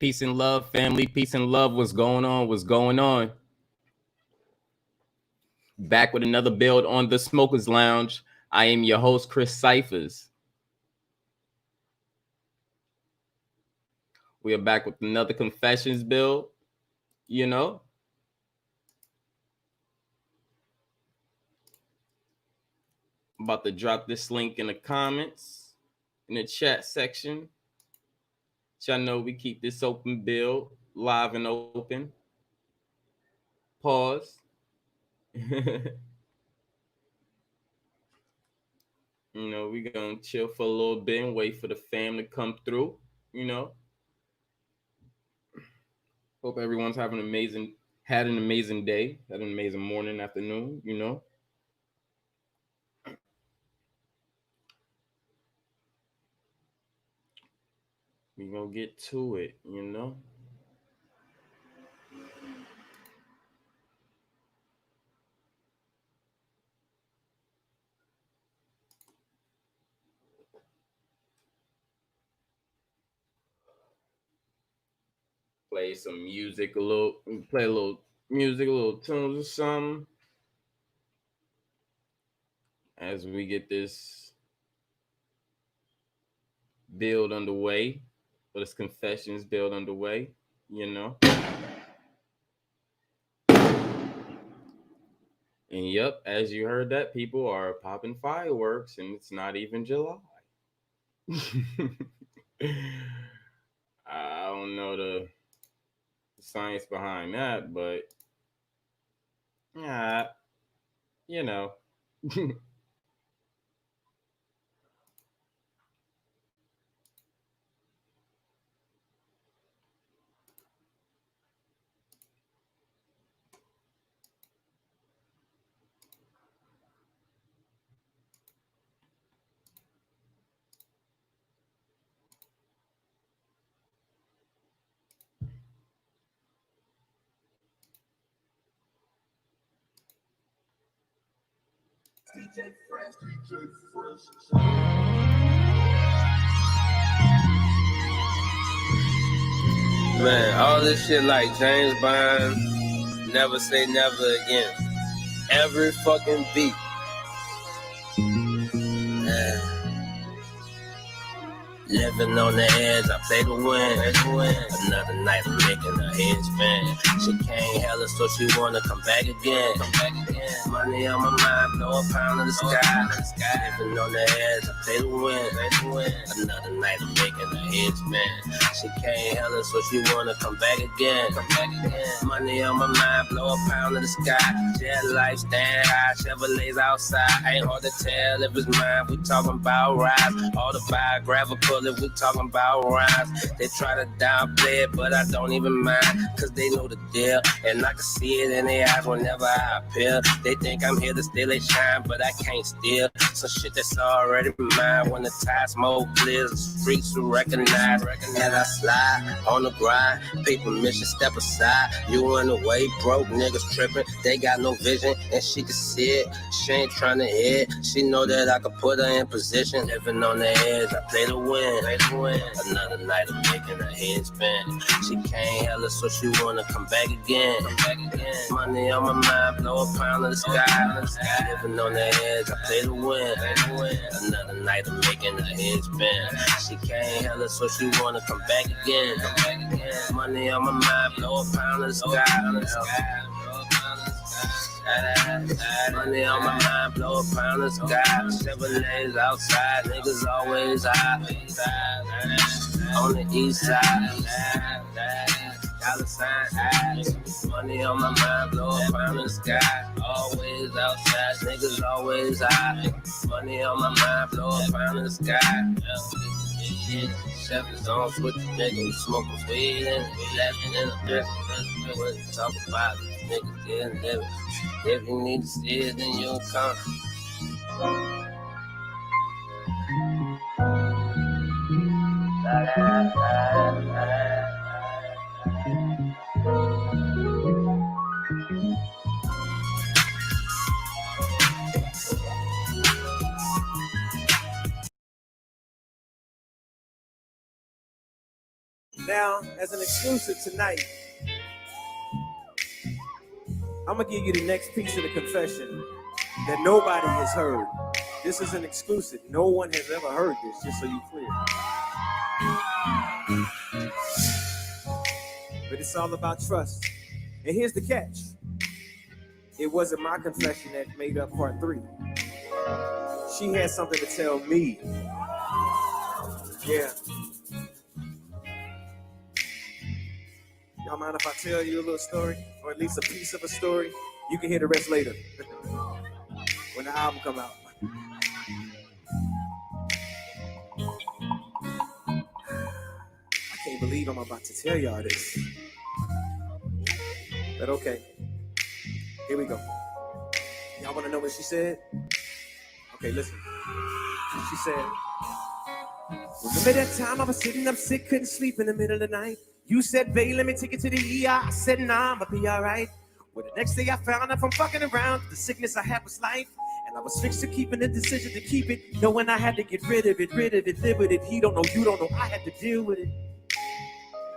Peace and love, family. Peace and love. What's going on? What's going on? Back with another build on the Smokers Lounge. I am your host, Chris Cyphers. We are back with another confessions build. You know, I'm about to drop this link in the comments, in the chat section. Y'all know we keep this open build live and open. Pause. You know, we gonna chill for a little bit and wait for the fam to come through. You know, hope everyone's had an amazing day, had an amazing morning, afternoon. You know, we gonna get to it. You know. Play some music, play a little music, a little tunes or something as we get this build underway, or this confessions build underway, you know. And yep, as you heard that, people are popping fireworks and it's not even July. I don't know the science behind that, but yeah, you know. DJ Fresh. Man, all this shit like James Bond, Never Say Never Again. Every fucking beat. Living on the edge, I play to win. Another night I'm making her head spin. She can't hell her, so she wanna come back again. Money on my mind, blow a pound of the sky. Living on the edge, I play to win. Another night I'm making her head spin. She can't hell her, so she wanna come back again. Money on my mind, blow a pound of the sky. Jet life, stand high, Chevrolets outside. Ain't hard to tell if it's mine. We talking about rides, autobiographical. If we talking about rhymes, they try to downplay it, but I don't even mind, cause they know the deal, and I can see it in their eyes whenever I appear. They think I'm here to steal their shine, but I can't steal some shit that's already mine. When the tide smoke clears, the streets will recognize. And I slide on the grind, pay permission, step aside. You in the way, broke niggas tripping, they got no vision, and she can see it. She ain't trying to hit, she know that I can put her in position. Living on the edge, I play to win. Another night I'm making her head spin. She can't hell her, so she wanna come back again. Money on my mind, blow a pound of the sky. Living on the edge, I play to win. Another night I'm making her head spin. She can't hell her, so she wanna come back again. Money on my mind, blow a pound of the sky. Money on my mind, blow a pound of sky. Chevrolets outside, niggas always high. On the east side, dollar sign high. Money on my mind, blow a pound of sky. Always outside, niggas always high. Money on my mind, blow a pound of sky. Chef is on switch, nigga, we smoking weed and we laughing in the dirt. What you talk about, niggas getting living. If you need to see it, then you'll come. Now, as an exclusive tonight, I'm gonna give you the next piece of the confession that nobody has heard. This is an exclusive. No one has ever heard this, just so you clear. But it's all about trust. And here's the catch. It wasn't my confession that made up part 3. She had something to tell me. Yeah. Y'all mind if I tell you a little story? Or at least a piece of a story? You can hear the rest later. When the album come out. I can't believe I'm about to tell y'all this. But okay. Here we go. Y'all want to know what she said? Okay, listen. She said, remember that time I was sitting up sick, couldn't sleep in the middle of the night? You said, babe, let me take you to the ER. I said, nah, I'ma be all right. Well, the next day I found out from fucking around, the sickness I had was life. And I was fixed to keeping the decision to keep it, knowing I had to get rid of it, live with it. He don't know, you don't know, I had to deal with it.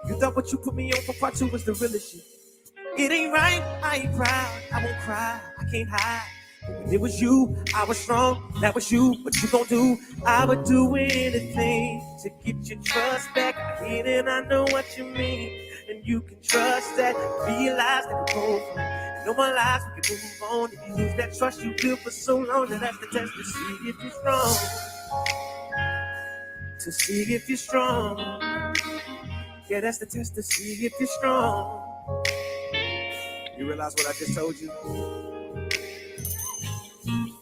You thought what you put me on for part 2 was the realest shit. It ain't right, I ain't proud, I won't cry, I can't hide. When it was you, I was strong, that was you, what you gon' do? I would do anything to get your trust back. I hate it, I know what you mean, and you can trust that. Realize that we're over, no more lies, we can move on. If you lose that trust you built for so long, then that's the test to see if you're strong. To see if you're strong. Yeah, that's the test to see if you're strong. You realize what I just told you?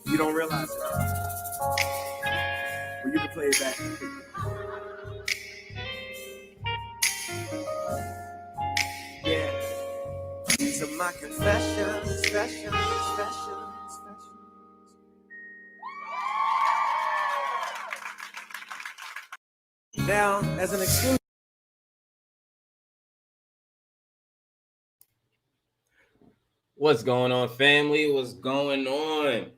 You don't realize it. Well, you can play it back. Yeah. These are my confessions. Now, as an exclusive. What's going on, family? What's going on?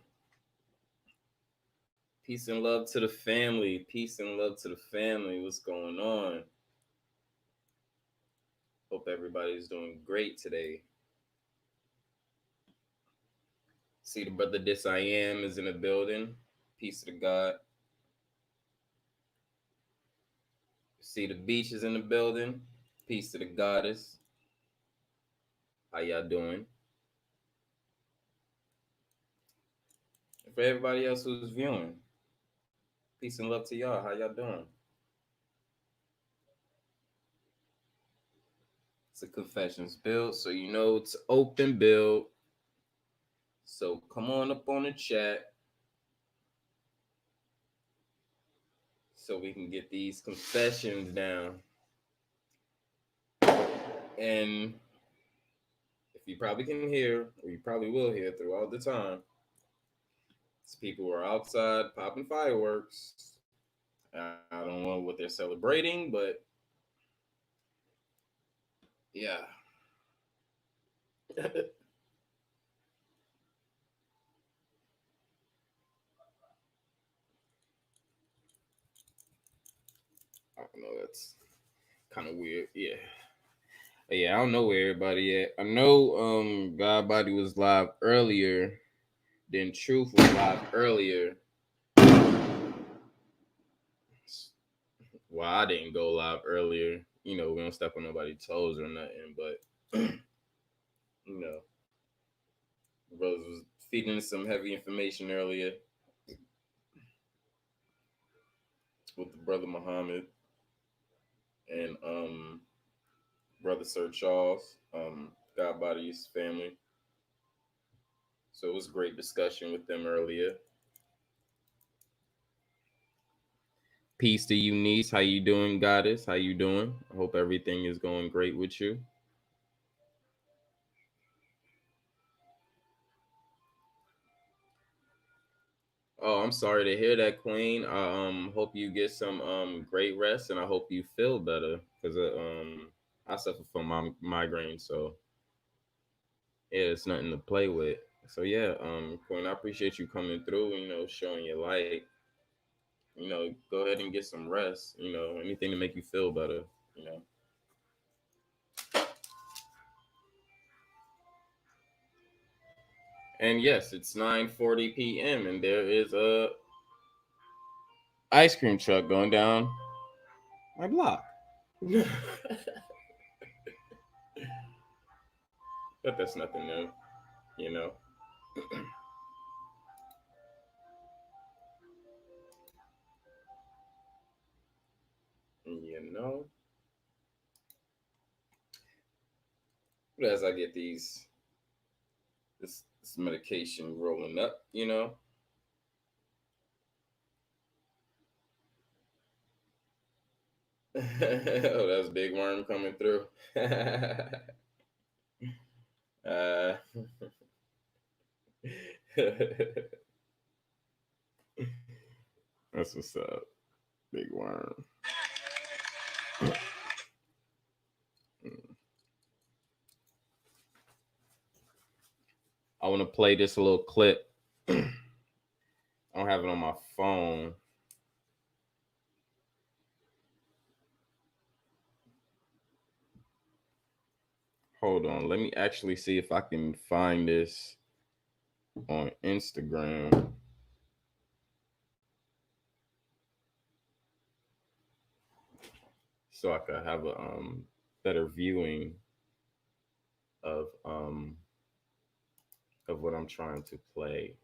Peace and love to the family. Peace and love to the family. What's going on? Hope everybody's doing great today. See the brother This I Am is in the building. Peace to God. See the Beach is in the building. Peace to the Goddess. How y'all doing? And for everybody else who's viewing, peace and love to y'all. How y'all doing? It's a confessions build, so you know it's open build. So come on up on the chat so we can get these confessions down. And if you probably can hear, or you probably will hear throughout the time, it's people who are outside popping fireworks. I don't know what they're celebrating, but yeah. I don't know, that's kind of weird. Yeah. But yeah, I don't know where everybody at. I know Godbody was live earlier. Then Truth was live earlier. Well, I didn't go live earlier. You know, we don't step on nobody's toes or nothing, but you know, brothers was feeding some heavy information earlier with the brother Muhammad and brother Sir Charles, Godbody's family. So it was a great discussion with them earlier. Peace to you, niece. How you doing, Goddess? How you doing? I hope everything is going great with you. Oh, I'm sorry to hear that, Queen. I hope you get some great rest, and I hope you feel better because I suffer from my migraine, so yeah, it's nothing to play with. So yeah, Queen, I appreciate you coming through. You know, showing your light. You know, go ahead and get some rest. You know, anything to make you feel better. You know. And yes, it's 9:40 p.m. and there is a ice cream truck going down my block. But that's nothing new, you know. You know. But as I get this medication rolling up, you know. Oh, that's Big Worm coming through. That's what's up, Big Worm. I want to play this little clip. I don't have it on my phone. Hold on. Let me actually see if I can find this on Instagram. So I could have a better viewing of what I'm trying to play.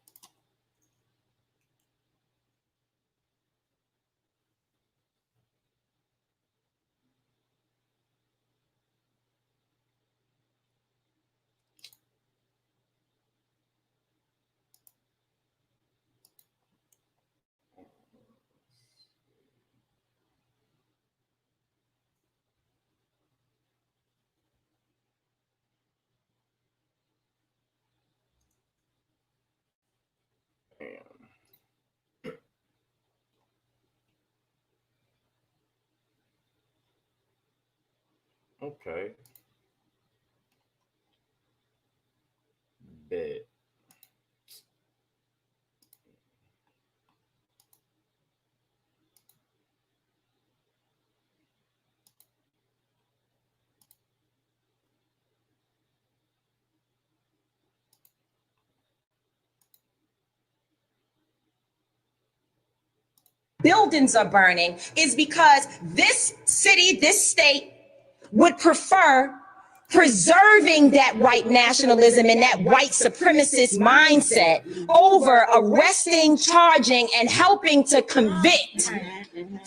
Okay. Bet. Buildings are burning is because this city, this state would prefer preserving that white nationalism and that white supremacist mindset over arresting, charging, and helping to convict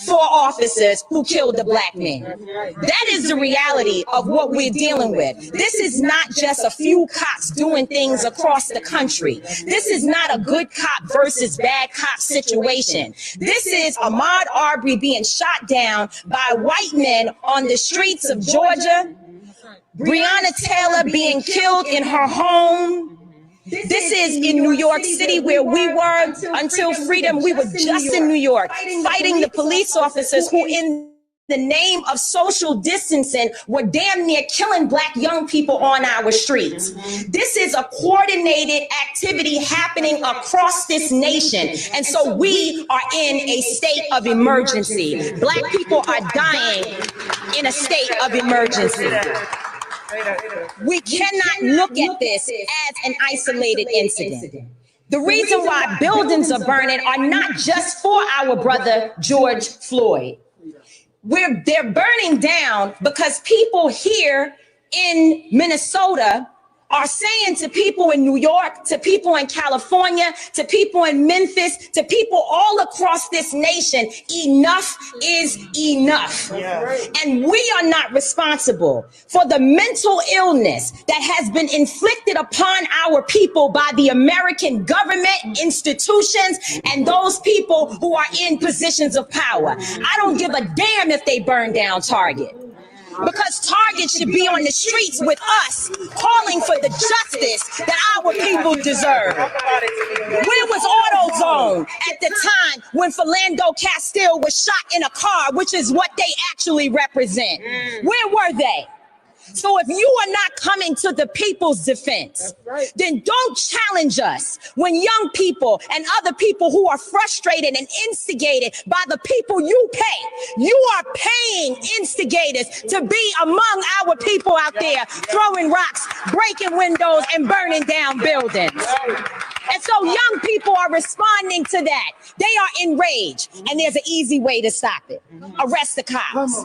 4 officers who killed the black man. That is the reality of what we're dealing with. This is not just a few cops doing things across the country. This is not a good cop versus bad cop situation. This is Ahmaud Arbery being shot down by white men on the streets of Georgia. Breonna Taylor being killed in her home. This is in New York City, where we were until freedom. We were just in New York, fighting the police officers who, in the name of social distancing, were damn near killing black young people on our streets. This is a coordinated activity happening across this nation. And so we are in a state of emergency. Black people are dying in a state of emergency. We cannot look at this as an isolated incident. The reason why buildings are burning are not just for our brother George Floyd. They're burning down because people here in Minnesota are saying to people in New York, to people in California, to people in Memphis, to people all across this nation, enough is enough. And we are not responsible for the mental illness that has been inflicted upon our people by the American government, institutions, and those people who are in positions of power. I don't give a damn if they burn down Target, because Target should be on the streets with us, calling for the justice that our people deserve. Where was AutoZone at the time when Philando Castile was shot in a car, which is what they actually represent? Where were they? So if you are not coming to the people's defense, then don't challenge us when young people and other people who are frustrated and instigated by the people you pay. You are paying instigators to be among our people out there throwing rocks, breaking windows, and burning down buildings. And so young people are responding to that. They are enraged, and there's an easy way to stop it. Arrest the cops.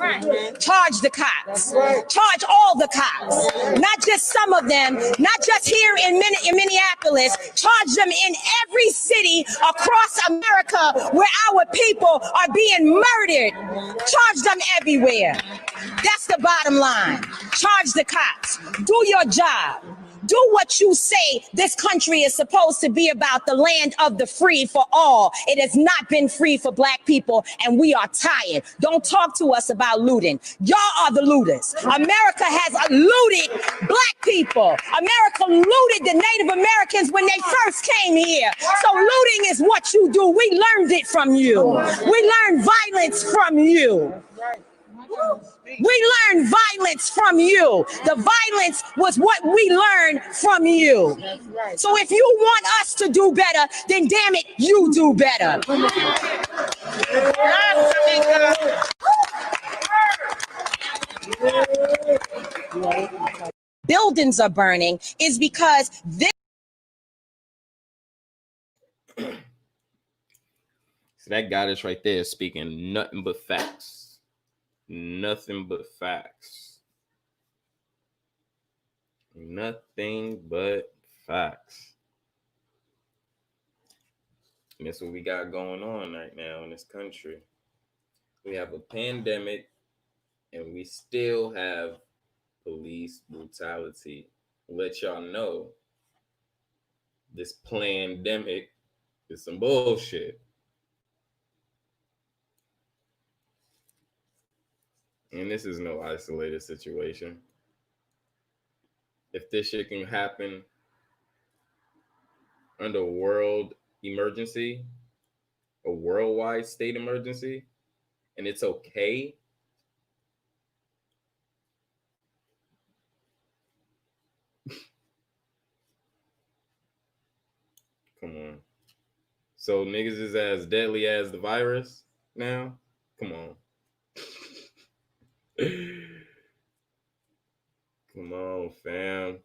Charge the cops. Charge all the cops. Not just some of them, not just here in Minneapolis. Charge them in every city across America where our people are being murdered. Charge them everywhere. That's the bottom line. Charge the cops. Do your job. Do what you say this country is supposed to be about, the land of the free for all. It has not been free for Black people, and we are tired. Don't talk to us about looting. Y'all are the looters. America has looted Black people. America looted the Native Americans when they first came here. So looting is what you do. We learned it from you. We learned violence from you. We learned violence from you. The violence was what we learned from you. So if you want us to do better, then damn it, you do better. Buildings are burning is because this. So that goddess right there is speaking nothing but facts. Nothing but facts. Nothing but facts. And that's what we got going on right now in this country. We have a pandemic and we still have police brutality. Let y'all know this pandemic is some bullshit. And this is no isolated situation. If this shit can happen under a world emergency, a worldwide state emergency, and it's okay, come on. So niggas is as deadly as the virus now? Come on. Come on, fam.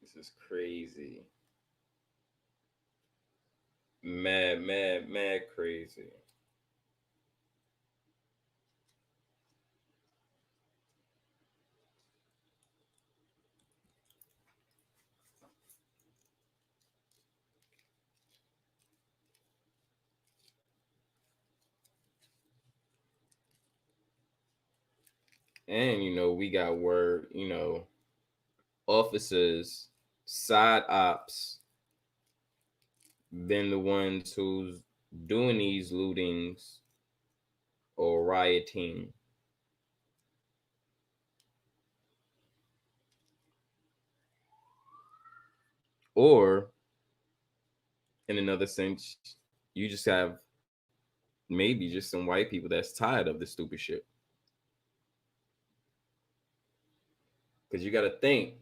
This is crazy. Mad crazy. And, we got word, officers, side ops, been the ones who's doing these lootings or rioting. Or, in another sense, you just have maybe just some white people that's tired of this stupid shit. Because you got to think,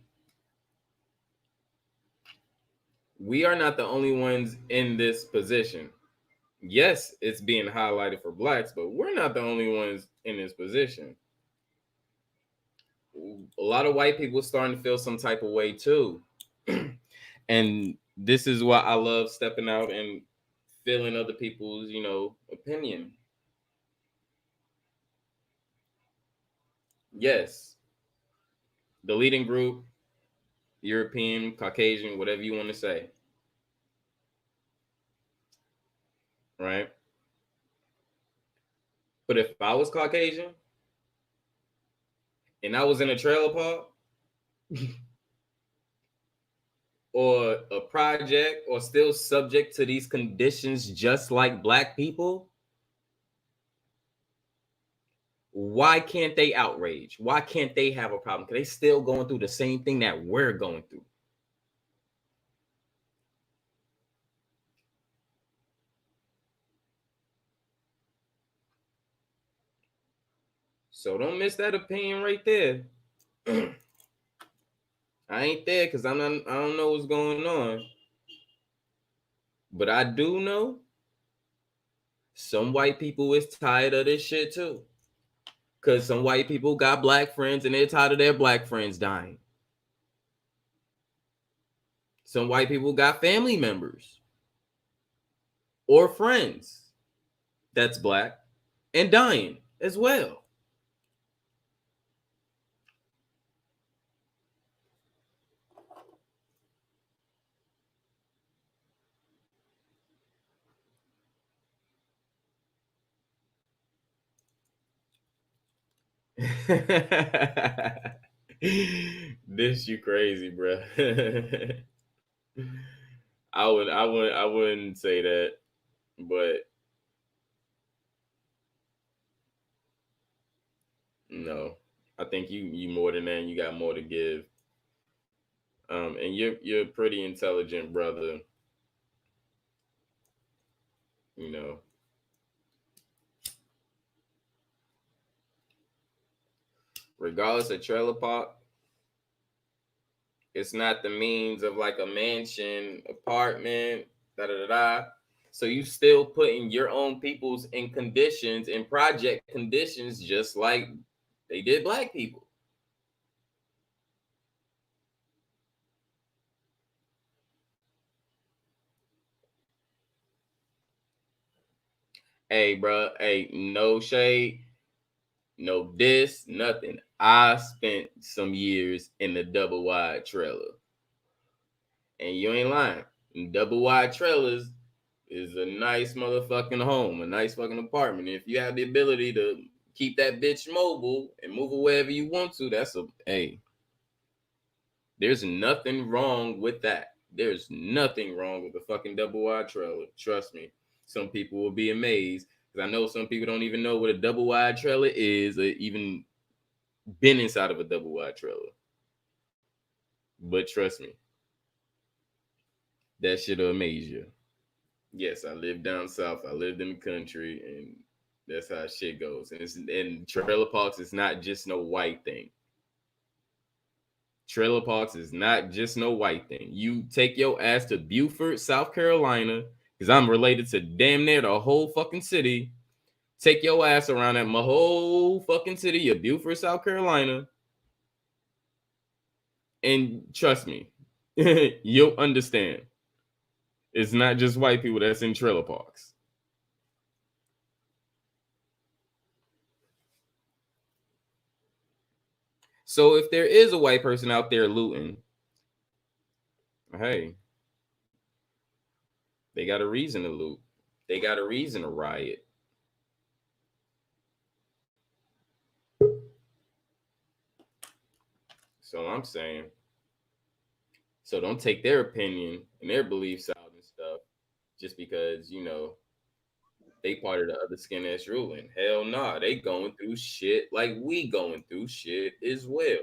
we are not the only ones in this position. Yes, it's being highlighted for Blacks, but we're not the only ones in this position. A lot of white people starting to feel some type of way too. And this is why I love stepping out and feeling other people's, opinion. Yes, the leading group, European, Caucasian, whatever you want to say. Right? But if I was Caucasian and I was in a trailer park or a project or still subject to these conditions just like Black people, why can't they outrage? Why can't they have a problem? Because they still going through the same thing that we're going through. So don't miss that opinion right there. I ain't there because I don't know what's going on. But I do know some white people is tired of this shit too. Because some white people got black friends and they're tired of their black friends dying. Some white people got family members or friends that's black and dying as well. This you crazy, bro. I wouldn't say that, but no, I think you more than that. And you got more to give. And you're a pretty intelligent brother. You know, regardless of trailer park, it's not the means of like a mansion, apartment, da da da da. So you still putting your own peoples in conditions, in project conditions, just like they did black people. Hey, bro. Hey, no shade, no diss, nothing. I spent some years in the double wide trailer, and you ain't lying. Double wide trailers is a nice motherfucking home, a nice fucking apartment. If you have the ability to keep that bitch mobile and move it wherever you want to, that's a hey. There's nothing wrong with that. There's nothing wrong with the fucking double wide trailer. Trust me. Some people will be amazed because I know some people don't even know what a double wide trailer is or even been inside of a double wide trailer. But trust me, that shit'll amaze you. Yes, I lived down south. I lived in the country, and that's how shit goes. And trailer parks is not just no white thing. Trailer parks is not just no white thing. You take your ass to Beaufort, South Carolina, because I'm related to damn near the whole fucking city. Take your ass around at my whole fucking city of Beaufort, South Carolina. And trust me, you'll understand. It's not just white people that's in trailer parks. So if there is a white person out there looting, hey, they got a reason to loot. They got a reason to riot. So I'm saying, so don't take their opinion and their beliefs out and stuff just because, you know, they part of the other skin that's ruling. Hell nah, they going through shit like we going through shit as well.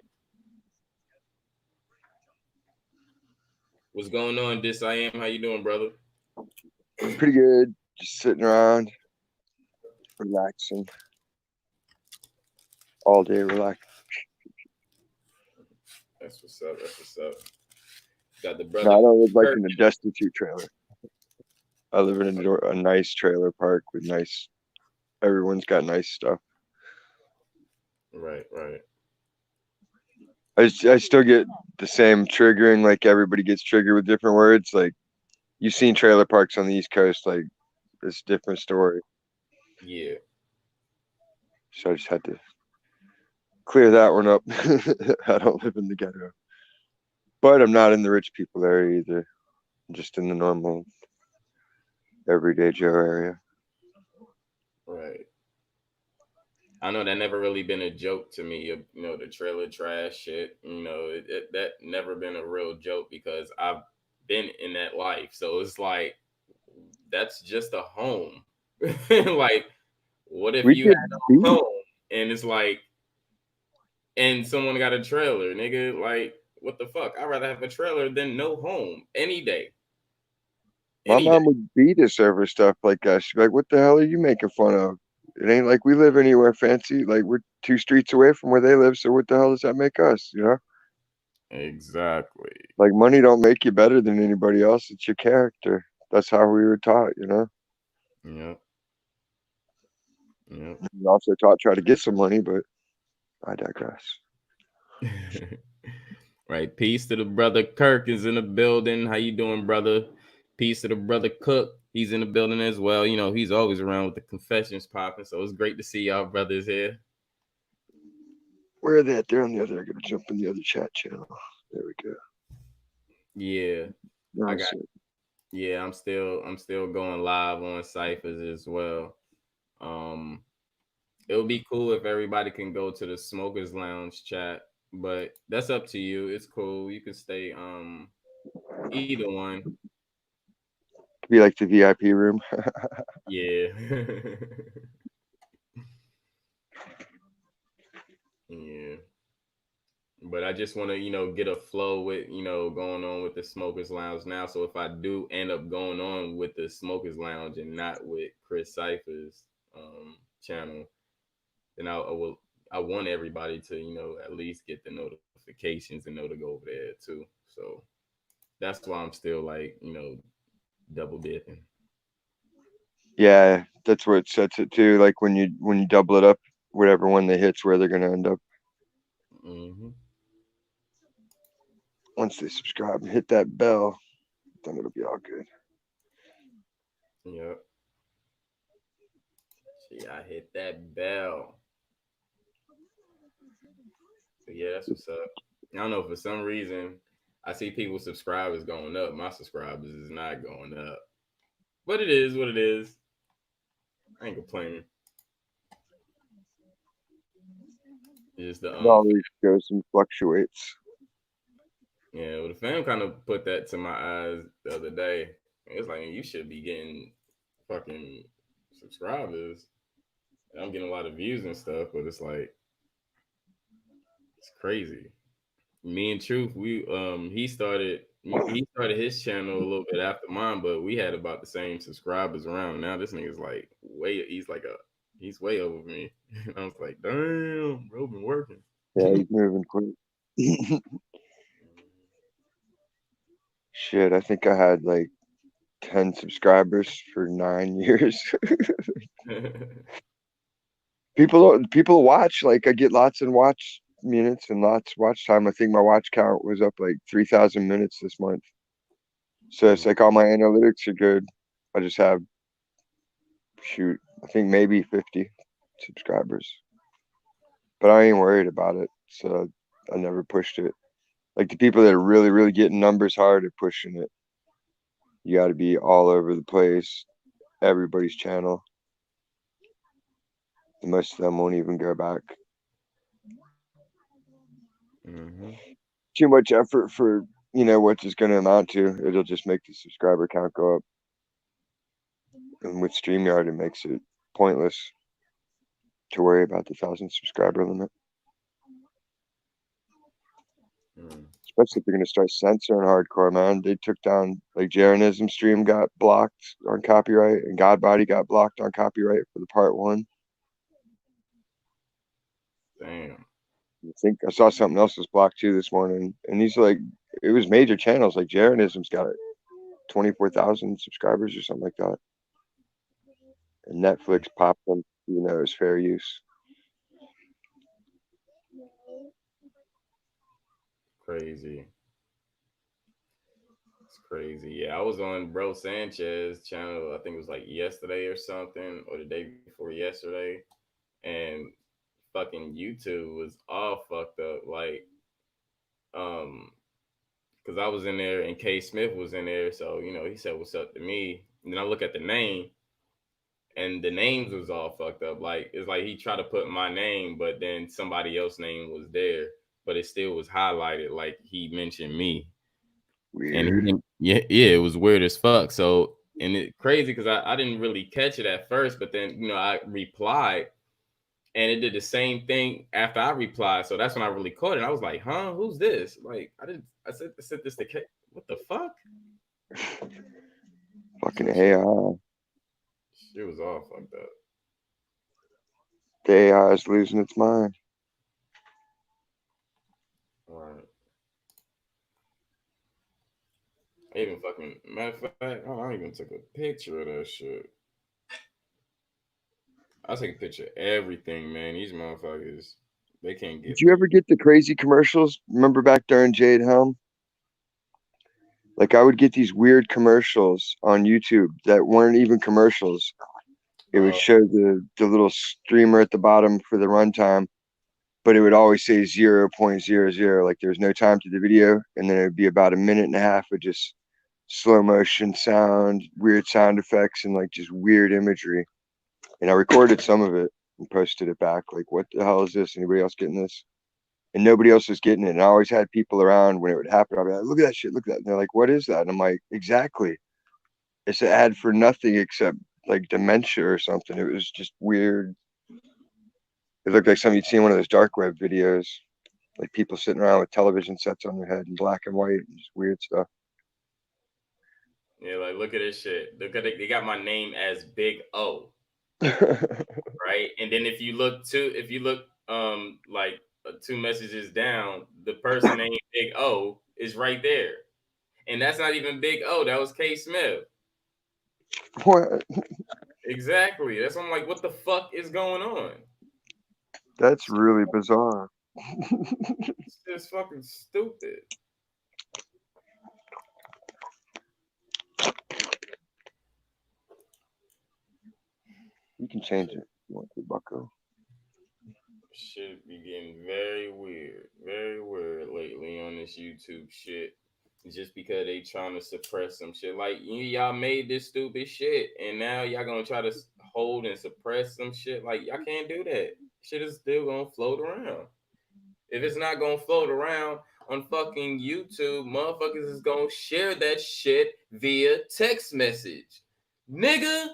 What's going on, Dis I Am? How you doing, brother? Pretty good. Just sitting around, relaxing. All day relaxing. That's what's up. That's what's up. Got the brother. No, I don't live like in a destitute trailer. I live in a nice trailer park with nice. Everyone's got nice stuff. Right, right. I still get the same triggering, like everybody gets triggered with different words. Like you've seen trailer parks on the East Coast, like it's a different story. Yeah. So I just had to clear that one up. I don't live in the ghetto, but I'm not in the rich people area either. I'm just in the normal, everyday Joe area. Right. I know that never really been a joke to me, you know, the trailer trash shit. You know, that never been a real joke because I've been in that life. So it's like, that's just a home. Like, what if you had a home and it's like, and someone got a trailer, nigga? Like, what the fuck? I'd rather have a trailer than no home any day. My mom would beat us over stuff like that. She'd be like, "What the hell are you making fun of? It ain't like we live anywhere fancy. Like we're 2 streets away from where they live. So what the hell does that make us? You know, Exactly. like money don't make you better than anybody else. It's your character. That's how we were taught. You know, Yep. Yep. we also taught try to get some money, but I digress. Right. Peace to the brother Kirk is in the building. How you doing, brother? Peace to the brother Cook. He's in the building as well. You know, he's always around with the confessions popping. So it's great to see y'all brothers here. Where are they at? They're on the other. I gotta jump in the other chat channel. There we go. Yeah. Now I I got see it. yeah, I'm still going live on Cyphers as well. It would be cool if everybody can go to the Smokers Lounge chat, but that's up to you. It's cool. You can stay either one. Be like the VIP room. Yeah. Yeah. But I just want to, get a flow with, going on with the Smokers Lounge now. So if I do end up going on with the Smokers Lounge and not with Chris Cypher's channel, then I want everybody to, at least get the notifications and know to go over there too. So that's why I'm still like, double dipping. Yeah, that's what sets it too. Like when you double it up, whatever one they hit's where they're gonna end up. Mm-hmm. Once they subscribe and hit that bell, then it'll be all good. Yep. See, I hit that bell. So yeah, that's what's up. I don't know, for some reason I see people subscribers going up. My subscribers is not going up. But it is what it is. I ain't complaining. It's the It always goes and fluctuates. Yeah, well, the fam kind of put that to my eyes the other day. It's like, you should be getting fucking subscribers. I'm getting a lot of views and stuff, but it's like, it's crazy. Me and Truth, he started his channel a little bit after mine, but we had about the same subscribers around. Now this nigga's like he's way over me. And I was like, damn, bro, been working. Yeah, he's moving quick. Shit, I think I had like 10 subscribers for 9 years. People watch. Like I get lots and watch minutes and lots watch time. I think my watch count was up like 3,000 minutes this month. So it's like all my analytics are good. I just have I think maybe 50 subscribers. But I ain't worried about it. So I never pushed it. Like the people that are really, really getting numbers hard are pushing it. You got to be all over the place, everybody's channel. Most of them won't even go back. Mm-hmm. Too much effort for what it's going to amount to. It'll just make the subscriber count go up. And with StreamYard, it makes it pointless to worry about the 1,000 subscriber limit. Especially if they're going to start censoring hardcore, man. They took down, like, Jeranism stream got blocked on copyright, and Godbody got blocked on copyright for the part 1. Damn. I think I saw something else was blocked too this morning, and these it was major channels. Like Jeranism's got 24,000 subscribers or something like that, and Netflix popped them. It's fair use. Crazy. It's crazy. Yeah, I was on Bro Sanchez channel, I think it was like yesterday or something, or the day before yesterday, and fucking YouTube was all fucked up. Like, because I was in there and K Smith was in there, so he said what's up to me, and then I look at the name, and the names was all fucked up. Like, it's like he tried to put my name, but then somebody else's name was there, but it still was highlighted like he mentioned me. Weird. And he didn't, yeah, it was weird as fuck. So, and it crazy because I didn't really catch it at first, but then I replied, and it did the same thing after I replied. So that's when I really caught it. I was like, huh, who's this? Like, I said this to K. What the fuck? Fucking AI. It was all fucked up. The AI is losing its mind. Right. I even fucking matter of fact, I even took a picture of that shit. I take a picture of everything, man. These motherfuckers, they can't Did get you through. ever get the crazy commercials? Remember back during Jade Helm? Like I would get these weird commercials on YouTube that weren't even commercials. It would Uh, show the little streamer at the bottom for the runtime, but it would always say 0.00, like there was no time to the video, and then it would be about a minute and a half of just slow motion sound, weird sound effects, and like just weird imagery. And I recorded some of it and posted it back. Like, what the hell is this? Anybody else getting this? And nobody else was getting it. And I always had people around when it would happen. I'd be like, look at that shit, look at that. And they're like, what is that? And I'm like, exactly. It's an ad for nothing except like dementia or something. It was just weird. It looked like something you'd see in one of those dark web videos, like people sitting around with television sets on their head in black and white, and just weird stuff. yeah, like look at this shit. Look at it. They got my name as Big O, right? And then if you look like 2 messages down, the person named Big O is right there, and that's not even Big O. That was K Smith. What? Exactly. That's why I'm like, what the fuck is going on? That's really bizarre. It's just fucking stupid. You can change it if you want to, Bucko. Shit be getting very weird lately on this YouTube shit. Just because they trying to suppress some shit. Like y'all made this stupid shit, and now y'all gonna try to hold and suppress some shit. Like y'all can't do that. Shit is still gonna float around. If it's not gonna float around on fucking YouTube, motherfuckers is gonna share that shit via text message. Nigga,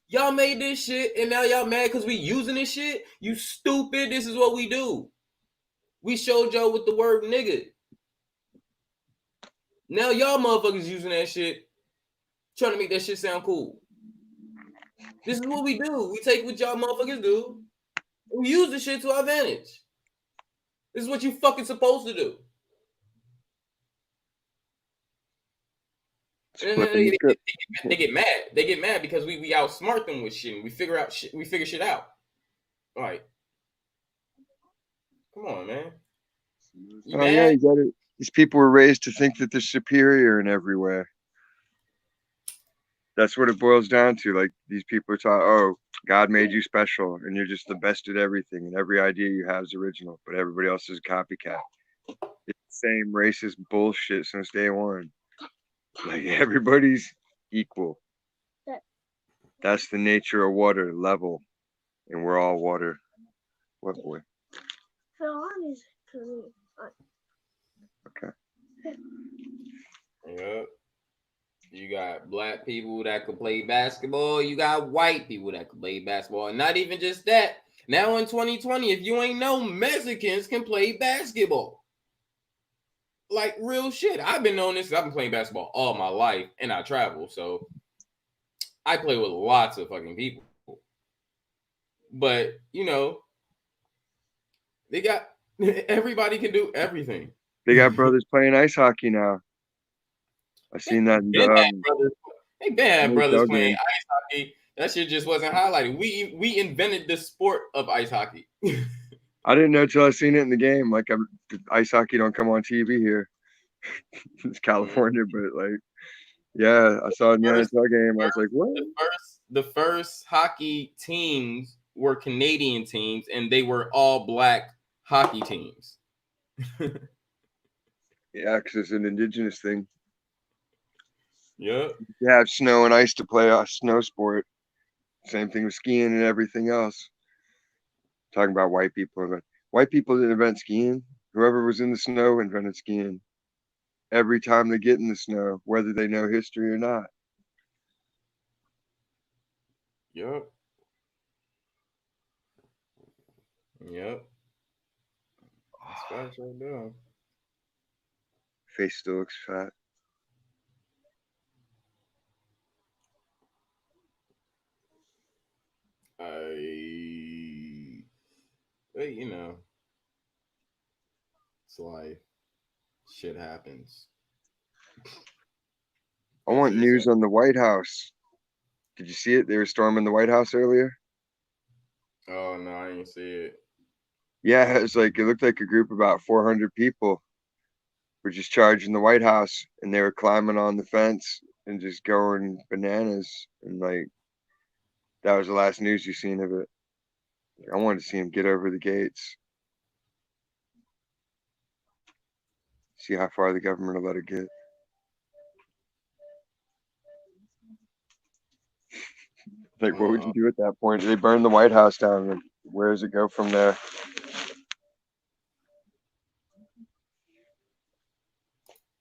y'all made this shit and now y'all mad because we using this shit? You stupid. This is what we do. We showed y'all with the word nigga. Now y'all motherfuckers using that shit, trying to make that shit sound cool. This is what we do. We take what y'all motherfuckers do. We use the shit to our advantage. This is what you fucking supposed to do. Flipping the script. They get mad. They get mad because we outsmart them with shit. And we figure shit out. Like, come on, man. You mad? Yeah, you got it. These people were raised to think that they're superior in every way. That's what it boils down to. Like these people are taught, oh, God made you special, and you're just the best at everything, and every idea you have is original, but everybody else is a copycat. It's the same racist bullshit since day one. Like everybody's equal. That's the nature of water, level, and we're all water. What boy? Okay. Yep. You got black people that could play basketball. You got white people that could play basketball. And not even just that. Now in 2020, if you ain't know, Mexicans can play basketball. Like real shit. I've been knowing this. I've been playing basketball all my life and I travel. So I play with lots of fucking people. But, you know, they got everybody can do everything. They got brothers playing ice hockey now. I seen that in They been brothers playing game. ice hockey. That shit just wasn't highlighted. We invented the sport of ice hockey. I didn't know till I seen it in the game. Like ice hockey don't come on TV here. It's California, but like, yeah, I saw it in the NHL game. I was like, what? The first hockey teams were Canadian teams, and they were all black hockey teams. Yeah, because it's an indigenous thing. Yep. You have snow and ice to play a snow sport. Same thing with skiing and everything else. Talking about white people. White people didn't invent skiing. Whoever was in the snow invented skiing. Every time they get in the snow, whether they know history or not. Yep. Yep. That's facts right there. Face still looks fat. But, you know, it's life. Shit happens. I want news on the White House. Did you see it? They were storming the White House earlier. Oh no, I didn't see it. Yeah, it looked like a group of about 400 people were just charging the White House, and they were climbing on the fence and just going bananas. And like, that was the last news you seen of it. I wanted to see him get over the gates. See how far the government will let it get. Like, what would you do at that point? They burn the White House down. Like, where does it go from there?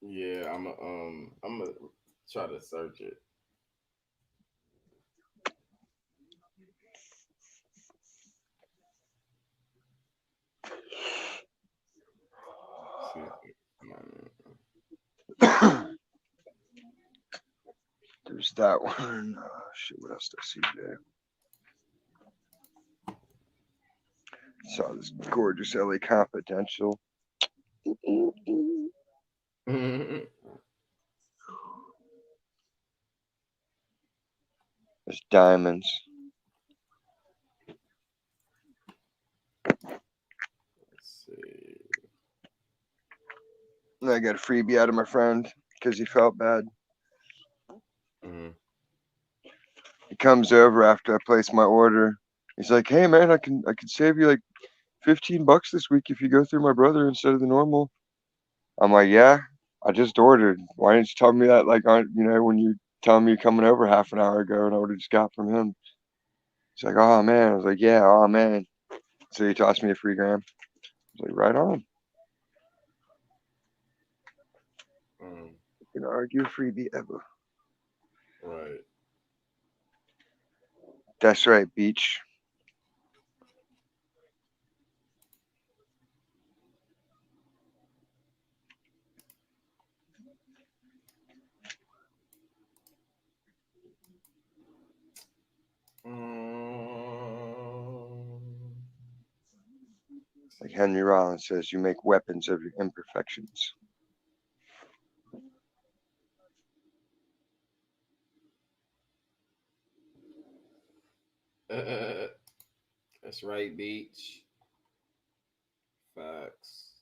Yeah, I'm gonna try to search it. There's that one. Shit, what else did I see today? Saw this gorgeous LA Confidential. There's diamonds. Let's see. And I got a freebie out of my friend because he felt bad. Mm-hmm. He comes over after I place my order. He's like, "Hey man, I can save you like $15 this week if you go through my brother instead of the normal." I'm like, "Yeah, I just ordered. Why didn't you tell me that like on when you telling me you're coming over half an hour ago and I would have just got from him?" He's like, "Oh man." I was like, "Yeah, oh man." So he tossed me a free gram. I was like, "Right on." You can argue freebie ever. Right. That's right, Beach. Like Henry Rollins says, you make weapons of your imperfections. That's right, Beach. Facts.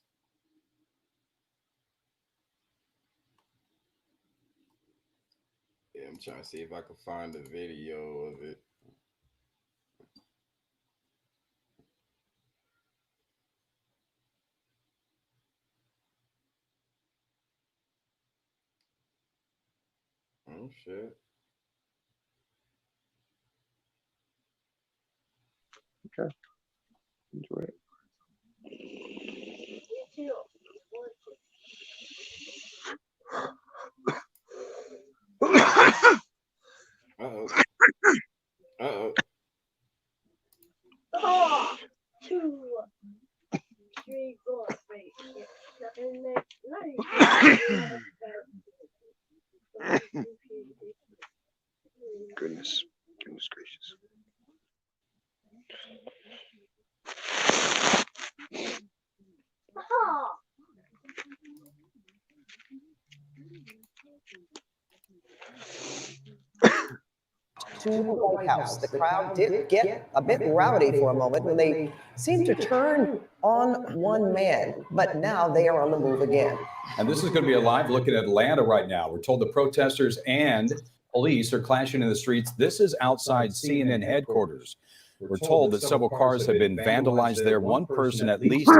Yeah, I'm trying to see if I can find a video of it. Oh shit. Okay. Enjoy it. Uh-oh. Uh-oh. 2, 3, 4, 5. Goodness gracious. To the White House. The crowd did get a bit rowdy for a moment when they seemed to turn on one man, but now they are on the move again. And this is going to be a live look at Atlanta right now. We're told the protesters and police are clashing in the streets. This is outside CNN headquarters. We're told that several cars have been vandalized there. One person at least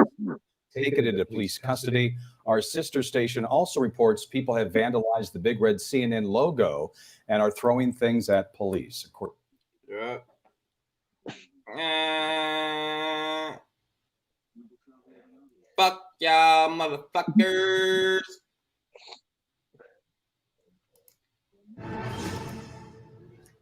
taken into police custody. Our sister station also reports people have vandalized the big red CNN logo and are throwing things at police. Yeah. Fuck y'all, motherfuckers.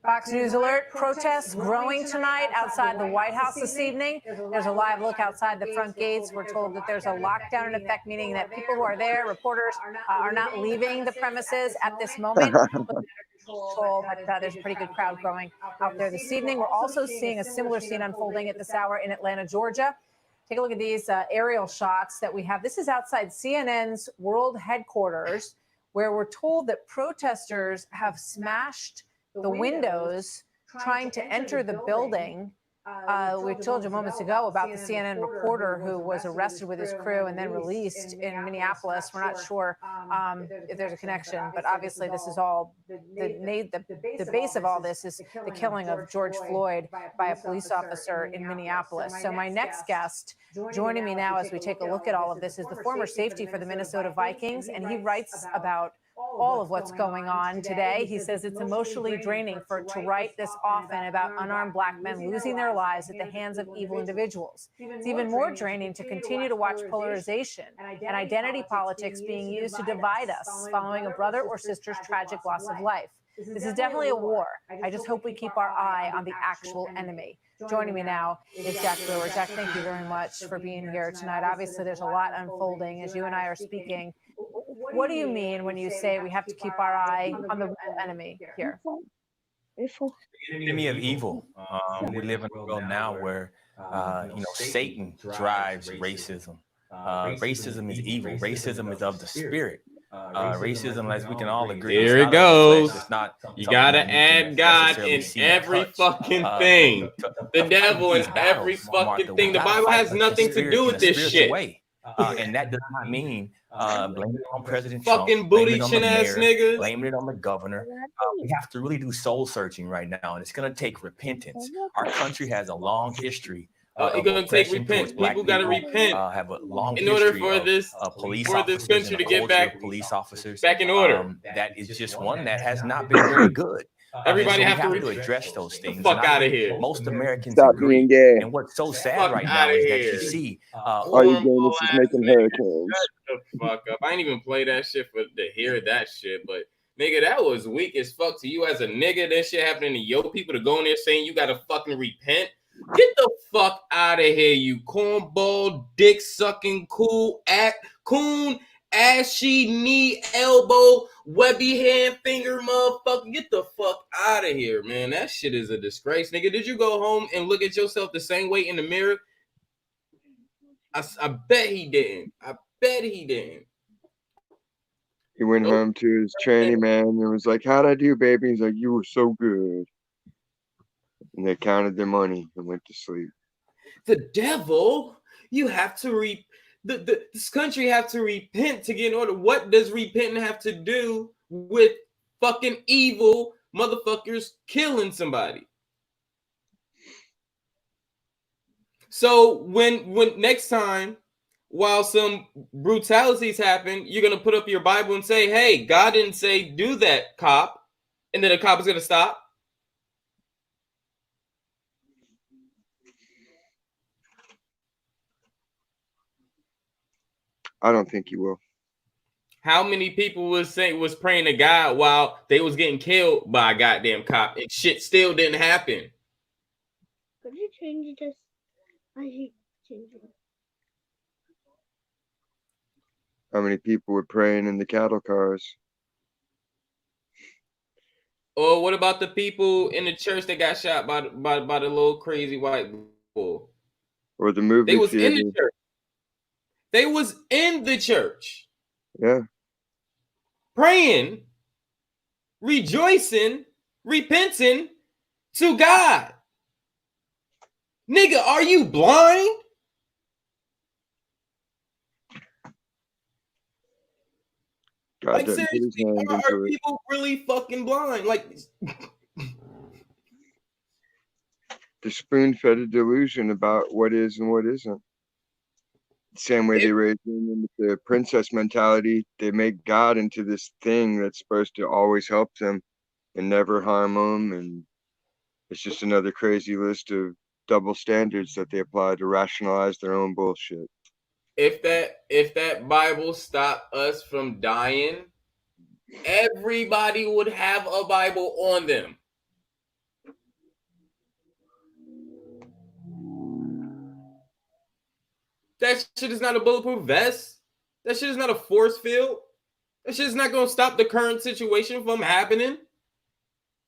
Fox News Alert, protests growing tonight outside the White House this evening. There's a live look outside the front gates. We're told that there's a lockdown in effect, meaning that people who are there, reporters, are not leaving the premises at this moment. But there's a pretty good crowd growing out there this evening. We're also seeing a similar scene unfolding at this hour in Atlanta, Georgia. Take a look at these aerial shots that we have. This is outside CNN's world headquarters, where we're told that protesters have smashed the windows trying to enter the building. We told you moments ago about the CNN reporter who was arrested with his crew and then released in Minneapolis. We're not sure if there's a connection, but obviously this is all the base of all this is the killing of George Floyd by a police officer in Minneapolis. So my next guest joining me now as we take a look at all of this is the former safety for the Minnesota Vikings, and he writes about all of what's going on today. He says it's emotionally draining to write this often about unarmed Black men losing their lives at the hands of evil individuals. It's even more draining to continue to watch polarization and identity politics being used to divide us following a brother or sister's tragic loss of life. This is definitely a war. I just hope we keep our eye on the actual enemy. Joining me now is Jack Brewer. Jack, thank you very much for being here tonight. Obviously, there's a lot unfolding as you and I are speaking. What do you mean when you say we have to keep our eye on the real enemy here? The enemy of evil. We live in a world now where, Satan drives racism. Racism is evil. Racism is of the spirit. Racism, as we can all agree, here it goes. You gotta add God in every fucking thing. The devil in every fucking thing. The Bible has nothing to do with this shit. And that does not mean blaming it on President Trump, fucking booty chin ass niggas, blaming it on the governor. We have to really do soul searching right now, and it's going to take repentance. Our country has a long history. It's going to take repent. People got to repent. Have a long in order for this country to get back police officers back in order. That is just one that has not been very good. Everybody so have to address those things. Fuck out of here. Most Americans Stop agree. being gay. And what's so sad right now is that you see all you gayness is making hurricanes. Shut the fuck up. I ain't even play that shit to hear that shit, but nigga, that was weak as fuck to you as a nigga. That shit happening to your people to go in there saying you gotta fucking repent. Get the fuck out of here, you cornball, dick sucking, coon, ashy knee, elbow, webby hand, finger, motherfucker. Get the fuck out of here, man. That shit is a disgrace, nigga. Did you go home and look at yourself the same way in the mirror? I bet he didn't. I bet he didn't. He went home to his tranny man and was like, "How'd I do, baby?" He's like, "You were so good." And they counted their money and went to sleep. The devil, you have to this country have to repent to get in order. What does repenting have to do with fucking evil motherfuckers killing somebody? So when next time, while some brutalities happen, you're gonna put up your Bible and say, "Hey, God didn't say do that, cop," and then the cop is gonna stop. I don't think he will. How many people was praying to God while they was getting killed by a goddamn cop, and shit still didn't happen? Could you change this? I hate changing it. How many people were praying in the cattle cars? Or what about the people in the church that got shot by the little crazy white bull? Or the movie They was theater? in the church. They was in the church. Yeah. Praying, rejoicing, repenting to God. Nigga, are you blind? God Like doesn't put his seriously, hands are into it. people really fucking blind? Like, They're spoon-fed a delusion about what is and what isn't. Same way they raise women with the princess mentality. They make God into this thing that's supposed to always help them and never harm them. And it's just another crazy list of double standards that they apply to rationalize their own bullshit. if that Bible stopped us from dying, everybody would have a Bible on them. That shit is not a bulletproof vest. That shit is not a force field. That shit is not going to stop the current situation from happening.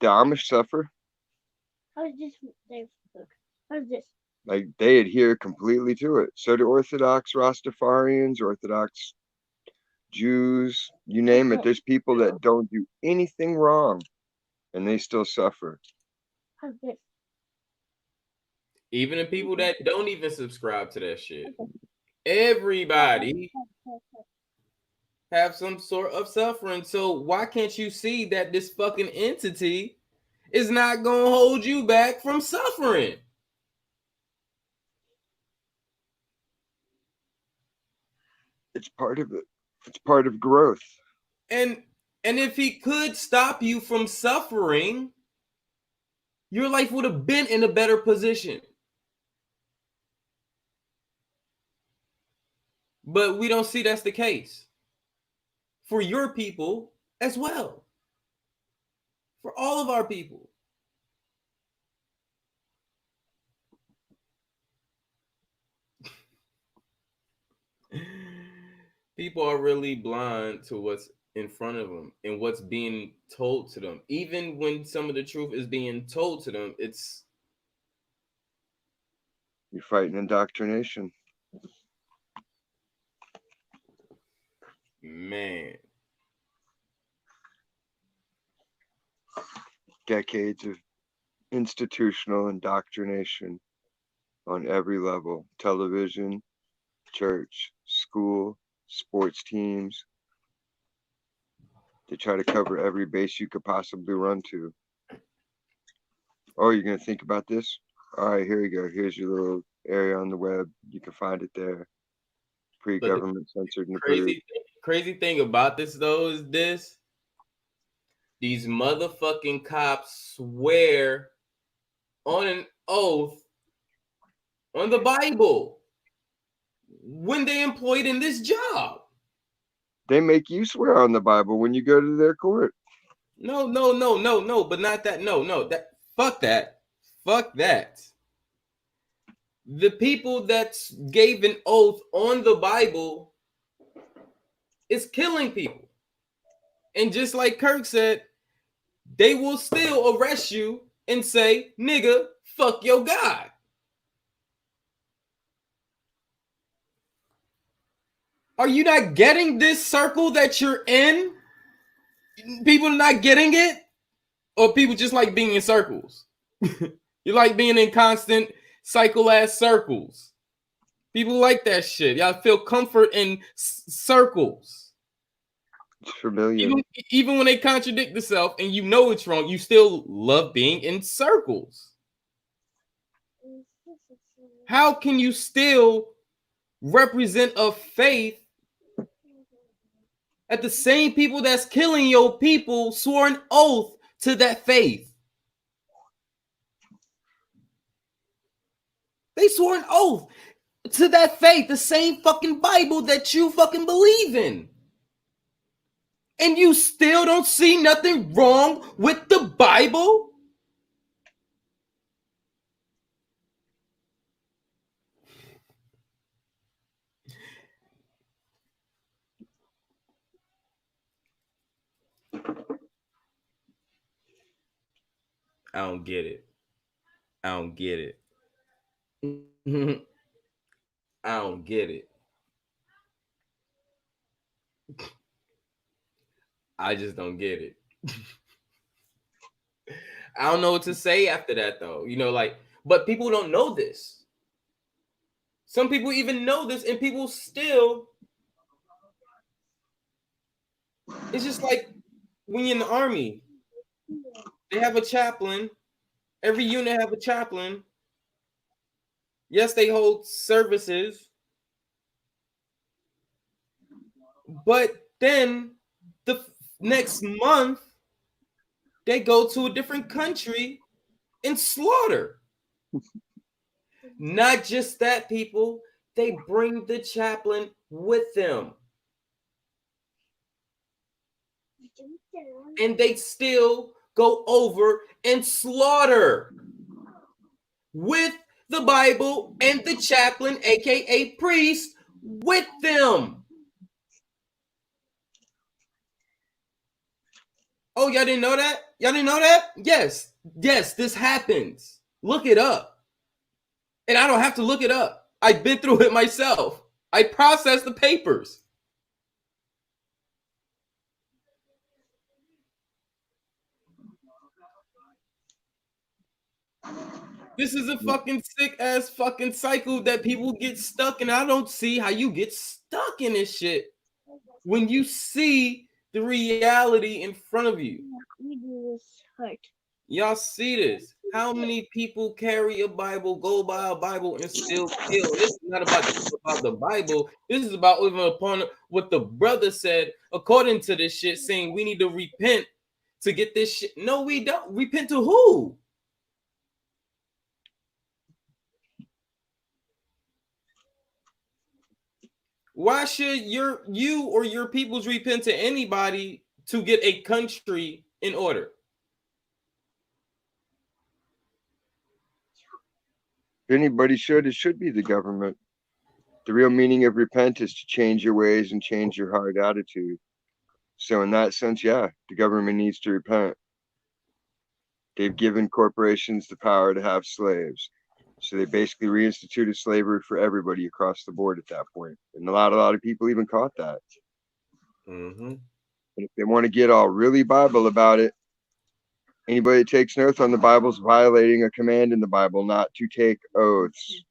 The Amish suffer. How's this? Dave? Look. How's this? Like they adhere completely to it. So do Orthodox Rastafarians, Orthodox Jews, you name it. There's people that don't do anything wrong and they still suffer. Even the people that don't even subscribe to that shit. Everybody have some sort of suffering. So why can't you see that this fucking entity is not gonna hold you back from suffering? It's part of it. It's part of growth. And if he could stop you from suffering, your life would have been in a better position. But we don't see that's the case for your people as well. For all of our people. People are really blind to what's in front of them and what's being told to them. Even when some of the truth is being told to them, it's... You're fighting indoctrination. Man. Decades of institutional indoctrination on every level. Television, church, school, sports teams. They try to cover every base you could possibly run to. Oh, you're going to think about this? All right, here you go. Here's your little area on the web. You can find it there. Pre-government censored and approved. Crazy thing about this, though, is this. These motherfucking cops swear on an oath on the Bible when they employed in this job. They make you swear on the Bible when you go to their court. No, but not that. No, that fuck that. Fuck that. The people that gave an oath on the Bible is killing people. And just like Kirk said, they will still arrest you and say, nigga, fuck your God. Are you not getting this circle that you're in? People are not getting it? Or people just like being in circles? You like being in constant cycle-ass circles. People like that shit. Y'all feel comfort in circles. It's familiar. Even when they contradict themselves and you know it's wrong, you still love being in circles. How can you still represent a faith at the same people that's killing your people swore an oath to that faith? They swore an oath to that faith, the same fucking Bible that you fucking believe in. And you still don't see nothing wrong with the Bible? I don't get it. I don't get it. I don't get it. I just don't get it. I don't know what to say after that, though. You know, like, but people don't know this. Some people even know this, and people still. It's just like when you're in the army, they have a chaplain. Every unit have a chaplain. Yes, they hold services, but then the next month they go to a different country and slaughter. Not just that, people, they bring the chaplain with them. And they still go over and slaughter with the Bible and the chaplain, aka priest, with them. Oh, y'all didn't know that? Y'all didn't know that? Yes, this happens. Look it up. And I don't have to look it up. I've been through it myself. I processed the papers. This is a fucking sick ass fucking cycle that people get stuck in. I don't see how you get stuck in this shit when you see the reality in front of you. We do this hurt. Y'all see this? How many people carry a Bible, go by a Bible, and still kill? This is not about the Bible. This is about even upon what the brother said, according to this shit, saying we need to repent to get this shit. No, we don't. Repent to who? Why should you or your peoples repent to anybody to get a country in order? If anybody should, it should be the government. The real meaning of repent is to change your ways and change your hard attitude. So in that sense, yeah, the government needs to repent. They've given corporations the power to have slaves. So they basically reinstituted slavery for everybody across the board at that point. And a lot of people even caught that. Mm-hmm. And if they want to get all really Bible about it, anybody that takes an oath on the Bible is violating a command in the Bible not to take oaths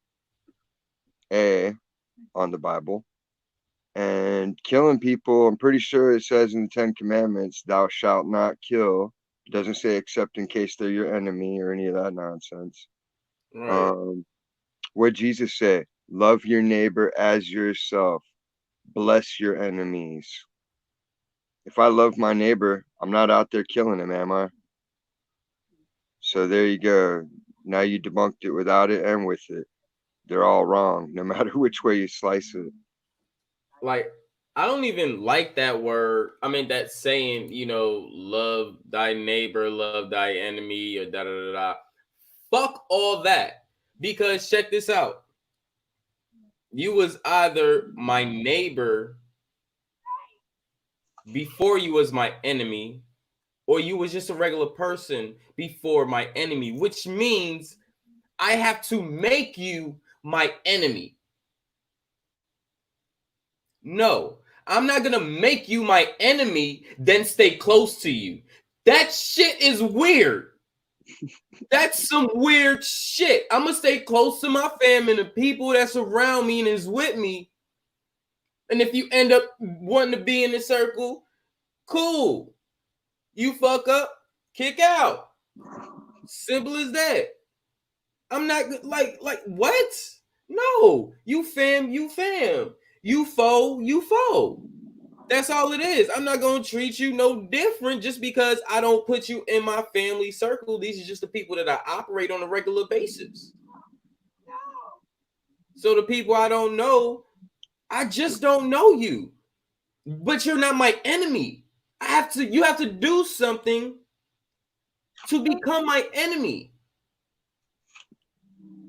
on the Bible. And killing people, I'm pretty sure it says in the 10 Commandments, thou shalt not kill. It doesn't say except in case they're your enemy or any of that nonsense. Right. What Jesus say? Love your neighbor as yourself. Bless your enemies. If I love my neighbor, I'm not out there killing him, am I? So there you go. Now you debunked it without it and with it. They're all wrong, no matter which way you slice it. Like, I don't even like that word. I mean, that saying, love thy neighbor, love thy enemy, or da da da da. Fuck all that. Because check this out. You was either my neighbor before you was my enemy, or you was just a regular person before my enemy, which means I have to make you my enemy. No, I'm not gonna make you my enemy, then stay close to you. That shit is weird. That's some weird shit. I'm gonna stay close to my family and the people that's around me and is with me. And if you end up wanting to be in the circle, cool. You fuck up, kick out. Simple as that. I'm not like what? No, you fam, you fam. You foe, you foe. That's all it is. I'm not going to treat you no different just because I don't put you in my family circle. These are just the people that I operate on a regular basis. So the people I don't know, I just don't know you. But you're not my enemy. You have to do something to become my enemy.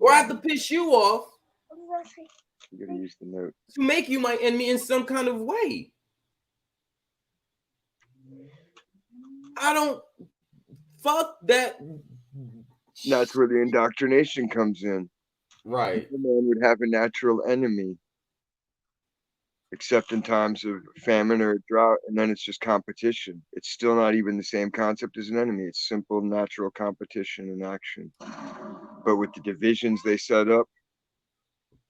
Or I have to piss you off You gotta use the note to make you my enemy in some kind of way. I don't fuck that. That's where the indoctrination comes in. Right. The man would have a natural enemy, except in times of famine or drought, and then it's just competition. It's still not even the same concept as an enemy. It's simple, natural competition in action. But with the divisions they set up,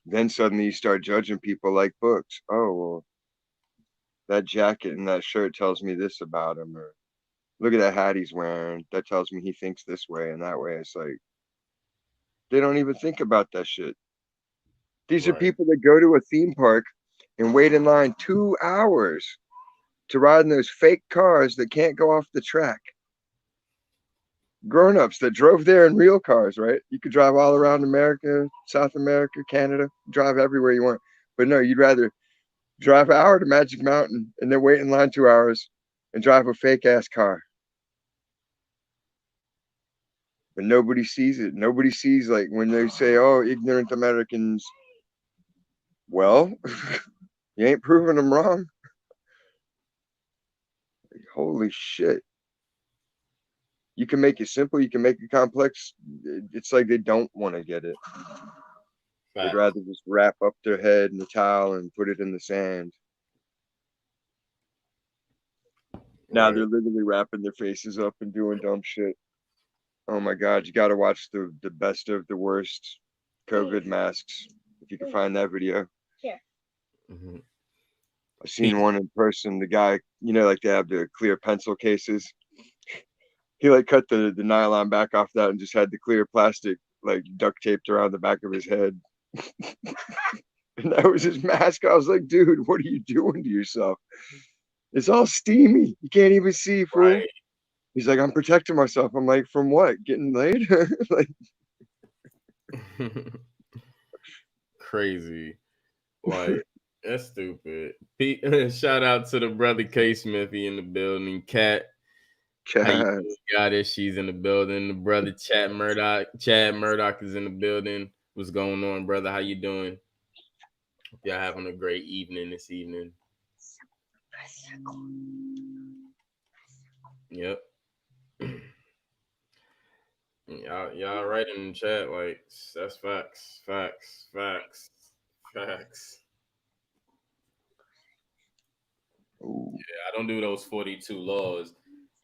then suddenly you start judging people like books. Oh, well, that jacket and that shirt tells me this about him, or look at that hat he's wearing. That tells me he thinks this way and that way. It's like, they don't even think about that shit. These are people that go to a theme park and wait in line 2 hours to ride in those fake cars that can't go off the track. Grown-ups that drove there in real cars, right? You could drive all around America, South America, Canada, drive everywhere you want. But no, you'd rather drive an hour to Magic Mountain and then wait in line 2 hours and drive a fake-ass car. But nobody sees it. Nobody sees, like, when they say, oh, ignorant Americans. Well, you ain't proving them wrong. Like, holy shit. You can make it simple. You can make it complex. It's like they don't want to get it. They'd rather just wrap up their head in the towel and put it in the sand. Now they're literally wrapping their faces up and doing dumb shit. Oh my God, you got to watch the best of the worst COVID masks if you can find that video. Here. Mm-hmm. I've seen one in person. The guy, you know, like they have the clear pencil cases. He like cut the nylon back off that and just had the clear plastic like duct taped around the back of his head. And that was his mask. I was like, dude, what are you doing to yourself? It's all steamy. You can't even see, fool. Right. He's like, I'm protecting myself. I'm like, from what? Getting laid? Like, crazy. Like, that's stupid. Shout out to the brother K Smithy in the building. Cat. Got it. She's in the building. The brother Chad Murdoch is in the building. What's going on, brother? How you doing? Hope y'all having a great evening this evening. Yep. Y'all right in the chat, like, that's facts. Yeah, I don't do those 42 laws.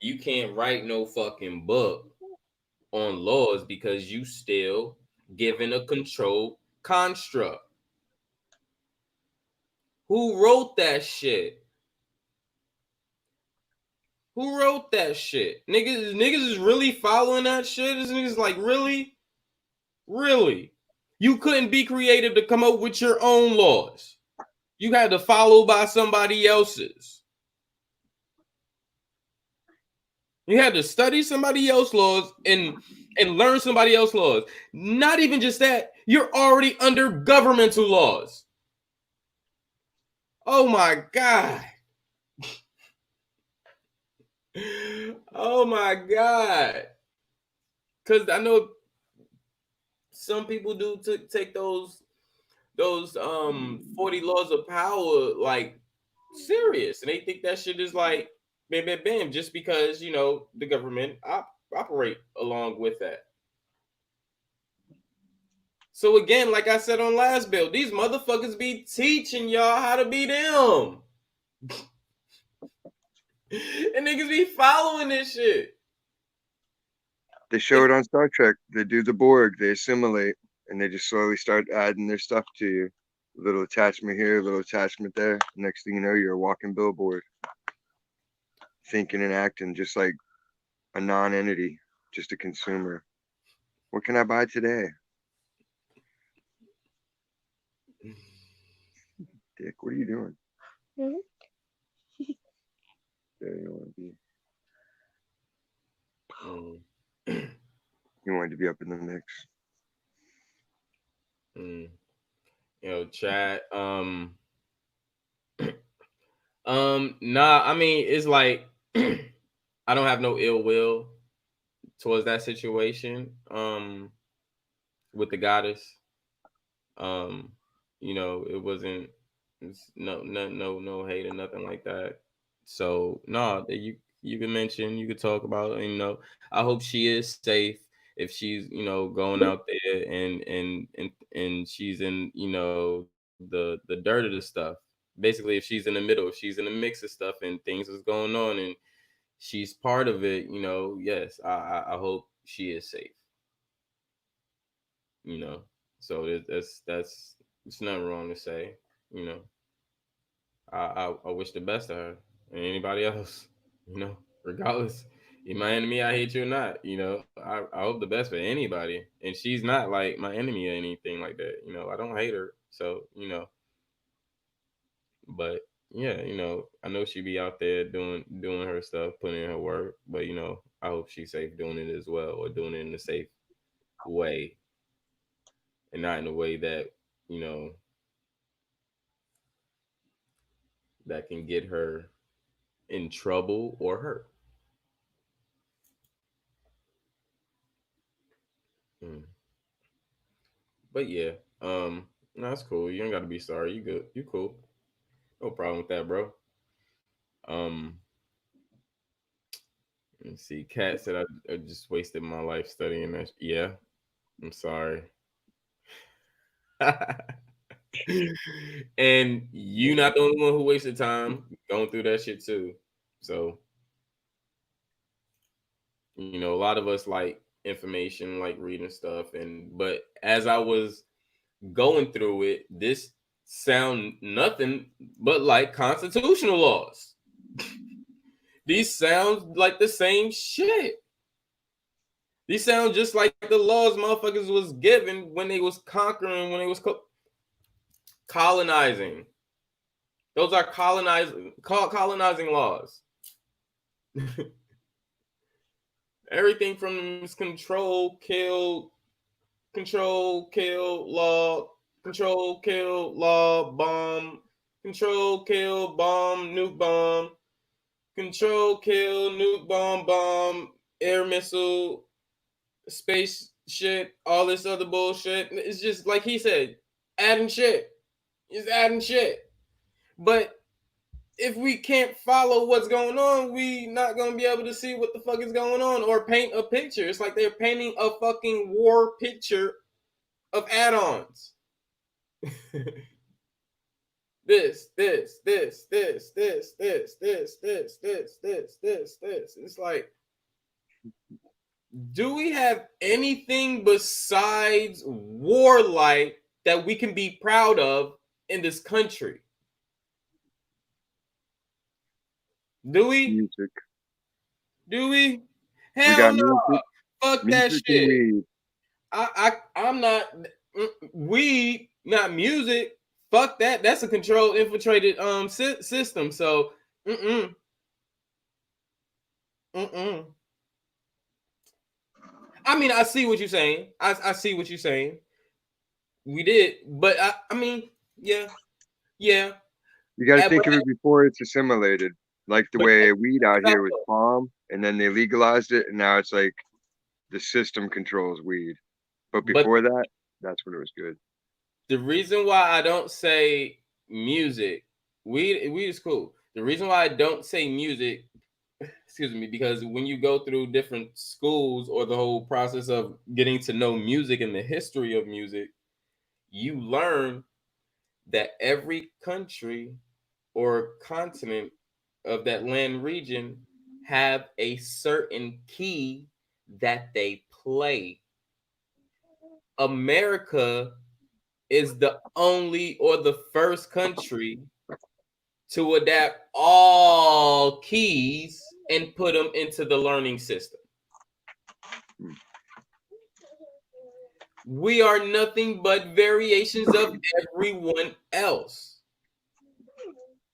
You can't write no fucking book on laws because you still given a controlled construct. Who wrote that shit? Who wrote that shit? Niggas is really following that shit? This niggas like, really? Really? You couldn't be creative to come up with your own laws. You had to follow by somebody else's. You had to study somebody else's laws and learn somebody else's laws. Not even just that, you're already under governmental laws. Oh my God. Oh my God. Because I know some people do take those 40 laws of power like serious. And they think that shit is like bam, bam, bam, just because, you know, the government operate along with that. So again, like I said on last bill, these motherfuckers be teaching y'all how to be them. And niggas be following this shit. They show it on Star Trek. They do the Borg. They assimilate, and they just slowly start adding their stuff to you. A little attachment here, a little attachment there. Next thing you know, you're a walking billboard. Thinking and acting just like a non-entity, just a consumer. What can I buy today? Dick, what are you doing? There you want to be. You wanted to be up in the mix. Yo, chat. Nah, I mean, it's like I don't have no ill will towards that situation. With the goddess. You know, it wasn't no hate or nothing like that. So no, you can mention, you could talk about, you know, I hope she is safe if she's, you know, going out there and she's in, you know, the dirt of the stuff. Basically, if she's in the middle, if she's in the mix of stuff and things is going on and she's part of it, you know, yes, I hope she is safe. You know, so that's it's nothing wrong to say, you know. I wish the best of her and anybody else, you know, regardless. You're my enemy, I hate you or not, you know. I hope the best for anybody. And she's not like my enemy or anything like that. You know, I don't hate her. So, you know. But yeah, you know, I know she be out there doing her stuff, putting in her work. But, you know, I hope she's safe doing it as well, or doing it in a safe way. And not in a way that, you know, that can get her in trouble or hurt. But yeah, no, that's cool. You don't got to be sorry. You good. You cool. No problem with that, bro. Let's see. Kat said I just wasted my life studying that. Yeah, I'm sorry. And you not the only one who wasted time going through that shit too. So, you know, a lot of us like information, like reading stuff, but as I was going through it, this sound nothing but like constitutional laws. These sound like the same shit. These sound just like the laws motherfuckers was given when they was conquering, when they was colonizing. Those are colonizing laws. Everything from control, kill, law, control, kill, law, bomb, control, kill, bomb, nuke bomb, control, kill, nuke bomb, air missile, space shit, all this other bullshit. It's just like he said, adding shit. It's adding shit. But if we can't follow what's going on, we not gonna be able to see what the fuck is going on or paint a picture. It's like they're painting a fucking war picture of add-ons. This. It's like, do we have anything besides warlike that we can be proud of in this country? Do we? Music. Do we? Hell no. Music. Fuck that shit. I'm not weed, not music. Fuck that. That's a controlled, infiltrated system. So I mean, I see what you're saying. I see what you're saying. We did, but I mean, yeah. You got to think of it before it's assimilated. Like the way weed out here was palm, and then they legalized it, and now it's like the system controls weed. But before that, that's when it was good. The reason why I don't say music, weed is cool. The reason why I don't say music, excuse me, because when you go through different schools or the whole process of getting to know music and the history of music, you learn that every country or continent of that land region have a certain key that they play. America is the only or the first country to adapt all keys and put them into the learning system. We are nothing but variations of everyone else.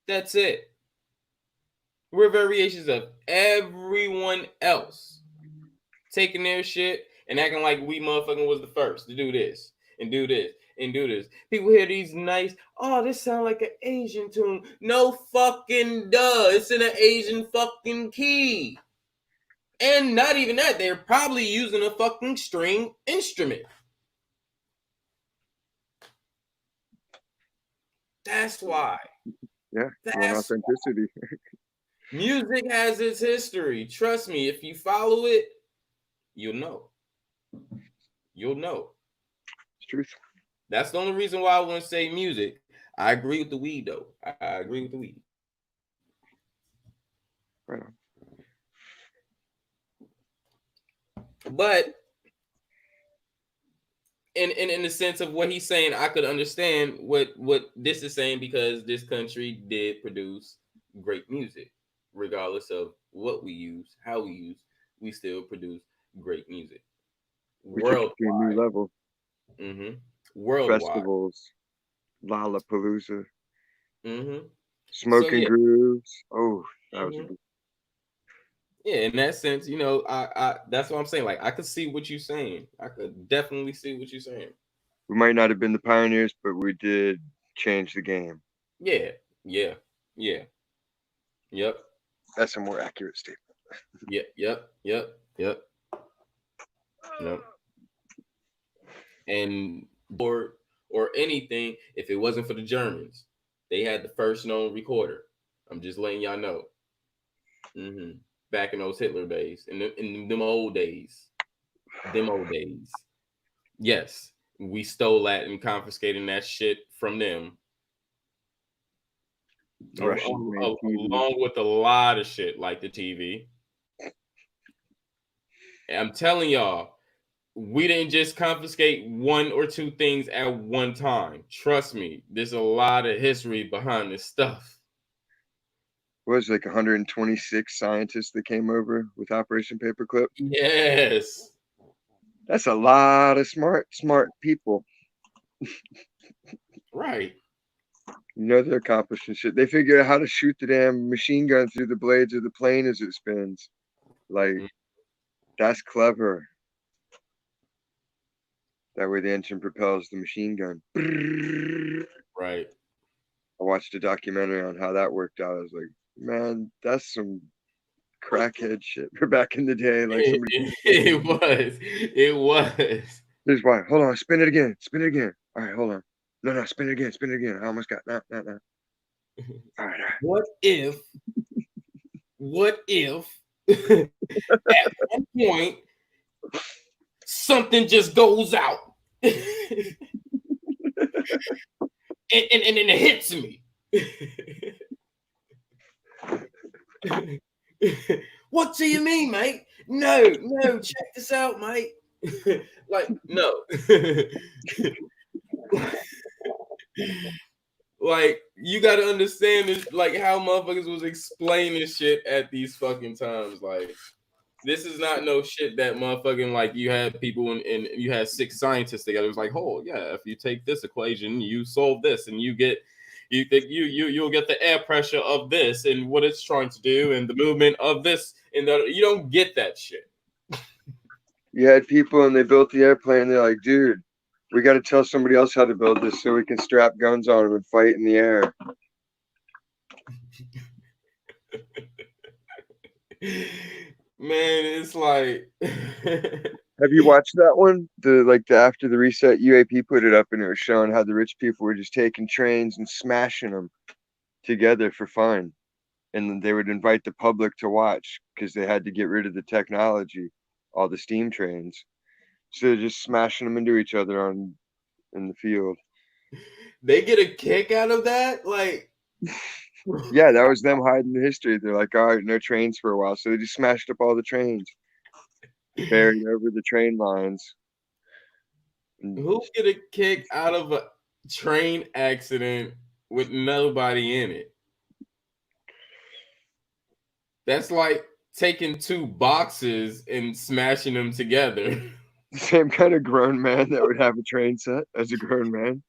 That's it. We're variations of everyone else. Taking their shit and acting like we motherfucking was the first to do this and do this and do this. People hear these nice, oh, this sound like an Asian tune. No fucking duh. It's in an Asian fucking key. And not even that, they're probably using a fucking string instrument. That's why. Yeah, authenticity. Music has its history. Trust me, if you follow it, you'll know. You'll know. It's truth. That's the only reason why I want to say music. I agree with the weed, though. I agree with the weed. Right on. But in the sense of what he's saying, I could understand what this is saying because this country did produce great music. Regardless of what we use, how we use, we still produce great music. Worldwide. We took it to a new level. Worldwide. Festivals, Lollapalooza, So, Smoking yeah. Grooves. Oh, that was a good. Yeah, in that sense, you know, I that's what I'm saying. Like, I could see what you're saying. I could definitely see what you're saying. We might not have been the pioneers, but we did change the game. Yeah. Yep. That's a more accurate statement. Yep. And or anything, if it wasn't for the Germans, they had the first known recorder. I'm just letting y'all know. Back in those Hitler days, in them old days. Yes, we stole that and confiscating that shit from them. Along with a lot of shit like the TV. And I'm telling y'all, we didn't just confiscate one or two things at one time. Trust me, there's a lot of history behind this stuff. What was it, like 126 scientists that came over with Operation Paperclip? Yes. That's a lot of smart people. Right. You know, they're accomplishing shit. They figure out how to shoot the damn machine gun through the blades of the plane as it spins. Like, that's clever. That way the engine propels the machine gun. Right. I watched a documentary on how that worked out. I was like, man, that's some crackhead shit for back in the day. Like somebody it was. Here's why. Hold on, spin it again. Spin it again. All right, hold on. No, spin it again. Spin it again. I almost got no. All right. What if at one point something just goes out and it hits me? What do you mean, mate? No, check this out, mate. Like, no. Like, you gotta understand this, like how motherfuckers was explaining shit at these fucking times. Like, this is not no shit that motherfucking, like, you had people and you had 6 scientists together. It was like, oh yeah, if you take this equation, you solve this, and you'll get the air pressure of this and what it's trying to do and the movement of this, and you don't get that shit. You had people and they built the airplane. They're like, dude, we got to tell somebody else how to build this so we can strap guns on them and fight in the air. Man, it's like. Have you watched that one? The after the reset, UAP put it up and it was showing how the rich people were just taking trains and smashing them together for fun, and then they would invite the public to watch because they had to get rid of the technology, all the steam trains. So they're just smashing them into each other in the field. They get a kick out of that, like. Yeah, that was them hiding the history. They're like, all right, no trains for a while, so they just smashed up all the trains, buried over the train lines. Who get a kick out of a train accident with nobody in it? That's like taking 2 boxes and smashing them together. The same kind of grown man that would have a train set as a grown man.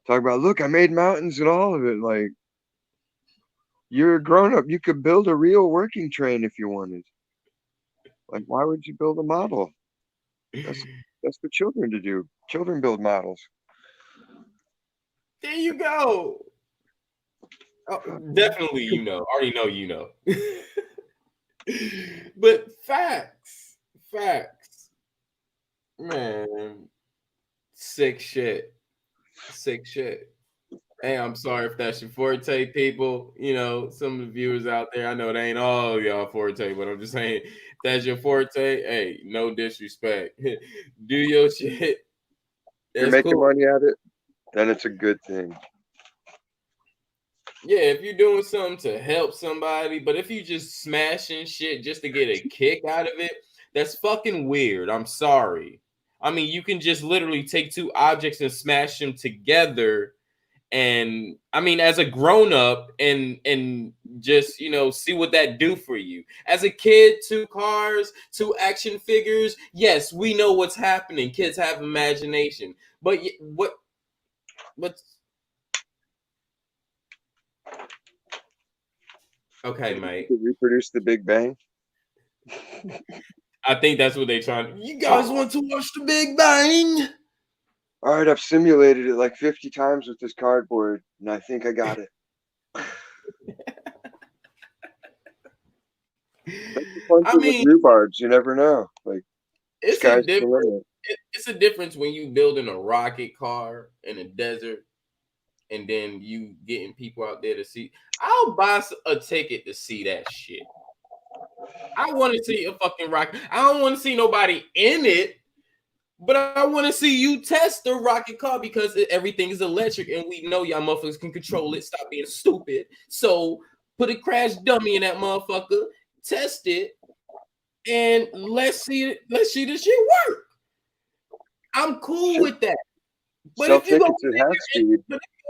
Talk about, look, I made mountains and all of it. Like, you're a grown up. You could build a real working train if you wanted. Like, why would you build a model? That's for children to do. Children build models. There you go. Oh, definitely, you know. Already know you know. But facts. Man. Sick shit. Hey, I'm sorry if that's your forte, people. You know, some of the viewers out there, I know they ain't all y'all forte, but I'm just saying, if that's your forte, hey, no disrespect. Do your shit. If you're making money at it, then it's a good thing. Yeah, if you're doing something to help somebody, but if you just smashing shit just to get a kick out of it, that's fucking weird. I'm sorry. I mean, you can just literally take 2 objects and smash them together. And I mean, as a grown up and just, you know, see what that do for you. As a kid, 2 cars, 2 action figures. Yes, we know what's happening. Kids have imagination. But what's okay, mate. To reproduce the Big Bang. I think that's what they're trying. You guys want to watch the Big Bang? All right, I've simulated it like 50 times with this cardboard, and I think I got it. I mean, rhubarbs, you never know. Like, it's a difference when you building a rocket car in a desert, and then you getting people out there to see. I'll buy a ticket to see that shit. I want to see a fucking rocket. I don't want to see nobody in it. But I want to see you test the rocket car because everything is electric and we know y'all motherfuckers can control it. Stop being stupid. So put a crash dummy in that motherfucker, test it, and let's see this shit work. I'm cool with that. But if you gonna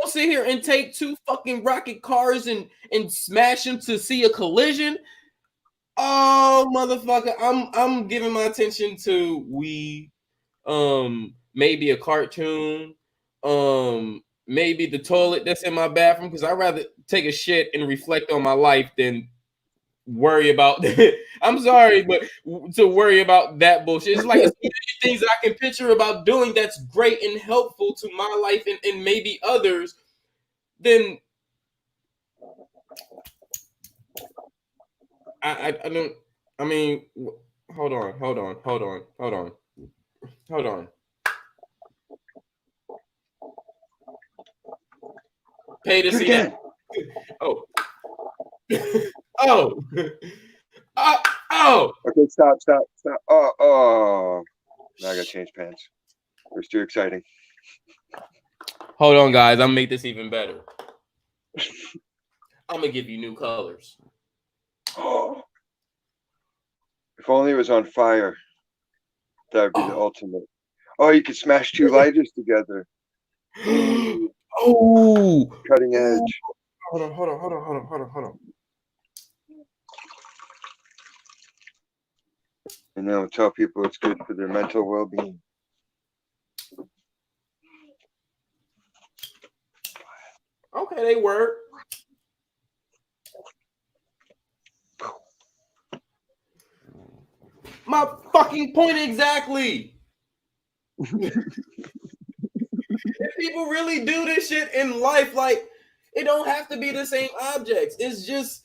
sit here and take two fucking rocket cars and smash them to see a collision, oh motherfucker, I'm giving my attention to maybe a cartoon, maybe the toilet that's in my bathroom, because I'd rather take a shit and reflect on my life than worry about I'm sorry, but to worry about that bullshit. It's like things I can picture about doing that's great and helpful to my life and maybe others, then I don't, I mean, hold on. Pay to see that. Oh. Oh. Oh. Okay, stop. Oh. Now I gotta change pants. It was too exciting. Hold on, guys. I'm gonna make this even better. I'm gonna give you new colors. Oh. If only it was on fire. That would be the ultimate. Oh, you could smash two lighters together. Oh, cutting edge. Hold on. And then we'll tell people it's good for their mental well-being. Okay, they work. My fucking point exactly. If people really do this shit in life, like, it don't have to be the same objects. It's just,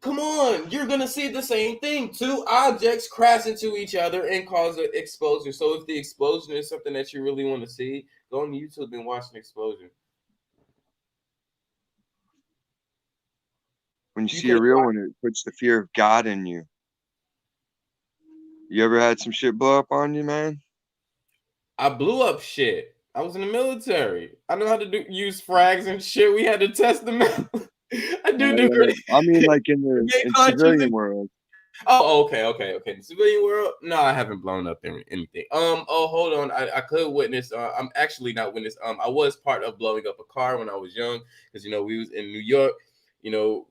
come on, you're gonna see the same thing. Two objects crash into each other and cause an explosion. So if the explosion is something that you really want to see, go on YouTube and watch an explosion. When you see a real one, it puts the fear of God in you. You ever had some shit blow up on you, man? I blew up shit. I was in the military. I know how to use frags and shit. We had to test them out. I do great. I mean, like in the civilian world. Oh, okay. In the civilian world, no, I haven't blown up anything. Oh, hold on. I could witness. I'm actually not witness. I was part of blowing up a car when I was young, because we was in New York. You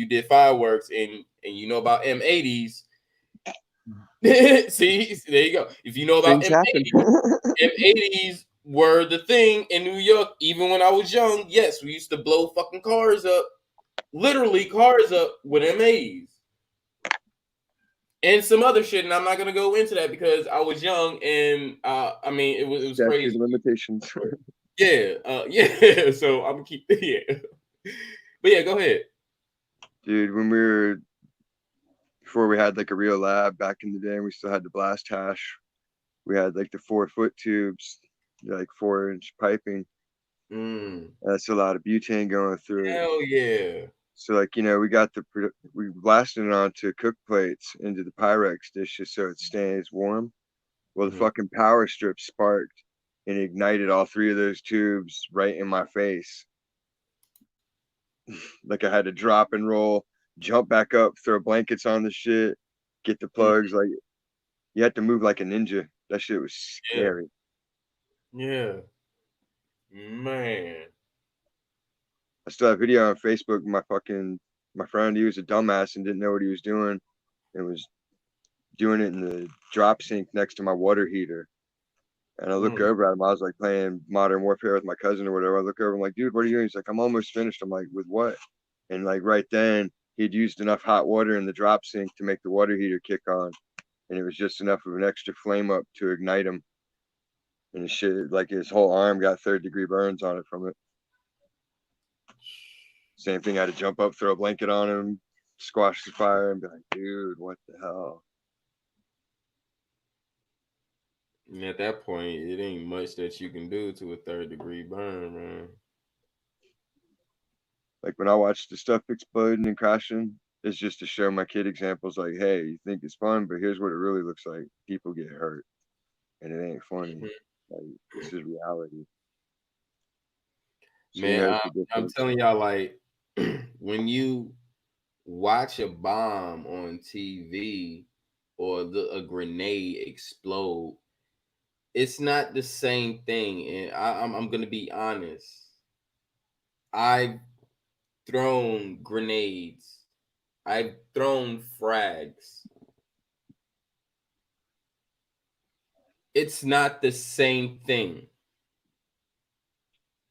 did fireworks and you know about M80s. See, there you go. If you know about M80s were the thing in New York. Even when I was young, yes, we used to blow fucking cars up, literally cars up with M80s and some other shit. And I'm not gonna go into that because I was young and I mean it was crazy. Limitations. Yeah. So I'm gonna keep but yeah, go ahead, dude. Before we had like a real lab back in the day, and we still had the blast hash. We had like the 4-foot tubes, like 4-inch piping. That's a lot of butane going through. Hell yeah. So like, we blasted it onto cook plates into the Pyrex dishes so it stays warm. Well, the fucking power strip sparked and ignited all 3 of those tubes right in my face. Like I had to drop and roll, jump back up, throw blankets on the shit, get the plugs. Like you had to move like a ninja. That shit was scary. Yeah. Man. I still have video on Facebook. My friend, he was a dumbass and didn't know what he was doing and was doing it in the drop sink next to my water heater. And I look over at him. I was like playing Modern Warfare with my cousin or whatever. I look over, I'm like, dude, what are you doing? He's like, I'm almost finished. I'm like, with what? And like right then, he'd used enough hot water in the drop sink to make the water heater kick on. And it was just enough of an extra flame up to ignite him. And his shit, like his whole arm got 3rd-degree burns on it from it. Same thing, I had to jump up, throw a blanket on him, squash the fire, and be like, dude, what the hell? And at that point, it ain't much that you can do to a 3rd-degree burn, man. Like when I watch the stuff exploding and crashing, it's just to show my kid examples like, hey, you think it's fun, but here's what it really looks like. People get hurt. and it ain't funny. Like, this is reality. So you Man, know the I'm difference. telling y'all, like, when you watch a bomb on TV or a grenade explode, it's not the same thing. And I'm gonna be honest. I've thrown grenades. I've thrown frags. It's not the same thing.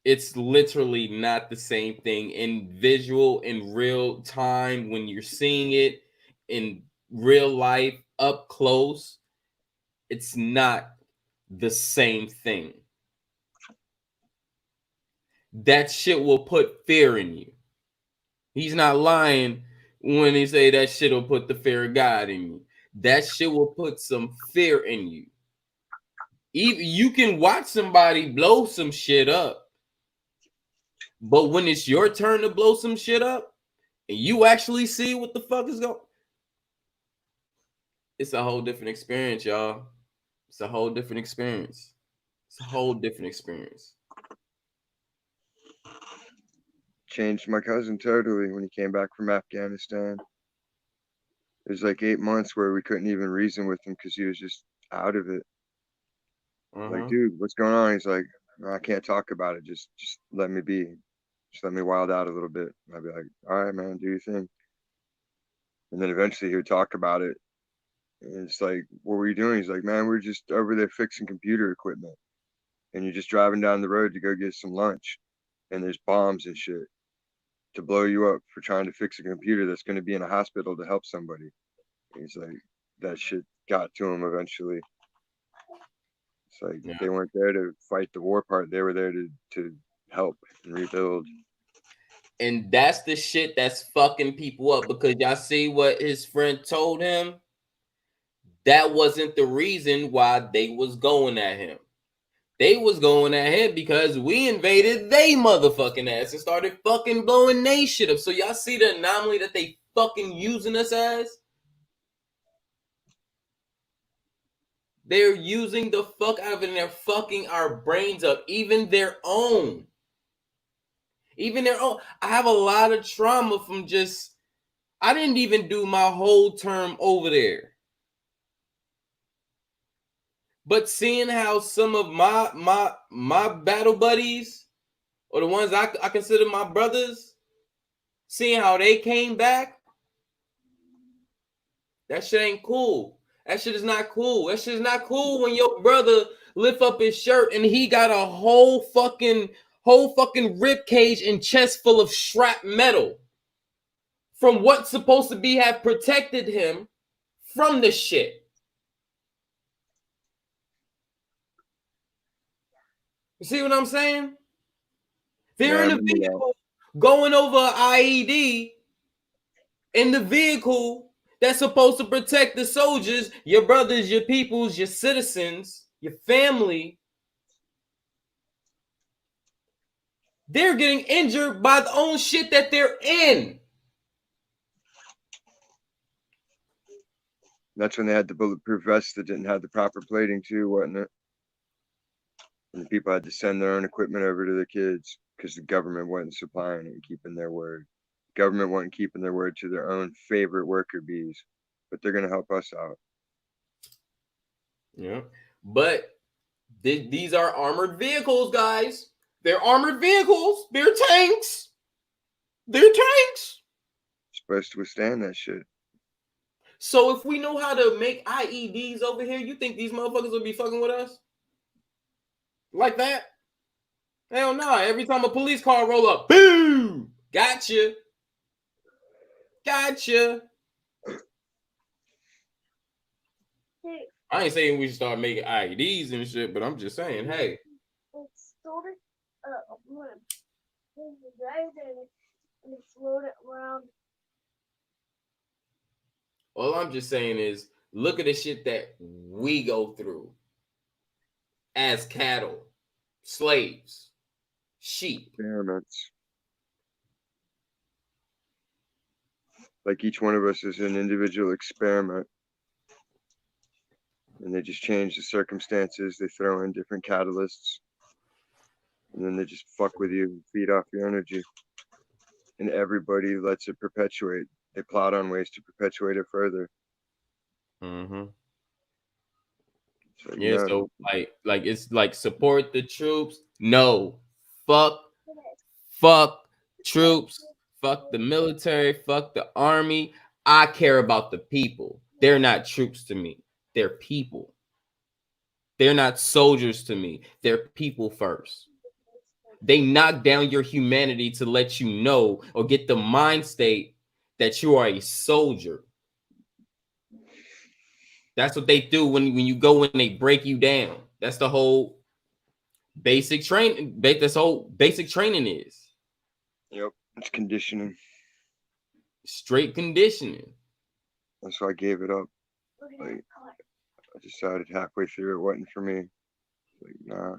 It's literally not the same thing in visual, in real time, when you're seeing it in real life up close. It's not the same thing. That shit will put fear in you. He's not lying when he say that shit will put the fear of God in you. That shit will put some fear in you. Even you can watch somebody blow some shit up, but when it's your turn to blow some shit up and you actually see what the fuck is going, it's a whole different experience, y'all. It's a whole different experience. It's a whole different experience. Changed my cousin totally when he came back from Afghanistan. It was like 8 months where we couldn't even reason with him because he was just out of it. Like, dude, what's going on? He's like, I can't talk about it. Just let me be. Just let me wild out a little bit. I'd be like, all right, man, do your thing. And then eventually he would talk about it. And it's like, what were you doing? He's like, man, we're just over there fixing computer equipment. And you're just driving down the road to go get some lunch. And there's bombs and shit to blow you up for trying to fix a computer that's going to be in a hospital to help somebody. And he's like, that shit got to him eventually. It's like they weren't there to fight the war part. They were there to help and rebuild. And that's the shit that's fucking people up, because y'all see what his friend told him? That wasn't the reason why they was going at him. They was going at him because we invaded they motherfucking ass and started fucking blowing they shit up. So y'all see the anomaly that they fucking using us as? They're using the fuck out of it and they're fucking our brains up. Even their own. Even their own. I have a lot of trauma from just, I didn't even do my whole term over there. But seeing how some of my battle buddies, or the ones I consider my brothers, seeing how they came back, that shit ain't cool. That shit is not cool. That shit is not cool when your brother lift up his shirt and he got a whole fucking rib cage and chest full of shrapnel from what's supposed to be have protected him from the shit. You see what I'm saying? They're in a vehicle going over an IED in the vehicle that's supposed to protect the soldiers, your brothers, your peoples, your citizens, your family. They're getting injured by the own shit that they're in. That's when they had the bulletproof vests that didn't have the proper plating too, wasn't it? And the people had to send their own equipment over to the kids because the government wasn't supplying it and keeping their word. The government wasn't keeping their word to their own favorite worker bees, but they're going to help us out. Yeah, but these are armored vehicles, guys. They're armored vehicles. They're tanks. They're tanks. Supposed to withstand that shit. So if we know how to make IEDs over here, you think these motherfuckers will be fucking with us? Like that? Hell no. Every time a police car roll up, boom! Gotcha. Gotcha. I ain't saying we should start making IEDs and shit, but I'm just saying, hey. All I'm just saying is, look at the shit that we go through as cattle, slaves, sheep. Experiments. Like each one of us is an individual experiment. and they just change the circumstances. They throw in different catalysts, and then they just fuck with you, feed off your energy, and everybody lets it perpetuate. They plot on ways to perpetuate it further. Mm-hmm. So, Yeah, so like it's like support the troops. No, fuck troops, fuck the military, fuck the army. I care about the people. They're not troops to me. They're people. They're not soldiers to me. They're people first. They knock down your humanity to let you know or get the mind state that you are a soldier. That's what they do when you go and they break you down. That's the whole basic training. This whole basic training is. Yep, it's conditioning. Straight conditioning. That's why I gave it up. Like, I decided halfway through it wasn't for me. Like, nah.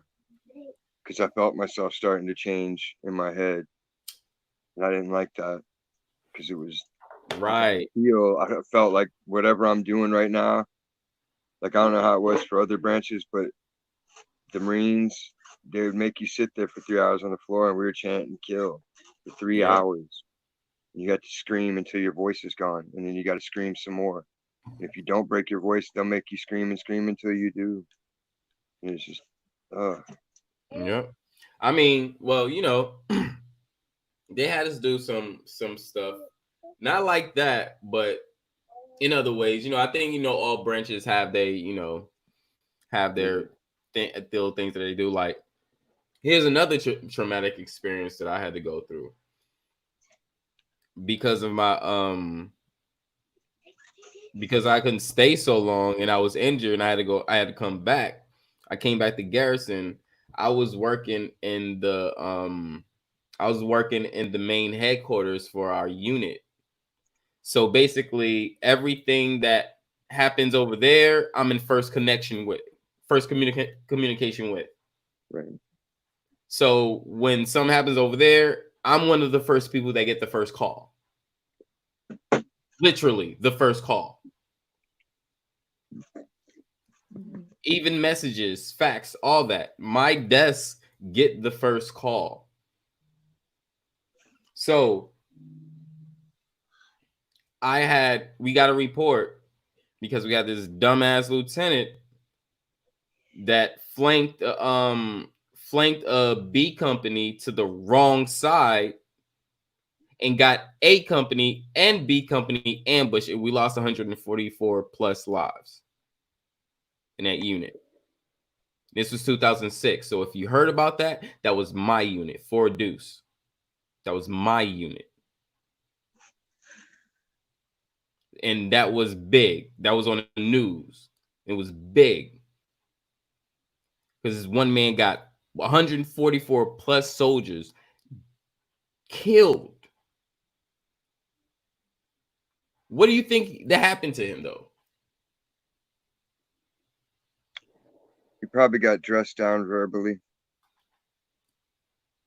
Because I felt myself starting to change in my head. And I didn't like that. Because it was right. I felt like whatever I'm doing right now, like I don't know how it was for other branches, but the Marines, they would make you sit there for 3 hours on the floor and we were chanting kill for 3 hours. You got to scream until your voice is gone, and then you got to scream some more. And if you don't break your voice, they'll make you scream and scream until you do. And it's just, Yep. I mean, well, you know, they had us do some stuff, not like that, but in other ways. You know, I think, you know, all branches have they, you know, have their little things that they do. Like, here's another traumatic experience that I had to go through because of my because I couldn't stay so long and I was injured and I had to come back. I came back to Garrison. I was working in the main headquarters for our unit. So basically everything that happens over there, I'm in first communication with. Right. So when something happens over there, I'm one of the first people that get the first call. Literally the first call. Even messages, fax, all that. My desk get the first call. So we got a report because we got this dumbass lieutenant that flanked a B company to the wrong side and got A company and B company ambushed, and we lost 144 plus lives in that unit. This was 2006. So if you heard about that, that was my unit, Fort Deuce. That was my unit. And that was big. That was on the news. It was big. Because one man got 144 plus soldiers killed. What do you think that happened to him, though? He probably got dressed down verbally.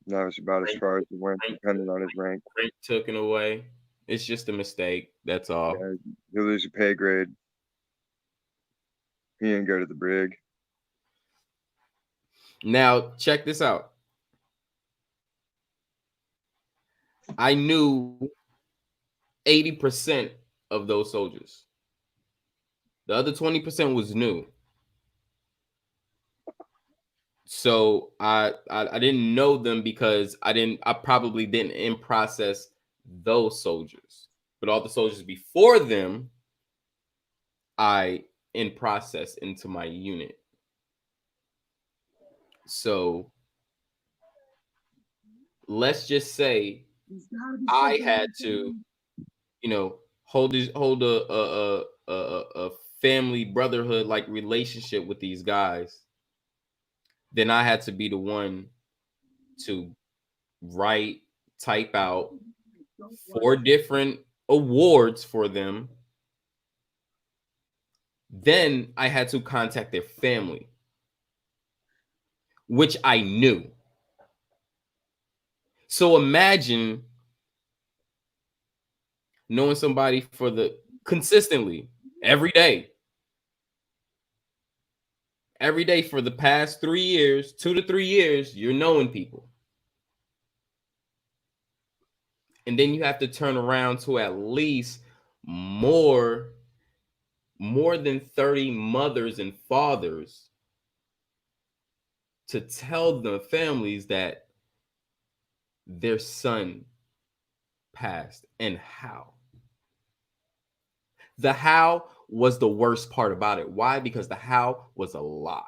And that was about as far as he went, depending on his rank. Rank taken away. It's just a mistake. That's all. Yeah, he'll lose a pay grade. He didn't go to the brig. Now, check this out. I knew 80% of those soldiers. The other 20% was new. So I didn't know them because I probably didn't in process those soldiers. But all the soldiers before them, I in process into my unit. So let's just say I had to, you know, hold a family brotherhood like relationship with these guys. Then I had to be the one to type out 4 different awards for them. Then I had to contact their family, which I knew. So imagine knowing somebody consistently every day. Every day for the past 3 years, 2 to 3 years, you're knowing people. And then you have to turn around to at least more than 30 mothers and fathers to tell the families that their son passed and how. The how was the worst part about it. Why? Because the how was a lie.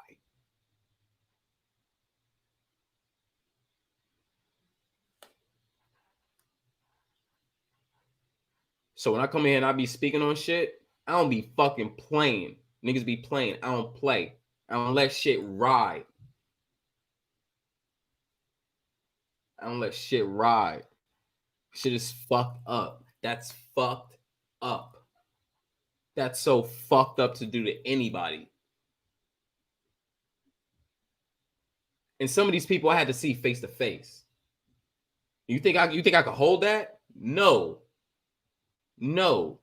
So when I come in here and I be speaking on shit, I don't be fucking playing. Niggas be playing. I don't play. I don't let shit ride. I don't let shit ride. Shit is fucked up. That's fucked up. That's so fucked up to do to anybody. And some of these people I had to see face to face. You think I could hold that? No. No.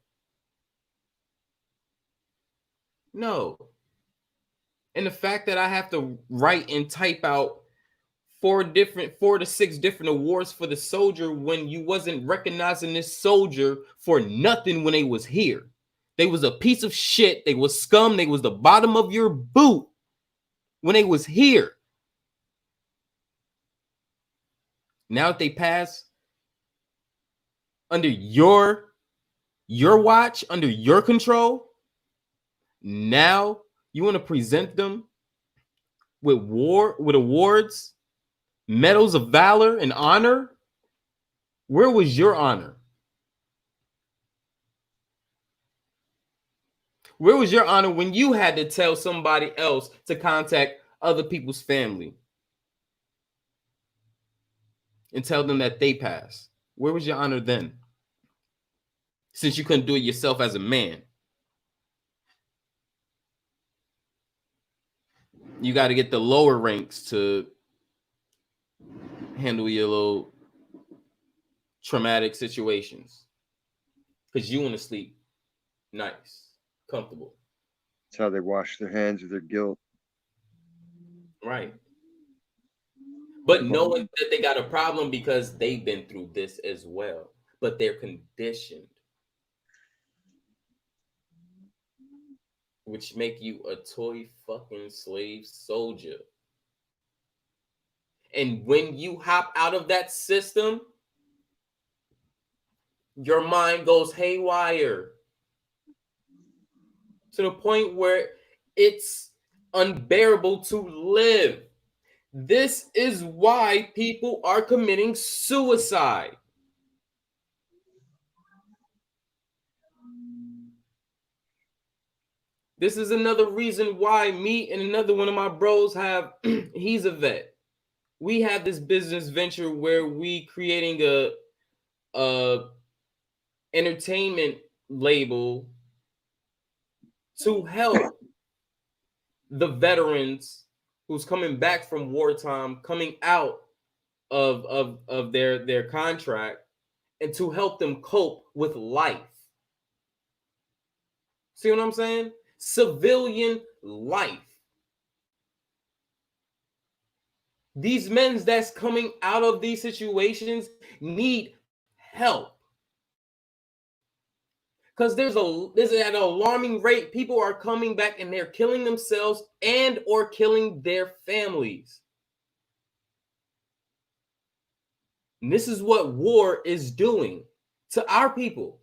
No. And the fact that I have to write and type out 4 to 6 different awards for the soldier when you wasn't recognizing this soldier for nothing when they was here. They was a piece of shit. They was scum. They was the bottom of your boot when they was here. Now that they pass under your watch, under your control, now you want to present them with awards, medals of valor and honor? Where was your honor? Where was your honor when you had to tell somebody else to contact other people's family and tell them that they passed? Where was your honor then? Since you couldn't do it yourself as a man. You got to get the lower ranks to handle your little traumatic situations. Because you want to sleep nice, comfortable. That's how they wash their hands of their guilt. Right. But knowing that they got a problem because they've been through this as well. But they're conditioned. Which make you a toy fucking slave soldier. And when you hop out of that system, your mind goes haywire to the point where it's unbearable to live. This is why people are committing suicide. This is another reason why me and another one of my bros have, he's a vet. We have this business venture where we creating a entertainment label to help the veterans who's coming back from wartime, coming out of their contract, and to help them cope with life. See what I'm saying? Civilian life. These men that's coming out of these situations need help. Because there's at an alarming rate, people are coming back and they're killing themselves and or killing their families. And this is what war is doing to our people.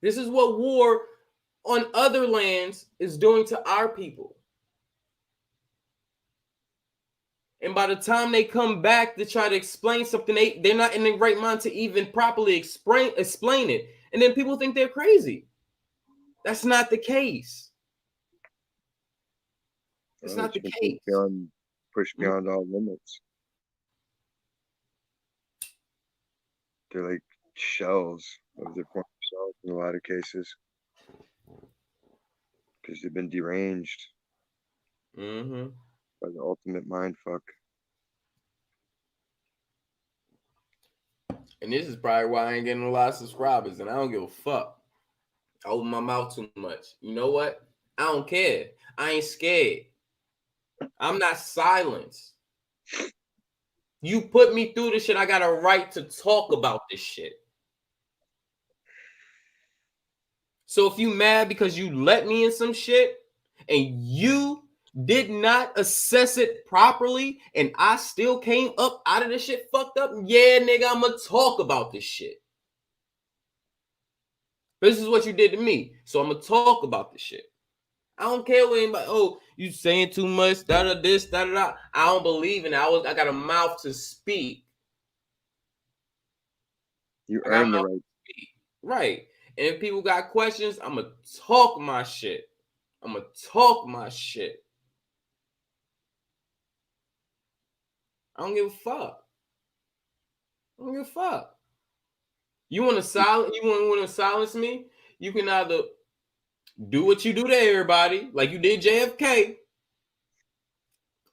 This is what war on other lands is doing to our people. And by the time they come back to try to explain something, they're not in the right mind to even properly explain it. And then people think they're crazy. That's not the case. It's not the case. Push beyond all limits. They're like shells of their former selves in a lot of cases. Because they've been deranged by the ultimate mind fuck. And this is probably why I ain't getting a lot of subscribers, and I don't give a fuck. I open my mouth too much. You know what? I don't care. I ain't scared. I'm not silenced. You put me through this shit. I got a right to talk about this shit. So if you mad because you let me in some shit and you did not assess it properly and I still came up out of this shit fucked up, yeah, nigga, I'm gonna talk about this shit. This is what you did to me, so I'm gonna talk about this shit. I don't care what anybody, oh, you saying too much, this, I don't believe in it. I got a mouth to speak. You earn the right. Right. And if people got questions, I'm going to talk my shit. I'm going to talk my shit. I don't give a fuck. I don't give a fuck. You want to silence me? You can either do what you do to everybody, like you did JFK,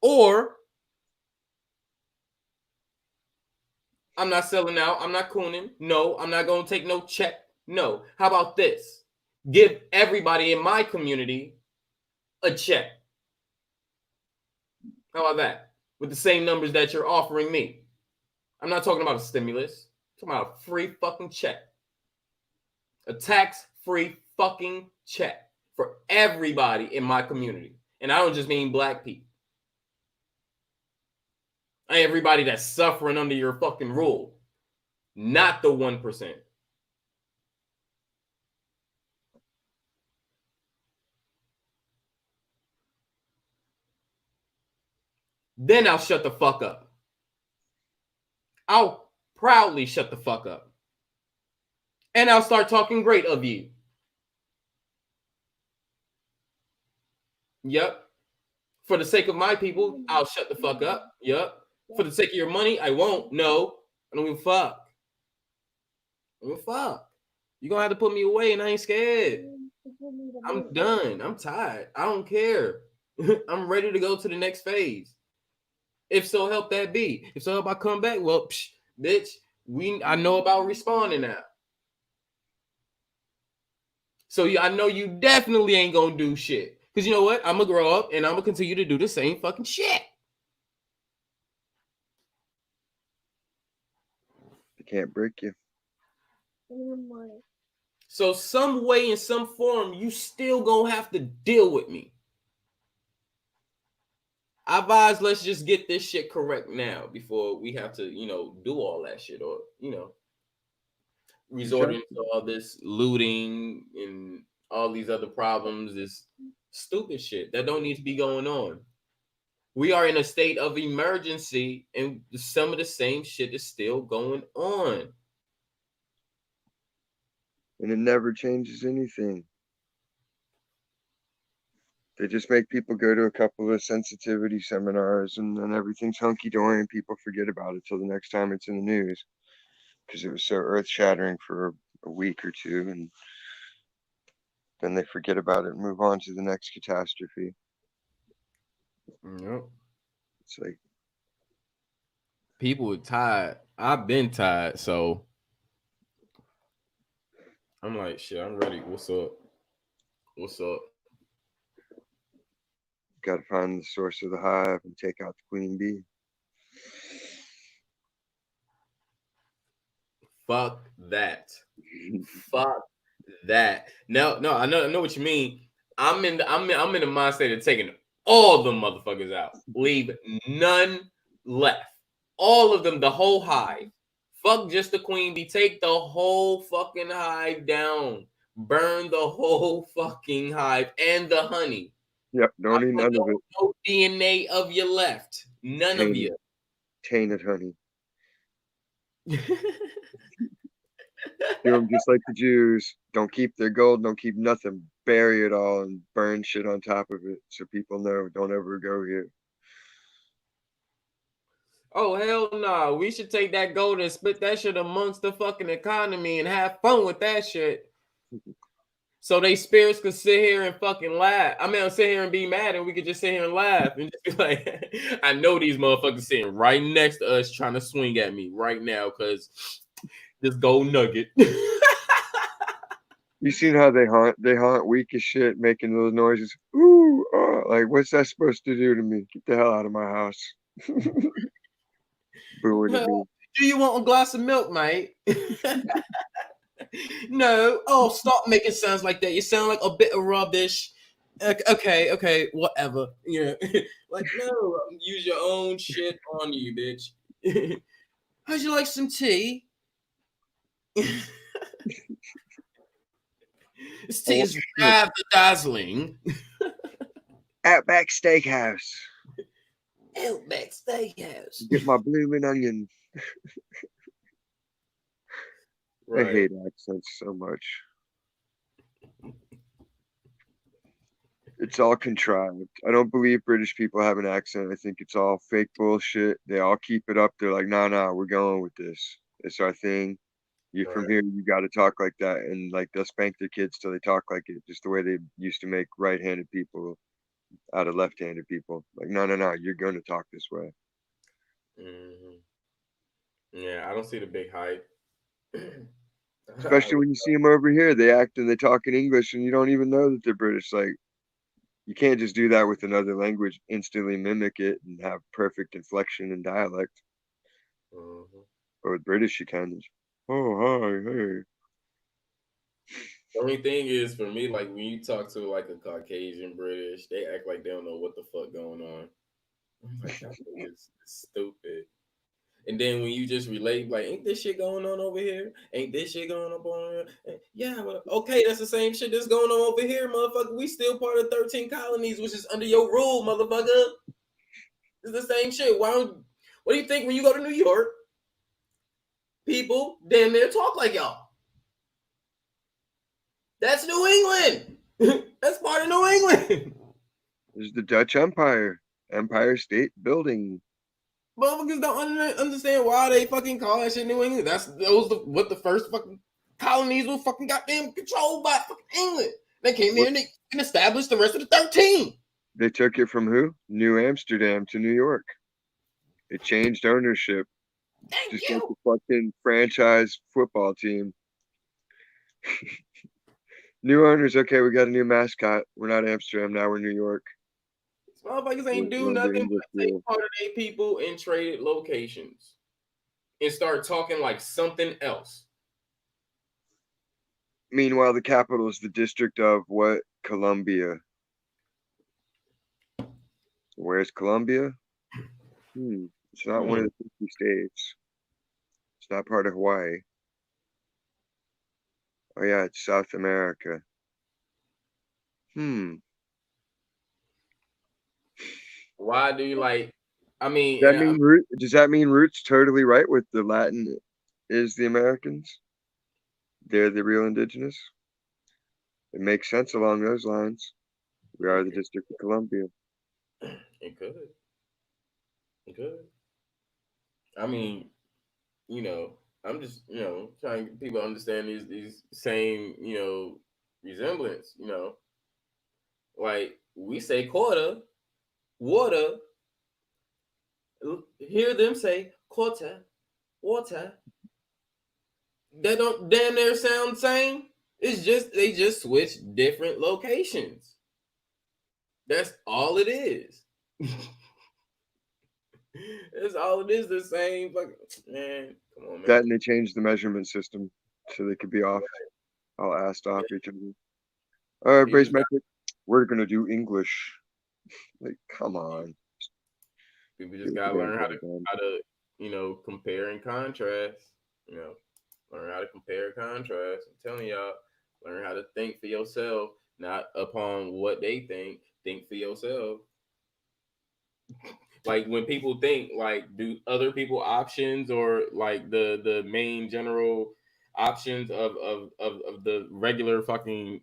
or I'm not selling out. I'm not cooning. No, I'm not going to take no check. No. How about this? Give everybody in my community a check. How about that? With the same numbers that you're offering me. I'm not talking about a stimulus. I'm talking about a free fucking check. A tax-free fucking check for everybody in my community. And I don't just mean black people. Everybody that's suffering under your fucking rule. Not the 1%. Then I'll shut the fuck up. I'll proudly shut the fuck up. And I'll start talking great of you. Yep. For the sake of my people, I'll shut the fuck up. Yep. For the sake of your money, I won't. No. I don't give a fuck. I don't give a fuck. You're going to have to put me away and I ain't scared. I'm done. I'm tired. I don't care. I'm ready to go to the next phase. If so help that be. If so help I come back, well, bitch, I know about responding now. So I know you definitely ain't gonna do shit. Because you know what? I'm gonna grow up and I'm gonna continue to do the same fucking shit. They can't break you. So some way, in some form, you still gonna have to deal with me. I advise let's just get this shit correct now before we have to, do all that shit or, resorting to all this looting and all these other problems, this stupid shit that don't need to be going on. We are in a state of emergency and some of the same shit is still going on. And it never changes anything. They just make people go to a couple of sensitivity seminars and then everything's hunky-dory and people forget about it till the next time it's in the news. Because it was so earth-shattering for a week or two, and then they forget about it and move on to the next catastrophe. Yep. It's like people are tired. I've been tired, so I'm like, shit, I'm ready. What's up? What's up? Got to find the source of the hive and take out the queen bee. Fuck that. Fuck that. No, I know what you mean. I'm in the mindset of taking all the motherfuckers out. Leave none left. All of them, the whole hive. Fuck just the queen bee. Take the whole fucking hive down. Burn the whole fucking hive and the honey. Yep, don't need none of it. No DNA of you left. None of you. Tainted honey. Do them just like the Jews. Don't keep their gold, don't keep nothing. Bury it all and burn shit on top of it so people know don't ever go here. Oh, hell no. Nah. We should take that gold and split that shit amongst the fucking economy and have fun with that shit. So they spirits could sit here and fucking laugh. I mean, I'll sit here and be mad and we could just sit here and laugh and just be like, I know these motherfuckers sitting right next to us trying to swing at me right now because this gold nugget. You seen how they haunt weak as shit, making those noises. Ooh, like what's that supposed to do to me? Get the hell out of my house. Booing at me. Do you want a glass of milk, mate? No. Oh, stop making sounds like that. You sound like a bit of rubbish. Okay, whatever. Yeah. Like, no, use your own shit on you, bitch. How'd you like some tea? This tea is rather dazzling. Outback Steakhouse. Outback Steakhouse. Get my blooming onion. Right. I hate accents so much. It's all contrived. I don't believe British people have an accent. I think it's all fake bullshit. They all keep it up. They're like, nah, we're going with this. It's our thing. You're from here, you got to talk like that. And like they'll spank their kids till they talk like it, just the way they used to make right-handed people out of left-handed people. Like, no, you're going to talk this way. Mm-hmm. Yeah, I don't see the big hype. Especially when you see them over here, they act and they talk in English and you don't even know that they're British. Like, you can't just do that with another language, instantly mimic it and have perfect inflection and dialect. Mm-hmm. But with British, you can just, oh, hi, hey. The only thing is, for me, like when you talk to like a Caucasian British, they act like they don't know what the fuck going on. I'm like, it's stupid. And then when you just relate, like, ain't this shit going on over here? Ain't this shit going on over here? Yeah, well, okay, that's the same shit that's going on over here, motherfucker. We still part of 13 colonies, which is under your rule, motherfucker. It's the same shit. What do you think when you go to New York? People damn near talk like y'all. That's New England. That's part of New England. There's the Dutch Empire State Building. Motherfuckers don't understand why they fucking call that shit New England. What the first fucking colonies were fucking goddamn controlled by fucking England. They came here and they established the rest of the 13. They took it from who? New Amsterdam to New York. It changed ownership. Just like the fucking franchise football team. New owners, okay, we got a new mascot. We're not Amsterdam now, we're New York. Motherfuckers ain't do nothing but take part of their people and trade locations and start talking like something else. Meanwhile, the capital is the district of what? Columbia. Where's Columbia? It's not one of the 50 states. It's not part of Hawaii. Oh yeah, it's South America. Why do you like? I mean, does that mean Root's totally right with the Latin is the Americans? They're the real indigenous. It makes sense along those lines. We are the District of Columbia. It could. I mean, I'm just, trying to get people to understand these same, resemblance, like we say quarter, water, hear them say quarter, water. They don't damn near sound the same. It's just, they just switch different locations. That's all it is. That's all it is. The same fucking man. Come on, man. That and they changed the measurement system so they could be off, all assed off each other. All right, Brace Metric, we're gonna do English. Like, come on. People just gotta learn how to compare and contrast. Learn how to compare and contrast. I'm telling y'all, learn how to think for yourself, not upon what they think. Think for yourself. Like when people think, like, do other people options or like the main general options of the regular fucking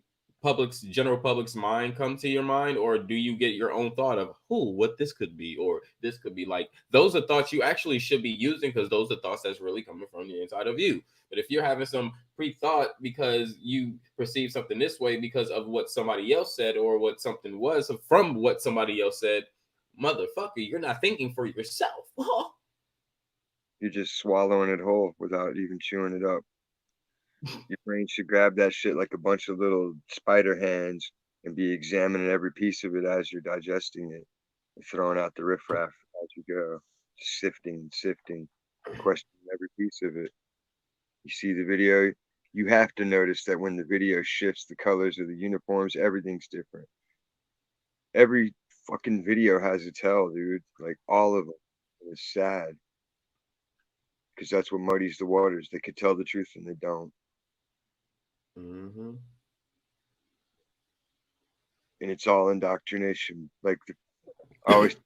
general public's mind come to your mind, or do you get your own thought of what this could be, or this could be? Like, those are thoughts you actually should be using, because those are thoughts that's really coming from the inside of you. But if you're having some pre-thought because you perceive something this way because of what somebody else said or what something was from what somebody else said, motherfucker, you're not thinking for yourself. You're just swallowing it whole without even chewing it up. Your brain should grab that shit like a bunch of little spider hands and be examining every piece of it as you're digesting it and throwing out the riffraff as you go, sifting, questioning every piece of it. You see the video, you have to notice that when the video shifts, the colors of the uniforms, everything's different. Every fucking video has its hell, dude. Like all of them. It's sad. Because that's what muddies the waters. They could tell the truth and they don't. Mm-hmm. And it's all indoctrination. Like I always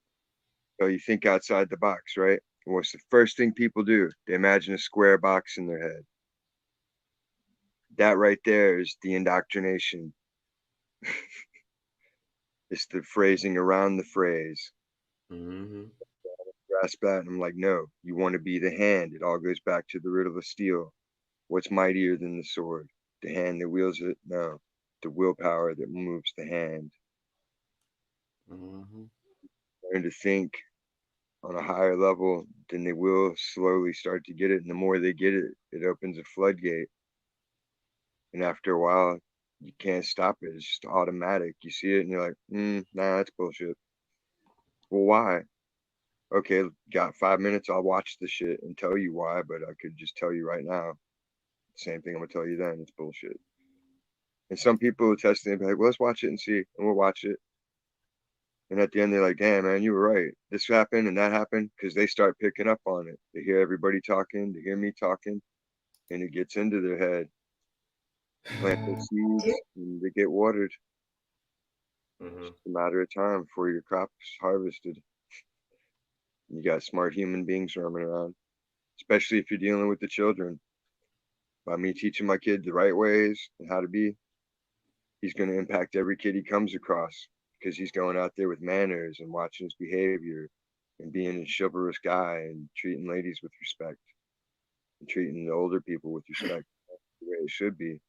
you think outside the box, right? And what's the first thing people do? They imagine a square box in their head. That right there is the indoctrination. It's the phrasing around the phrase. Mm-hmm. Grasp that, and I'm like, no, you want to be the hand. It all goes back to the riddle of steel. What's mightier than the sword? The hand that wields it? No, the willpower that moves the hand. Mm-hmm. Learn to think on a higher level, then they will slowly start to get it. And the more they get it, it opens a floodgate. And after a while, you can't stop it. It's just automatic. You see it and you're like, nah, that's bullshit. Well, why? Okay, got 5 minutes. I'll watch the shit and tell you why, but I could just tell you right now. Same thing I'm gonna tell you then. It's bullshit. And some people will test it and be like, well, let's watch it and see. And we'll watch it. And at the end, they're like, damn, man, you were right. This happened and that happened, because they start picking up on it. They hear everybody talking, they hear me talking, and it gets into their head. Plant their seeds and they get watered. Mm-hmm. It's a matter of time before your crop's harvested. You got smart human beings roaming around, especially if you're dealing with the children. By me teaching my kid the right ways and how to be, he's going to impact every kid he comes across, because he's going out there with manners and watching his behavior and being a chivalrous guy and treating ladies with respect and treating the older people with respect. That's the way it should be.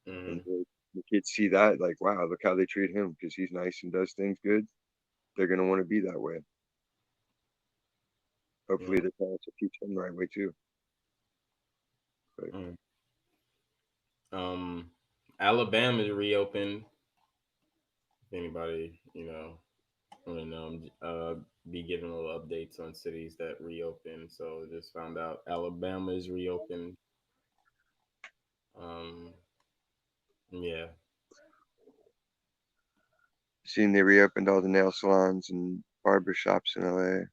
Mm-hmm. And the kids see that, like, wow, look how they treat him because he's nice and does things good. They're going to want to be that way. Hopefully the parents will teach them the right way too. But, Alabama's reopened. If anybody, want to know, be giving little updates on cities that reopened. So just found out Alabama is reopened. Yeah. Seen they reopened all the nail salons and barber shops in LA.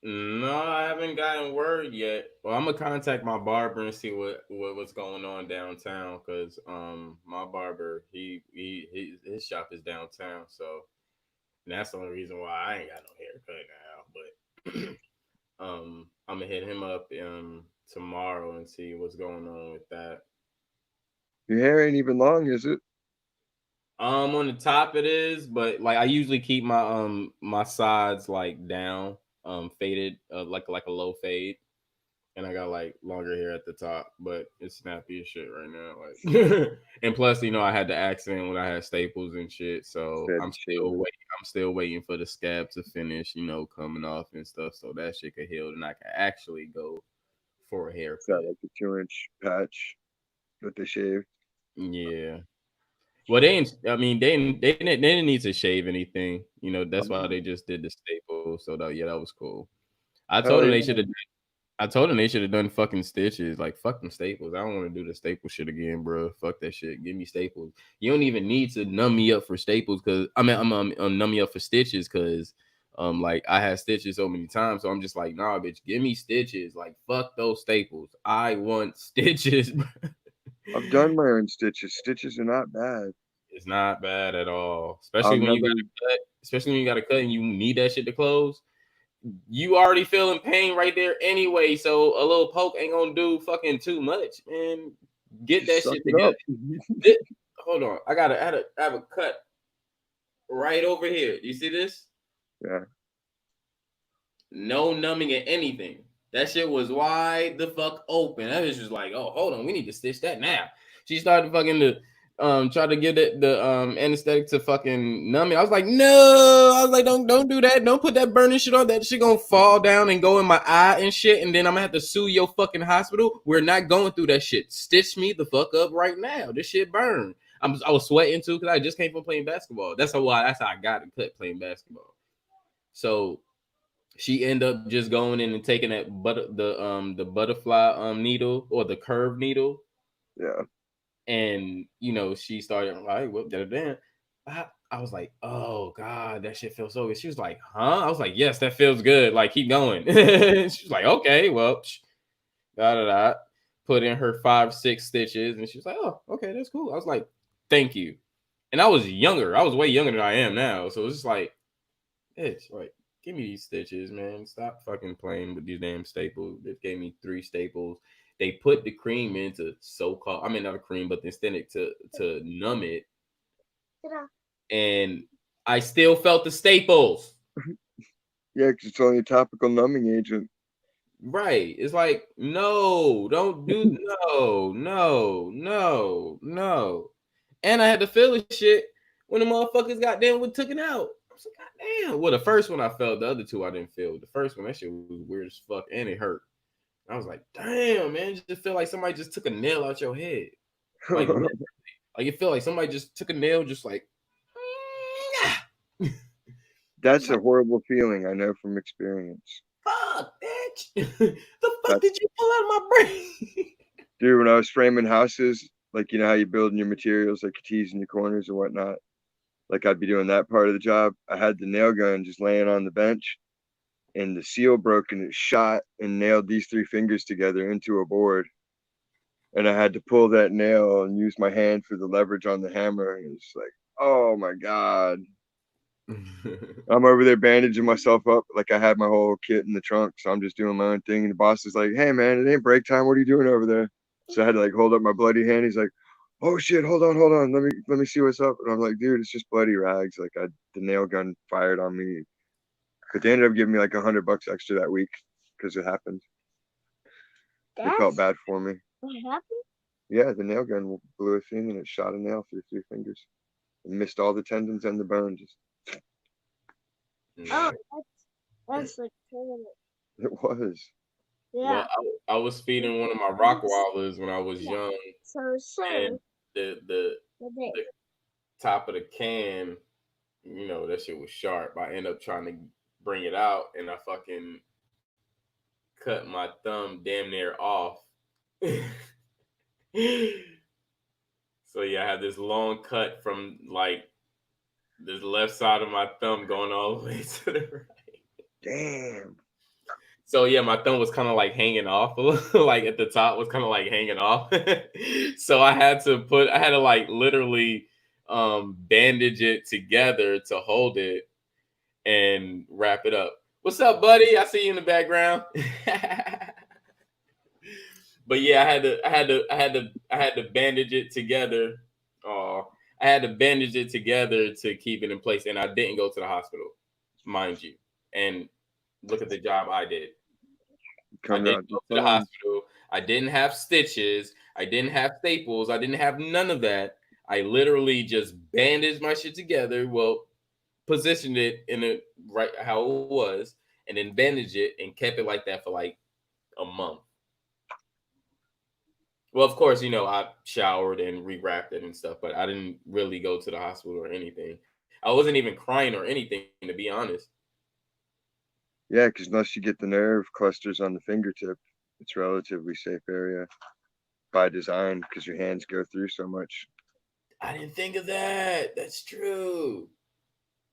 No, I haven't gotten word yet. Well, I'm gonna contact my barber and see what's going on downtown, because my barber his shop is downtown, so that's the only reason why I ain't got no haircut now. But I'm gonna hit him up tomorrow and see what's going on with that. Your hair ain't even long, is it? On the top it is, but like I usually keep my my sides like down, faded, like a low fade, and I got like longer hair at the top, but it's snappy as shit right now. Like, and plus, I had the accident when I had staples and shit, so I'm still waiting for the scab to finish, coming off and stuff, so that shit could heal and I can actually go for a haircut. Got like a 2-inch patch that they shaved. Yeah. Well, they didn't need to shave anything. That's why they just did the staple. So that was cool. I told them they should have done fucking stitches. Like, fuck them staples. I don't want to do the staple shit again, bro. Fuck that shit. Give me staples. You don't even need to numb me up for staples, because I'm numb me up for stitches, because like I had stitches so many times. So I'm just like, nah, bitch, give me stitches. Like, fuck those staples. I want stitches, bro. I've done my own stitches. Stitches are not bad. It's not bad at all, especially when you got a cut. Especially when you got a cut and you need that shit to close. You already feeling pain right there anyway, so a little poke ain't gonna do fucking too much, man. Get that shit together. Hold on, I have a cut right over here. You see this? Yeah. No numbing at anything. That shit was wide the fuck open. That was just like, oh, hold on, we need to stitch that now. She started fucking Try to give it the anesthetic to fucking numb me. I was like, no. I was like, don't do that. Don't put that burning shit on. That shit gonna fall down and go in my eye and shit. And then I'm gonna have to sue your fucking hospital. We're not going through that shit. Stitch me the fuck up right now. This shit burn. I was sweating too because I just came from playing basketball. That's how I got it cut playing basketball. So she ended up just going in and taking that the butterfly needle or the curved needle. Yeah. And you know, she started like, "What?" I was like, "Oh God, that shit feels so good." She was like, "Huh?" I was like, "Yes, that feels good. Like, keep going." She was like, "Okay, well, da. Put in her 5-6 stitches, and she was like, "Oh, okay, that's cool." I was like, "Thank you." And I was younger. I was way younger than I am now, so it's just like, it's like, give me these stitches, man. Stop fucking playing with these damn staples. They gave me 3 staples. They put the cream into so-called, I mean, not a cream, but the anesthetic to numb it. And I still felt the staples. Yeah, because it's only a topical numbing agent. Right. It's like, no, don't do no. And I had to feel the shit when the motherfuckers goddamn took it out. I was like, goddamn. Well, the first one I felt, the other two I didn't feel. The first one, that shit was weird as fuck, and it hurt. I was like, damn, man, you just feel like somebody just took a nail out your head. Like you feel like somebody just took a nail, just like. That's a horrible feeling, I know from experience. Fuck, bitch. The fuck did you pull out of my brain? Dude, when I was framing houses, like, you know how you build in your materials, like your T's and your corners or whatnot. Like, I'd be doing that part of the job. I had the nail gun just laying on the bench, and the seal broke, and it shot and nailed these 3 fingers together into a board. And I had to pull that nail and use my hand for the leverage on the hammer. And it's like, oh my God. I'm over there bandaging myself up like I had my whole kit in the trunk. So I'm just doing my own thing. And the boss is like, hey, man, it ain't break time. What are you doing over there? So I had to like hold up my bloody hand. He's like, oh, shit, hold on. Let me see what's up. And I'm like, dude, it's just bloody rags. Like the nail gun fired on me. But they ended up giving me like $100 extra that week because it happened. They felt bad for me. What happened? Yeah, the nail gun blew a thing and it shot a nail through 3 fingers and missed all the tendons and the bone. Just Oh, that's like permanent. it was. Yeah. Well, I was feeding one of my Rockwilders when I was young. So And the top of the can, you know, that shit was sharp. I ended up trying to bring it out, and I fucking cut my thumb damn near off. So yeah, I had this long cut from like this left side of my thumb going all the way to the right. Damn. So yeah, my thumb was kind of like hanging off a little, like at the top was kind of like hanging off. So I had to like literally bandage it together to hold it and wrap it up. What's up, buddy? I see you in the background. But yeah, I had to bandage it together. Oh, I had to bandage it together to keep it in place, and I didn't go to the hospital, mind you. And look at the job I did. I didn't go to the hospital. I didn't have stitches. I didn't have staples. I didn't have none of that. I literally just bandaged my shit together. Well, positioned it in it right how it was, and then bandaged it and kept it like that for like a month. Well, of course, you know, I showered and rewrapped it and stuff, but I didn't really go to the hospital or anything. I wasn't even crying or anything, to be honest. Yeah, because unless you get the nerve clusters on the fingertip, it's a relatively safe area by design because your hands go through so much. I didn't think of that. That's true.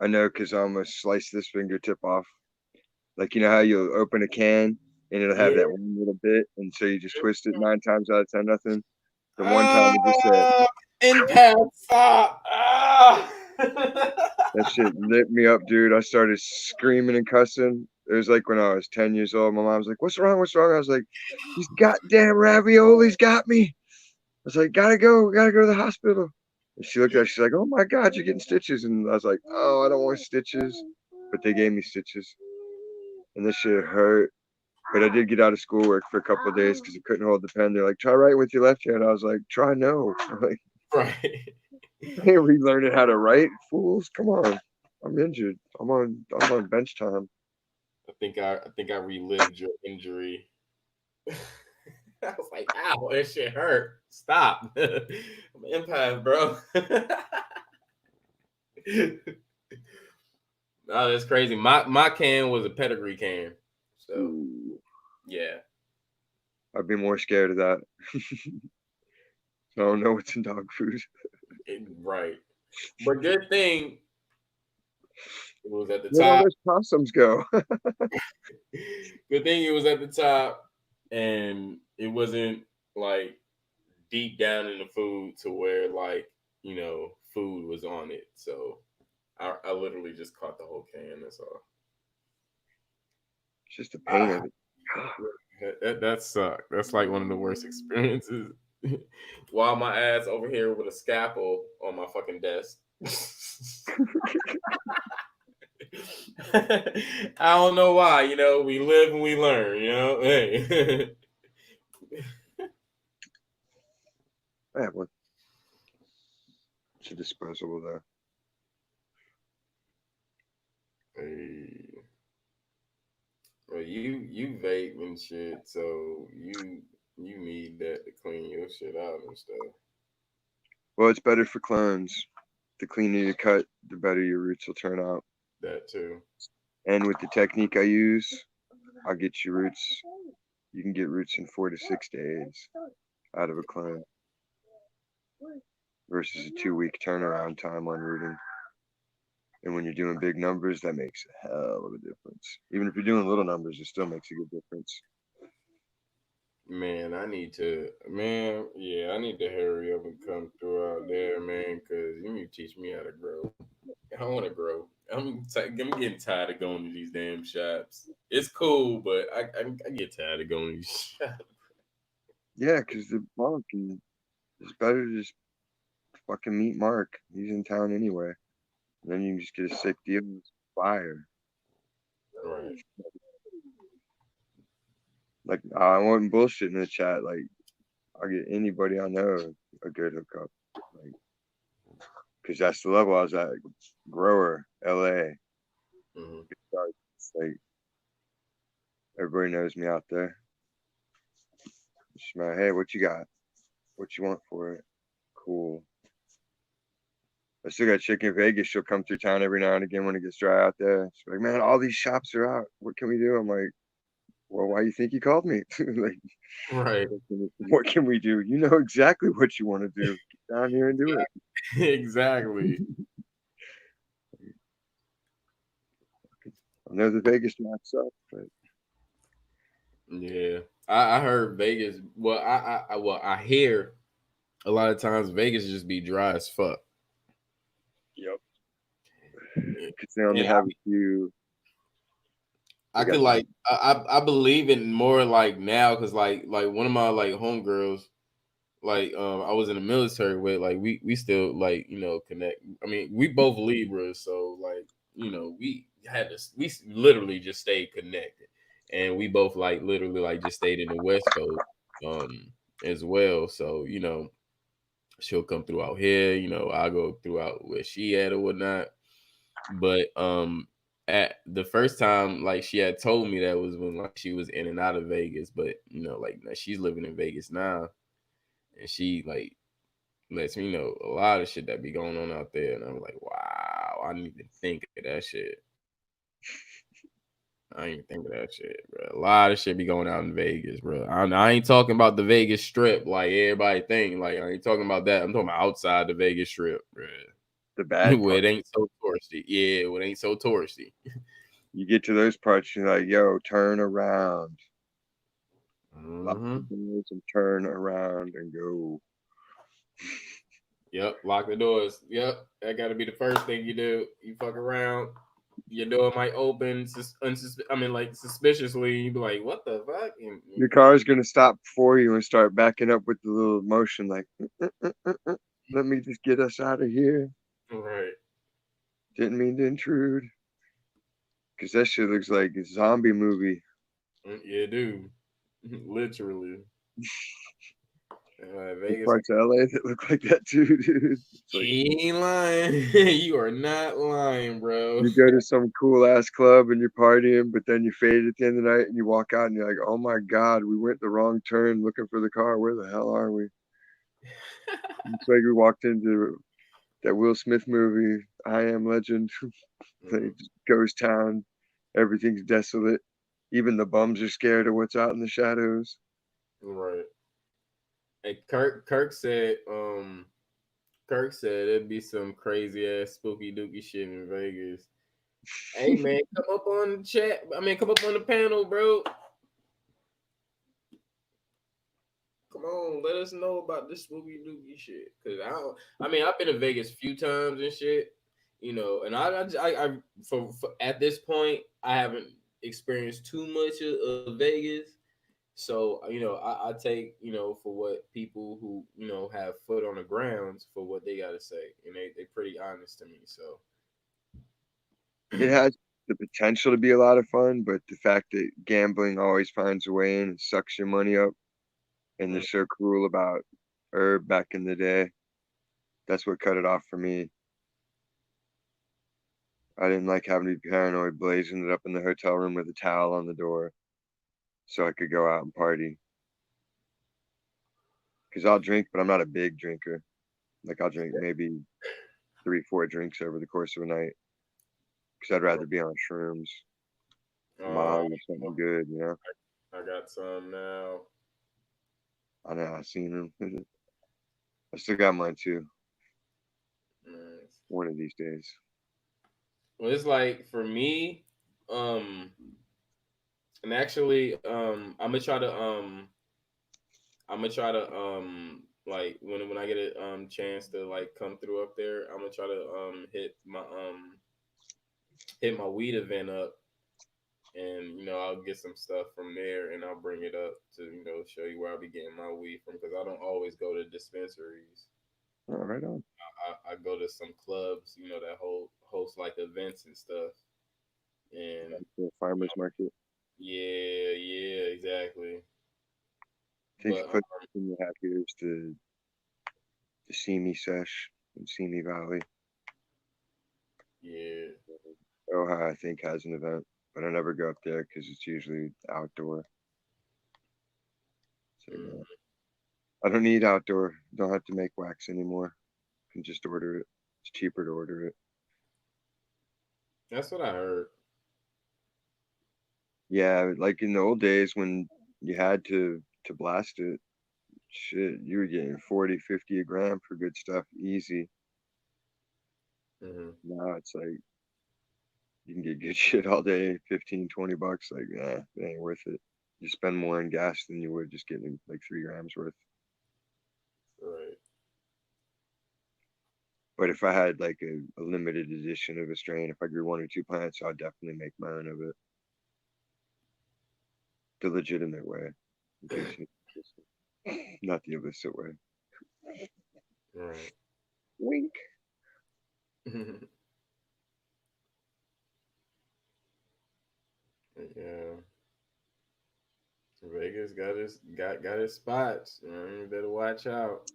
I know because I almost sliced this fingertip off. Like, you know how you'll open a can and it'll have that one little bit, and so you just twist it 9 times out of 10, nothing. The one time it just said, impact. That shit lit me up, dude. I started screaming and cussing. It was like when I was 10 years old. My mom's like, what's wrong? What's wrong? I was like, these goddamn raviolis got me. I was like, gotta go to the hospital. And she looked at it, she's like, oh my God, you're getting stitches. And I was like, oh, I don't want stitches. But they gave me stitches. And this shit hurt. But I did get out of schoolwork for a couple of days because I couldn't hold the pen. They're like, try writing with your left hand. I was like, try no. Like, Right. Hey, relearning how to write, fools. Come on. I'm injured. I'm on bench time. I think I relived your injury. I was like, ow, that shit hurt. Stop. I'm an empath, bro. Oh, that's crazy. My can was a pedigree can. So Ooh, yeah. I'd be more scared of that. I don't know what's in dog food. Right. But good thing it was at the Where'd all top. those possums go? Good thing it was at the top and it wasn't like deep down in the food to where like, food was on it. So I literally just caught the whole can. That's all. It's just the pain of it. That sucked. That's like one of the worst experiences. While my ass over here with a scalpel on my fucking desk. I don't know why. We live and we learn. Hey. I have one. It's a disposable though. Hey. Well, you vape and shit, so you need that to clean your shit out and stuff. Well, it's better for clones. The cleaner you cut, the better your roots will turn out. That too. And with the technique I use, I'll get your roots. You can get roots in 4 to 6 days out of a clone versus a 2-week turnaround time on rooting. And when you're doing big numbers, that makes a hell of a difference. Even if you're doing little numbers, it still makes a good difference. Man, I need to hurry up and come through out there, man, because you need to teach me how to grow. I want to grow. I'm getting tired of going to these damn shops. It's cool, but I get tired of going to these shops. Yeah, because the Mark, it's better to just fucking meet Mark. He's in town anyway. And then you can just get a sick deal with fire. Right. Like, I wasn't bullshit in the chat. Like, I'll get anybody I know a good hookup. Like, because that's the level I was at. Grower, LA. Mm-hmm. It's like, everybody knows me out there. Just like, hey, what you got? What you want for it? Cool. I still got chick in Vegas. She'll come through town every now and again when it gets dry out there. She's like, man, all these shops are out. What can we do? I'm like, well, why do you think you called me? Like, right. What can we do? You know exactly what you want to do. Get down here and do it. Exactly. I know the Vegas maps up, but yeah, I heard Vegas. Well, I hear a lot of times Vegas just be dry as fuck. Yep. Because they only have a few. I could like I believe it more like now because like one of my like homegirls, like I was in the military with, like we still like connect. I mean, we both Libras, so like we literally just stayed connected, and we both like literally like just stayed in the West Coast as well. So she'll come through out here, I'll go throughout where she at or whatnot. But at the first time, like she had told me that was when like she was in and out of Vegas, but like she's living in Vegas now, and she like lets me know a lot of shit that be going on out there, and I'm like, wow, I didn't even think of that shit. I ain't even think of that shit, bro. A lot of shit be going out in Vegas, bro. I ain't talking about the Vegas Strip like everybody think. Like I ain't talking about that. I'm talking about outside the Vegas Strip, bro. The bad where part. it ain't so touristy. Yeah, where it ain't so touristy. You get to those parts, you're like, yo, turn around. Mm-hmm. Lock the doors and turn around and go. Yep, lock the doors. Yep, that got to be the first thing you do. You fuck around, your door might open. Suspiciously. You be like, "What the fuck?" Your car's gonna stop before you and start backing up with the little motion, like, let me just get us out of here. Right. Didn't mean to intrude. Because that shit looks like a zombie movie. Yeah, dude. Literally. Vegas. Parts of LA that look like that too, dude. It's like, You ain't lying. You are not lying, bro. you go to some cool ass club and you're partying, but then you fade at the end of the night and you walk out and you're like, oh my God, we went the wrong turn looking for the car. Where the hell are we? It's like we walked into that Will Smith movie, I Am Legend. Like, just ghost town. Everything's desolate. Even the bums are scared of what's out in the shadows. Right. And Kirk said it'd be some crazy ass spooky dooky shit in Vegas. Hey man, come up on the chat. Come up on the panel, bro. Come on, let us know about this spooky dooky shit. Cause I've been to Vegas a few times and shit, and I for at this point I haven't experienced too much of Vegas. So, I take, for what people who, have foot on the grounds for what they got to say. And they pretty honest to me. So It has the potential to be a lot of fun, but the fact that gambling always finds a way in and sucks your money up, and they're so cruel about Herb back in the day, that's what cut it off for me. I didn't like having to be paranoid, blazing it up in the hotel room with a towel on the door so I could go out and party. Because I'll drink, but I'm not a big drinker. Like, I'll drink maybe 3-4 drinks over the course of a night. Because I'd rather be on shrooms, Molly, something good, I got some now. I know, I've seen them. I still got mine too. Nice. One of these days. Well, it's like for me, and actually, I'm gonna try to like when I get a chance to like come through up there, I'm gonna try to hit my weed event up, and I'll get some stuff from there, and I'll bring it up to show you where I'll be getting my weed from, because I don't always go to dispensaries. Oh, right on. I go to some clubs, that host like events and stuff, and the farmers market. Yeah, exactly. I think the quick thing you have here is the Simi Sesh in Simi Valley. Yeah. Ohio, I think, has an event, but I never go up there because it's usually outdoor. So, I don't need outdoor. Don't have to make wax anymore. I can just order it. It's cheaper to order it. That's what I heard. Yeah, like in the old days when you had to blast it, shit, you were getting 40, 50 a gram for good stuff, easy. Now it's like you can get good shit all day, 15, 20 bucks. Like, it ain't worth it. You spend more in gas than you would just getting like 3 grams worth. Right. But if I had like a limited edition of a strain, if I grew 1 or 2 plants, I'd definitely make my own of it. The legitimate way. Not the illicit way. Right. Wink. Yeah. Vegas got his spots. You better watch out.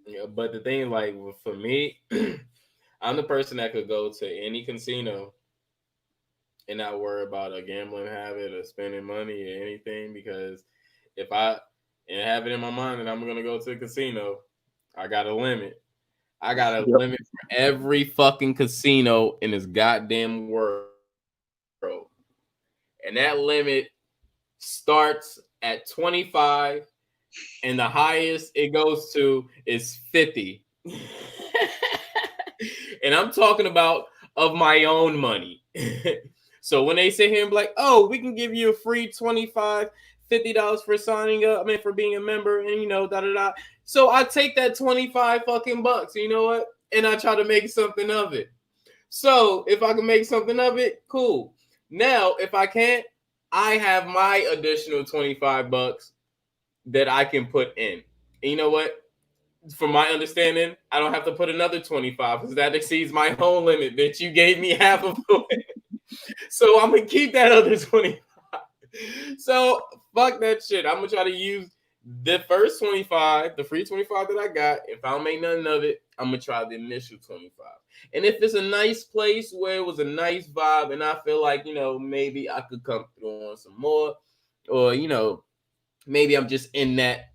Yeah, but the thing, like for me, I'm the person that could go to any casino and not worry about a gambling habit or spending money or anything, because if I have it in my mind that I'm gonna go to a casino, I got a limit. I got a limit for every fucking casino in this goddamn world. And that limit starts at 25, and the highest it goes to is 50. And I'm talking about of my own money. So when they sit here and be like, oh, we can give you a free $25, $50 for signing up, for being a member, and da-da-da. So I take that 25 fucking bucks, you know what? And I try to make something of it. So if I can make something of it, cool. Now, if I can't, I have my additional 25 bucks that I can put in. And you know what? From my understanding, I don't have to put another 25 because that exceeds my own limit that you gave me half of it. So I'm going to keep that other 25. So fuck that shit. I'm going to try to use The first 25, the free 25 that I got, if I don't make nothing of it, I'm gonna try the initial 25. And if it's a nice place where it was a nice vibe, and I feel like, you know, maybe I could come through on some more, or, you know, maybe I'm just in that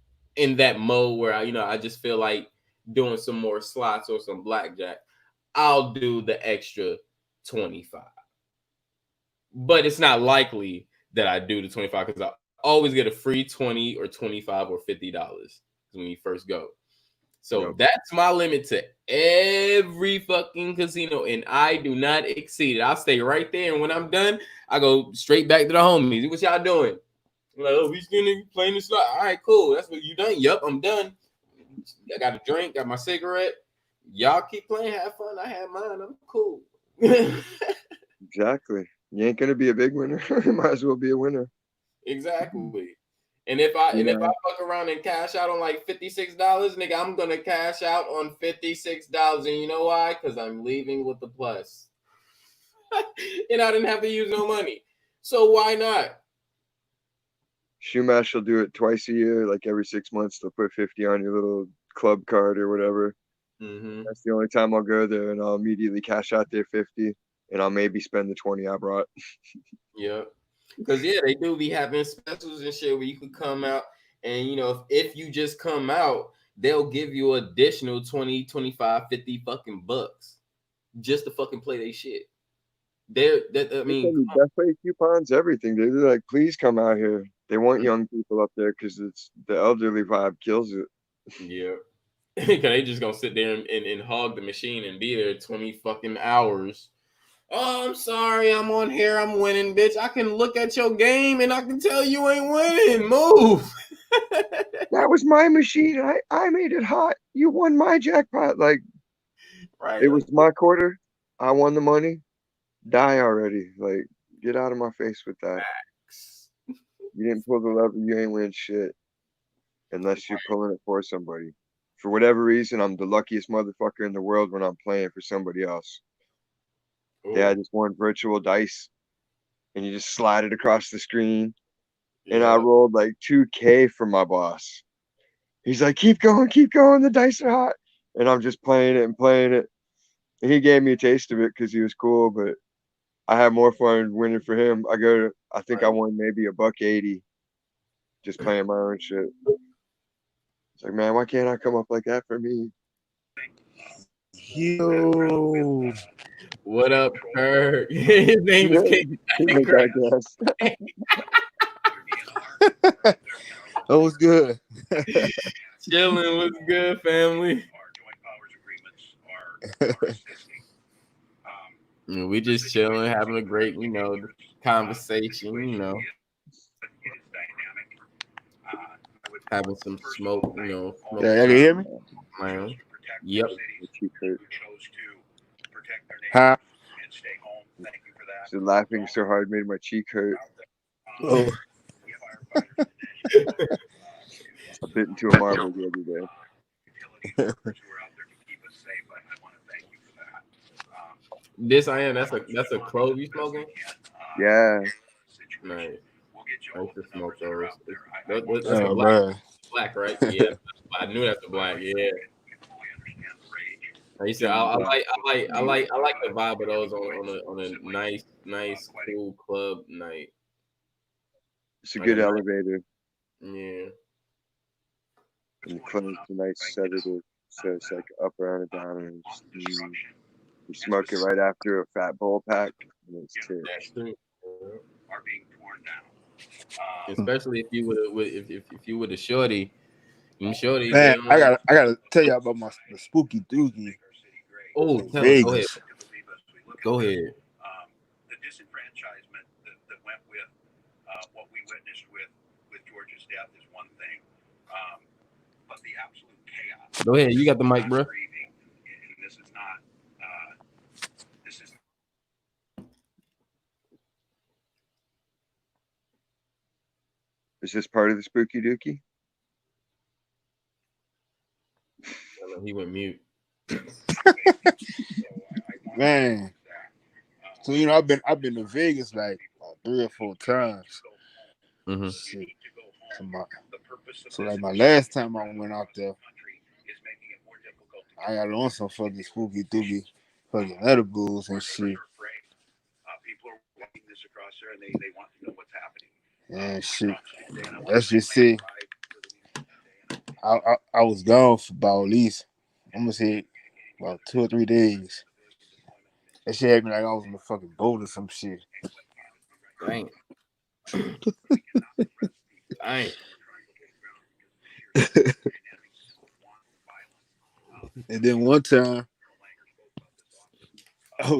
mode where I just feel like doing some more slots or some blackjack, I'll do the extra 25. But it's not likely that I do the 25 because I always get a free 20 or 25 or $50 when you first go. So that's my limit to every fucking casino, and I do not exceed it. I'll stay right there, and when I'm done, I go straight back to the homies. What y'all doing? I'm like, oh, we still playing this slot. All right, cool. That's what you done. Yup, I'm done. I got a drink, got my cigarette. Y'all keep playing, have fun. I have mine. I'm cool. Exactly. You ain't gonna be a big winner. You might as well be a winner. Exactly. And if I fuck around and cash out on like $56, nigga, I'm gonna cash out on $56. And you know why? Because I'm leaving with the plus. And I didn't have to use no money. So why not? Shoemash will do it twice a year, like every 6 months. They'll put 50 on your little club card or whatever. Mm-hmm. That's the only time I'll go there, and I'll immediately cash out their 50, and I'll maybe spend the 20 I brought. Yeah. Because, yeah, they do be having specials and shit where you could come out, and, you know, if you just come out, they'll give you additional 20, 25, 50 fucking bucks just to fucking play their shit. I mean, Death play coupons, everything. They're like, please come out here. They want young people up there because it's the elderly vibe kills it. Yeah. Because they just gonna sit there and hog the machine and be there 20 fucking hours. Oh, I'm sorry, I'm on here, I'm winning, bitch. I can look at your game and I can tell you ain't winning. Move. That was my machine. I made it hot. You won my jackpot. Like, right. It was my quarter. I won the money. Die already. Like, get out of my face with that. You didn't pull the lever, you ain't win shit. Unless you're pulling it for somebody. For whatever reason, I'm the luckiest motherfucker in the world when I'm playing for somebody else. Ooh. Yeah, I just won virtual dice. And you just slide it across the screen. Yeah. And I rolled like 2K for my boss. He's like, keep going, the dice are hot. And I'm just playing it. And he gave me a taste of it because he was cool, but I had more fun winning for him. I think I won maybe $180 just playing my own shit. It's like, man, why can't I come up like that for me? Yo. What up, Kurt? His name is King. That was good. Chilling was good, family. We just chilling, having a great, conversation, having some smoke, Yeah, you can hear me? Man. Yep. Huh? So laughing so hard made my cheek hurt. Oh. I bit into a marble the other day. That's a clove you smoking? Yeah. Nice. I used to smoke those. That's a black, right? Yeah. I knew that's a black. Yeah. I like the vibe of those on a nice cool club night. It's a good elevator. Yeah. And the club's a nice sedative, so it's like up, around, and down, and you smoke it right after a fat bowl pack, and it's too. Especially if you would a shorty, shorty. Man, I gotta tell you about the spooky dookie. Oh, tell me, go ahead. The disenfranchisement that went with what we witnessed with George's death is one thing, but the absolute chaos. Go ahead, you got the mic, bro. This is not. This is. Is this part of the spooky dookie? He went mute. Man, so I've been to Vegas like 3 or 4 times. Mm-hmm. Shit. So like my last time I went out there, I got on some fucking spooky doogie fucking edibles and shit. People are walking this across there, and they want to know what's happening. And shit. Let's just say I was gone for about at least, I'm gonna say about 2 or 3 days. That shit had me like I was on the fucking boat or some shit. Dang. Dang. And then one time I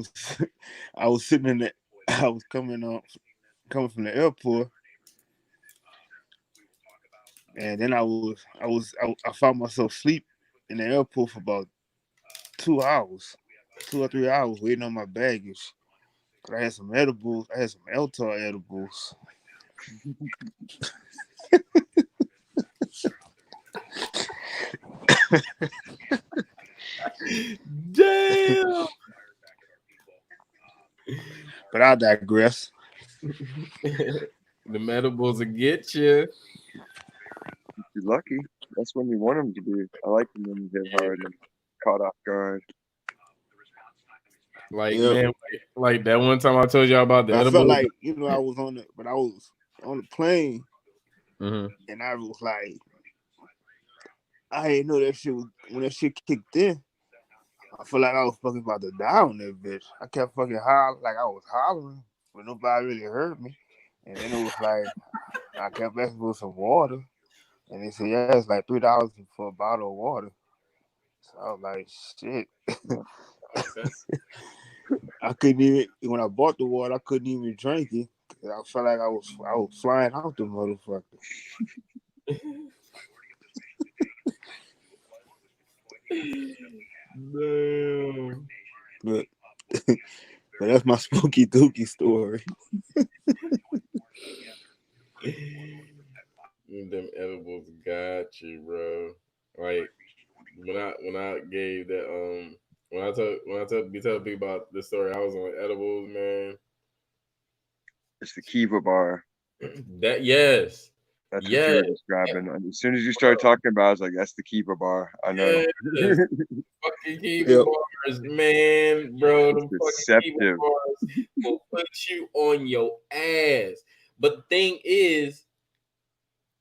was sitting in the, I was coming from the airport, and then I found myself asleep in the airport for about 2 hours, 2 or 3 hours waiting on my baggage. I had some edibles. I had some Eltar edibles. Damn. But I digress. The medibles will get you. You're lucky. That's when you want them to be. I like them when you get hard and caught off guard. Like, man, like that one time I told y'all about the I edibles. felt like, I was on the plane, Mm-hmm. and I was like, I didn't know that shit was, when that shit kicked in. I feel like I was fucking about to die on that bitch. I kept fucking hollering, like I was hollering, but nobody really heard me. And then it was like, I kept asking for some water, and they said, yeah, it's like $3 for a bottle of water. So I was like, shit. I couldn't even, when I bought the water, I couldn't even drink it. I felt like I was flying out the motherfucker. Damn. But that's my spooky dookie story. Them edibles got you, bro. Like when I gave that when I tell people about the story, I was on edibles, man. It's the Kiva bar. That yes. That's what you were describing. And as soon as you started talking about it, I was like, that's the Kiva bar. I know. Yes. Fucking Kiva bars, man, bro. Them fucking Kiva bars will put you on your ass. But the thing is,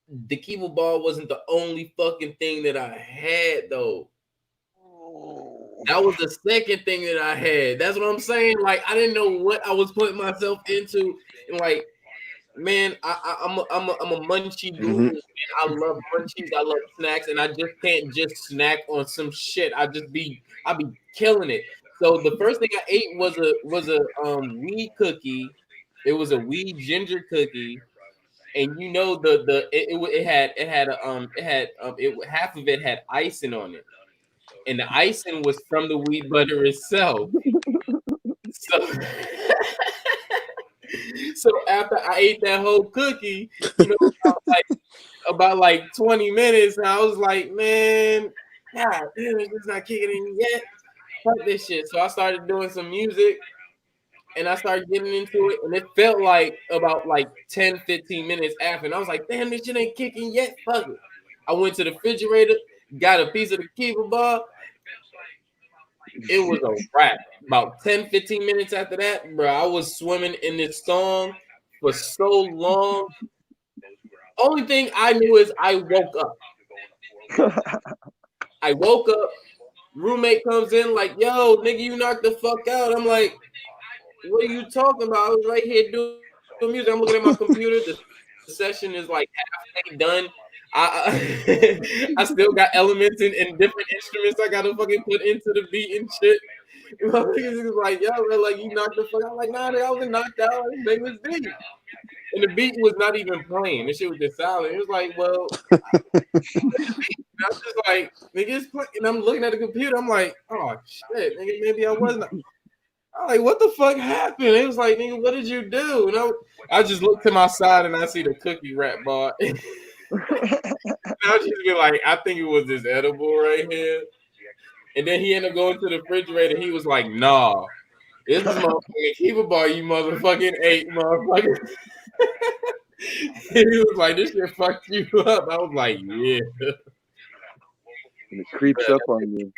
the Kiva bar wasn't the only fucking thing that I had, though. That was the second thing that I had. That's what I'm saying. Like, I didn't know what I was putting myself into. And like, man, I'm a munchie dude. Mm-hmm. I love munchies. I love snacks, and I just can't just snack on some shit. I be killing it. So the first thing I ate was a weed cookie. It was a weed ginger cookie, and half of it had icing on it, and the icing was from the weed butter itself. So after I ate that whole cookie, about 20 minutes, and I was like, man, God damn, it's just not kicking in yet. Fuck this shit. So I started doing some music, and I started getting into it, and it felt like about 10, 15 minutes after, and I was like, damn, this shit ain't kicking yet. Fuck it. I went to the refrigerator, got a piece of the Kiva bar. It was a wrap. About 10, 15 minutes after that, bro, I was swimming in this song for so long. Only thing I knew is I woke up. Roommate comes in like, yo, nigga, you knocked the fuck out. I'm like, what are you talking about? I was right here doing music. I'm looking at my computer. The session is halfway done. I still got elements and different instruments I gotta fucking put into the beat and shit. My niggas was like, yo, man, you knocked the fuck out. I'm like, nah, I wasn't knocked out. This nigga was beat. And the beat was not even playing. This shit was just silent. It was like, well, I was just like, niggas playing. And I'm looking at the computer. I'm like, oh shit, nigga, maybe I wasn't. I'm like, what the fuck happened? It was like, nigga, what did you do? And I just looked to my side and I see the cookie wrap bar. And I just be like, I think it was this edible right here. And then he ended up going to the refrigerator. He was like, nah, this is motherfucking Kiva bar you motherfucking ate, motherfucker. He was like, "This shit fucked you up." I was like, "Yeah." And it creeps up on you.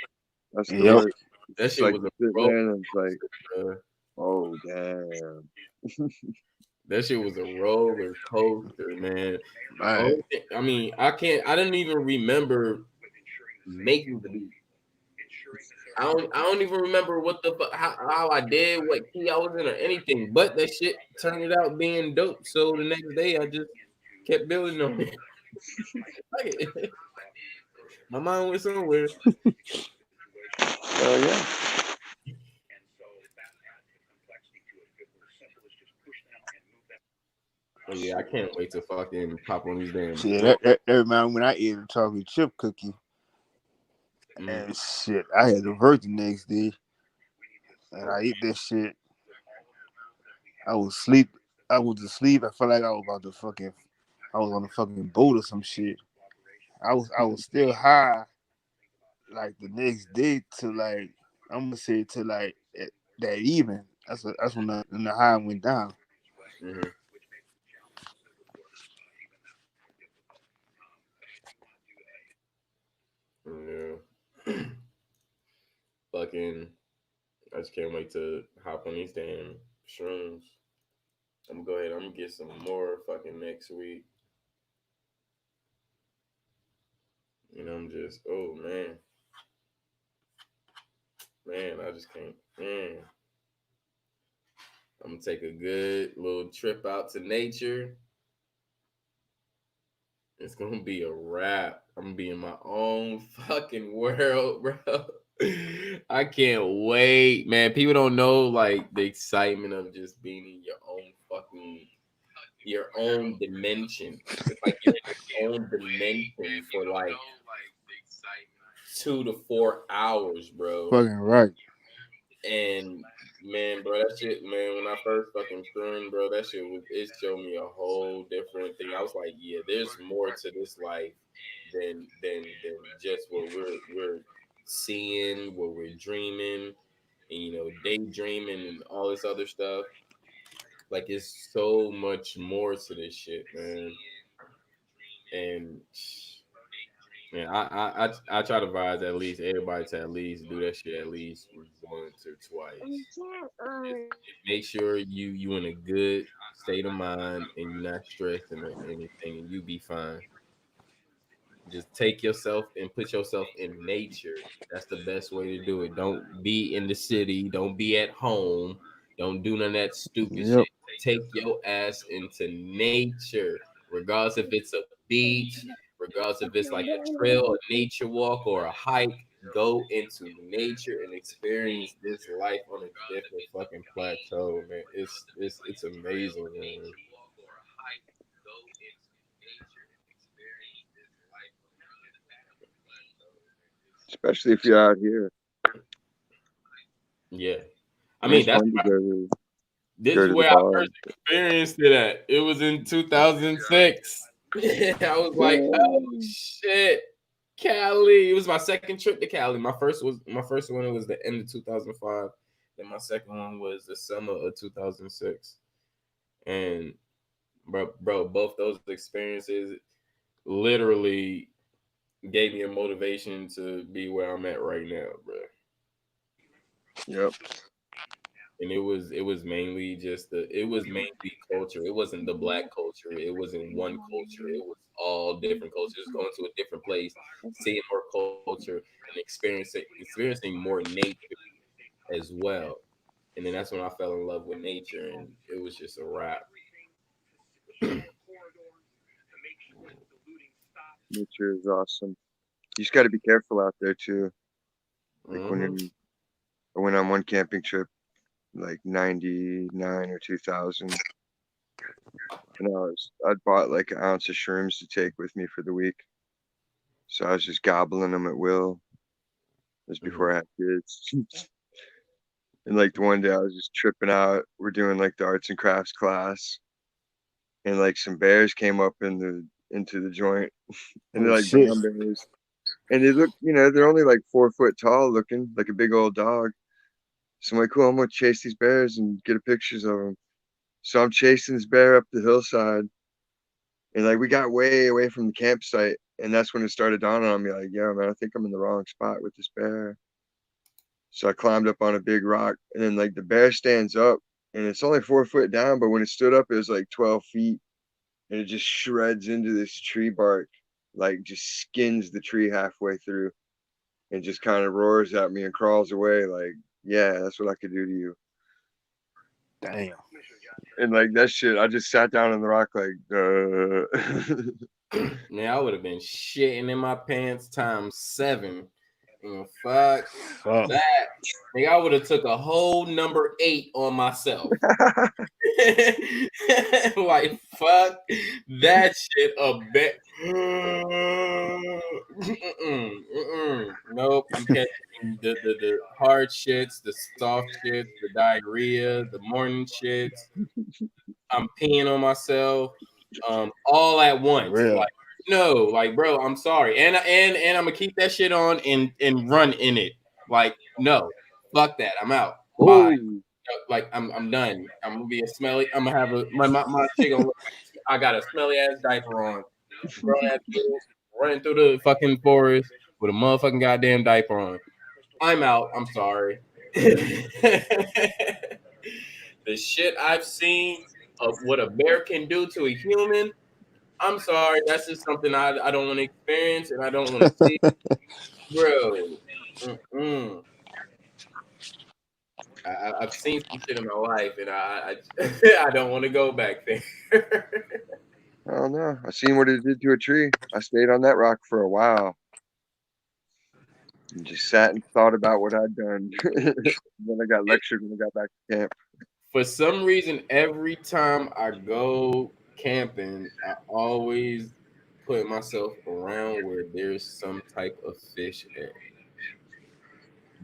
That's the Yep. worst. That It's shit like was a you sit roller there and it's like, coaster. oh damn. That shit was a roller coaster, man. Man. I mean, I didn't even remember making the beat. I don't even remember what the fuck, how I did, what key I was in, or anything. But that shit turned out being dope. So the next day, I just kept building on it. Fuck it. My mind went somewhere. Oh yeah. Oh, yeah, I can't wait to fucking pop on these damn. Shit, that remind me when I ate a chocolate chip cookie. And shit, I had to work the next day. And I ate that shit. I was asleep. I was asleep. I felt like I was I was on a fucking boat or some shit. I was still high like the next day to like, I'm gonna say to like that evening. That's when the high went down. Mm-hmm. Yeah. Fucking, I just can't wait to hop on these damn shrooms. I'm gonna go ahead. I'm gonna get some more fucking next week. You know, I'm just, oh man, I just can't. Man, I'm gonna take a good little trip out to nature. It's gonna be a wrap. I'm gonna be in my own fucking world, bro. I can't wait, man. People don't know like the excitement of just being in your own dimension. It's like you're in your own dimension for like 2 to 4 hours, bro. Fucking right. And man, bro, that shit, man, when I first fucking shroomed, bro, that shit it showed me a whole different thing. I was like, yeah, there's more to this life than just what we're seeing, what we're dreaming, and daydreaming and all this other stuff. Like, it's so much more to this shit, man. And man, I try to advise at least everybody to at least do that shit at least once or twice. Make sure you in a good state of mind and you're not stressing or anything, and you be fine. Just take yourself and put yourself in nature. That's the best way to do it. Don't be in the city. Don't be at home. Don't do none of that stupid shit. Take your ass into nature, regardless if it's a beach, regardless if it's like a trail, a nature walk, or a hike. Go into nature and experience this life on a different fucking plateau, man. It's amazing, man. Especially if you're out here. Yeah. I mean, that's this is where I first experienced it at. It was in 2006. I was like, oh shit, Cali. It was my second trip to Cali. My first one was the end of 2005. Then my second one was the summer of 2006. And bro, both those experiences literally gave me a motivation to be where I'm at right now, bro. Yep. And it was mainly culture. It wasn't the black culture. It wasn't one culture. It was all different cultures. Going to a different place, seeing more culture, and experiencing more nature as well. And then that's when I fell in love with nature, and it was just a wrap. Nature is awesome. You just got to be careful out there too. Like when I went on one camping trip, like 99 or 2000, and I'd bought like an ounce of shrooms to take with me for the week. So I was just gobbling them at will. This was before I had kids. And like the one day I was just tripping out. We're doing like the arts and crafts class, and like some bears came up into the joint, and they're like brown bears, and they look, they're only like 4 foot tall, looking like a big old dog. So I'm like, cool, I'm gonna chase these bears and get pictures of them. So I'm chasing this bear up the hillside, And like we got way away from the campsite, and that's when it started dawning on me, like, yo, man, I think I'm in the wrong spot with this bear. So I climbed up on a big rock, and then like the bear stands up, and it's only 4 foot down, but when it stood up, it was like 12 feet, and it just shreds into this tree bark, like just skins the tree halfway through, and just kind of roars at me and crawls away, like, yeah, that's what I could do to you. Damn. And like that shit, I just sat down on the rock, like, Man, I would have been shitting in my pants times 7. Fuck that. Nigga, I would have took a whole number 8 on myself. Like, fuck that shit a bit. Nope. I'm catching the hard shits, the soft shits, the diarrhea, the morning shits. I'm peeing on myself, all at once. Real. Like, no, like, bro, I'm sorry, and I'm gonna keep that shit on and run in it. Like, no, fuck that, I'm out. Bye. Like, I'm done. I'm gonna be a smelly. I'm gonna have my chick gonna look like I got a smelly ass diaper on, grown ass kid running through the fucking forest with a motherfucking goddamn diaper on. I'm out. I'm sorry. The shit I've seen of what a bear can do to a human, I'm sorry, that's just something I don't want to experience and I don't want to see, bro. I've seen some shit in my life, and I I don't want to go back there. I don't know. I seen what it did to a tree. I stayed on that rock for a while. And just sat and thought about what I'd done. Then I got lectured when I got back to camp. For some reason, every time I go camping, I always put myself around where there's some type of fish at.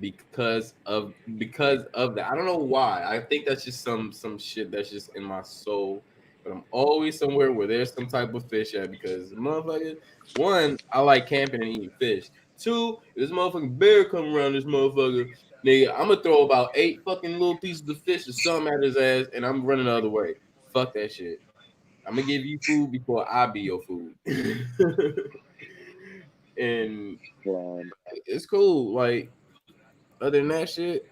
Because of that. I don't know why. I think that's just some shit that's just in my soul. But I'm always somewhere where there's some type of fish at because motherfucker, one, I like camping and eating fish. Two, this motherfucking bear come around this motherfucker, nigga, I'm gonna throw about 8 fucking little pieces of fish or something at his ass and I'm running the other way. Fuck that shit. I'm gonna give you food before I be your food. And it's cool. Like, other than that shit,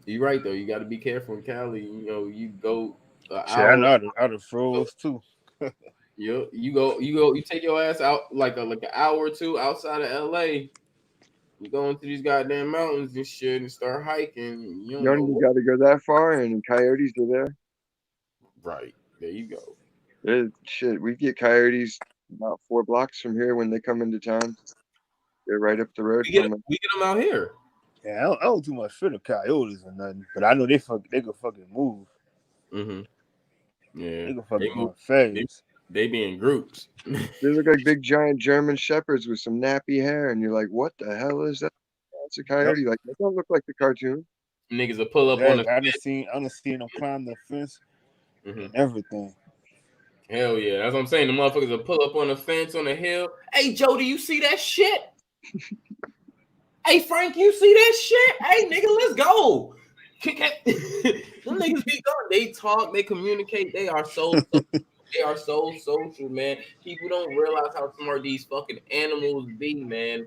you're right though. You got to be careful in Cali. You know, you go an Shit, I hour. know I'd have froze too. You take your ass out like an hour or two outside of LA. You go into these goddamn mountains and shit and start hiking. You don't even got to go that far, and coyotes are there. Right. There you go. Shit, we get coyotes about 4 blocks from here when they come into town. They're right up the road from us. We get them out here. Yeah, I don't do much for the coyotes or nothing, but I know they could fucking move. Yeah, they can fucking move fast. They be in groups. They look like big giant German shepherds with some nappy hair, and you're like, what the hell is that? That's a coyote. Like, that don't look like the cartoon. Niggas will pull up Yeah, on the I done seen them climb the fence and everything. Hell yeah, that's what I'm saying. The motherfuckers will pull up on the fence on the hill. Hey Joe, do you see that shit? Hey Frank, you see that shit? Hey nigga, let's go. Them niggas be gone. They talk, they communicate. They are so social, man. People don't realize how smart these fucking animals be, man.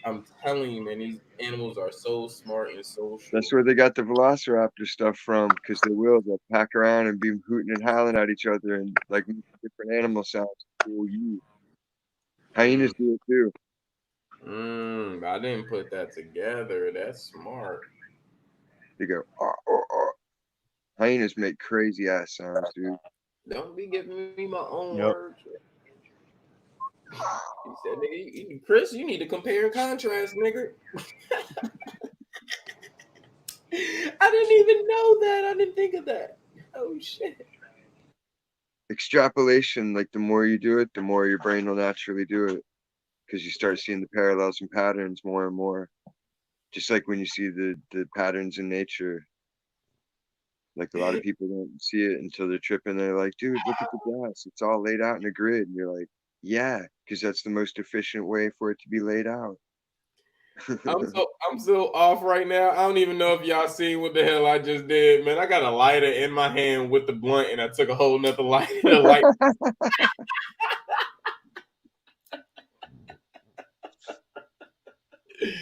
I'm telling you, man, these animals are so smart and social. That's where they got the velociraptor stuff from, because they will. They'll pack around and be hooting and howling at each other and like different animal sounds to fool you. Hyenas do it too. I didn't put that together. That's smart. They go, hyenas make crazy ass sounds, dude. Don't be giving me my own words. He said, nigga, Chris, you need to compare and contrast, nigga. I didn't even know that. I didn't think of that. Oh, shit. Extrapolation, like the more you do it, the more your brain will naturally do it, because you start seeing the parallels and patterns more and more. Just like when you see the patterns in nature. Like a lot of people don't see it until they're tripping. They're like, dude, look at the grass. It's all laid out in a grid. And you're like, yeah, because that's the most efficient way for it to be laid out. I'm so off right now. I don't even know if y'all seen what the hell I just did, man. I got a lighter in my hand with the blunt, and I took a whole nother lighter. Like,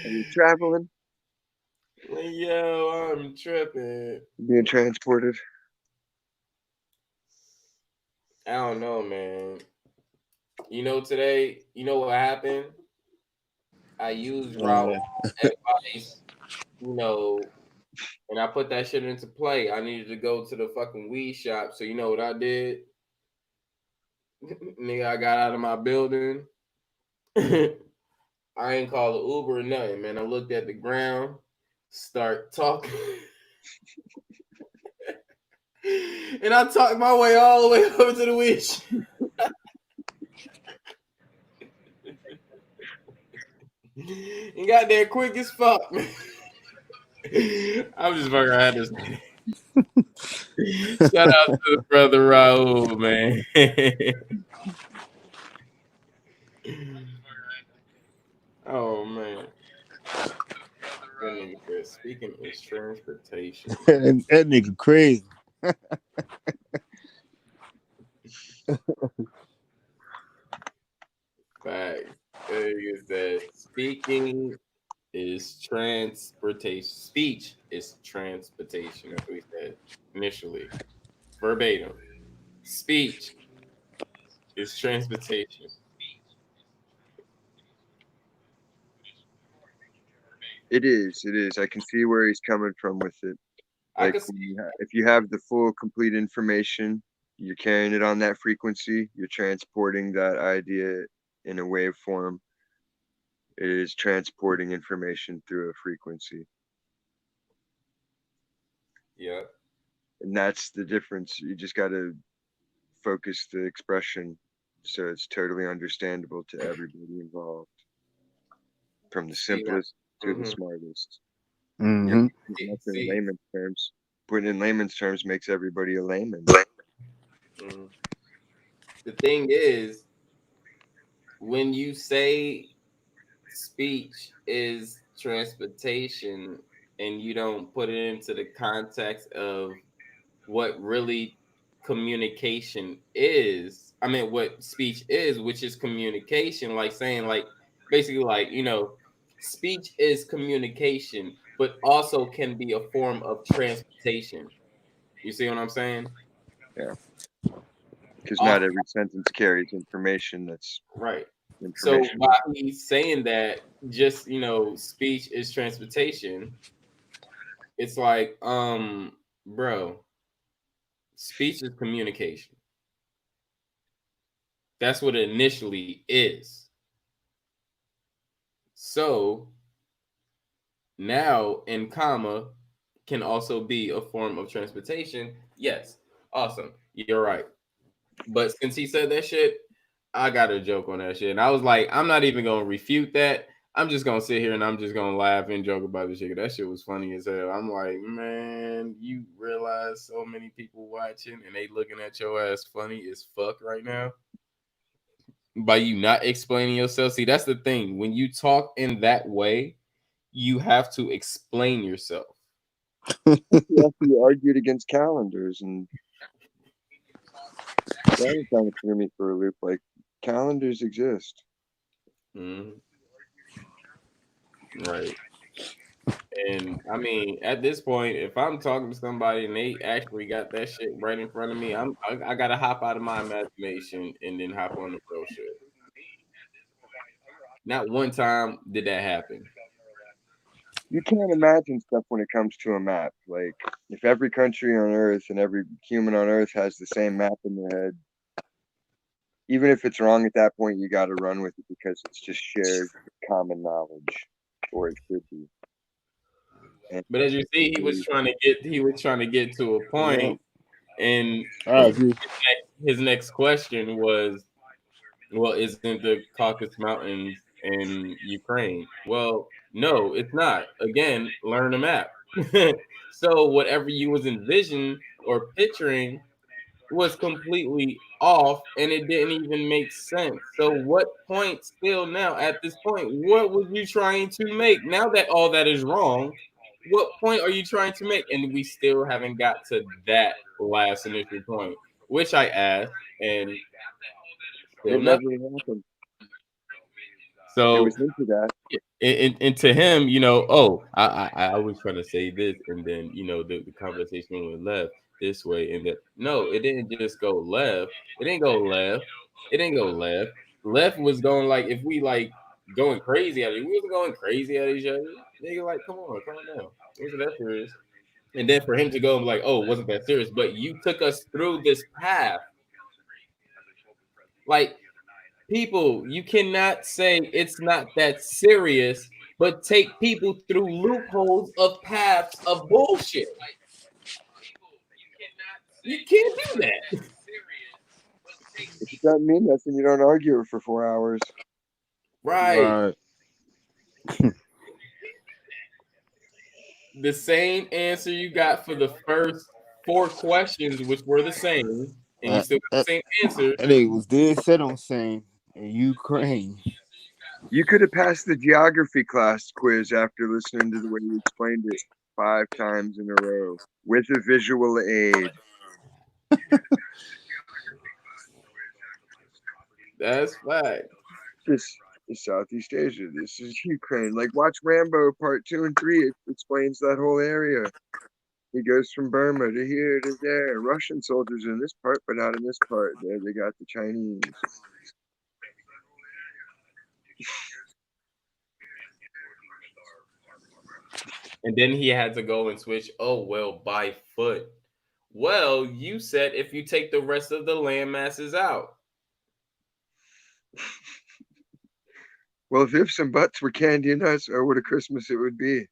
Are you traveling? yo, I'm tripping. Being transported? I don't know, man. You know, today, you know what happened? I used Raul's advice, you know, and I put that shit into play. I needed to go to the fucking weed shop. So you know what I did? Nigga, I got out of my building. I ain't call the Uber or nothing, man. I looked at the ground, start talking. And I talked my way all the way over to the weed shop. And got there quick as fuck. I'm just fucking around this. Shout out to the brother Raul, man. Oh man. Speaking is transportation. That nigga crazy. Fact. Is that speaking is transportation. Speech is transportation. That's what we said initially. Verbatim. Speech is transportation. It is. I can see where he's coming from with it. Like, if you have the full, complete information, you're carrying it on that frequency, you're transporting that idea in a waveform. It is transporting information through a frequency. Yeah. And that's the difference. You just got to focus the expression so it's totally understandable to everybody involved, from the simplest to the smartest. Mm-hmm. In layman's terms, putting in layman's terms makes everybody a layman. The thing is, when you say speech is transportation and you don't put it into the context of what really communication is, I mean, what speech is, which is communication, like saying, like, basically, like, you know, speech is communication, but also can be a form of transportation. You see what I'm saying? Yeah. Because not every sentence carries information that's right. Information. So by me saying that, just, you know, speech is transportation, it's like, bro, speech is communication. That's what it initially is. So now in comma can also be a form of transportation. Yes. Awesome. You're right. But since he said that shit, I got a joke on that shit. And I was like, I'm not even going to refute that. I'm just going to sit here and I'm just going to laugh and joke about the shit. That shit was funny as hell. I'm like, man, you realize so many people watching and they looking at your ass funny as fuck right now? By you not explaining yourself. See, that's the thing. When you talk in that way, you have to explain yourself. You argued against calendars, and that was kind of threw me for a loop. Like, calendars exist. Right. And I mean, at this point, if I'm talking to somebody and they actually got that shit right in front of me, I gotta hop out of my imagination and then hop on the real shit. Not one time did that happen. You can't imagine stuff when it comes to a map. Like, if every country on Earth and every human on Earth has the same map in their head, even if it's wrong at that point, you got to run with it because it's just shared common knowledge, or it should be. But as you see, he was trying to get to a point, and his next question was, well, isn't the Caucasus Mountains in Ukraine? Well, no, it's not. Again, learn the map. So whatever you was envisioning or picturing was completely off and it didn't even make sense. So what point still now at this point, what was you trying to make? Now that all that is wrong, what point are you trying to make? And we still haven't got to that last initial point, which I asked, and still It nothing. never happened. It So was into that. and to him, you know, oh, I was trying to say this, and then you know the conversation went left this way, and that no, it didn't just go left. It didn't go left. It didn't go left. Left was going like if we like going crazy at it. We wasn't going crazy at each other. Nigga, like, come on, calm down. It wasn't that serious. And then for him to go like, oh, it wasn't that serious, but you took us through this path. Like, people, you cannot say it's not that serious, but take people through loopholes of paths of bullshit. You can't do that. If it doesn't mean nothing, you don't argue it for 4 hours. Right. The same answer you got for the first 4 questions, which were the same, and you still got the same answer. And it was dead set on saying in Ukraine. You could have passed the geography class quiz after listening to the way you explained it 5 times in a row with a visual aid. That's fact. This is Southeast Asia. This is Ukraine. Like, watch Rambo Part 2 and 3. It explains that whole area. He goes from Burma to here to there. Russian soldiers in this part, but not in this part. There they got the Chinese. And then he had to go and switch. Oh, well, by foot. Well, you said if you take the rest of the land masses out. Well, if ifs and buts were candy and nuts, or what a Christmas it would be.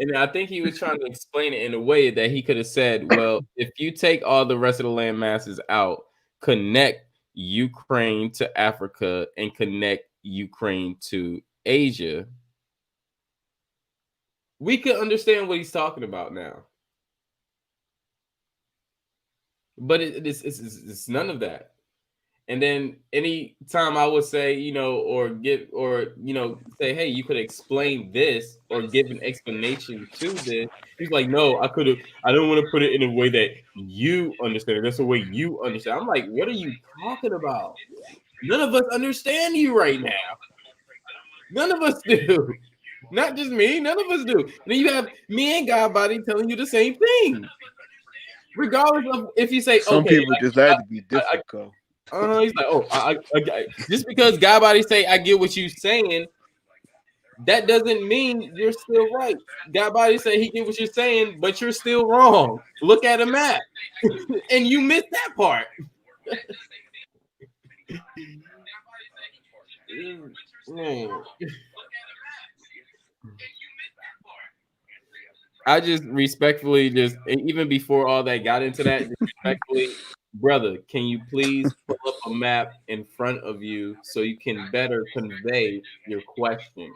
And I think he was trying to explain it in a way that he could have said, well, if you take all the rest of the land masses out, connect Ukraine to Africa and connect Ukraine to Asia, we could understand what he's talking about now. But it's none of that. And then any time I would say, you know, or say, hey, you could explain this or give an explanation to this. He's like, no, I don't want to put it in a way that you understand. That's the way you understand. I'm like, what are you talking about? None of us understand you right now. None of us do. Not just me. None of us do. And then you have me and God Body telling you the same thing. Regardless of if you say, Some okay, people just like to be difficult. He's like, oh, I just because God Body say I get what you're saying, that doesn't mean you're still right. God Body say he get what you're saying, but you're still wrong. Look at a map, and you missed that part. I just respectfully even before all that got into that, respectfully, brother, can you please pull up a map in front of you so you can better convey your question?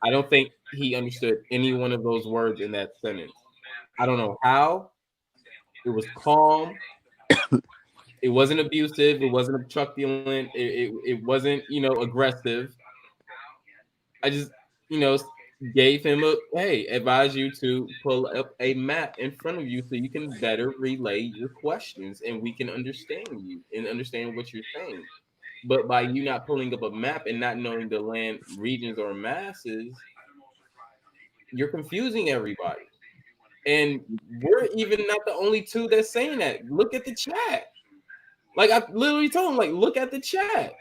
I don't think he understood any one of those words in that sentence. I don't know how. It was calm. It wasn't abusive. It wasn't obstructing. It wasn't, aggressive. I just, gave him advise you to pull up a map in front of you so you can better relay your questions and we can understand you and understand what you're saying. But by you not pulling up a map and not knowing the land regions or masses, you're confusing everybody. And we're even not the only two that's saying that. Look at the chat. Like, I literally told him, like, look at the chat.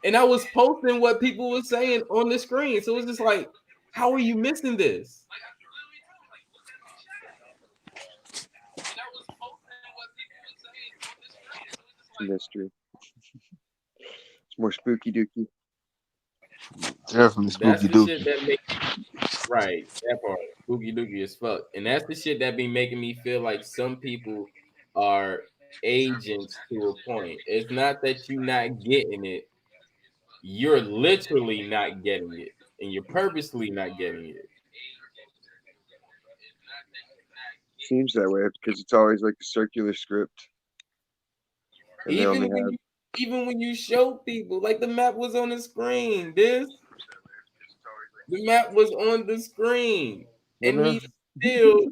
And I was posting what people were saying on the screen. So it's just like, how are you missing this? Mystery. It's more spooky dooky. Definitely spooky dooky. Right, that part. Spooky dooky as fuck. And that's the shit that be making me feel like some people are agents to a point. It's not that you're not getting it. You're literally not getting it, and you're purposely not getting it. seems that way because it's always like a circular script, and they only have. Even when you show people, like the map was on the screen, the map was on the screen, and he still,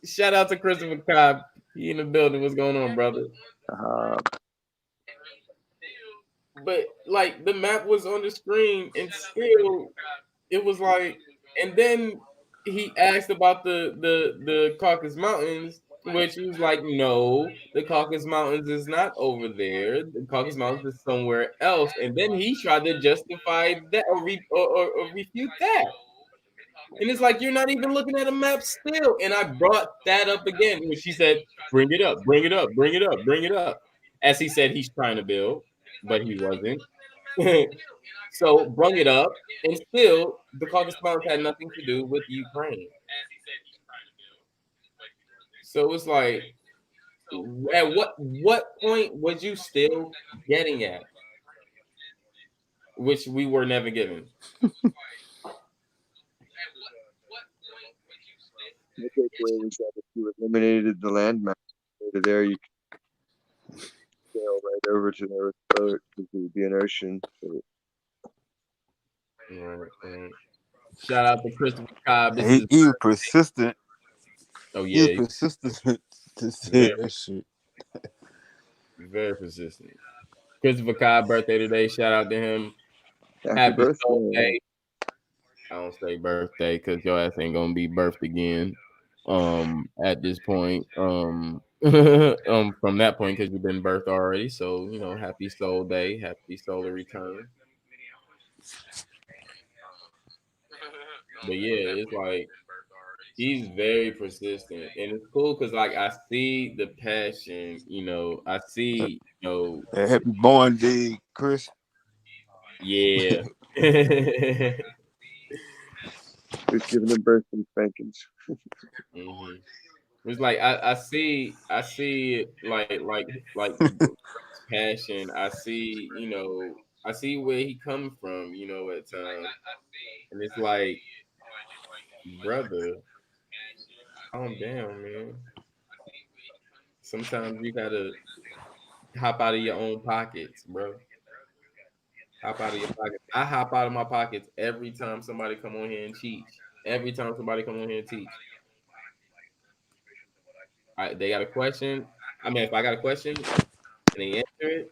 shout out to Christopher Cobb. He in the building. What's going on, brother? But like the map was on the screen, and still, it was like, and then he asked about the Caucasus Mountains, which he was like, no, the Caucasus Mountains is not over there. The Caucasus Mountains is somewhere else. And then he tried to justify that or refute that. And it's like, you're not even looking at a map still. And I brought that up again, when she said, bring it up, bring it up, bring it up, bring it up. As he said, he's trying to build, but he wasn't. So bring it up, and still the Caucasus Mountains had nothing to do with Ukraine. So it's like, at what point was you still getting at? Which we were never given. My takeaway was that if you eliminated the landmass over there, you could sail right over to the boat because it would be an ocean. So. Right. Shout out to Christopher Cobb. He was persistent. Oh yeah, he was persistent to say that shit. Very persistent. Christopher Cobb birthday today. Shout out to him. Happy birthday. I don't say birthday because your ass ain't gonna be birthed again. At this point, from that point, because you've been birthed already. So happy soul day, happy solar return. But yeah, it's like he's very persistent, and it's cool because like I see the passion. I see Happy born day, Chris. Yeah. Who's giving them birth and spankings? Mm-hmm. It's like I see it like passion. I see I see where he comes from. At times, and it's like, brother, calm down, man. Sometimes you gotta hop out of your own pockets, bro. Hop out of your pockets. I hop out of my pockets every time somebody come on here and teach. Every time somebody come on here and teach. They got a question. I mean, if I got a question and they answer it,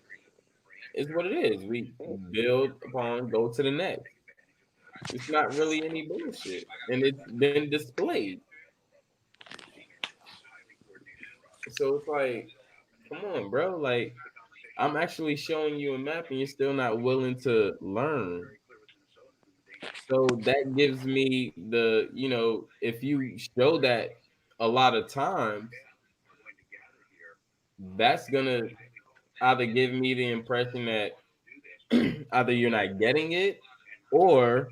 it's what it is. We build upon, go to the next. It's not really any bullshit, and it's been displayed. So it's like, come on, bro. Like, I'm actually showing you a map, and you're still not willing to learn. So that gives me the, if you show that a lot of times, that's gonna either give me the impression that either you're not getting it or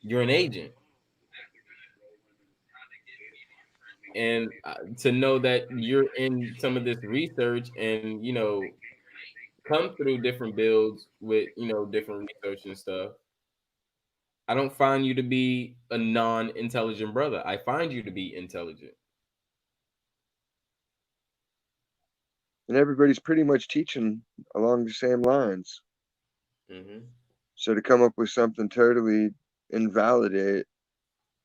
you're an agent. And to know that you're in some of this research and, come through different builds with, different research and stuff. I don't find you to be a non-intelligent brother. I find you to be intelligent. And everybody's pretty much teaching along the same lines. Mm-hmm. So to come up with something totally invalidate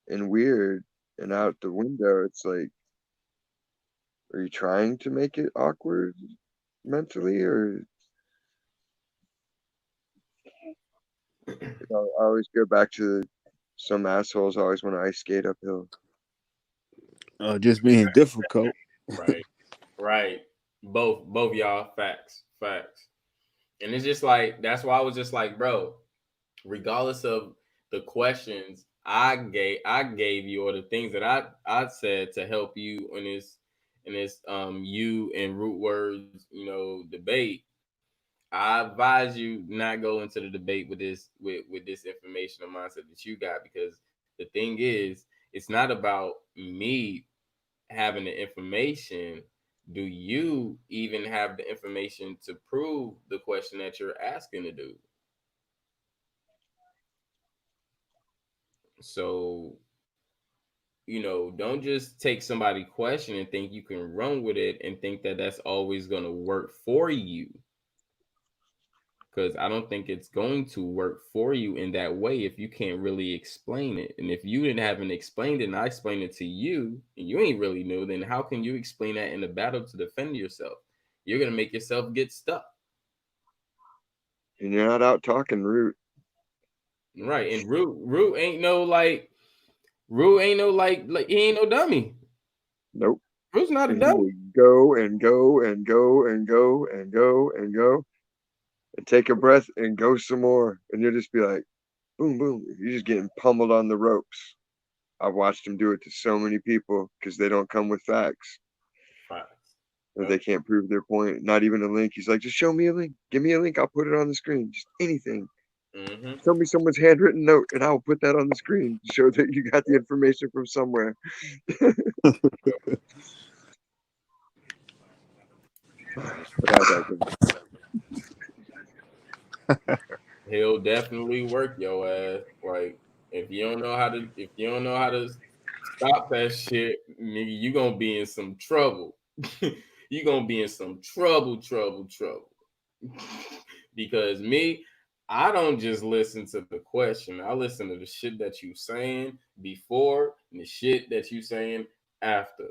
and weird and out the window, it's like, are you trying to make it awkward mentally, or I always go back to some assholes always want to ice skate uphill. Just being difficult. Right. Both y'all. Facts. And it's just like, that's why I was just like, bro, regardless of the questions I gave you or the things that I said to help you in this you and root words, debate, I advise you not go into the debate with this information or mindset that you got, because the thing is, it's not about me having the information. Do you even have the information to prove the question that you're asking to do? So don't just take somebody's question and think you can run with it and think that that's always going to work for you. Because I don't think it's going to work for you in that way if you can't really explain it. And if you haven't explained it and I explained it to you and you ain't really knew, then how can you explain that in a battle to defend yourself? You're going to make yourself get stuck. And you're not out talking Root. Right. And Root ain't no like he ain't no dummy. Nope. Root's not a And dummy. Go and go and go and go and go and go and take a breath and go some more. And you'll just be like, boom, boom. You're just getting pummeled on the ropes. I've watched him do it to so many people because they don't come with facts. Or they can't prove their point. Not even a link. He's like, just show me a link. Give me a link. I'll put it on the screen. Just anything. Mm-hmm. Show me someone's handwritten note and I'll put that on the screen to show that you got the information from somewhere. He'll definitely work your ass. Like if you don't know how to stop that shit, nigga, you gonna be in some trouble. You gonna be in some trouble. Because I don't just listen to the question. I listen to the shit that you saying before and the shit that you saying after.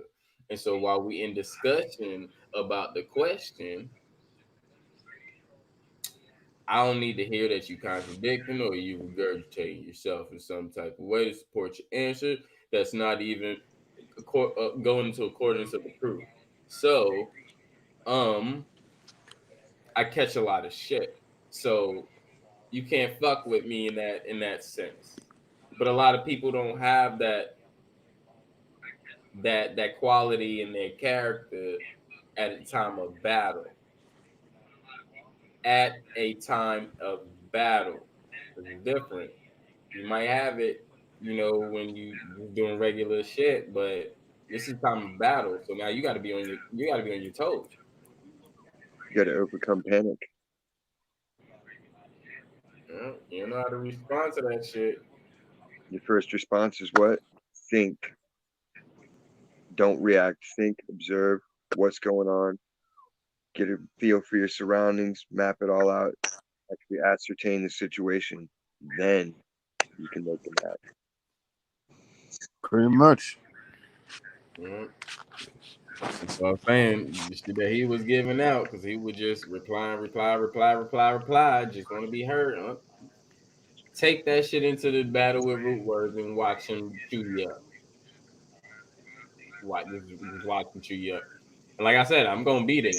And so while we in discussion about the question, I don't need to hear that you contradicting or you regurgitating yourself in some type of way to support your answer. That's not even going into accordance of the proof. So, I catch a lot of shit. So you can't fuck with me in that sense. But a lot of people don't have that quality in their character at a time of battle. At a time of battle. It's different. You might have it, when you're doing regular shit, but this is time of battle. So now you gotta be on your toes. You gotta overcome panic. You know how to respond to that shit. Your first response is what? Think. Don't react. Think, observe what's going on. Get a feel for your surroundings, map it all out, actually ascertain the situation. Then you can make a map. Pretty much. So I'm saying the shit that he was giving out, because he would just reply, just want to be heard. Take that shit into the battle with Root Words and watch him chew you up. Just watch him chew you up. And like I said, I'm gonna be there.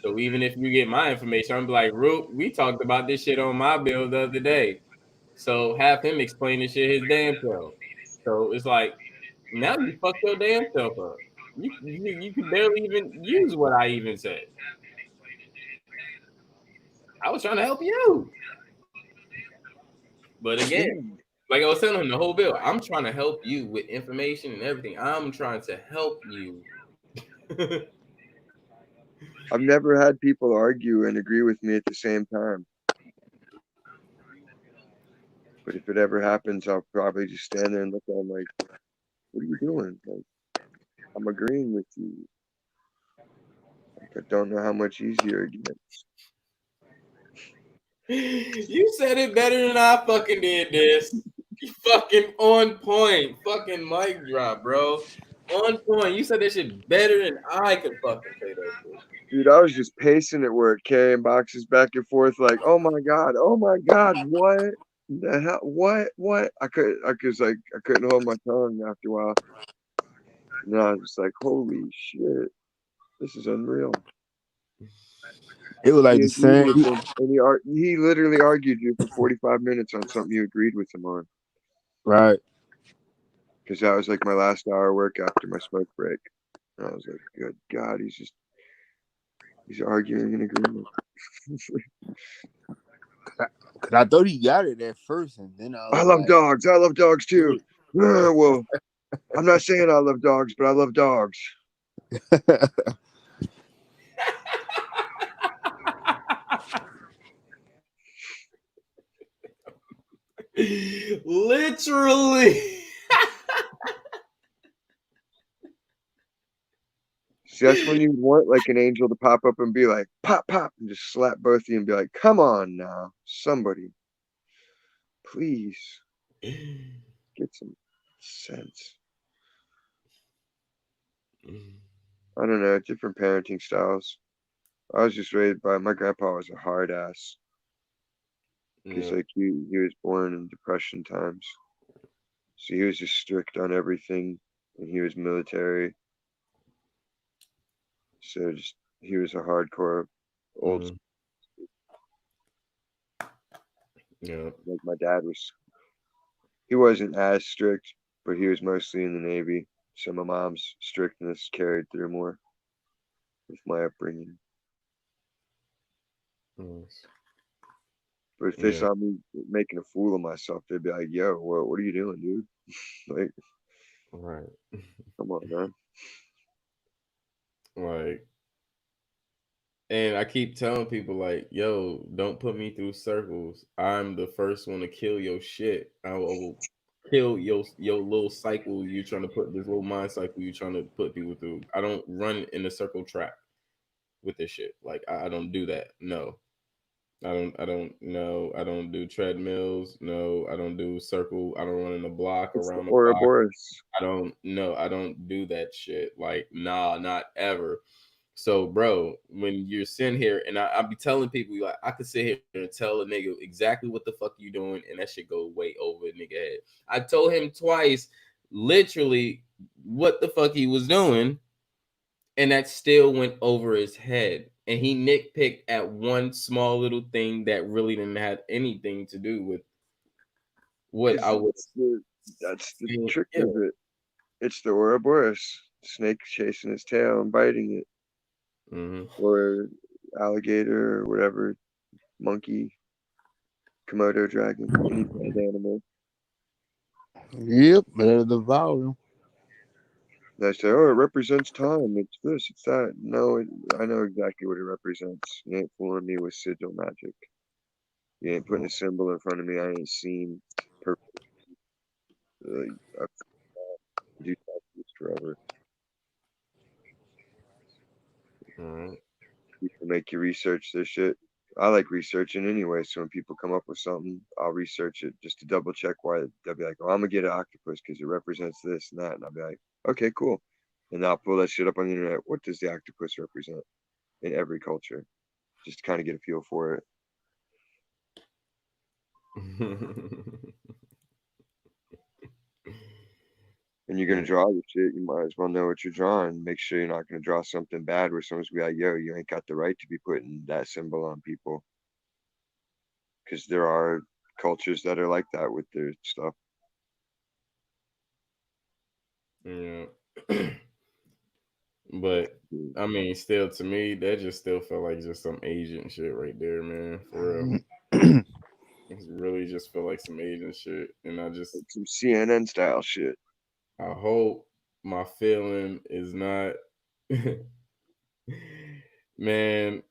So even if you get my information, I'm like, Root, we talked about this shit on my bill the other day. So have him explain this shit his damn self. So it's like, now you fucked your damn self up. You could barely even use what I even said. I was trying to help you. But again, like I was telling him the whole bill, I'm trying to help you with information and everything. I'm trying to help you. I've never had people argue and agree with me at the same time. But if it ever happens, I'll probably just stand there and look at them like, what are you doing? Like, I'm agreeing with you. Like, I don't know how much easier it gets. You said it better than I fucking did this. You fucking on point. Fucking mic drop, bro. On point. You said this shit better than I could fucking say that shit. Dude, I was just pacing at work, carrying boxes back and forth like, oh my God, what the hell? What? I couldn't hold my tongue after a while. And I was just like, holy shit. This is unreal. It was like the same. And he literally argued you for 45 minutes on something you agreed with him on. Right. Because that was like my last hour of work after my smoke break. And I was like, good God, he's arguing in agreement. Cause I thought he got it at first, and then I love dogs. I love dogs too. Well, I'm not saying I love dogs, but I love dogs. Literally. See, that's when you want like an angel to pop up and be like, pop, pop, and just slap both of you and be like, come on now, somebody, please get some sense. I don't know, different parenting styles. I was just raised by my grandpa was a hard ass. Because Yeah. like he was born in Depression times. So he was just strict on everything, and he was military. So just he was a hardcore old. Mhm. Yeah. Like my dad was. He wasn't as strict, but he was mostly in the Navy. So my mom's strictness carried through more with my upbringing. Nice. But if they Yeah. saw me making a fool of myself, they'd be like, "Yo, what are you doing, dude? Like, Right. come on, man." Like, and I keep telling people like, yo, don't put me through circles. I'm the first one to kill your shit. I will kill your little cycle you trying to put this little mind cycle you trying to put people through. I don't run in a circle track with this shit. Like I don't do that. No. I don't know. I don't do treadmills. No, I don't do circle. I don't run in the block It's the around the block. Ouroboros. I don't do that shit. Like, nah, not ever. So, bro, when you're sitting here, and I be telling people, like, I could sit here and tell a nigga exactly what the fuck you doing, and that shit go way over a nigga head. I told him twice, literally, what the fuck he was doing, and that still went over his head. And he nitpicked at one small little thing that really didn't have anything to do with what I was. That's the saying. trick Yeah. of it. It's the Ouroboros. Snake chasing his tail and biting it. Or alligator or whatever, monkey, Komodo dragon, any pet animal. Yep, better devour him. They say, oh, it represents time. It's this, it's that. No, I know exactly what it represents. You ain't fooling me with sigil magic. You ain't putting a symbol in front of me I ain't seen. Perfect. I've do this forever. People make you research this shit. I like researching anyway, so when people come up with something, I'll research it just to double check why. They'll be like, oh, I'm gonna get an octopus because it represents this and that. And I'll be like, okay, cool. And I'll pull that shit up on the internet. What does the octopus represent in every culture? Just to kind of get a feel for it. And you're gonna draw the shit, you might as well know what you're drawing. Make sure you're not gonna draw something bad where someone's gonna be like, yo, you ain't got the right to be putting that symbol on people. Because there are cultures that are like that with their stuff. Yeah. But I mean, still to me, that just still felt like just some Asian shit right there, man. For real. It really just felt like some Asian shit. And I just like some CNN style shit. I hope my feeling is not man,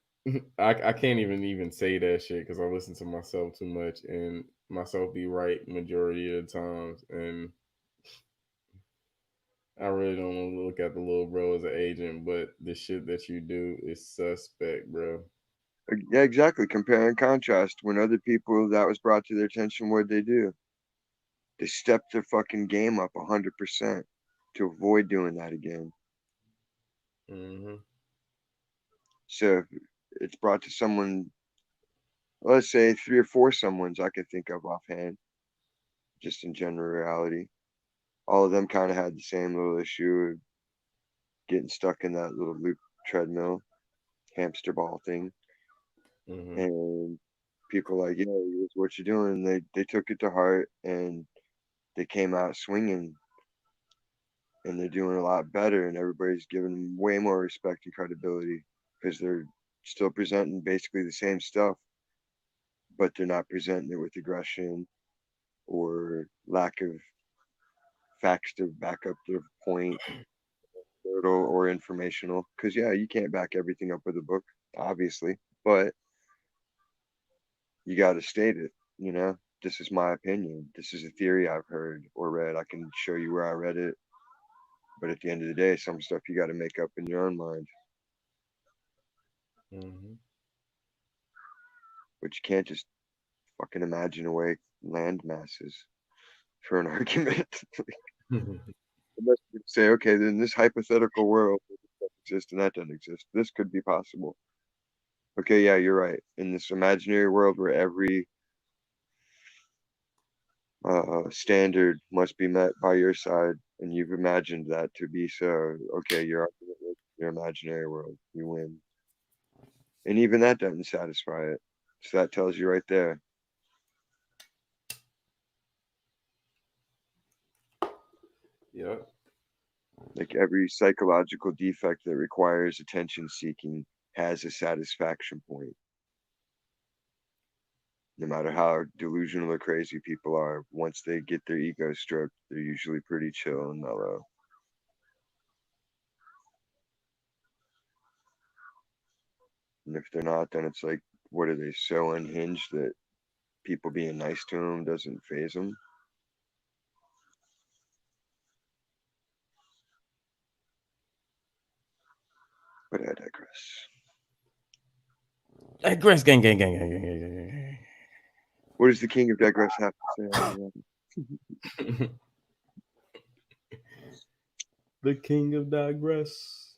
I can't even say that shit because I listen to myself too much and myself be right majority of the times, and I really don't want to look at the little bro as an agent, but the shit that you do is suspect, bro. Yeah, exactly. Compare and contrast. When other people that was brought to their attention, what'd they do? They stepped their fucking game up 100% to avoid doing that again. So if it's brought to someone, let's say 3 or 4 someones I could think of offhand, just in general reality. All of them kind of had the same little issue of getting stuck in that little loop treadmill, hamster ball thing. And people like, yeah, what you're doing. They took it to heart and they came out swinging, and they're doing a lot better, and everybody's giving them way more respect and credibility because they're still presenting basically the same stuff, but they're not presenting it with aggression or lack of facts to back up their point, or informational. Because yeah, you can't back everything up with a book, obviously, but you got to state it. This is my opinion. This is a theory I've heard or read. I can show you where I read it. But at the end of the day, some stuff you got to make up in your own mind. Mm-hmm. But you can't just fucking imagine away land masses for an argument. Unless you say, okay, then this hypothetical world doesn't exist and that doesn't exist. This could be possible. Okay, yeah, you're right. In this imaginary world where every standard must be met by your side, and you've imagined that to be so. Okay, your imaginary world, you win. And even that doesn't satisfy it. So that tells you right there. Yep. Like every psychological defect that requires attention seeking has a satisfaction point. No matter how delusional or crazy people are, once they get their ego stroked, they're usually pretty chill and mellow. And if they're not, then it's like, what are they, so unhinged that people being nice to them doesn't faze them? But I digress. Digress, gang, gang, gang, gang, gang, gang, gang. What does the king of digress have to say? The king of digress.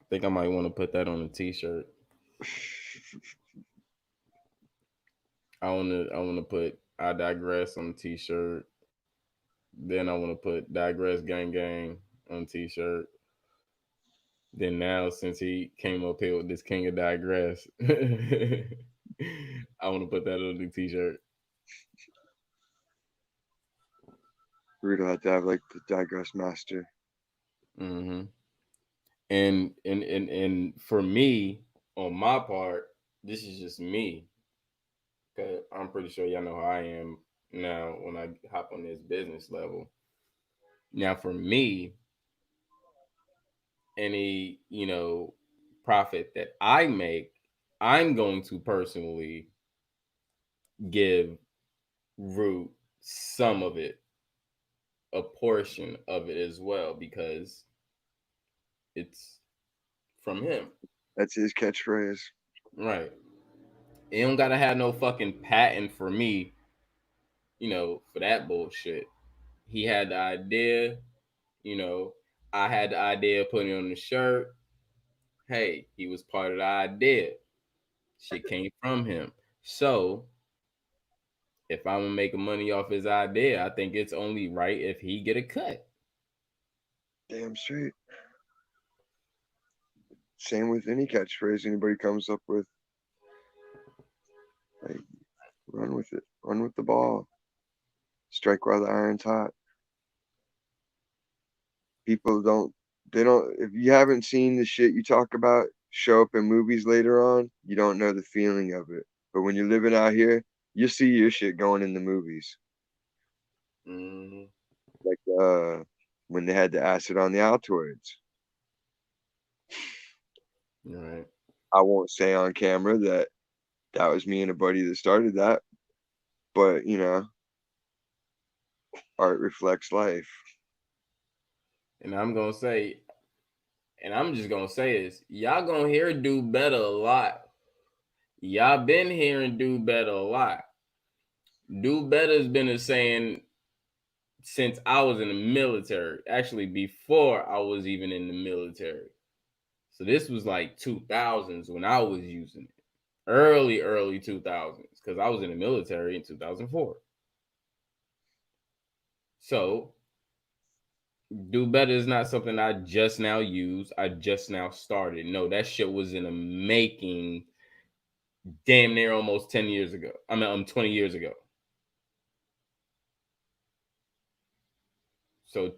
I think I might want to put that on a t-shirt. I want to put I digress on a t-shirt. Then I want to put digress gang gang on a t-shirt. Then now, since he came up here with this king of digress, I want to put that on the t-shirt. We'd have to have like the digress master. Mm-hmm. And for me, on my part, this is just me. Okay, I'm pretty sure y'all know how I am now when I hop on this business level. Now, for me, any profit that I make, I'm going to personally give Root some of it, a portion of it as well, because it's from him. That's his catchphrase. Right. He don't gotta have no fucking patent for me, for that bullshit. He had the idea, I had the idea of putting it on the shirt. Hey, he was part of the idea. Shit came from him. So if I'm gonna make money off his idea, I think it's only right if he get a cut. Damn straight. Same with any catchphrase anybody comes up with. Like, run with it. Run with the ball. Strike while the iron's hot. People don't, if you haven't seen the shit you talk about show up in movies later on, you don't know the feeling of it. But when you're living out here, you see your shit going in the movies. Mm-hmm. Like when they had the acid on the Altoids. Right. I won't say on camera that was me and a buddy that started that, but art reflects life. And I'm just gonna say this, y'all gonna hear Do Better a lot. Y'all been hearing Do Better a lot. Do Better has been a saying since I was in the military. Actually, before I was even in the military. So this was like 2000s when I was using it. Early 2000s, because I was in the military in 2004. So Do Better is not something I just now use. I just now started. No, that shit was in the making damn near almost 10 years ago. 20 years ago. So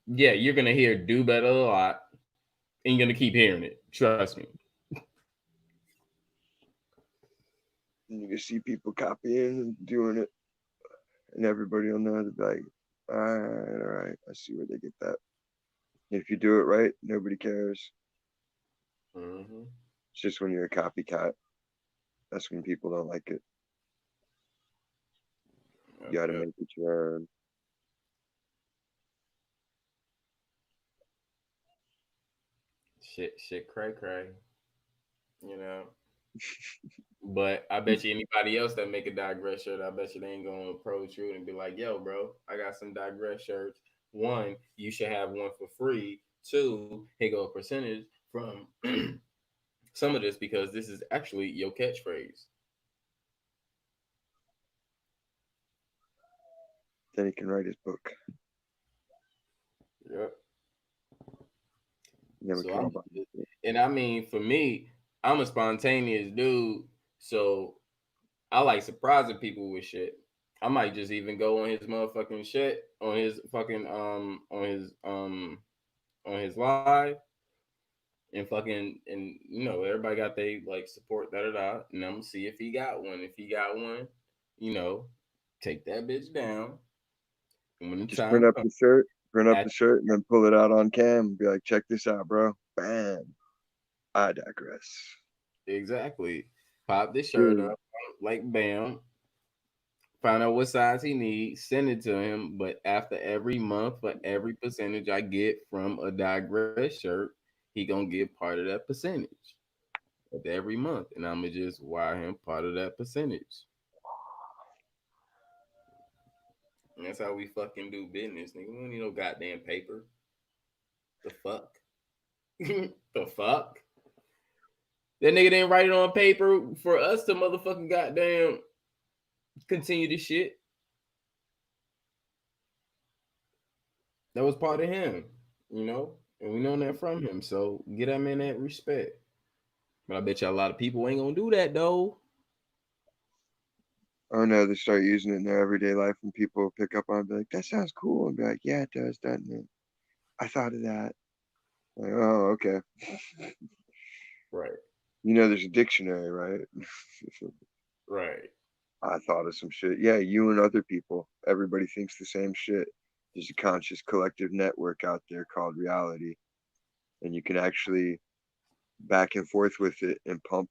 yeah, you're gonna hear Do Better a lot, and you're gonna keep hearing it. Trust me. And you can see people copying and doing it, and everybody will know to be like, all right, I see where they get that. If you do it right, nobody cares. Mm-hmm. It's just when you're a copycat, that's when people don't like it. You got to make it your own. Shit, cray. You know. But I bet you anybody else that make a digress shirt, I bet you they ain't gonna approach you and be like, "Yo, bro, I got some digress shirts. One, you should have one for free. Two, here go a percentage from some of this because this is actually your catchphrase." Then he can write his book. Yep. Never So care about it. and I mean, for me, I'm a spontaneous dude, so I like surprising people with shit. I might just even go on his motherfucking shit on his fucking on his live and fucking and you know everybody got they like support and I'm gonna see if he got one. If he got one, you know, take that bitch down. And when the Just time print up comes, the shirt, and then pull it out on cam and be like, check this out, bro. Bam. I digress. exactly. Pop this shirt up, like bam. Find out what size he needs, send it to him. But after every month, for every percentage I get from a digress shirt, he gonna get part of that percentage at every month, and I'm gonna just wire him part of that percentage. And that's how we fucking do business, nigga. We don't need no goddamn paper. The fuck? The fuck? That nigga didn't write it on paper for us to motherfucking goddamn continue this shit. That was part of him, you know, and we know that from him. So get that man that respect. But I bet you a lot of people ain't gonna do that though. Oh no, they start using it in their everyday life, and people pick up on it, be like, that sounds cool, and be like, yeah, it does, doesn't it? I thought of that. Like, oh, okay. Right. You know, there's a dictionary, right? Right. I thought of some shit. Yeah, you and other people. Everybody thinks the same shit. There's a conscious collective network out there called reality. And you can actually back and forth with it and pump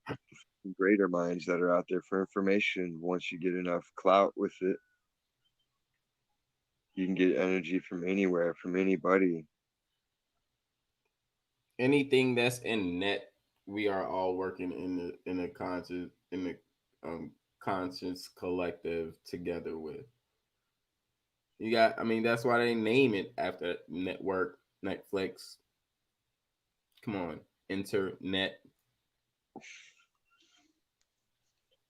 greater minds that are out there for information. Once you get enough clout with it, you can get energy from anywhere, from anybody. Anything that's in net, we are all working in the conscious collective together with. You got, I mean, that's why they name it after network, Netflix. Come on, internet.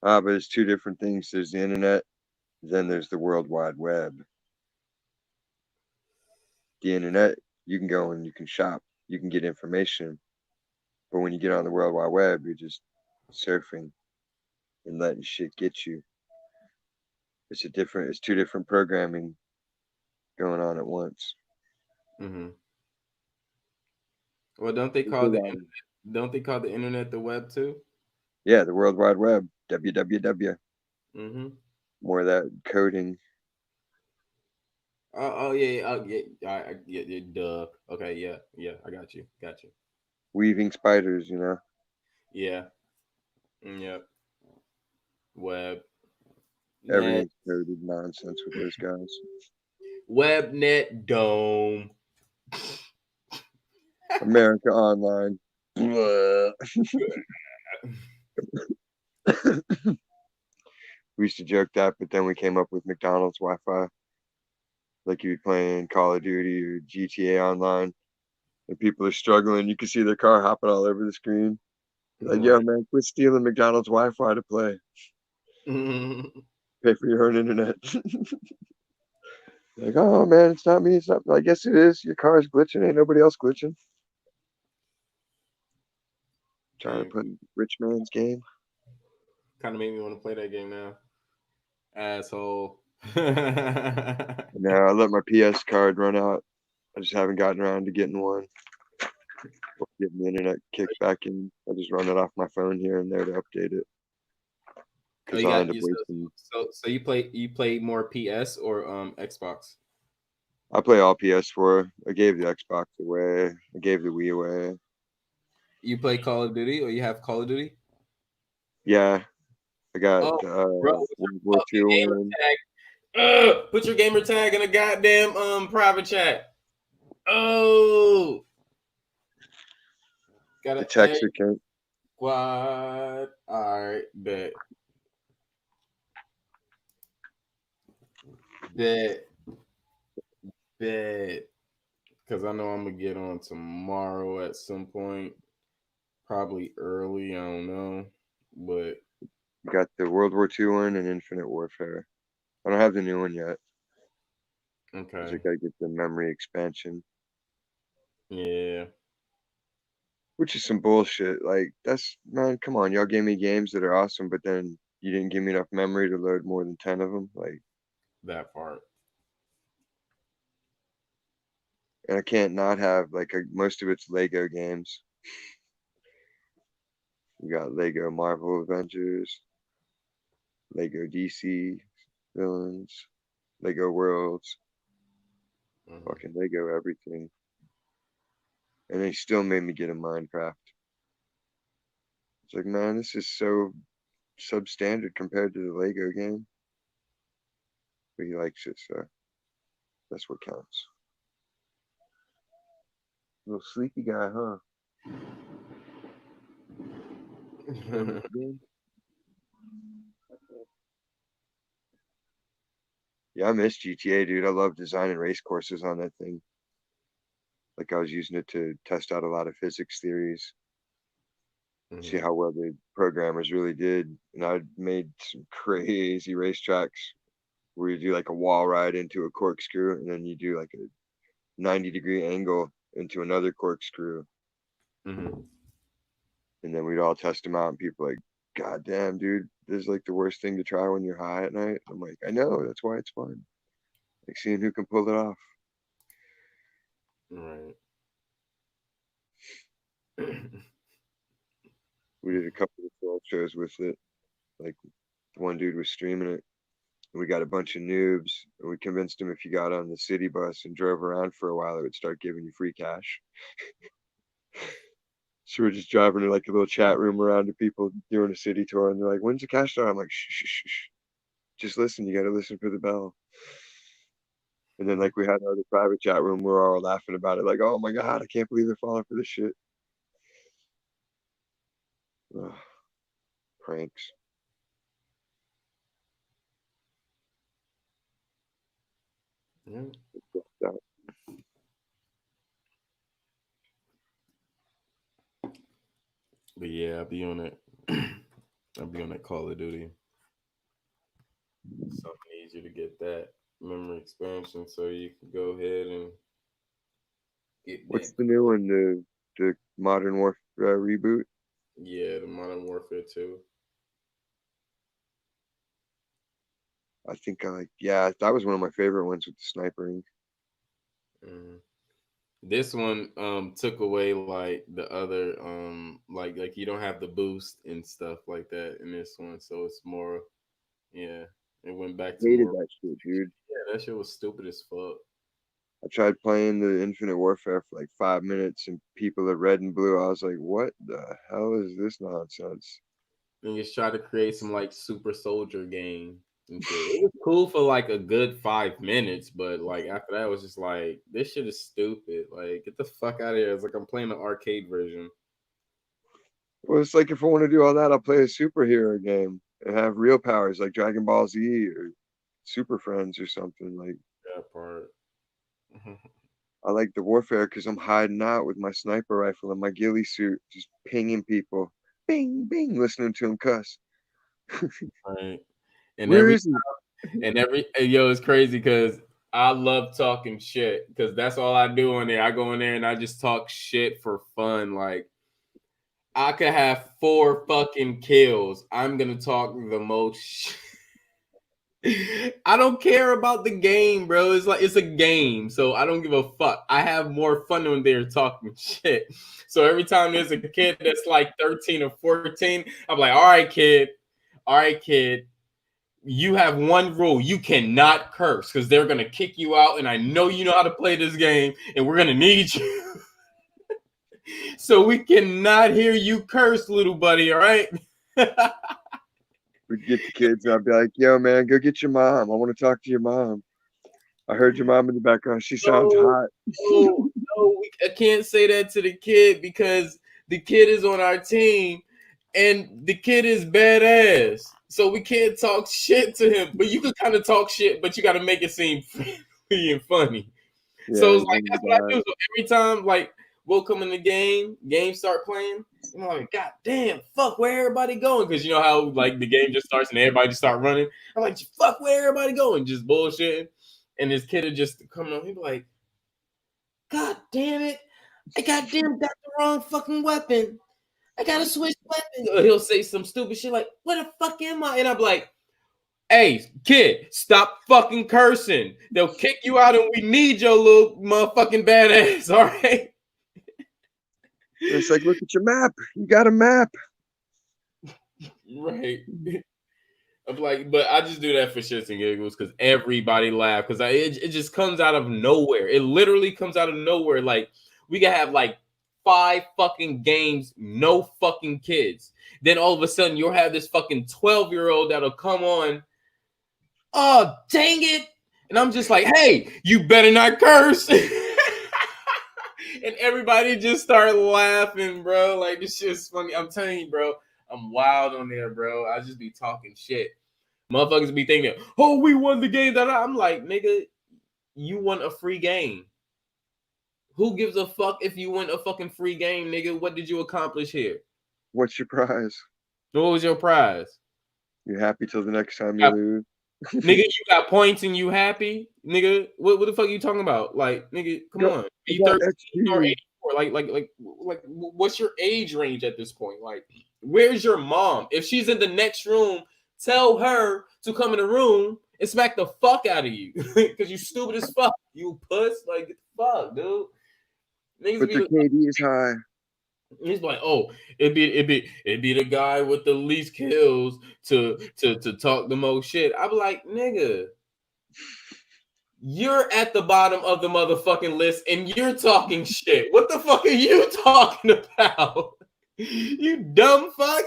But it's two different things. There's the internet, then there's the World Wide Web. The internet, you can go and you can shop, you can get information. But when you get on the World Wide Web, you're just surfing and letting shit get you. It's two different programming going on at once. Mm-hmm. Well, don't they call the internet the web too? Yeah, the World Wide Web, www. Mm-hmm. More of that coding. Oh yeah, yeah, duh. Okay, yeah, I got you. Weaving spiders, you know. Yeah. Yep. Web. Everything's coded nonsense with those guys. WebNet Dome. America Online. We used to joke that, but then we came up with McDonald's Wi-Fi. Like you'd be playing Call of Duty or GTA Online, and people are struggling. You can see their car hopping all over the screen. Like, yo, man, quit stealing McDonald's Wi-Fi to play. Pay for your own internet. Like, oh man, it's not me. It's not. I guess it is. Your car is glitching. Ain't nobody else glitching. Trying to put rich man's game. Kind of made me want to play that game now. Asshole. Now I let my PS card run out. I just haven't gotten around to getting one. Or getting the internet kicked back in. I just run it off my phone here and there to update it. Because I end up wasting. So you play more PS or Xbox? I play all PS4. I gave the Xbox away. I gave the Wii away. You play Call of Duty or you have Call of Duty? Yeah. I got World War II one. Put your gamer tag in a goddamn private chat. Oh, got The a text account. squad. All right, bet. Because I know I'm gonna get on tomorrow at some point, probably early. I don't know, but You got the World War II one and Infinite Warfare. I don't have the new one yet. okay. I gotta get the memory expansion, Yeah. which is some bullshit. Like, that's, man, come on. Y'all gave me games that are awesome, but then you didn't give me enough memory to load more than 10 of them. Like, That part. and I can't not have, like, most of it's Lego games. You got Lego Marvel Avengers, Lego DC villains, Lego Worlds, fucking Lego everything. And they still made me get a Minecraft. It's like, man, this is so substandard compared to the Lego game. But he likes it, so that's what counts. Little sleepy guy, huh? Yeah, I miss GTA, dude. I love designing race courses on that thing. Like, I was using it to test out a lot of physics theories, see how well the programmers really did. And I made some crazy racetracks where you do like a wall ride into a corkscrew, and then you do like a 90-degree angle into another corkscrew. And then we'd all test them out, and people like, God damn, dude, this is like the worst thing to try when you're high at night. I'm like, I know, that's why it's fun. Like seeing who can pull it off. Right. We did a couple of film shows with it. Like, one dude was streaming it. And we got a bunch of noobs, and we convinced him if you got on the city bus and drove around for a while, it would start giving you free cash. So we're just driving to like a little chat room around to people doing a city tour, and they're like, "When's the cash start?" I'm like, "Shh, shh, shh, shh. Just listen. You got to listen for the bell." And then like we had another private chat room, we were all laughing about it, like, "Oh my god, I can't believe they're falling for this shit." Ugh, pranks. Yeah. But yeah, I'll be on it. I'll be on that Call of Duty. Something easier to get that memory expansion, so you can go ahead and get What's that. the new one? The Modern Warfare reboot? Yeah, the Modern Warfare 2. I think yeah, that was one of my favorite ones with the snipering. This one took away like the other like you don't have the boost and stuff like that in this one, so it's more, yeah, it went back to Hated more. that shit, dude. Yeah, that shit was stupid as fuck. I tried playing the Infinite Warfare for like 5 minutes, and people at red and blue, I was like, what the hell is this nonsense? And just try to create some like super soldier game and shit. It was cool for like a good 5 minutes, but like after that it was just like, this shit is stupid. Like, get the fuck out of here. It's like I'm playing the arcade version. Well, it's like if I want to do all that, I'll play a superhero game and have real powers like Dragon Ball Z or Super Friends or something. Like, that part. I like the warfare because I'm hiding out with my sniper rifle and my ghillie suit, just pinging people, bing, bing, listening to them cuss. Right. And Where every is he? yo, it's crazy because I love talking shit because that's all I do in there. I go in there and I just talk shit for fun. Like, I could have 4 fucking kills. I'm gonna talk the most shit. I don't care about the game, bro. It's like, it's a game, so I don't give a fuck. I have more fun when they're talking shit. So every time there's a kid that's like 13 or 14, I'm like, all right, kid, you have one rule. You cannot curse because they're gonna kick you out, and I know you know how to play this game, and we're gonna need you. So we cannot hear you curse, little buddy, all right? We'd get the kids, and I'd be like, "Yo, man, go get your mom. I want to talk to your mom. I heard your mom in the background. She sounds hot." No, I can't say that to the kid because the kid is on our team, and the kid is badass. So we can't talk shit to him. But you can kind of talk shit, but you got to make it seem friendly and funny. Yeah, So it's like that's what I do. So every time, like, we'll come in the game start playing. I'm like, God damn, fuck, where everybody going? Because you know how like the game just starts and everybody just start running. I'm like, fuck, where everybody going? Just bullshitting. And this kid would just come on. He'd be like, God damn it, I goddamn got the wrong fucking weapon. I gotta switch weapons. Or he'll say some stupid shit like, where the fuck am I? And I'm like, hey, kid, stop fucking cursing. They'll kick you out and we need your little motherfucking badass, all right? It's like, look at your map. You got a map. Right. I'm like, but I just do that for shits and giggles because everybody laugh because it just comes out of nowhere. It literally comes out of nowhere. Like, we can have like 5 fucking games, no fucking kids. Then all of a sudden you'll have this fucking 12-year-old that'll come on. Oh, dang it. And I'm just like, hey, you better not curse. And everybody just start laughing, bro. Like, this shit's funny. I'm telling you, bro, I'm wild on there, bro. I just be talking shit. Motherfuckers be thinking, oh, we won the game. I'm like, nigga, you won a free game. Who gives a fuck if you win a fucking free game, nigga? What did you accomplish here? What's your prize? What was your prize? You happy till the next time you lose? Nigga, you got points and you happy? Nigga, what the fuck are you talking about? Like, nigga, come on. Be 13 or 84. Like, what's your age range at this point? Like, where's your mom? If she's in the next room, tell her to come in the room and smack the fuck out of you. Because you stupid as fuck. You puss. Like, get the fuck, dude. Niggas But the KD is high. He's like, oh, it'd be the guy with the least kills to talk the most shit. I'm like, nigga, you're at the bottom of the motherfucking list and you're talking shit. What the fuck are you talking about? You dumb fuck.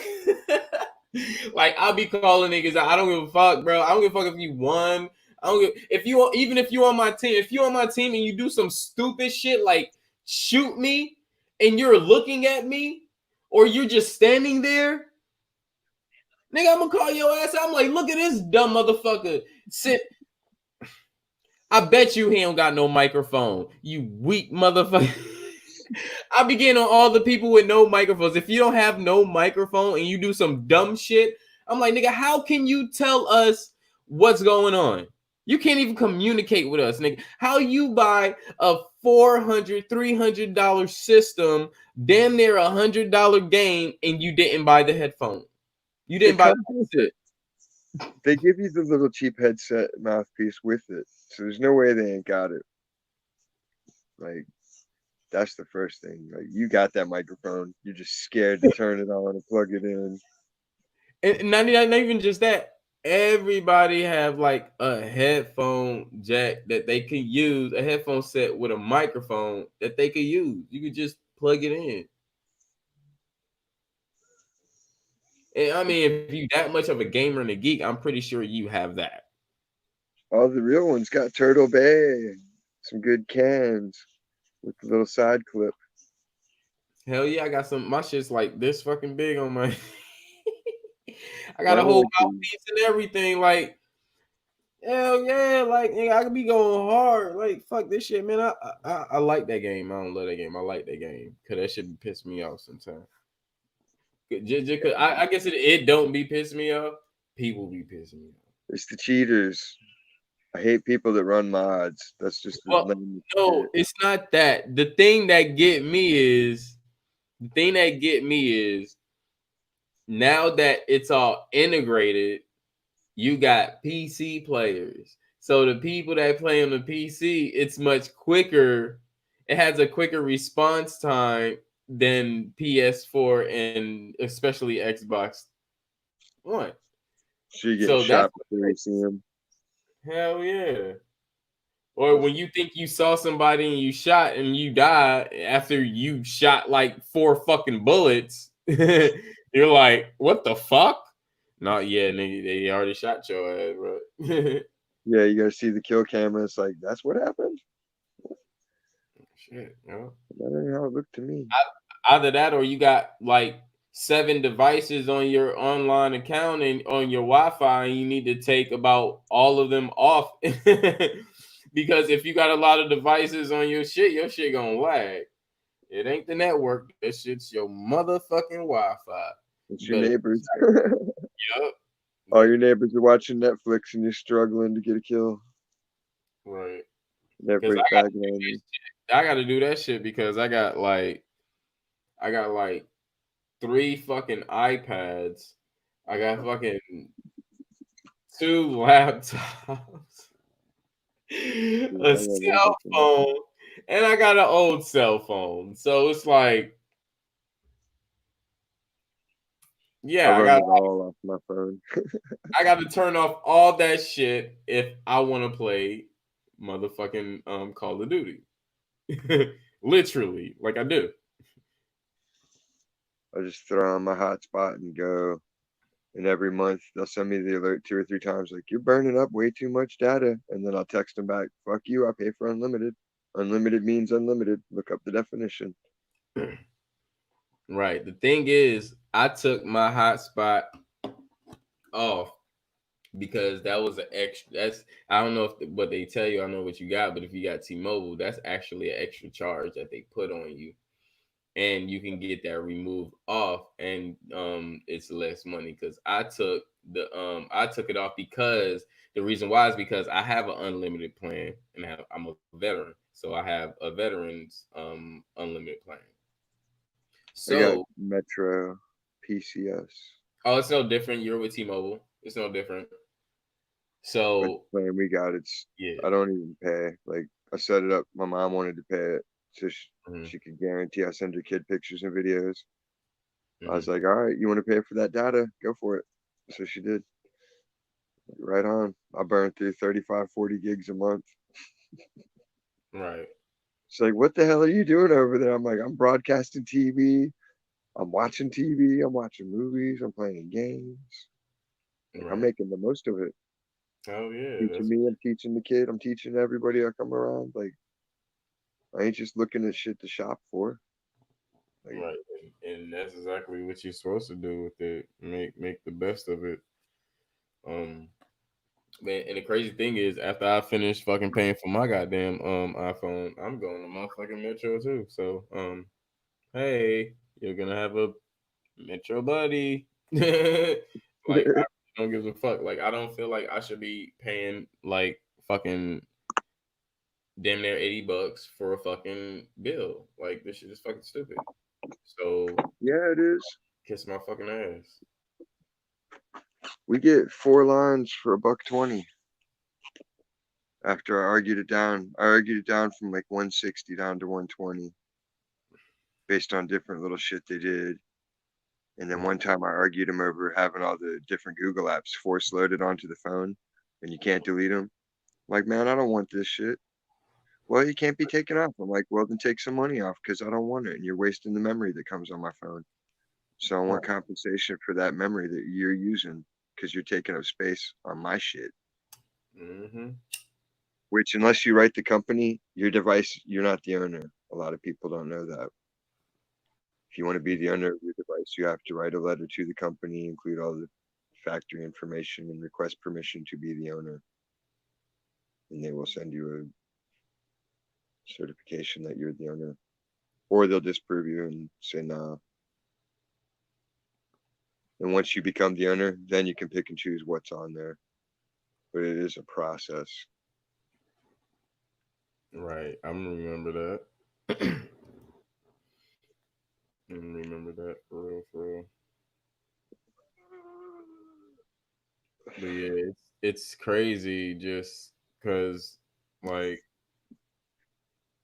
Like, I'll be calling niggas. I don't give a fuck, bro. I don't give a fuck if you won. I don't give if you on my team. If you on my team and you do some stupid shit like shoot me. And you're looking at me, or you're just standing there, nigga, I'm gonna call your ass out. I'm like, look at this dumb motherfucker. Sit. I bet you he don't got no microphone. You weak motherfucker. I be getting on all the people with no microphones. If you don't have no microphone and you do some dumb shit, I'm like, nigga, how can you tell us what's going on? You can't even communicate with us, nigga. How you buy a $400, $300 system, damn near $100 game, and you didn't buy the headphone? You didn't buy the headset. They give you the little cheap headset mouthpiece with it, so there's no way they ain't got it. Like, that's the first thing. Like, you got that microphone. You're just scared to turn it on and plug it in. And not even just that. Everybody have like a headphone jack that they can use, a headphone set with a microphone that they could use. You could just plug it in. And I mean, if you that much of a gamer and a geek, I'm pretty sure you have that. All the real ones got Turtle Bay, some good cans with the little side clip. Hell yeah, I got some. My shit's like this fucking big on my. I got a whole mouthpiece and everything. Like, hell yeah, like nigga, I could be going hard. Like, fuck this shit, man. I like that game. I don't love that game. I like that game because that shit be pissing me off sometimes. I guess it don't be pissing me off. People be pissing me off. It's the cheaters. I hate people that run mods. That's just no, it's not that. The thing that get me is now that it's all integrated, you got PC players. So the people that play on the PC, it's much quicker. It has a quicker response time than PS4 and especially Xbox One. So you get shot before you see him. Hell yeah. Or when you think you saw somebody and you shot and you die after you shot like 4 fucking bullets, you're like, what the fuck? Not yet, nigga. They already shot your ass, bro. Yeah, you gotta see the kill camera. It's like that's what happened. Shit, yo. That ain't how it looked to me. Either that or you got like 7 devices on your online account and on your Wi-Fi, and you need to take about all of them off. Because if you got a lot of devices on your shit gonna lag. It ain't the network. That shit's your motherfucking Wi-Fi. It's your neighbors. Yup. All your neighbors are watching Netflix and you're struggling to get a kill. Right. Netflix bagging on you. I got to do that shit because I got like 3 fucking iPads. I got fucking 2 laptops, a cell phone, and I got an old cell phone. So it's like, yeah, I run it all off my phone. I got to turn off all that shit if I want to play motherfucking Call of Duty. Literally, like I do. I just throw on my hotspot and go. And every month they'll send me the alert 2 or 3 times, like, you're burning up way too much data. And then I'll text them back, fuck you, I pay for unlimited. Unlimited means unlimited. Look up the definition. Right. The thing is, I took my hotspot off because that was an extra. That's, I don't know if what they tell you, I know what you got, but if you got T-Mobile, that's actually an extra charge that they put on you. And you can get that removed off, and it's less money because I took it off because the reason why is because I have an unlimited plan and I'm a veteran, so I have a veteran's unlimited plan. So I got Metro PCS. Oh, it's no different. You're with T-Mobile. It's no different. So plan we got, it's I don't even pay. Like I set it up. My mom wanted to pay it so she could guarantee I send her kid pictures and videos. I was like, all right, you want to pay for that data? Go for it. So she did. Right on. I burned through 35, 40 gigs a month. Right. It's like, what the hell are you doing over there? I'm like, I'm broadcasting TV. I'm watching TV. I'm watching movies. I'm playing games. Like, I'm making the most of it. Oh yeah. Teaching me, I'm teaching the kid. I'm teaching everybody I come around. Like, I ain't just looking at shit to shop for. Like, right. And that's exactly what you're supposed to do with it. Make the best of it. Man, and the crazy thing is, after I finish fucking paying for my goddamn iPhone, I'm going to my fucking Metro too. So hey, you're gonna have a Metro buddy. Like I don't give a fuck. Like I don't feel like I should be paying like fucking damn near $80 for a fucking bill. Like this shit is fucking stupid. So yeah, it is. Kiss my fucking ass. We get 4 lines for $1.20. After I argued it down from like 160 down to 120, based on different little shit they did. And then one time I argued them over having all the different Google apps force loaded onto the phone, and you can't delete them. I'm like, man, I don't want this shit. Well, you can't be taken off. I'm like, well, then take some money off because I don't want it, and you're wasting the memory that comes on my phone. So I want compensation for that memory that you're using because you're taking up space on my shit. Which, unless you write the company, your device, you're not the owner. A lot of people don't know that. If you want to be the owner of your device, you have to write a letter to the company, include all the factory information, and request permission to be the owner. And they will send you a certification that you're the owner. Or they'll disprove you and say no. And once you become the owner, then you can pick and choose what's on there. But it is a process. Right. I'm gonna remember that. I'm gonna remember that for real. But yeah, it's crazy just because like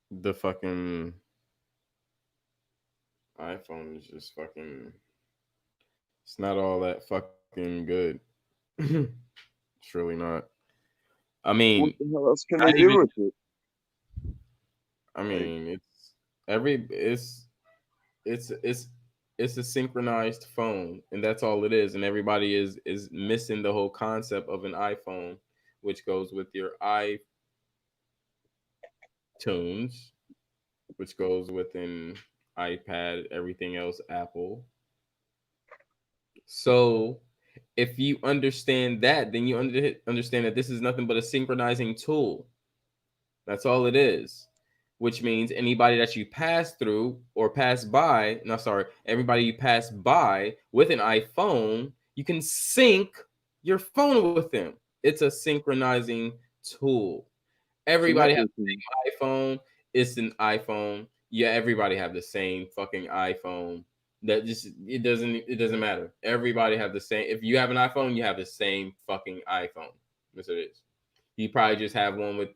the fucking iPhone is just fucking, it's not all that fucking good. It's really not. I mean, what the hell else can they do with it? I mean, it's It's a synchronized phone, and that's all it is. And everybody is missing the whole concept of an iPhone, which goes with your iTunes, which goes with an iPad, everything else Apple. So if you understand that, then you understand that this is nothing but a synchronizing tool. That's all it is. Which means anybody that you pass through or pass by, everybody you pass by with an iPhone, you can sync your phone with them. It's a synchronizing tool. Everybody has the same iPhone. It's an iPhone. Yeah, everybody have the same fucking iPhone. That just it doesn't matter. Everybody have the same. If you have an iPhone, you have the same fucking iPhone. Yes, it is. You probably just have one with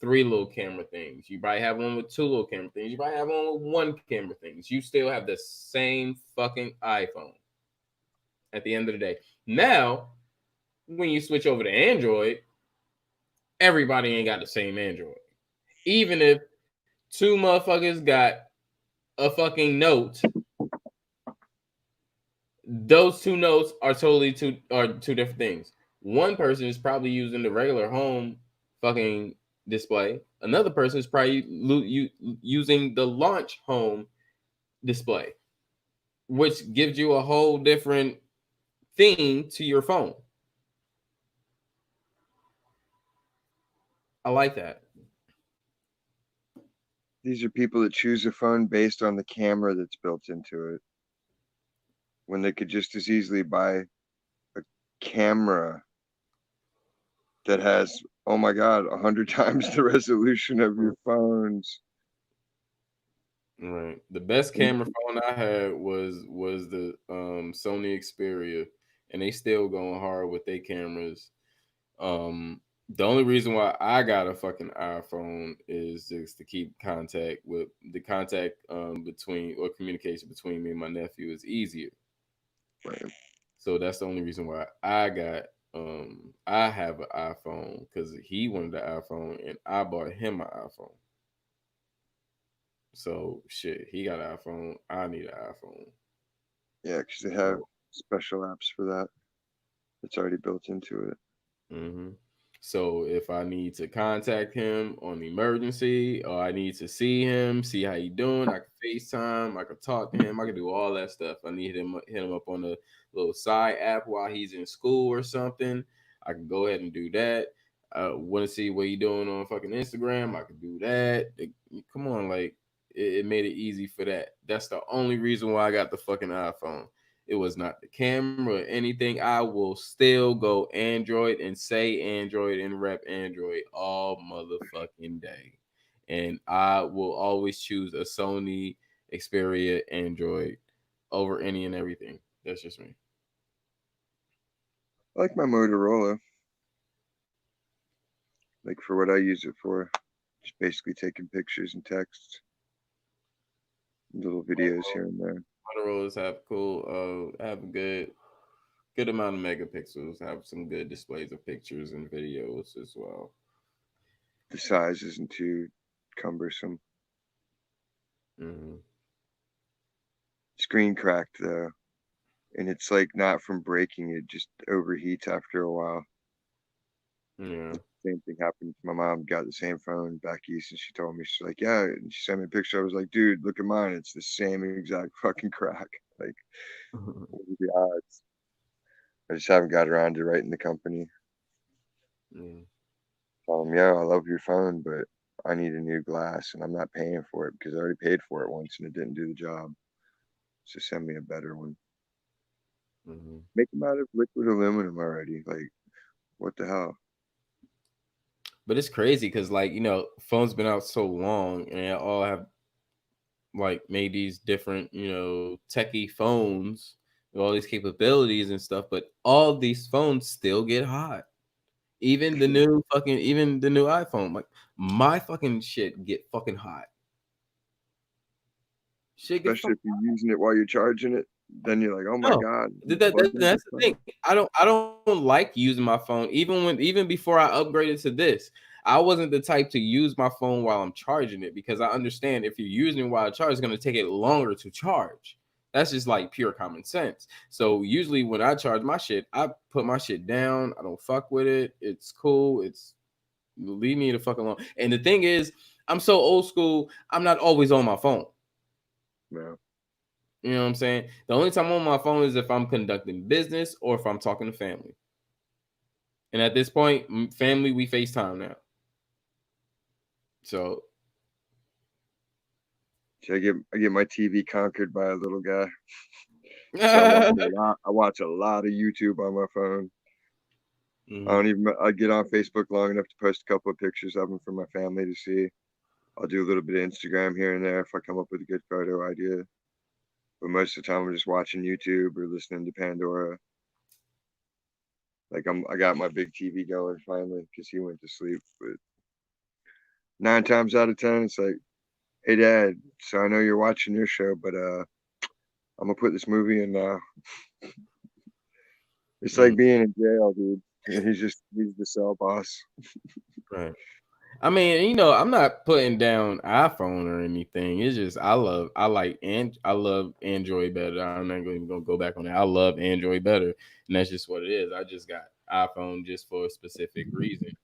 3 little camera things. You probably have one with 2 little camera things. You probably have one with 1 camera things. You still have the same fucking iPhone at the end of the day. Now, when you switch over to Android, everybody ain't got the same Android. Even if 2 motherfuckers got a fucking note, those 2 notes are totally two different things. One person is probably using the regular home fucking display. Another person is probably using the launch home display, which gives you a whole different thing to your phone. I like that. These are people that choose a phone based on the camera that's built into it, when they could just as easily buy a camera that has, oh my God, 100 times the resolution of your phones. Right. The best camera phone I had was the Sony Xperia, and they still going hard with their cameras. The only reason why I got a fucking iPhone is just to keep contact between, or communication between me and my nephew is easier. Right. So that's the only reason why I have an iPhone, because he wanted an iPhone and I bought him an iPhone. So shit, he got an iPhone, I need an iPhone. Yeah, because they have special apps for that. It's already built into it. Mm-hmm. So if I need to contact him on emergency, or I need to see him, see how he doing, I can FaceTime, I can talk to him, I can do all that stuff. I need him hit him up on a little side app while he's in school or something. I can go ahead and do that. Want to see what he doing on fucking Instagram, I can do that. Come on, like it made it easy for that. That's the only reason why I got the fucking iPhone. It was not the camera or anything. I will still go Android and say Android and rep Android all motherfucking day. And I will always choose a Sony Xperia Android over any and everything. That's just me. I like my Motorola. Like for what I use it for. Just basically taking pictures and texts. Little videos here and there. Motorola's have have a good amount of megapixels, have some good displays of pictures and videos as well. The size isn't too cumbersome. Mm-hmm. Screen cracked though, and it's like not from breaking, it just overheats after a while. Yeah. Same thing happened. My mom got the same phone back east, and she told me, she's like, yeah, and she sent me a picture. I was like, dude, look at mine, it's the same exact fucking crack. Like, what are the odds? I just haven't got around to writing the company. Tell them, yeah, I love your phone, but I need a new glass, and I'm not paying for it because I already paid for it once and it didn't do the job. So send me a better one. Mm-hmm. Make them out of liquid aluminum already. Like, what the hell? But it's crazy because, like, you know, phones been out so long and they all have like made these different, you know, techie phones with all these capabilities and stuff, but all these phones still get hot. Even the new iPhone, like my fucking shit get fucking hot. Especially if you're using it while you're charging it, then you're like, oh my God. That's the thing. I don't like using my phone. Even before I upgraded to this, I wasn't the type to use my phone while I'm charging it, because I understand if you're using it while I charge, it's going to take it longer to charge. That's just like pure common sense. So usually when I charge my shit, I put my shit down. I don't fuck with it. It's cool. It's leave me the fuck alone. And the thing is, I'm so old school. I'm not always on my phone. No. You know what I'm saying? The only time I'm on my phone is if I'm conducting business or if I'm talking to family. And at this point, family, we FaceTime now. So I get my TV conquered by a little guy. So I watch a lot of YouTube on my phone. I get on Facebook long enough to post a couple of pictures of them for my family to see. I'll do a little bit of Instagram here and there if I come up with a good photo idea. But most of the time I'm just watching YouTube or listening to Pandora. Like I got my big TV going finally because he went to sleep. But 9 times out of 10, it's like, hey Dad, so I know you're watching your show, but I'm gonna put this movie in now. It's like being in jail, dude. He's the cell boss. Right. I mean, you know, I'm not putting down iPhone or anything. It's just I love Android better. I'm not even gonna go back on that. I love Android better, and that's just what it is. I just got iPhone just for a specific reason.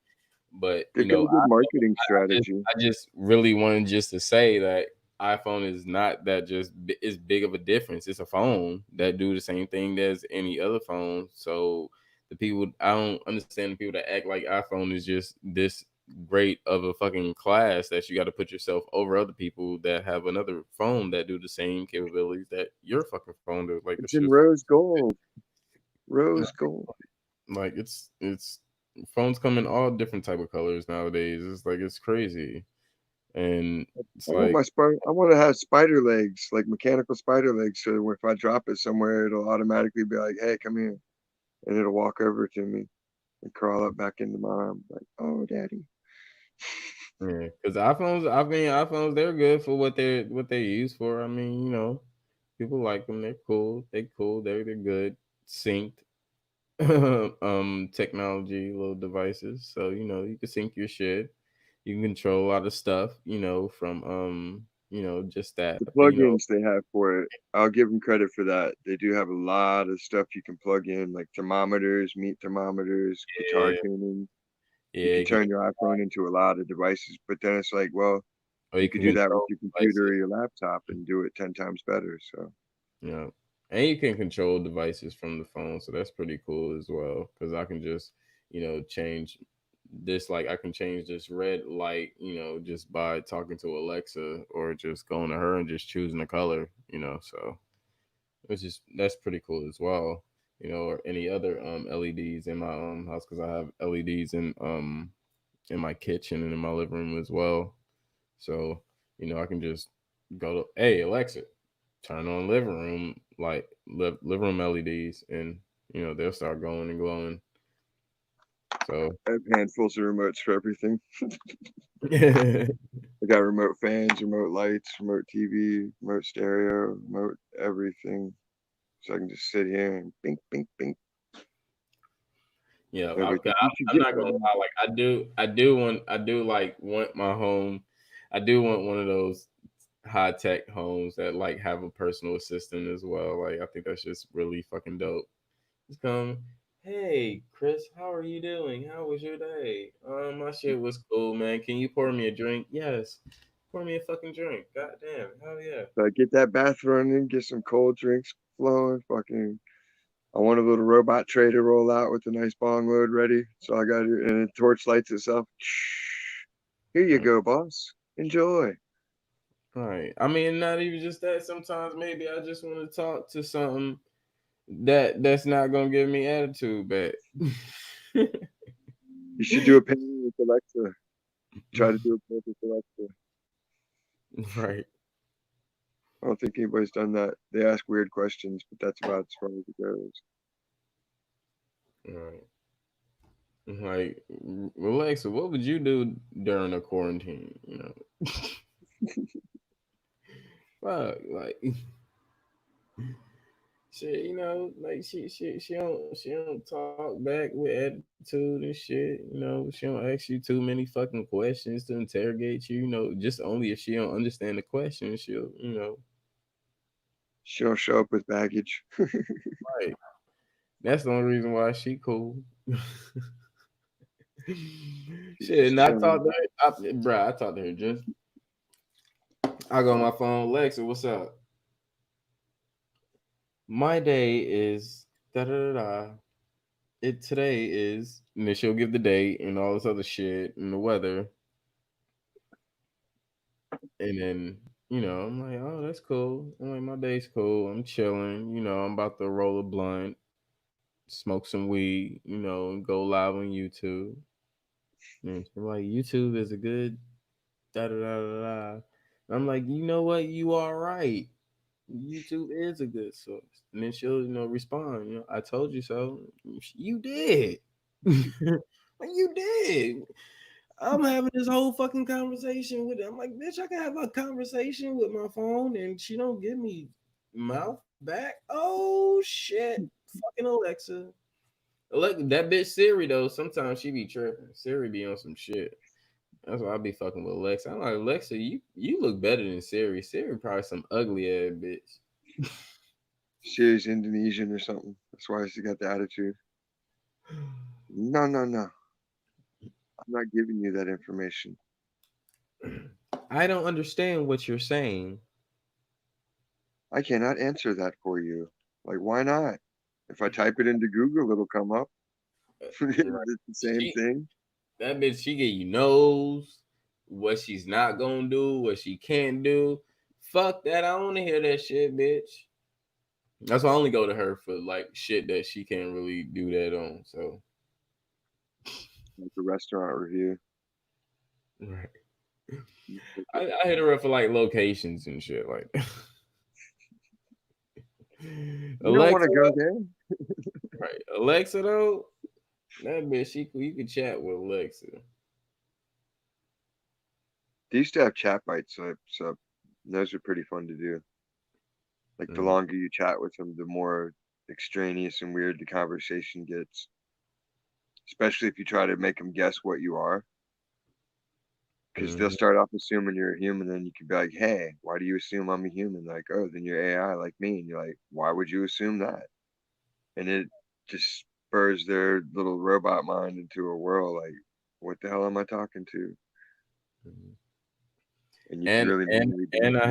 But They you know, got a good marketing strategy. I just really wanted just to say that iPhone is not that just is big of a difference. It's a phone that do the same thing as any other phone. So the people, I don't understand the people that act like iPhone is just this great of a fucking class that you got to put yourself over other people that have another phone that do the same capabilities that your fucking phone does. Like it's in rose gold. Like it's phones come in all different type of colors nowadays. It's like it's crazy. And it's I like want to have spider legs, like mechanical spider legs, so if I drop it somewhere, it'll automatically be like, "Hey, come here," and it'll walk over to me and crawl up back into my arm, like, "Oh, Daddy." yeah, because iPhones, they're good for what they're used for. I mean, you know, people like them. They're cool. They're good. Synced technology little devices. So you know, you can sync your shit. You can control a lot of stuff. You know, from you know, just that. The plugins they have for it, I'll give them credit for that. They do have a lot of stuff you can plug in, like thermometers, meat thermometers, guitar tuning. Yeah, you can turn your iPhone into a lot of devices, but then it's like, well, you could do that with your computer or your laptop and do it 10 times better. So yeah, and you can control devices from the phone, so that's pretty cool as well. Because I can just, you know, change this. Like I can change this red light, you know, just by talking to Alexa or just going to her and just choosing a color, you know. So that's pretty cool as well. You know, or any other LEDs in my house because I have LEDs in my kitchen and in my living room as well. So, you know, I can just go to, hey Alexa, turn on living room living room LEDs, and you know they'll start going and glowing. So I have handfuls of remotes for everything. I got remote fans, remote lights, remote TV, remote stereo, remote everything. So I can just sit here and bink, bink, bink. Yeah, I'm not gonna lie. Like I do want my home. I do want one of those high tech homes that like have a personal assistant as well. Like I think that's just really fucking dope. Just come, hey Chris, how are you doing? How was your day? My shit was cool, man. Can you pour me a drink? Yes. Pour me a fucking drink. God damn, hell yeah. So I get that bath running, get some cold drinks flowing, fucking. I want a little robot tray to roll out with a nice bong load ready. So I got it, and the torch lights itself. Here you go, boss. Enjoy. Right. I mean, not even just that. Sometimes maybe I just want to talk to something that's not gonna give me attitude back. You should do a panel with Alexa. Try to do a panel with Alexa. Right. I don't think anybody's done that. They ask weird questions, but that's about as far as it goes. Right. Like, Alexa, what would you do during a quarantine? You know, fuck, like, shit. You know, like she don't talk back with attitude and shit. You know, she don't ask you too many fucking questions to interrogate you. You know, just only if she don't understand the question, she'll, you know. She don't show up with baggage. Right. That's the only reason why she cool. She's Shit, just and I chilling. talked to her, bro. I talked to her just. I go on my phone, Lexa, what's up? My day is da da da da. It today is, and then she'll give the date and all this other shit and the weather, and then I'm like, oh, that's cool. I'm like, my day's cool. I'm chilling. I'm about to roll a blunt, smoke some weed, and go live on YouTube. And she's like, YouTube is a good da da da da da. I'm like, you know what? You are right. YouTube is a good source. And then she'll, respond, I told you so. You did. You did. I'm having this whole fucking conversation with her. I'm like, bitch, I can have a conversation with my phone and she don't give me mouth back. Oh shit. Fucking Alexa. That bitch Siri though, sometimes she be tripping. Siri be on some shit. That's why I be fucking with Alexa. I'm like, Alexa, you look better than Siri. Siri probably some ugly ass bitch. She's Indonesian or something. That's why she got the attitude. No, no, no. I'm not giving you that information. I don't understand what you're saying. I cannot answer that for you. Like, why not? If I type it into Google, it'll come up. It's the same thing. That bitch, she get you knows what she's not gonna do, what she can't do. Fuck that. I don't want to hear that shit, bitch. That's why I only go to her for like shit that she can't really do that on. So like the restaurant review. Right. I hit her up for like locations and shit like You don't want to go there? Right. Alexa though, that bitch, you can chat with Alexa. They used to have chat bites, so those are pretty fun to do. Like the longer you chat with them, the more extraneous and weird the conversation gets. Especially if you try to make them guess what you are. Because they'll start off assuming you're a human, then you can be like, hey, why do you assume I'm a human? Like, oh, then you're AI like me. And you're like, why would you assume that? And it just spurs their little robot mind into a world like, what the hell am I talking to? And you can really manually do and it.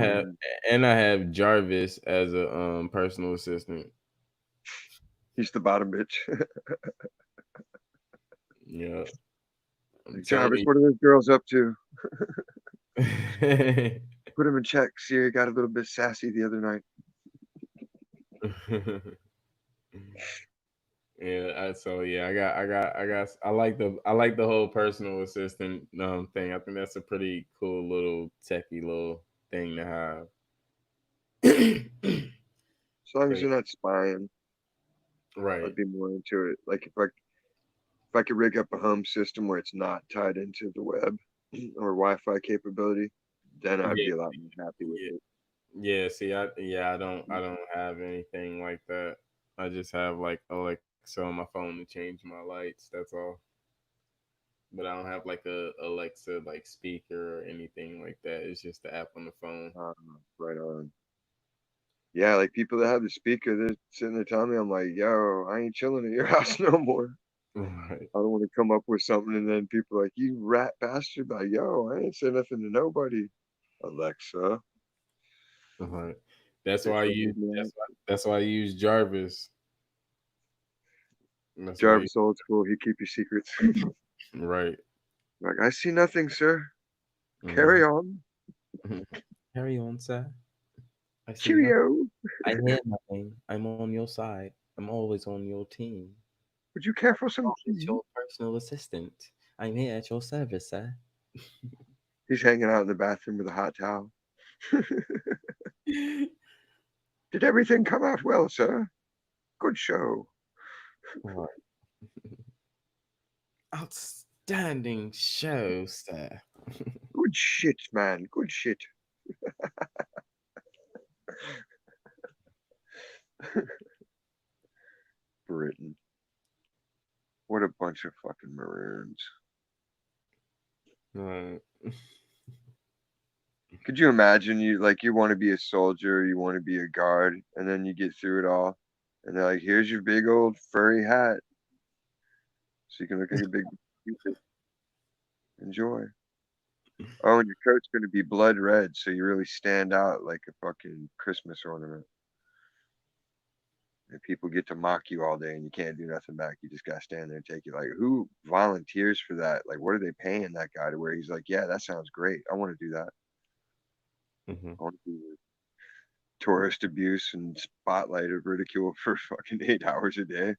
I have Jarvis as a personal assistant. He's the bottom bitch. Yeah. Jarvis, what are those girls up to? Put him in check. Siri got a little bit sassy the other night. Yeah, I like the whole personal assistant thing. I think that's a pretty cool little techie little thing to have. As long as you're not spying, right? I'd be more into it. Like if I could rig up a home system where it's not tied into the web or Wi-Fi capability, then I'd be a lot more happy with it. Yeah, see, I don't have anything like that. I just have like Alexa on my phone to change my lights. That's all. But I don't have like a Alexa like speaker or anything like that. It's just the app on the phone. Right on. Yeah, like people that have the speaker, they're sitting there telling me, I'm like, yo, I ain't chilling at your house no more. Right. I don't want to come up with something and then people are like, you rat bastard. Like, yo, I ain't said nothing to nobody. Alexa. Right. That's why I use Jarvis. Jarvis old school, he keep your secrets. Right. Like, I see nothing, sir. Carry on. Carry on, sir. Cheerio. I hear nothing. I'm on your side. I'm always on your team. Would you care for some tea? Your personal assistant. I'm here at your service, sir. He's hanging out in the bathroom with a hot towel. Did everything come out well, sir? Good show. Right. Outstanding show, sir. Good shit, man. Good shit. Britain. What a bunch of fucking maroons. Right. Could you imagine you want to be a soldier, you want to be a guard, and then you get through it all, and they're like, "Here's your big old furry hat, so you can look like a big Cupid. Enjoy." Oh, and your coat's gonna be blood red, so you really stand out like a fucking Christmas ornament. And people get to mock you all day, and you can't do nothing back. You just gotta stand there and take it. Like, who volunteers for that? Like, what are they paying that guy to where he's like, "Yeah, that sounds great. I want to do that. Mm-hmm. I want to do tourist abuse and spotlight of ridicule for fucking 8 hours a day."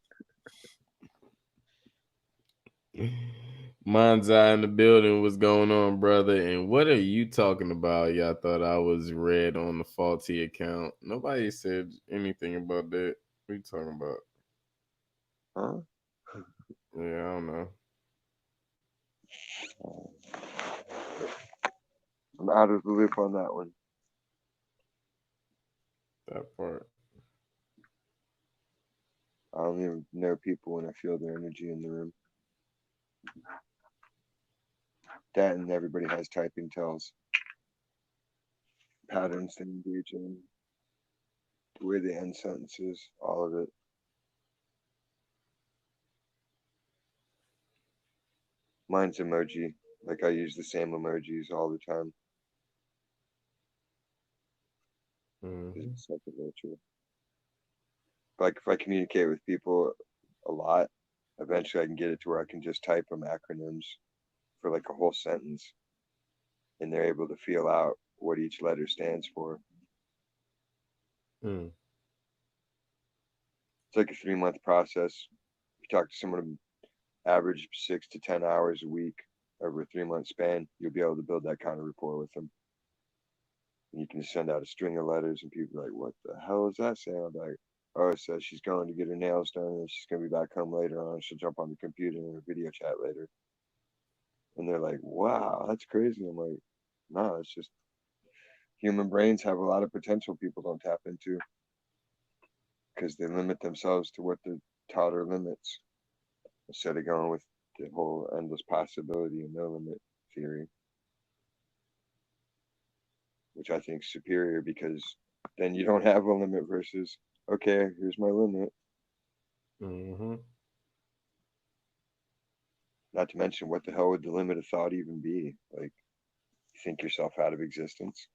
Manzai in the building. What's going on, brother? And what are you talking about? Y'all thought I was red on the faulty account. Nobody said anything about that. What are you talking about? Huh? Yeah, I don't know. I'm out of the loop on that one. That part. I don't even know people when I feel their energy in the room. That and everybody has typing tells. Patterns they engage in. The way they end sentences, all of it. Mine's emoji. Like, I use the same emojis all the time. It's second nature. Like, if I communicate with people a lot, eventually I can get it to where I can just type them acronyms for like a whole sentence, and they're able to feel out what each letter stands for. Mm. It's like a 3-month process. If you talk to someone average 6 to 10 hours a week over a 3-month span, you'll be able to build that kind of rapport with them. And you can just send out a string of letters, and people are like, "What the hell is that saying?" I'm like, "Oh, it says she's going to get her nails done, and she's going to be back home later on. She'll jump on the computer and a video chat later." And they're like, "Wow, that's crazy." I'm like, "No, it's just human brains have a lot of potential people don't tap into because they limit themselves to what the taught are limits instead of going with the whole endless possibility and no limit theory, which I think is superior because then you don't have a limit versus, okay, here's my limit." Mm-hmm. Not to mention, what the hell would the limit of thought even be? Like, you think yourself out of existence?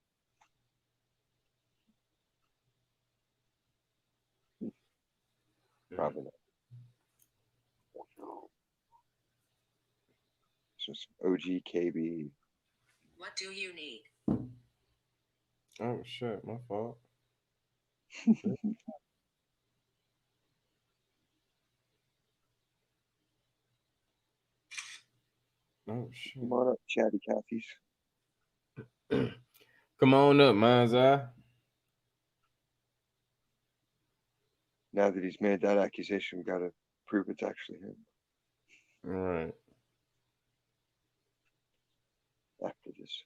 Probably not. It's just OGKB. What do you need? Oh shit, my fault. Oh shit. Come on up, chatty Cathy's. Come on up, Manzai. Now that he's made that accusation, we gotta prove it's actually him. All right. After this.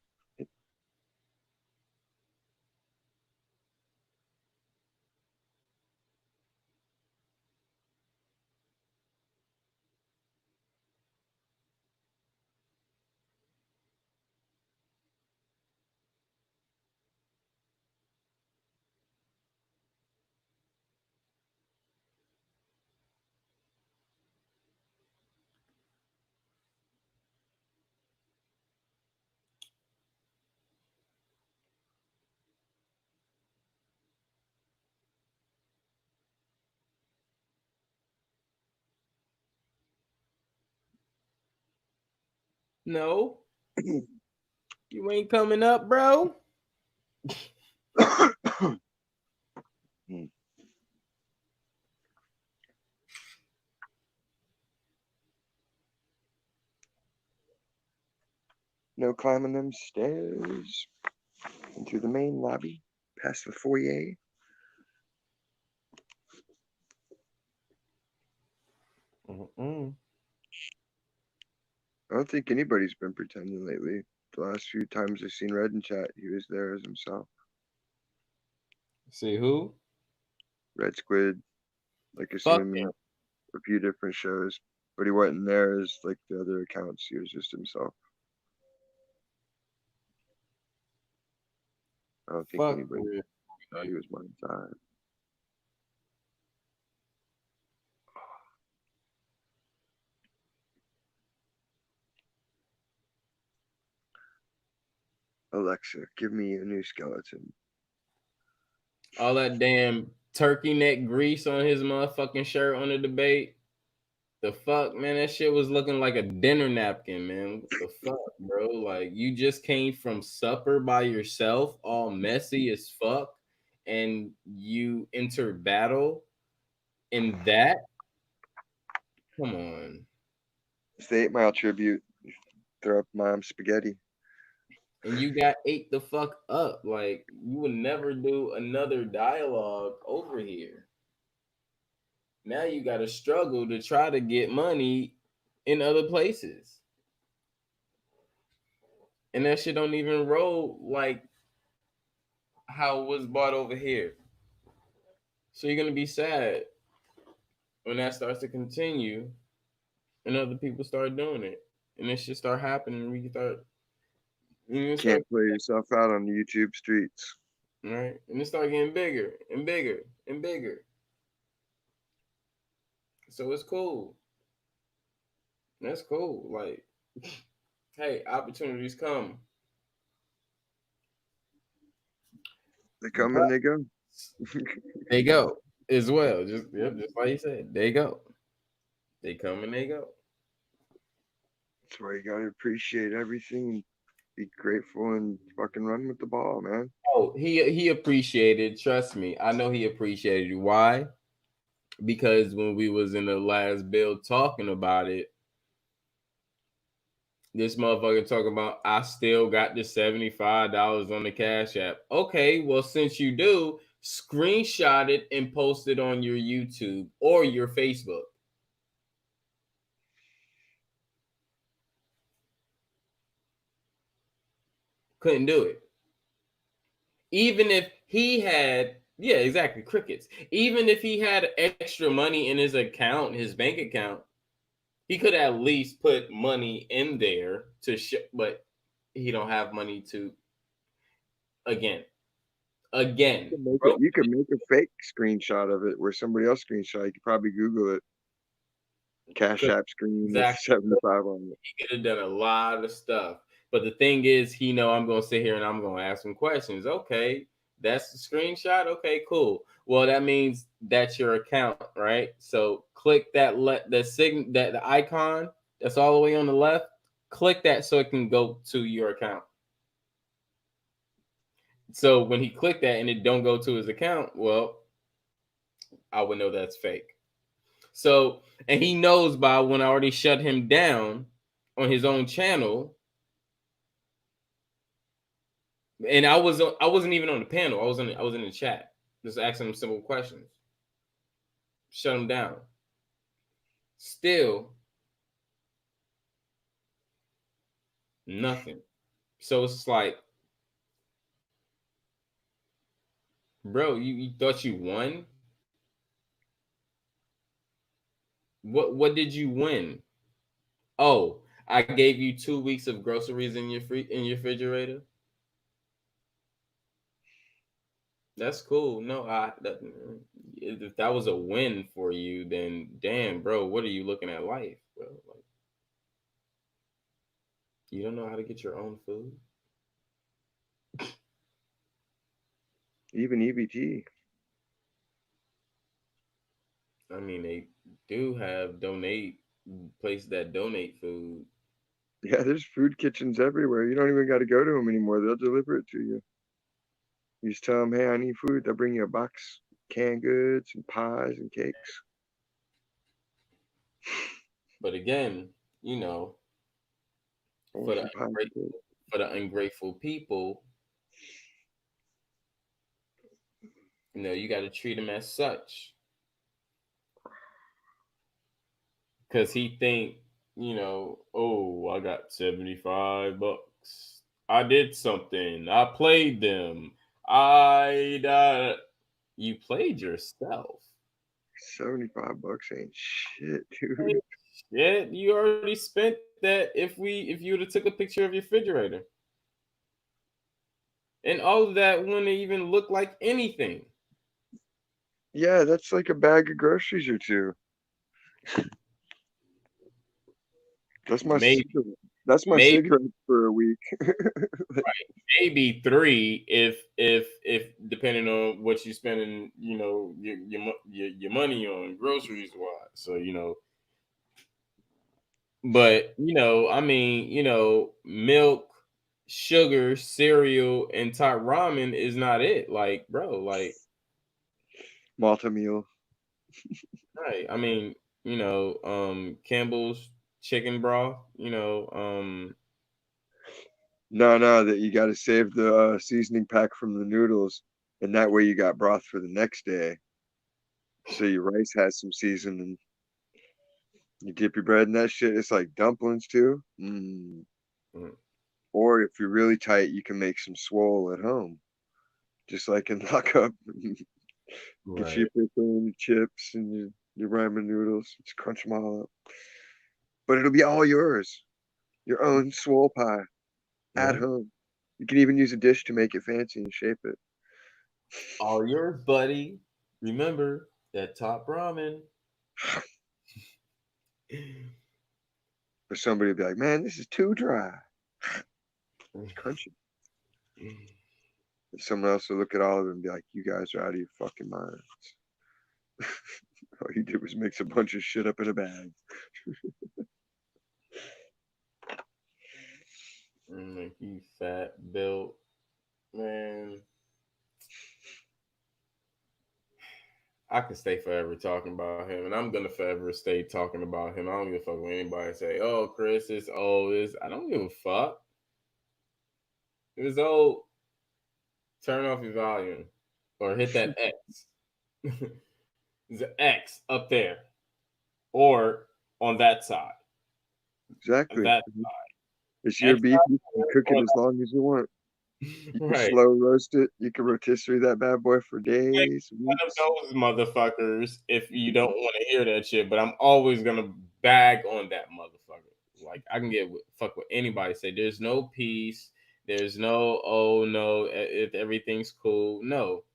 No. You ain't coming up, bro. No climbing them stairs into the main lobby, past the foyer. Mm-mm. I don't think anybody's been pretending lately. The last few times I've seen Red in chat, he was there as himself. See who? Red Squid. Like, I seen Fuck him in him. a few different shows, but he wasn't there as like the other accounts. He was just himself. I don't think Fuck anybody with- thought he was my type. Alexa, give me a new skeleton. all that damn turkey neck grease on his motherfucking shirt on the debate. The fuck, man, that shit was looking like a dinner napkin, man. What the fuck, bro? Like, you just came from supper by yourself, all messy as fuck, and you enter battle in that? Come on. It's the 8 Mile tribute. Throw up mom spaghetti. And you got ate the fuck up. Like, you would never do another dialogue over here. Now you got to struggle to try to get money in other places. And that shit don't even roll like how it was bought over here. So you're going to be sad when that starts to continue and other people start doing it. And this shit start happening and we can start... Can't play yourself out on the YouTube streets. Right? And it start getting bigger and bigger and bigger. So it's cool. That's cool. Like, hey, opportunities come. They come and they go. They go as well. Just like you said, they go. They come and they go. That's why you gotta appreciate everything and be grateful and fucking run with the ball, man. Oh, he appreciated. Trust me, I know he appreciated. Why? Because when we was in the last build talking about it, this motherfucker talking about I still got the $75 on the Cash App. Okay, well, since you do, screenshot it and post it on your YouTube or your Facebook. Couldn't do it. Even if he had, yeah, exactly, crickets. Even if he had extra money in his account, his bank account, he could at least put money in there to show, but he don't have money to. Again. You could make a fake screenshot of it where somebody else screenshot. You could probably Google it. Cash App screen with Exactly. 75 on it. He could have done a lot of stuff. But the thing is, he know I'm going to sit here and I'm going to ask him questions. Okay, that's the screenshot. Okay, cool. Well, that means that's your account, right? So click that the icon that's all the way on the left. Click that so it can go to your account. So when he clicked that and it don't go to his account, well, I would know that's fake. So, and he knows by when I already shut him down on his own channel. And I wasn't even on the panel. I was in the chat, just asking him simple questions. Shut him down. Still, nothing. So it's like, bro, you thought you won? What did you win? Oh, I gave you 2 weeks of groceries in your refrigerator. That's cool. No, if that was a win for you, then damn, bro, what are you looking at life, bro? Like, you don't know how to get your own food. Even EBT. I mean, they do have places that donate food. Yeah, there's food kitchens everywhere. You don't even got to go to them anymore. They'll deliver it to you. You just tell them, hey, I need food. They'll bring you a box, canned goods and pies and cakes. But again, you know, for the ungrateful people, you know, you got to treat them as such. Because he think, you know, oh, I got $75. I did something. I played them. You played yourself. $75 ain't shit, dude. Yeah, you already spent that if you would have took a picture of your refrigerator. And all of that wouldn't even look like anything. Yeah, that's like a bag of groceries or two. That's my Maybe, cigarette. That's my maybe, cigarette for a week. maybe 3 if depending on what you're spending, your money on groceries wise. So but I mean, milk, sugar, cereal, and top ramen is not it. Like, bro, like Malta meal. right. I mean, Campbell's chicken broth, No, that you got to save the seasoning pack from the noodles, and that way you got broth for the next day. So your rice has some seasoning. You dip your bread in that shit. It's like dumplings too. Or if you're really tight, you can make some swole at home, just like in lockup. Get your pickle and your chips and your ramen noodles. Just crunch them all up. But it'll be all yours. Your own swole pie at home. You can even use a dish to make it fancy and shape it. All yours, buddy. Remember that top ramen. For somebody to be like, man, this is too dry. It's crunchy. And someone else will look at all of it and be like, you guys are out of your fucking minds. All you did was mix a bunch of shit up in a bag. You fat built man. I could stay forever talking about him, and I'm gonna forever stay talking about him. I don't give a fuck when anybody say, "Oh, Chris is old." I don't give a fuck. If it's old, turn off your volume or hit that X. There's an X up there, or on that side. Exactly. That side. It's your beef. You can cook it as long as you want. You can slow roast it. You can rotisserie that bad boy for days. One of those motherfuckers, if you don't want to hear that shit, but I'm always gonna bag on that motherfucker. Like I can get fuck with anybody. Say there's no peace. There's no if everything's cool. No,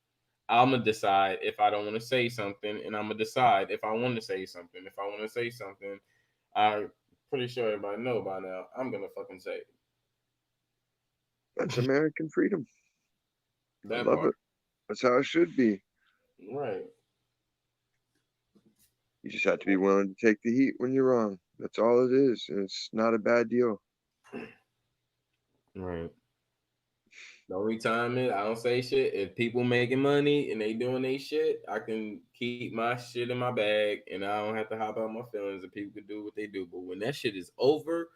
I'm gonna decide if I don't want to say something, and I'm gonna decide if I want to say something. If I want to say something, I'm pretty sure everybody know by now. I'm gonna fucking say it. That's American freedom. I That love part. it. That's how it should be. Right. You just have to be willing to take the heat when you're wrong. That's all it is. And it's not a bad deal. Right. The only time I don't say shit, if people making money and they doing their shit, I can keep my shit in my bag and I don't have to hop out my feelings and people can do what they do. But when that shit is over,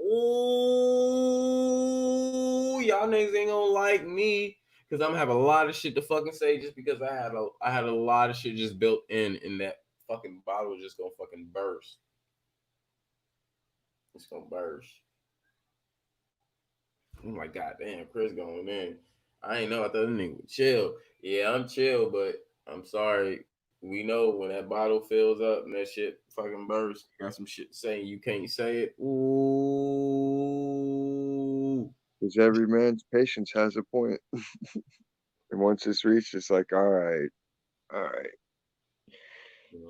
ooh, y'all niggas ain't gonna like me because I'm gonna have a lot of shit to fucking say just because I had a lot of shit just built in that fucking bottle just gonna fucking burst. It's gonna burst. I'm like, God damn, Chris going in. I ain't know. I thought this nigga would chill. Yeah, I'm chill, but I'm sorry. We know when that bottle fills up and that shit fucking bursts, got some shit saying you can't say it. Ooh. Because every man's patience has a point. And once it's reached, it's like, all right.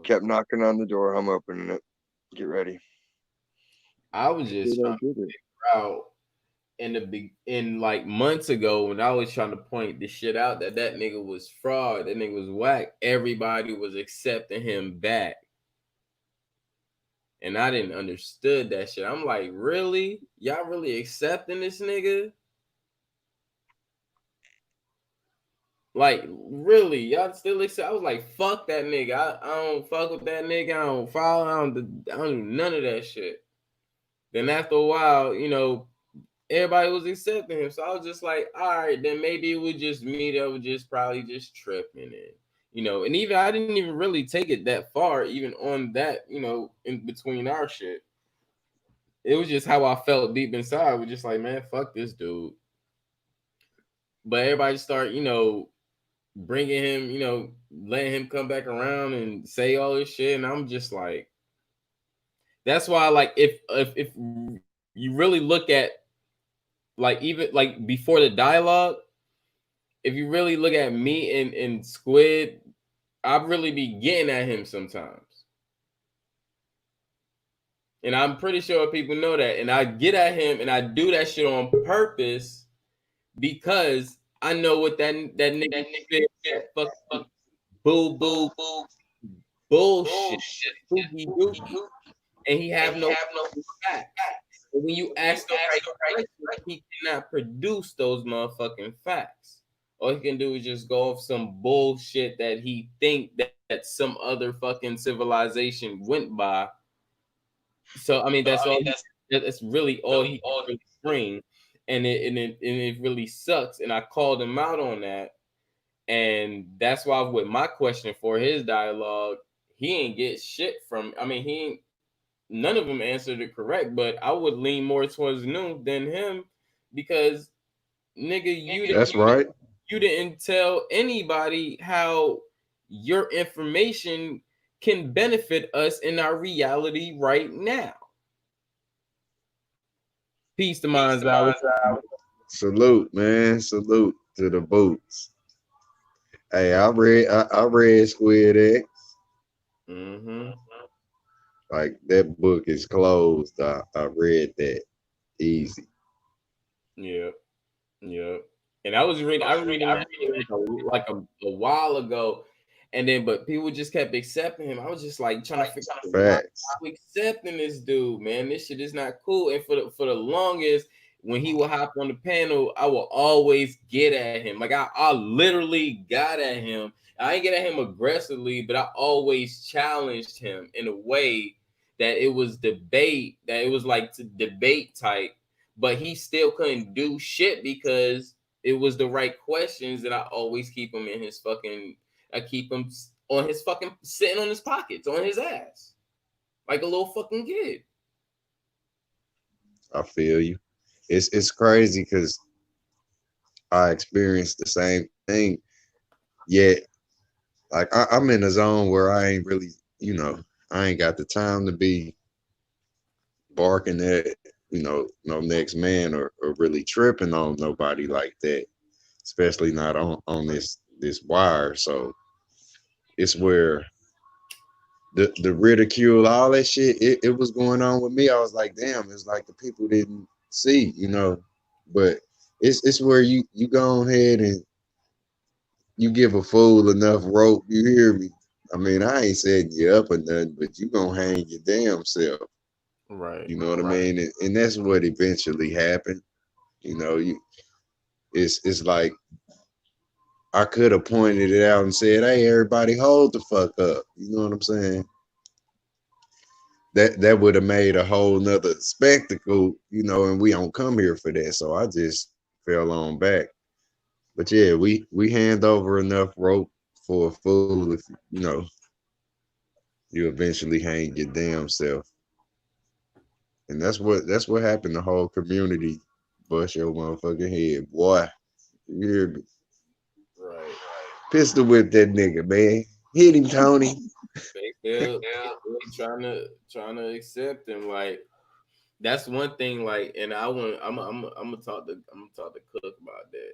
Kept knocking on the door. I'm opening it. Get ready. I was just trying to figure out in like months ago when I was trying to point this shit out that nigga was fraud, that nigga was whack. Everybody was accepting him back. And I didn't understood that shit. I'm like, really? Y'all really accepting this nigga? Like, really? Y'all still accept? I was like, fuck that nigga. I don't fuck with that nigga. I don't follow. I don't do none of that shit. Then after a while, everybody was accepting him. So I was just like, all right, then maybe it was just me that was just probably just tripping it. And even I didn't even really take it that far, even on that, in between our shit. It was just how I felt deep inside. I was just like, man, fuck this dude. But everybody start, bringing him, letting him come back around and say all this shit. And I'm just like, that's why, like, if you really look at, like, even like before the dialogue, if you really look at me and Squid, I really be getting at him sometimes. And I'm pretty sure people know that. And I get at him and I do that shit on purpose because I know what that nigga fuck boo bullshit. And he have no facts. And when you ask the right question, he cannot produce those motherfucking facts. All he can do is just go off some bullshit that he think that some other fucking civilization went by. So I mean that's really all he can really bring, and it really sucks. And I called him out on that, and that's why with my question for his dialogue, he ain't get shit from. I mean, he ain't. None of them answered it correct, but I would lean more towards Nu than him because nigga, That's right. You didn't tell anybody how your information can benefit us in our reality right now. Peace to minds out. Salute, man. Salute to the boots. Hey, I read Squid X. Like that book is closed. I read that easy. Yeah. And I read like a while ago, and then but people just kept accepting him. I was just like trying to figure out why I'm accepting this dude, man. This shit is not cool. And for the longest, when he would hop on the panel, I will always get at him. Like I literally got at him. I ain't get at him aggressively, but I always challenged him in a way that it was debate, that it was like debate type, but he still couldn't do shit because it was the right questions. And I always keep him in his fucking, I keep him on his fucking, sitting on his pockets, on his ass, like a little fucking kid. I feel you. It's crazy because I experienced the same thing, yet like I'm in a zone where I ain't really, I ain't got the time to be barking at, no next man or really tripping on nobody like that, especially not on this wire. So it's where the ridicule, all that shit, it was going on with me. I was like, damn, it's like the people didn't see, but it's where you go ahead and you give a fool enough rope, you hear me? I mean, I ain't setting you up or nothing, but you gonna hang your damn self. Right. You know what I mean? And that's what eventually happened. It's like I could have pointed it out and said, hey, everybody hold the fuck up. You know what I'm saying? That would have made a whole nother spectacle, and we don't come here for that. So I just fell on back. But yeah, we hand over enough rope for a fool if you eventually hang your damn self. And that's what happened. The whole community bust your motherfucking head, boy. You hear me? Right. Pistol whip that nigga, man. Hit him, Tony. They trying to accept him. Like that's one thing. Like, and I'm gonna talk to Cook about that.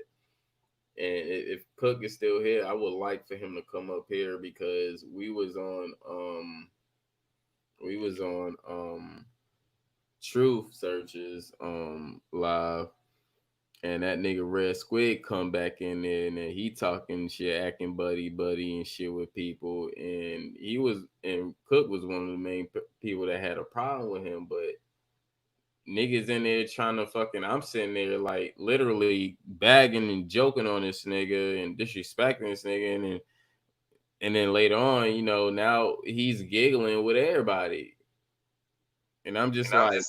And if Cook is still here, I would like for him to come up here because we was on Truth Searches live, and that nigga Red Squid come back in there and then he talking shit, acting buddy and shit with people, and Cook was one of the main people that had a problem with him, but niggas in there trying to fucking, I'm sitting there like literally bagging and joking on this nigga and disrespecting this nigga, and then later on, now he's giggling with everybody. And I'm just like,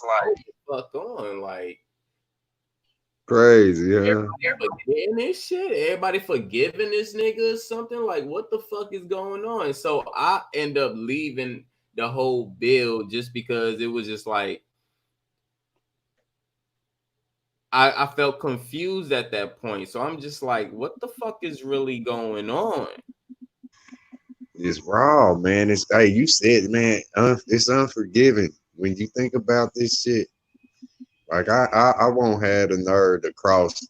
fuck on, like crazy, yeah. Everybody forgetting this shit. Everybody forgiving this nigga or something. Like, what the fuck is going on? So I end up leaving the whole bill just because it was just like I felt confused at that point. So I'm just like, what the fuck is really going on? It's raw, man. It's, hey, you said, man, it's unforgiving when you think about this shit. Like I won't have the nerve to cross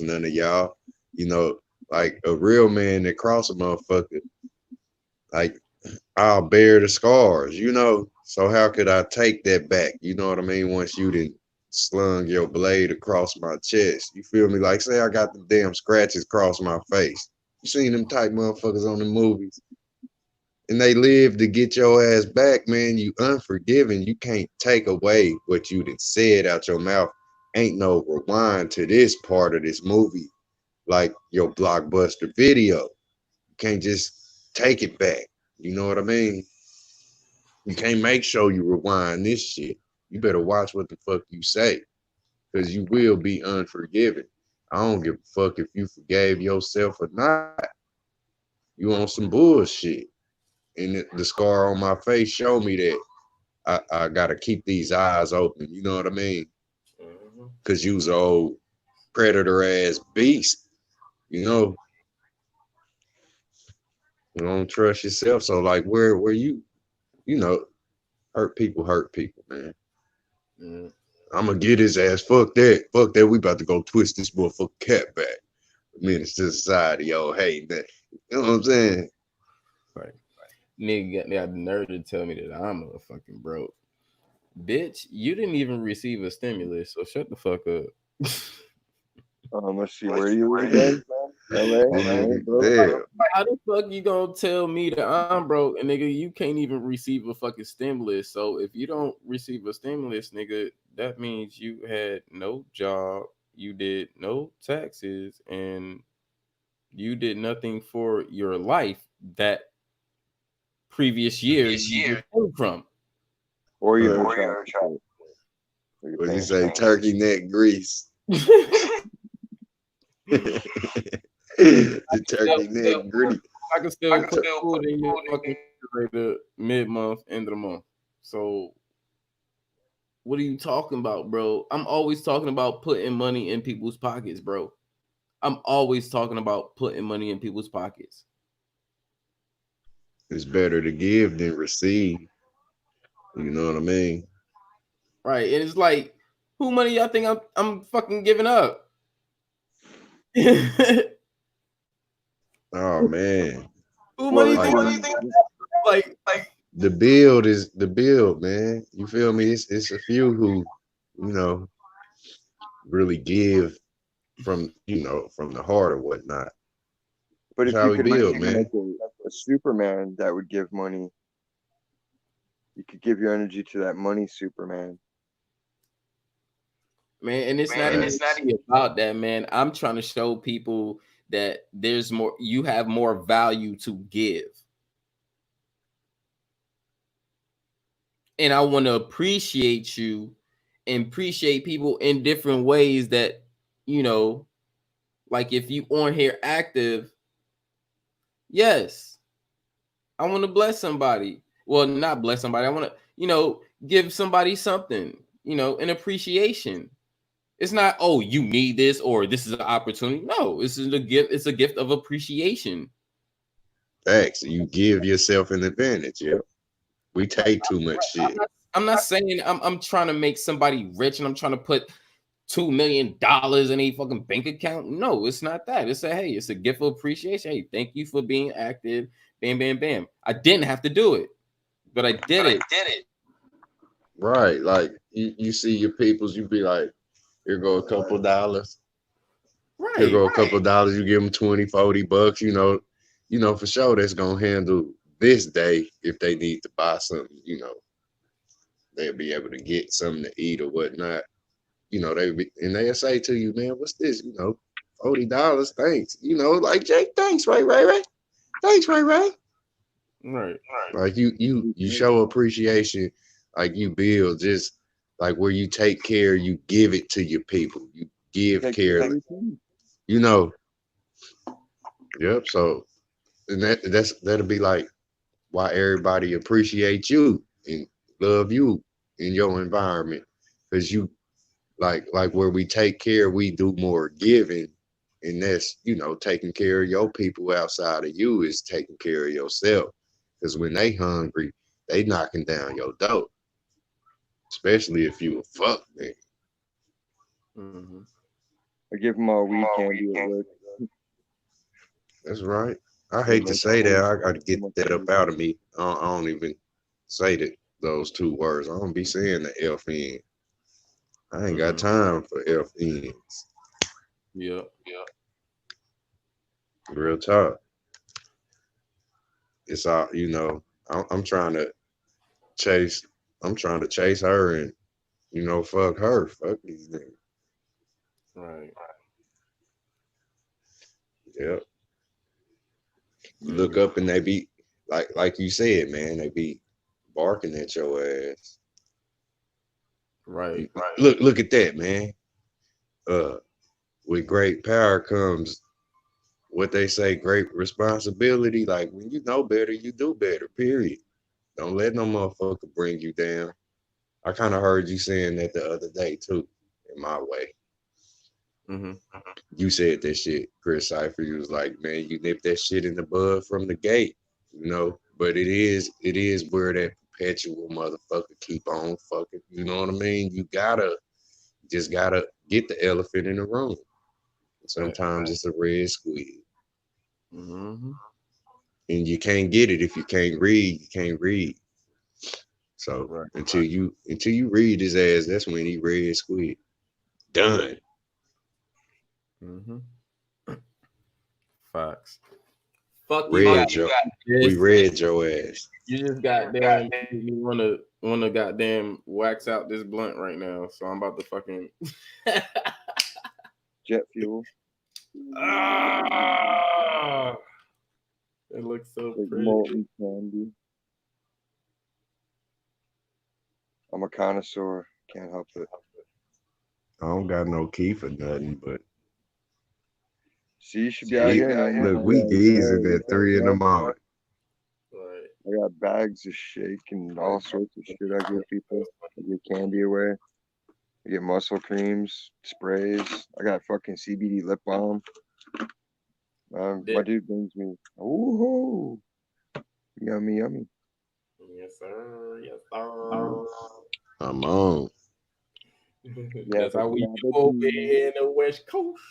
none of y'all. You know, like a real man that cross a motherfucker, like I'll bear the scars, you know. So how could I take that back? You know what I mean? Once you done slung your blade across my chest, you feel me? Like say I got the damn scratches across my face. You seen them type motherfuckers on the movies, and they live to get your ass back, man. You unforgiving. You can't take away what you done said out your mouth. Ain't no rewind to this part of this movie, like your blockbuster video. You can't just take it back. You know what I mean? You can't make sure you rewind this shit. You better watch what the fuck you say, because you will be unforgiving. I don't give a fuck if you forgave yourself or not. You on some bullshit. And the scar on my face show me that I gotta keep these eyes open. You know what I mean? Because you's an old predator ass beast. You know? You don't trust yourself. So like where you know, hurt people, man. Mm. I'm gonna get his ass. Fuck that. Fuck that. We about to go twist this motherfucking cat back. Menace to society, yo. Hey, that. You know what I'm saying? Right. Nigga got the nerve to tell me that I'm a fucking broke. Bitch, you didn't even receive a stimulus, so shut the fuck up. Let's see, where you live? LA? Damn. How the fuck you gonna tell me that I'm broke and nigga you can't even receive a fucking stimulus? So if you don't receive a stimulus, nigga, that means you had no job, you did no taxes, and you did nothing for your life that previous year you came from. Or you're What you say, turkey neck grease? The turkey neck grease. I can still put food in your fucking refrigerator mid-month, end of the month. So what are you talking about, bro? I'm always talking about putting money in people's pockets, bro. I'm always talking about putting money in people's pockets. It's better to give than receive. You know what I mean? Right. And it's like, who money y'all think I'm fucking giving up? Oh man. Who money you think like the build is the build, man. You feel me? It's a few who, you know, really give from, you know, from the heart or whatnot. But That's if how you we could build, make man. a Superman that would give money, you could give your energy to that money Superman. Man, and it's not even about that, man. I'm trying to show people that there's more, you have more value to give. And I want to appreciate you and appreciate people in different ways that, you know, like if you on here active, yes, I want to bless somebody. Well, not bless somebody. I want to, you know, give somebody something, you know, an appreciation. It's not, oh, you need this or this is an opportunity. No, this is a gift. It's a gift of appreciation. Facts. You give yourself an advantage. Yeah. We take too much shit. I'm not saying I'm trying to make somebody rich and I'm trying to put $2 million in a fucking bank account. No, it's not that. It's a, hey, it's a gift of appreciation. Hey, thank you for being active. Bam, bam, bam. I didn't have to do it, but I did it. Right. Like you see your peoples, you be like, here go a couple dollars. Right. Here go a couple dollars. You give them 20, 40 bucks, you know, for sure that's gonna handle this day. If they need to buy something, you know, they'll be able to get something to eat or whatnot. You know, they'll say to you, man, what's this? You know, $40, thanks. You know, like Jake, thanks, Ray. Thanks, Ray. Right. Like you show appreciation, like you build just like where you take care, you give it to your people. You give care, you know. Yep. So and that'll be like why everybody appreciate you and love you in your environment. Because you like where we take care, we do more giving. And that's, you know, taking care of your people outside of you is taking care of yourself. Because when they hungry, they knocking down your door. Especially if you a fuck nigga. I give them all weed candy at work. That's right. I hate to say that. I got to get that up out of me. I don't even say those two words. I don't be saying the F in. I ain't got time for F ends. Yep. Real talk. It's all, you know, I'm trying to chase her and, you know, fuck her. Fuck these niggas. Right. Yep. Look up and they be like you said, man, they be barking at your ass. Right. Look at that, man. With great power comes what they say, great responsibility. Like when you know better, you do better. Period. Don't let no motherfucker bring you down. I kind of heard you saying that the other day too, in my way. You said that shit, Chris Cypher. You was like, man, you nip that shit in the bud from the gate, you know. But it is where that perpetual motherfucker keep on fucking. You know what I mean? You just gotta get the elephant in the room. Sometimes it's a red squid. And you can't get it if you can't read. You can't read. So until you read his ass, that's when he red squid. Done. Facts. Fuck we read your ass. You just goddamn you wanna goddamn wax out this blunt right now. So I'm about to fucking jet fuel. It looks so like pretty. Molten candy. I'm a connoisseur. Can't help it. I don't got no key for nothing, but see, you should be out here. Look, we geezing at 3 in the morning. I got bags of shake and all sorts of shit I give people. I give candy away. I get muscle creams, sprays. I got fucking CBD lip balm. My dude brings me. Ooh, yummy, yummy. Yes, sir. Yes, sir. I'm on. That's how we do over here in the West Coast.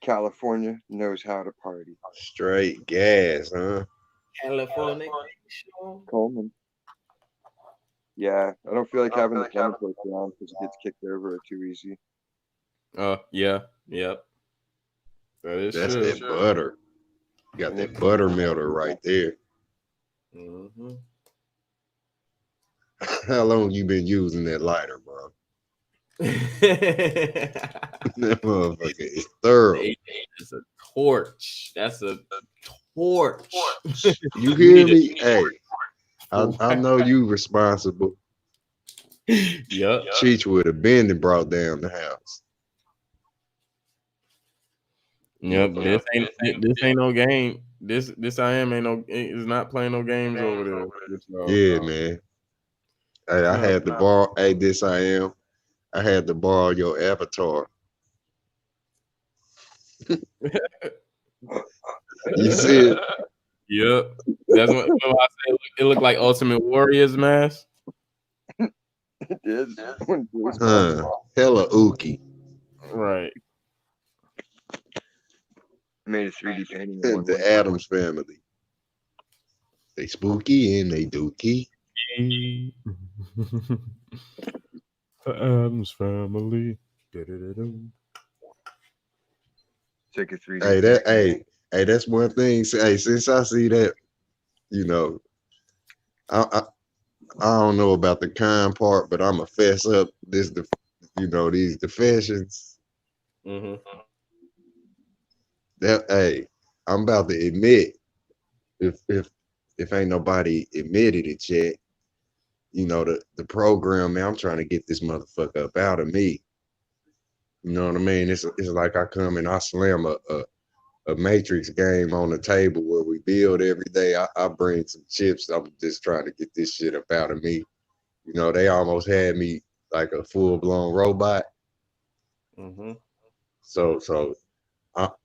California knows how to party. Straight gas, huh? California. Coleman. Yeah, I don't feel like having the chemicals down because it gets kicked over too easy. Yeah, yep. That's that butter. You got that butter melter right there. How long you been using that lighter, bro? That motherfucker is thorough. It's a torch. That's a torch. You hear me? Hey, I know you responsible. Yep. Cheech would have been and brought down the house. Yep. This ain't no game. This I am ain't no is not playing no games over there. Yeah, man. Hey, I had to borrow. Hey, this I am. I had to borrow your avatar. You see it? Yep. That's what I said. It looked like Ultimate Warrior's mask. It did. Hella ookie. Right. Made a 3D painting. The Addams Family. They spooky and they dookie. The Addams Family. Take a 3D. Hey, that's one thing. Hey, since I see that, you know, I don't know about the kind part, but I'm a fess up these defessions. That I'm about to admit, if ain't nobody admitted it yet, you know, the program, man, I'm trying to get this motherfucker up out of me. You know what I mean? It's like I come and I slam a Matrix game on the table where we build every day. I bring some chips. I'm just trying to get this shit up out of me. You know, they almost had me like a full-blown robot. So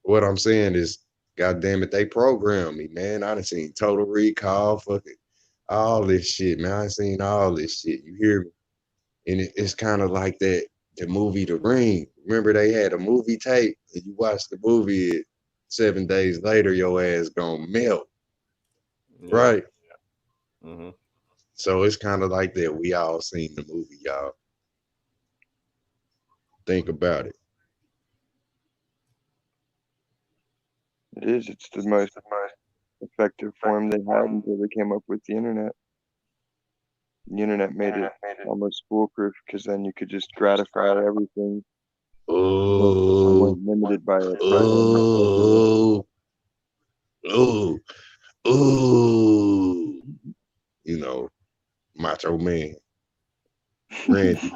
what I'm saying is, God damn it, they programmed me, man. I done seen Total Recall, fucking all this shit, man. I done seen all this shit. You hear me? And it's kind of like that, the movie The Ring. remember they had a movie tape and you watch the movie 7 days later, your ass gonna melt. Yeah. Right. Mm-hmm. So it's kind of like that. We all seen the movie, y'all. Think about it. It is. It's the most effective form they had until they came up with the internet. The internet made it almost foolproof because then you could just gratify everything. You weren't limited by a program. Ooh. You know, Macho Man. Randy.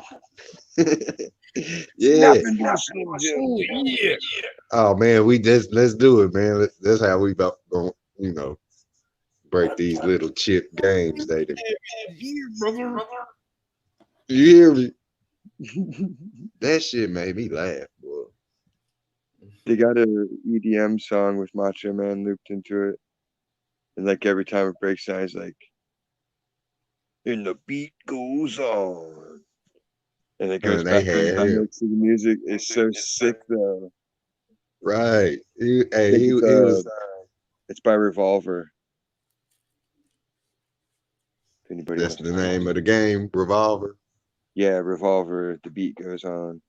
Yeah. Yeah. Oh man, let's do it, man. That's how we about going, you know, break these little chip games, they do. Brother. You hear me? That shit made me laugh, boy. They got a EDM song with Macho Man looped into it, and like every time it breaks down, he's like, "And the beat goes on," and it goes And they back to the had him. mix of the music. It's so sick, though. Right. He I think was. it's by Revolver. If anybody That's wants the to name of the game, Revolver. Yeah, Revolver. The beat goes on.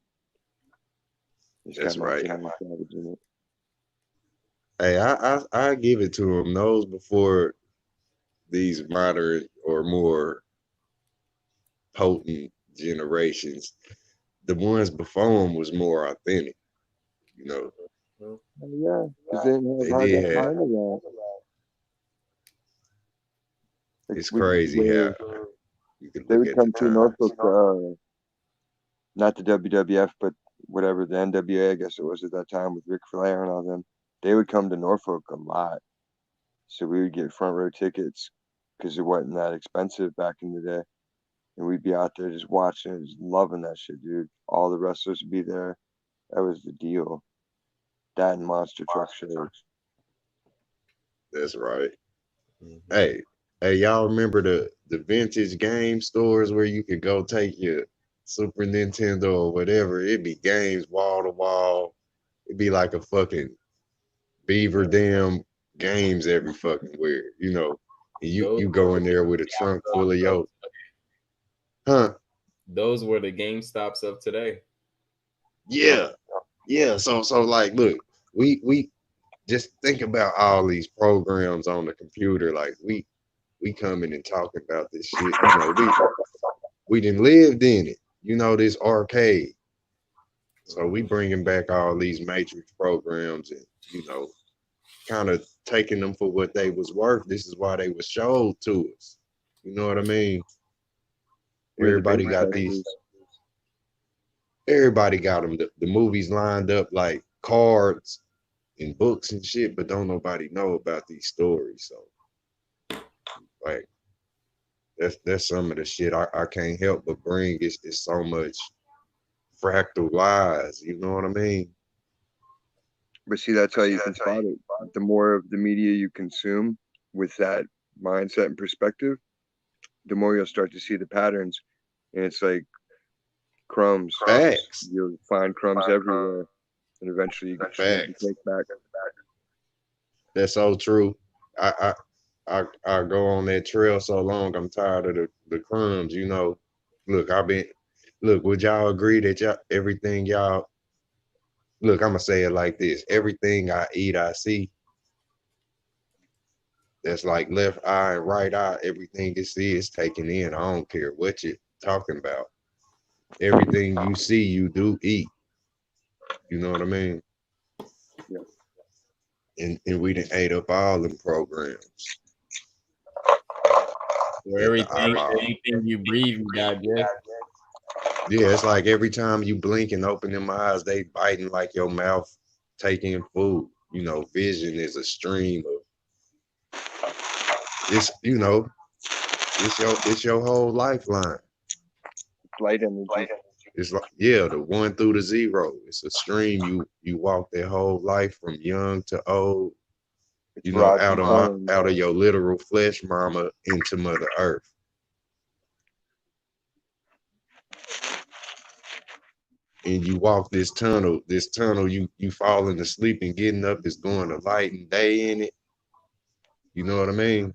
It's That's got right. Macho Man Savage in it. Hey, I give it to him. Those before these modern or more potent generations, the ones before him was more authentic. You know. Yeah, because they didn't have all They that did have. kind of that. Like, It's crazy how you can they look would at come the to times. Norfolk, not the WWF, but whatever, the NWA, I guess it was at that time with Ric Flair and all them. They would come to Norfolk a lot. So we would get front row tickets because it wasn't that expensive back in the day. And we'd be out there just watching, just loving that shit, dude. All the wrestlers would be there. That was the deal. That and monster truck shows. That's right. Hey, y'all remember the vintage game stores where you could go take your Super Nintendo or whatever? It'd be games wall to wall. It'd be like a fucking beaver dam games every fucking where, you know. And you go in there with a trunk full of your Those were the GameStops of today. Yeah. So like look, we just think about all these programs on the computer. Like we coming and talking about this shit. You know, we done lived in it. You know, this arcade. So we bringing back all these Matrix programs and, you know, kind of taking them for what they was worth. This is why they was showed to us. You know what I mean? Everybody got these. Everybody got them. The movies lined up like cards and books and shit, but don't nobody know about these stories. So, like, that's some of the shit I can't help but bring. It's so much fractal lies. You know what I mean? But see, that's how you can spot it. The more of the media you consume with that mindset and perspective, the more you'll start to see the patterns. And it's like crumbs. Facts. You'll find crumbs everywhere. And eventually you get the take back. That's so true. I go on that trail so long, I'm tired of the crumbs, you know. Look, would y'all agree that everything y'all, look, I'm gonna say it like this. Everything I eat, I see. That's like left eye and right eye. Everything you see is taken in. I don't care what you're talking about. Everything you see, you do eat. You know what I mean? Yeah. And we done ate up all them programs. So anything you breathe, you digest. Yeah, it's like every time you blink and open them eyes, they biting like your mouth taking food. You know, vision is a stream of it's, you know, it's your whole lifeline. Light energy. It's like, yeah, the 1 through the 0. It's a stream. You walk their whole life from young to old. You know, out of your literal flesh mama into Mother Earth. and you walk this tunnel, you falling asleep and getting up is going to light and day in it. You know what I mean?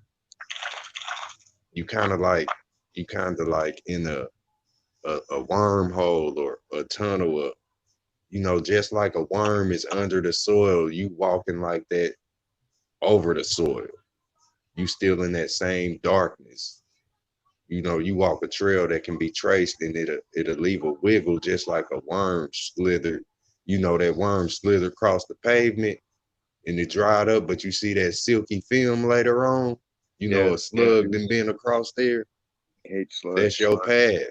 You kind of like in a wormhole or a tunnel, or just like a worm is under the soil, you walking like that over the soil. You still in that same darkness. You walk a trail that can be traced, and it'll leave a wiggle just like a worm slithered. That worm slithered across the pavement and it dried up, but you see that silky film later on. A slug done been across there. Hate slugs. That's your path.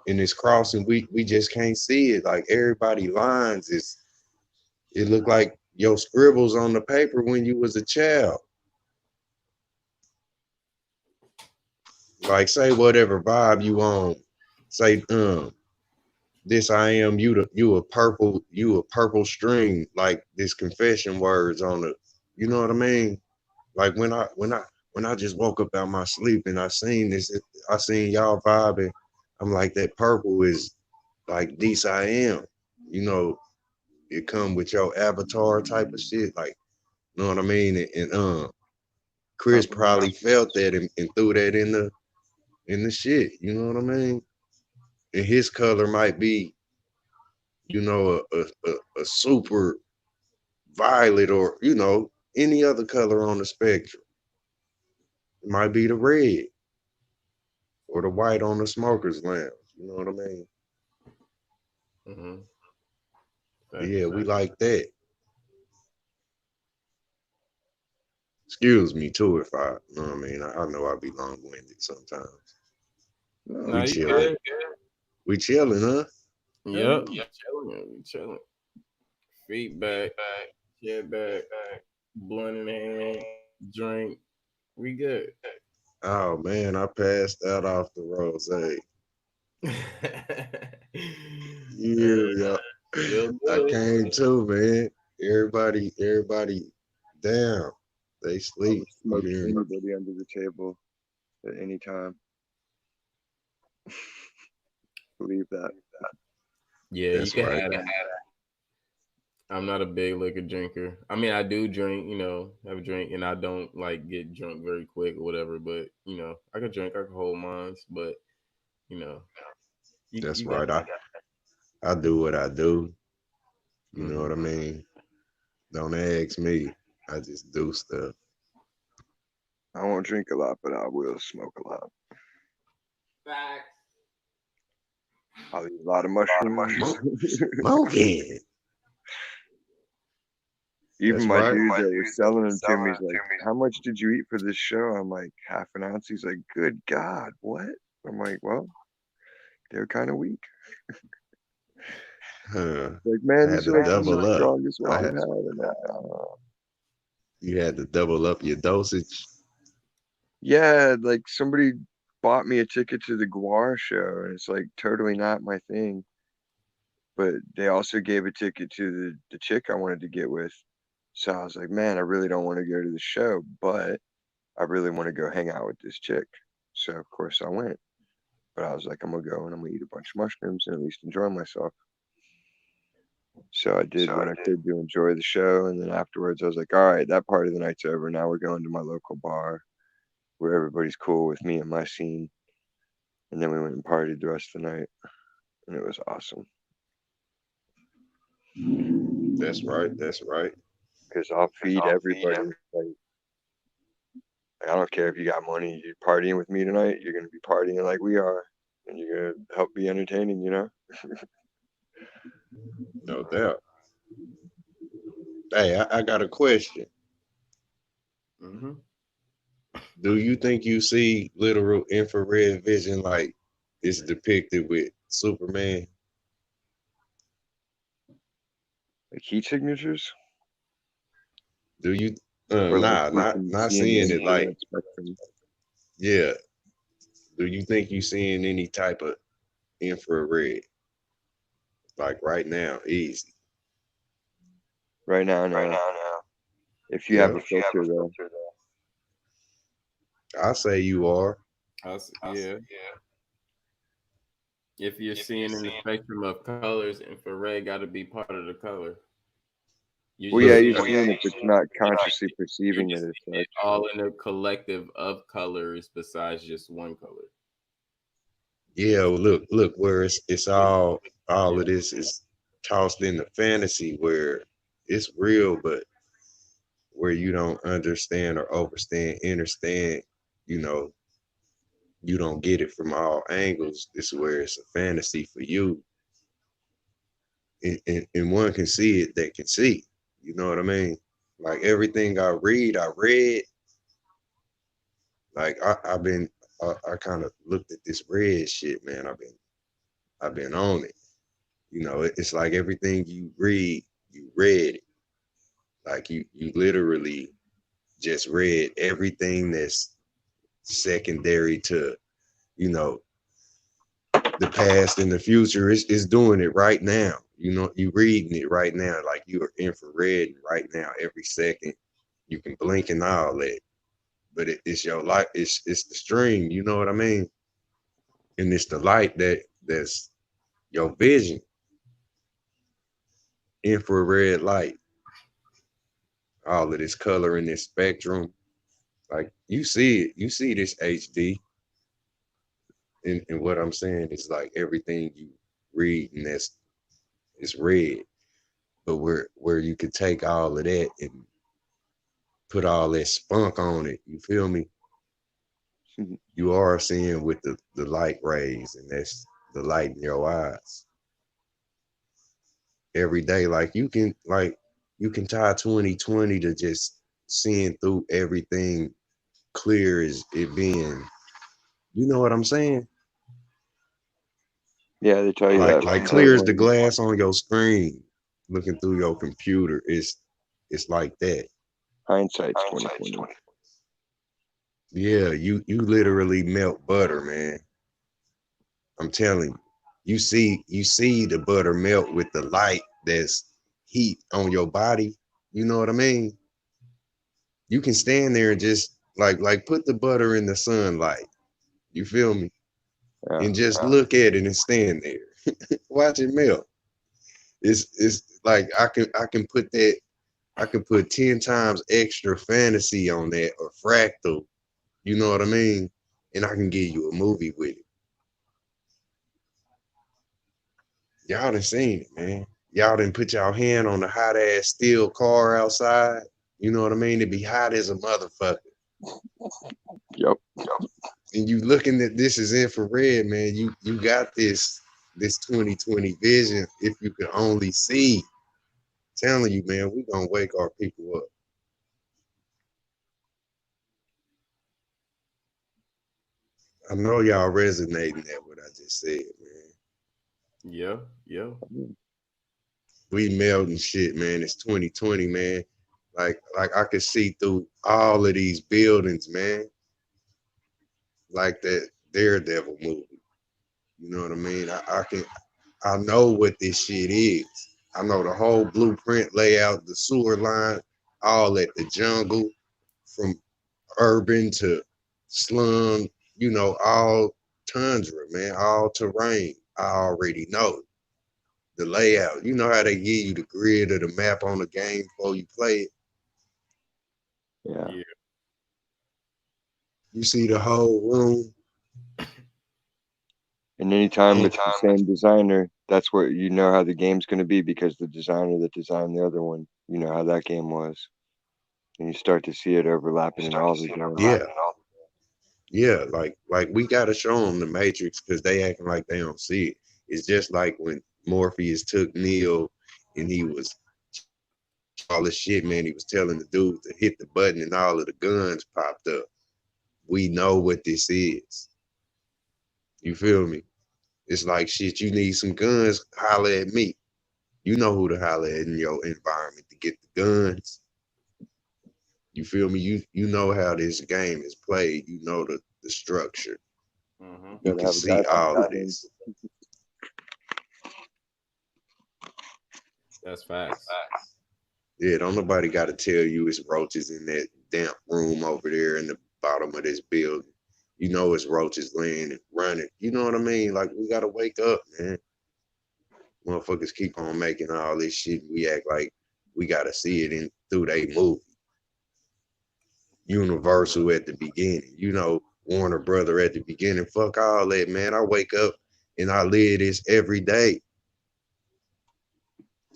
And it's crossing, we just can't see it. Like everybody lines it look like your scribbles on the paper when you was a child. Like say whatever vibe you on. Say, this I am, you a purple string, like this confession words on it. You know what I mean? Like when I just woke up out my sleep and I seen this, I seen y'all vibing. I'm like, that purple is like this I am. It come with your avatar type of shit. Like, you know what I mean? And Chris probably felt that and threw that in the shit. You know what I mean? And his color might be, a super violet or, any other color on the spectrum. It might be the red or the white on the smoker's lounge. You know what I mean? Yeah, we like that. Excuse me too if I, you know what I mean? I know I be long-winded sometimes. No, you good. We chilling, huh? Yep. Chilling. Feet back, head back, blunt in hand, drink. We good. Oh man, I passed out off the rosé. Yeah. I came too, man. Everybody down. They sleep. Smoke anybody under the table at any time. Believe that. Yeah, that's you can right. have it. I'm not a big liquor drinker. I mean, I do drink, have a drink, and I don't like get drunk very quick or whatever. But I could drink, I could hold mine. But that's right. I do what I do. You know what I mean? Don't ask me. I just do stuff. I won't drink a lot, but I will smoke a lot. Facts. I'll eat a lot of mushrooms. Smoking. Even That's my right. dude that was selling them to me is like, how much did you eat for this show? I'm like, half an ounce. He's like, good God, what? I'm like, well, they're kind of weak. Like, man, these are like the strongest one I've had. You had to double up your dosage. Yeah, like somebody bought me a ticket to the Guar show, and it's like totally not my thing. But they also gave a ticket to the chick I wanted to get with. So I was like, man, I really don't want to go to the show, but I really want to go hang out with this chick. So of course I went. But I was like, I'm gonna go and I'm gonna eat a bunch of mushrooms and at least enjoy myself. So I did what I could to enjoy the show, and then afterwards I was like, all right, that part of the night's over. Now we're going to my local bar where everybody's cool with me and my scene. And then we went and partied the rest of the night, and it was awesome. That's right. Because I'll feed everybody. Like, I don't care if you got money. You're partying with me tonight, you're gonna be partying like we are, and you're gonna help be entertaining. No doubt. Hey, I got a question. Do you think you see literal infrared vision like it's depicted with Superman? Like heat signatures? Do you? Not seeing it like. Yeah. Do you think you seeing any type of infrared? Like right now, easy. Right now, no. If you have a filter, though. I say you are. Yeah. If you're seeing in the spectrum of colors, infrared got to be part of the color. Well, yeah, you're seeing it, but you're not consciously perceiving it as such. All in a collective of colors besides just one color. Yeah, well, look, where it's all of this is tossed into fantasy where it's real, but where you don't understand or understand, you know, you don't get it from all angles. This is where it's a fantasy for you. And one can see it that can see. You know what I mean? Like everything I read. Like I kind of looked at this red shit, man. I've been on it. You know, it's like everything you read, you read it. Like you literally just read everything that's secondary to, you know, the past and the future is doing it right now. You know, you reading it right now, like you are infrared right now. Every second you can blink and all that, but it's your light. It's the stream. You know what I mean? And it's the light that's your vision. Infrared light. All of this color in this spectrum, like you see it. You see this HD. And what I'm saying is like everything you read and it's red, but where you could take all of that and put all that spunk on it, you feel me? You are seeing with the light rays, and that's the light in your eyes. Every day, like you can tie 2020 to just seeing through everything clear as it being. You know what I'm saying? Yeah, they tell you like, that. Like clear as the glass on your screen, looking through your computer. It's like that. Hindsight's 2020. Yeah, you literally melt butter, man. I'm telling you. You see the butter melt with the light that's heat on your body. You know what I mean? You can stand there and just like put the butter in the sunlight. You feel me? Yeah. And just look at it and stand there. Watch it melt. It's like I can put 10 times extra fantasy on that or fractal. You know what I mean? And I can give you a movie with it. Y'all done seen it, man. Y'all done put y'all hand on the hot ass steel car outside. You know what I mean? It be hot as a motherfucker. Yep. And you looking at this as infrared, man. You got this 2020 vision. If you could only see, telling you, man, we gonna wake our people up. I know y'all resonating that what I just said, man. Yeah. We melting shit, man. It's 2020, man. Like I could see through all of these buildings, man. Like that Daredevil movie. You know what I mean? I know what this shit is. I know the whole blueprint layout, the sewer line, all at the jungle, from urban to slum, you know, all tundra, man, all terrain. I already know the layout. You know how they give you the grid of the map on the game before you play it? Yeah. You see the whole room. And anytime it's the same designer, that's what you know how the game's going to be, because the designer that designed the other one, you know how that game was. And you start to see it overlapping in all the games. Yeah, like we got to show them the Matrix because they acting like they don't see it. It's just like when Morpheus took Neo and he was all this shit, man. He was telling the dude to hit the button and all of the guns popped up. We know what this is. You feel me? It's like, shit, you need some guns, holler at me. You know who to holler at in your environment to get the guns. You feel me? You know how this game is played. You know the structure. Mm-hmm. You can see all of this. That's facts. Yeah, don't nobody got to tell you it's roaches in that damp room over there in the bottom of this building. you know it's roaches laying and running. You know what I mean? Like, we gotta wake up, man. Motherfuckers keep on making all this shit. We act like we gotta see it in through they movie. Universal at the beginning, you know, Warner Brother at the beginning. Fuck all that, man. I wake up and I live this every day.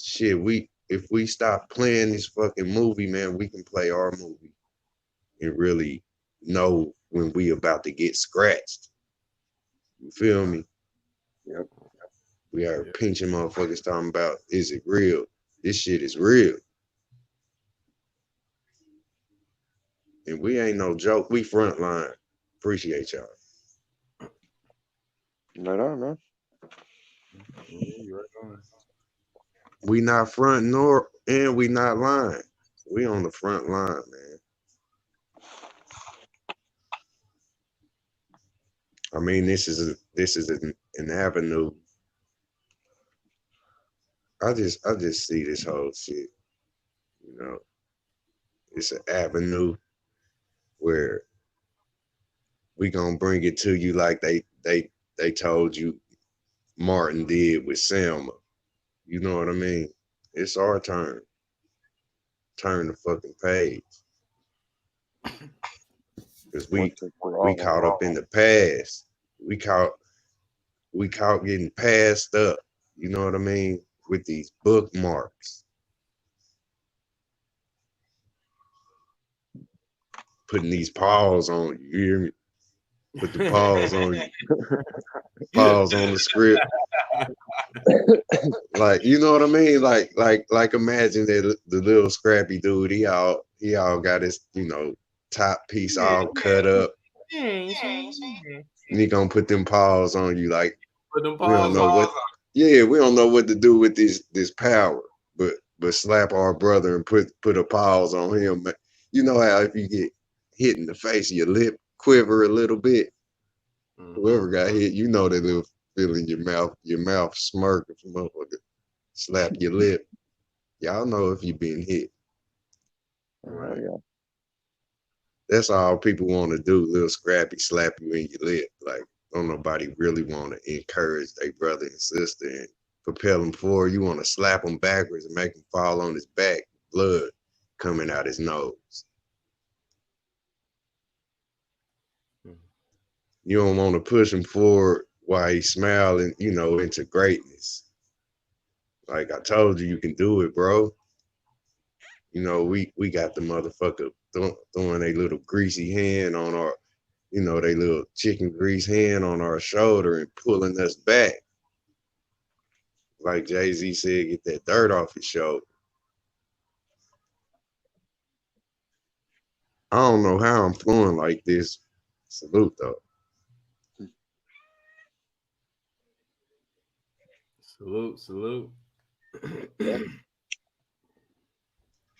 Shit, if we stop playing this fucking movie, man, we can play our movie and really know when we about to get scratched. You feel me? Yep. We are pinching motherfuckers talking about, is it real? This shit is real. And we ain't no joke. We frontline. Appreciate y'all. Right on, man. We not front nor and we not lying. We on the front line, man. I mean, this is an avenue. I just see this whole shit. You know, it's an avenue where we gonna bring it to you like they told you Martin did with Selma. You know what I mean? It's our turn. Turn the fucking page. Because we caught up in the past. We caught getting passed up. You know what I mean? With these bookmarks. Putting these paws on you. You hear me? Put the paws on you. Paws on the script. Like, you know what I mean? Like imagine that the little scrappy dude, he all got his, you know, top piece all cut up. And he gonna put them paws on you, like we don't know what. Yeah, we don't know what to do with this power, but slap our brother and put a pause on him. You know how if you get hit in the face, your lip quiver a little bit. Whoever got hit, you know that little feel in your mouth smirk if a motherfucker slap your lip. Y'all know if you been hit. Right. Yeah. That's all people want to do, little scrappy slap you in your lip. Like, don't nobody really want to encourage their brother and sister and propel them forward. You want to slap them backwards and make him fall on his back, blood coming out his nose. You don't want to push him forward while he's smiling, you know, into greatness. Like I told you, you can do it, bro. You know, we got the motherfucker throwing a little greasy hand on our, you know, they little chicken grease hand on our shoulder and pulling us back. Like Jay-Z said, get that dirt off his shoulder. I don't know how I'm flowing like this. Salute, though. Salute.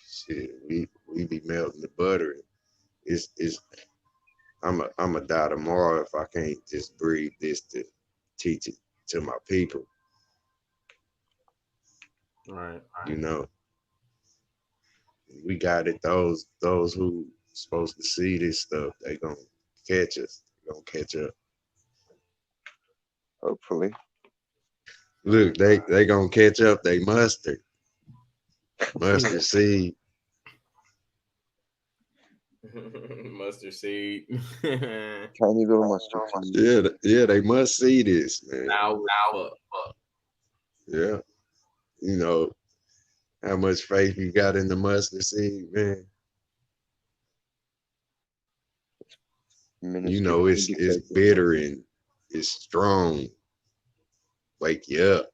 Shit, we be melting the butter. I'm a die tomorrow if I can't just breathe this to teach it to my people. Right. You know, we got it. Those who supposed to see this stuff, they gonna catch us. They gonna catch up. Hopefully. Look, they gonna catch up. They mustard seed. Mustard seed. Tiny little mustard seed. Yeah, they must see this, man. Now. Yeah. You know, how much faith you got in the mustard seed, man. You know, it's bitter and it's strong. Wake you up.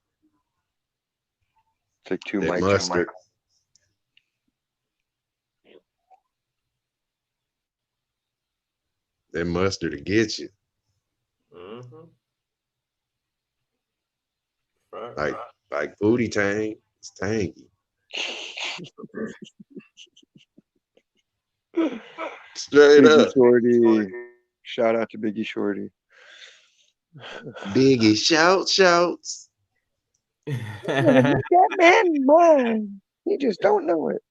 Take two that mics. Mustard. That mustard to get you. Mm-hmm. Like booty tang. It's tangy. Straight Biggie up. Shorty. Shout out to Biggie Shorty. Biggie shouts. That man, boy. You just don't know it.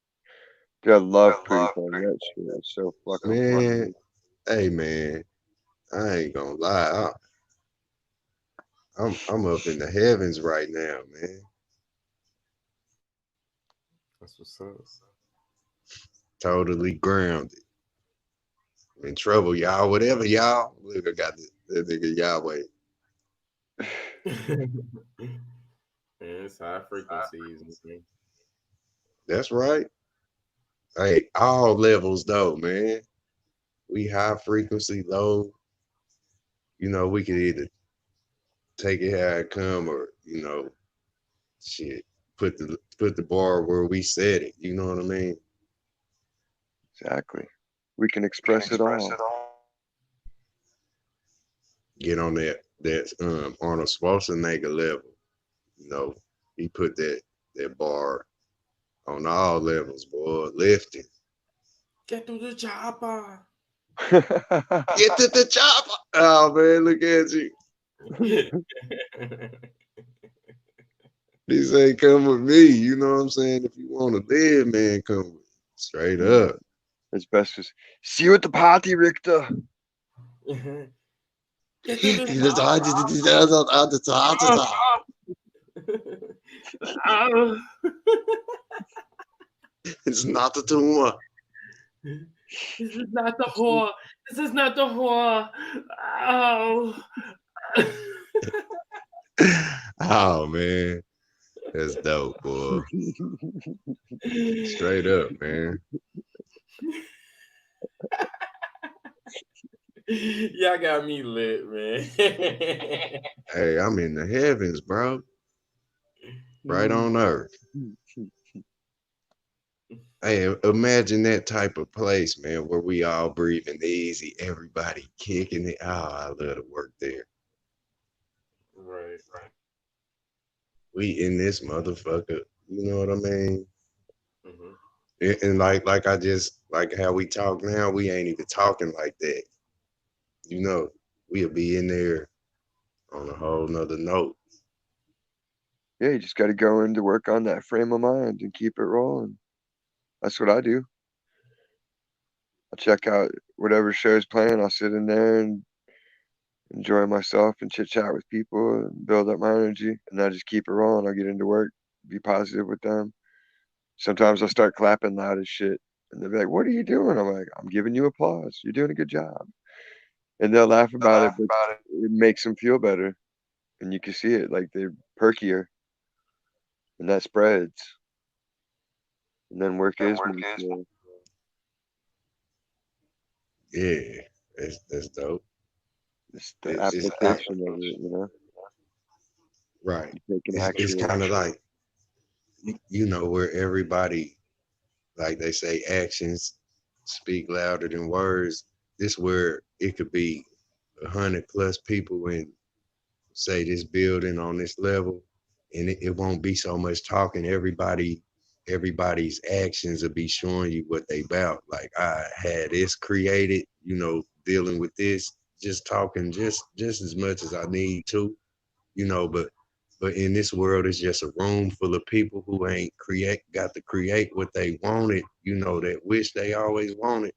Dude, I love Pretty Thing. That shit is so fucking Man, funny. hey man. I ain't gonna lie. I'm up in the heavens right now, man. That's what's up. Totally grounded. In trouble, y'all. Whatever, y'all. Look, I got that nigga Yahweh. Man, it's high frequencies. Man. That's right. Hey, all levels though, man. We high frequency, low. You know, we could either take it how it come, or shit, put the bar where we set it. You know what I mean? Exactly. We can express it all. Get on that Arnold Schwarzenegger level. You know, he put that bar on all levels, boy. Lifting. Get to the chopper. Get to the chopper. Oh man, look at you. He say, come with me. You know what I'm saying? If you want to live, man, come with me. Straight up. As best as see you at the party, Richter. It's not a tumor. This is not the whore. This is not the whore. Oh. Oh man. That's dope, boy. Straight up, man. Y'all got me lit, man. Hey, I'm in the heavens, bro. Right on earth. Hey, imagine that type of place, man, where we all breathing easy, everybody kicking it. Oh, I love to work there. Right. We in this motherfucker. You know what I mean? Mm-hmm. And like how we talk now, we ain't even talking like that. You know, we'll be in there on a whole nother note. Yeah, you just got to go in to work on that frame of mind and keep it rolling. That's what I do. I check out whatever show's playing. I'll sit in there and enjoy myself and chit chat with people and build up my energy. And I just keep it rolling. I'll get into work, be positive with them. Sometimes I'll start clapping loud as shit. And they'll be like, what are you doing? I'm like, I'm giving you applause. You're doing a good job. And they'll laugh about it, but it makes them feel better. And you can see it, like they're perkier. And that spreads. And then work is more. Yeah, that's dope. It's the application of it, you know? Right. Taking It's kind of like, you know, where everybody, like they say, actions speak louder than words. This where it could be 100+ people in, say, this building on this level, and it won't be so much talking. Everybody's actions will be showing you what they about. Like, I had this created, you know, dealing with this, just talking just as much as I need to, you know, but in this world, it's just a room full of people who ain't got to create what they wanted, you know, that wish they always wanted.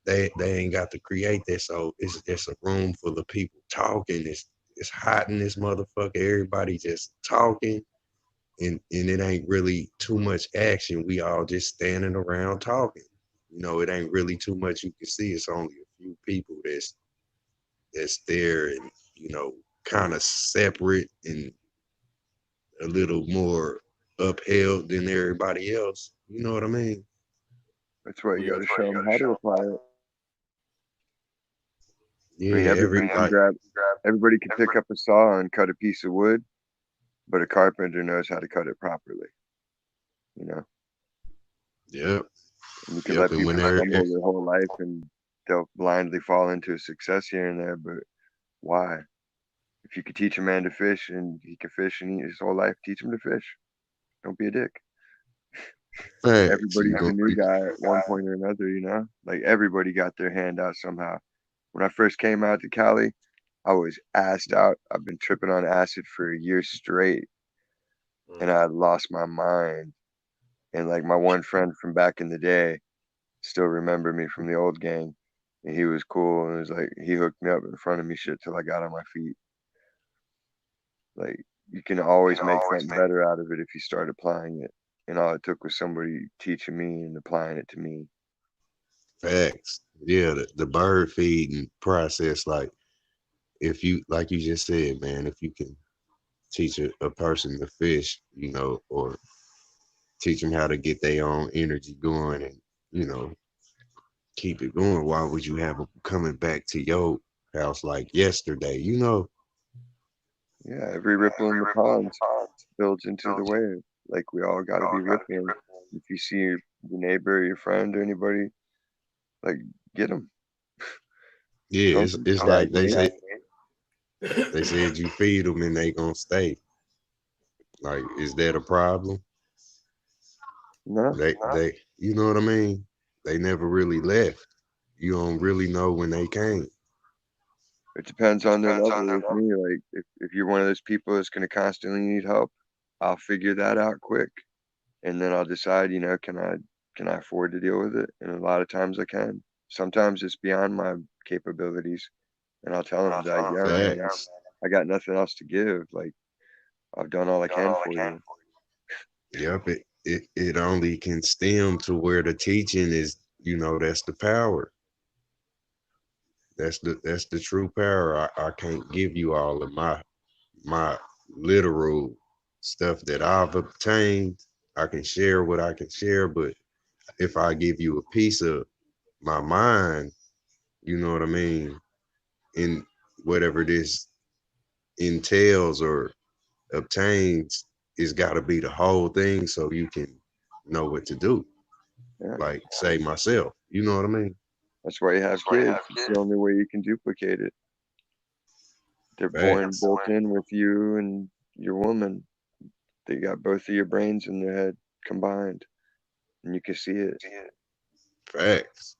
They ain't got to create that. So it's just a room full of people talking. It's hot in this motherfucker. Everybody just talking, and it ain't really too much action. We all just standing around talking. You know, it ain't really too much you can see. It's only a few people that's there, and you know, kind of separate and a little more upheld than everybody else. You know what I mean? That's why you got to show them how to apply it. Yeah, I mean, everybody can pick up a saw and cut a piece of wood, but a carpenter knows how to cut it properly. You know? Yep. And you can let people stumble their whole life and they'll blindly fall into a success here and there, but why? If you could teach a man to fish and he can fish and eat his whole life, teach him to fish. Don't be a dick. Everybody's a new guy at one point or another, you know? Like everybody got their hand out somehow. When I first came out to Cali, I was assed out. I've been tripping on acid for a year straight. And I had lost my mind. And like my one friend from back in the day still remember me from the old gang. And he was cool, and it was like he hooked me up in front of me shit till I got on my feet. Like you can always make something better out of it if you start applying it. And all it took was somebody teaching me and applying it to me. Facts. Yeah, the bird feeding process, like if you, like you just said, man, if you can teach a person to fish, you know, or teach them how to get their own energy going and, you know, keep it going, why would you have them coming back to your house like yesterday, you know? Yeah, every ripple in the pond builds into the wave. Like we all got to be rippling. If you see your neighbor, or your friend, or anybody, like get them. Yeah, it's like they said you feed them and they gonna stay. Like, is that a problem? No. They you know what I mean? They never really left. You don't really know when they came. It depends on their level with me. Like if you're one of those people that's gonna constantly need help, I'll figure that out quick. And then I'll decide, you know, can I afford to deal with it? And a lot of times I can. Sometimes it's beyond my capabilities. And I'll tell them that, yeah, man, I got nothing else to give. Like I've done all I can for you. Yep, it only can stem to where the teaching is, you know, that's the power. That's the true power. I can't give you all of my literal stuff that I've obtained. I can share what I can share, but if I give you a piece of my mind, you know what I mean, in whatever this entails or obtains, it's got to be the whole thing so you can know what to do. Yeah. Like, say myself, you know what I mean? That's why you have kids. It's the only way you can duplicate it. They're born built in with you and your woman. They got both of your brains in their head combined, and you can see it. Facts.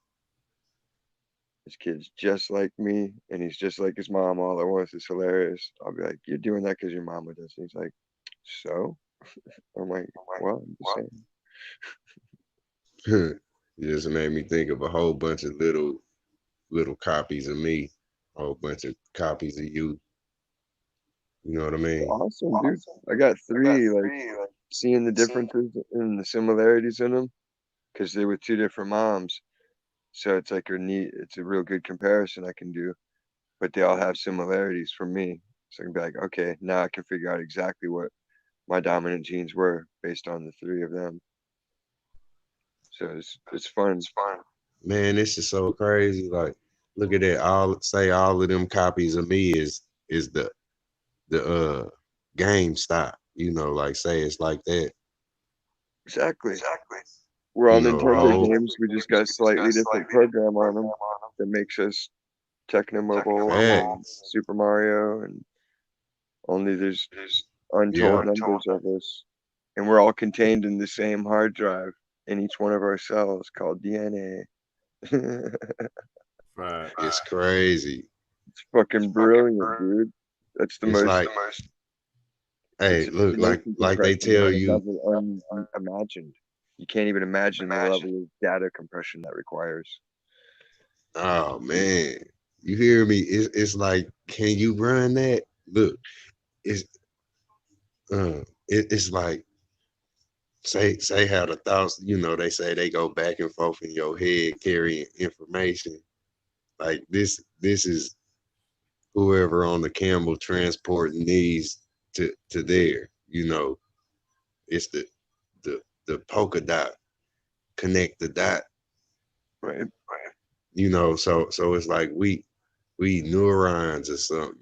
His kid's just like me, and he's just like his mom all at once. It's hilarious. I'll be like, "You're doing that because your mama does." And he's like, "So?" I'm like, "Well, I'm just saying." You just made me think of a whole bunch of little copies of me, a whole bunch of copies of you. You know what I mean? Awesome, dude. I got three. Like seeing the differences and the similarities in them, because they were two different moms. So it's like it's a real good comparison I can do, but they all have similarities for me. So I can be like, okay, now I can figure out exactly what my dominant genes were based on the three of them. So it's fun. It's fun. Man, this is so crazy. Like, look at that. All of them copies of me is the GameStop. You know, like say it's like that. Exactly. We're all Nintendo games. We just got a slightly different program on them that makes us Tecmo Mobile and Super Mario, and only there's untold numbers of us, and we're all contained in the same hard drive in each one of our cells called DNA. Right. It's crazy. It's fucking brilliant, dude. That's the most. Like, hey, look, like they tell you, unimagined. You can't even imagine the level of data compression that requires. Oh man, you hear me? It's like, can you run that? Look, it's like say how the thoughts, you know, they say they go back and forth in your head carrying information. Like this is whoever on the camel transporting these to there, you know. It's the polka dot connect the dot, right? You know, so it's like we neurons or something.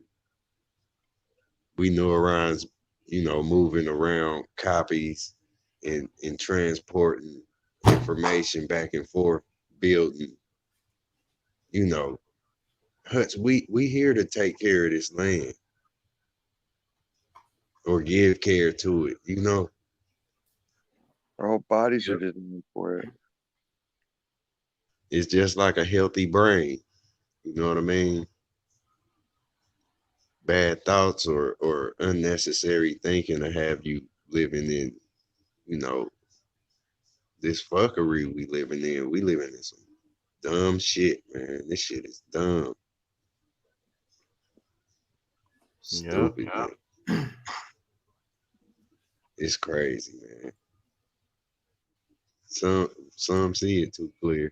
We neurons, you know, moving around copies and transporting information back and forth, building, you know. Hutch, we here to take care of this land or give care to it, you know. Our whole bodies are designed for it. It's just like a healthy brain. You know what I mean? Bad thoughts or unnecessary thinking to have you living in, you know, this fuckery we living in. We living in some dumb shit, man. This shit is dumb. Stupid, man. It's crazy, man. Some see it too clear.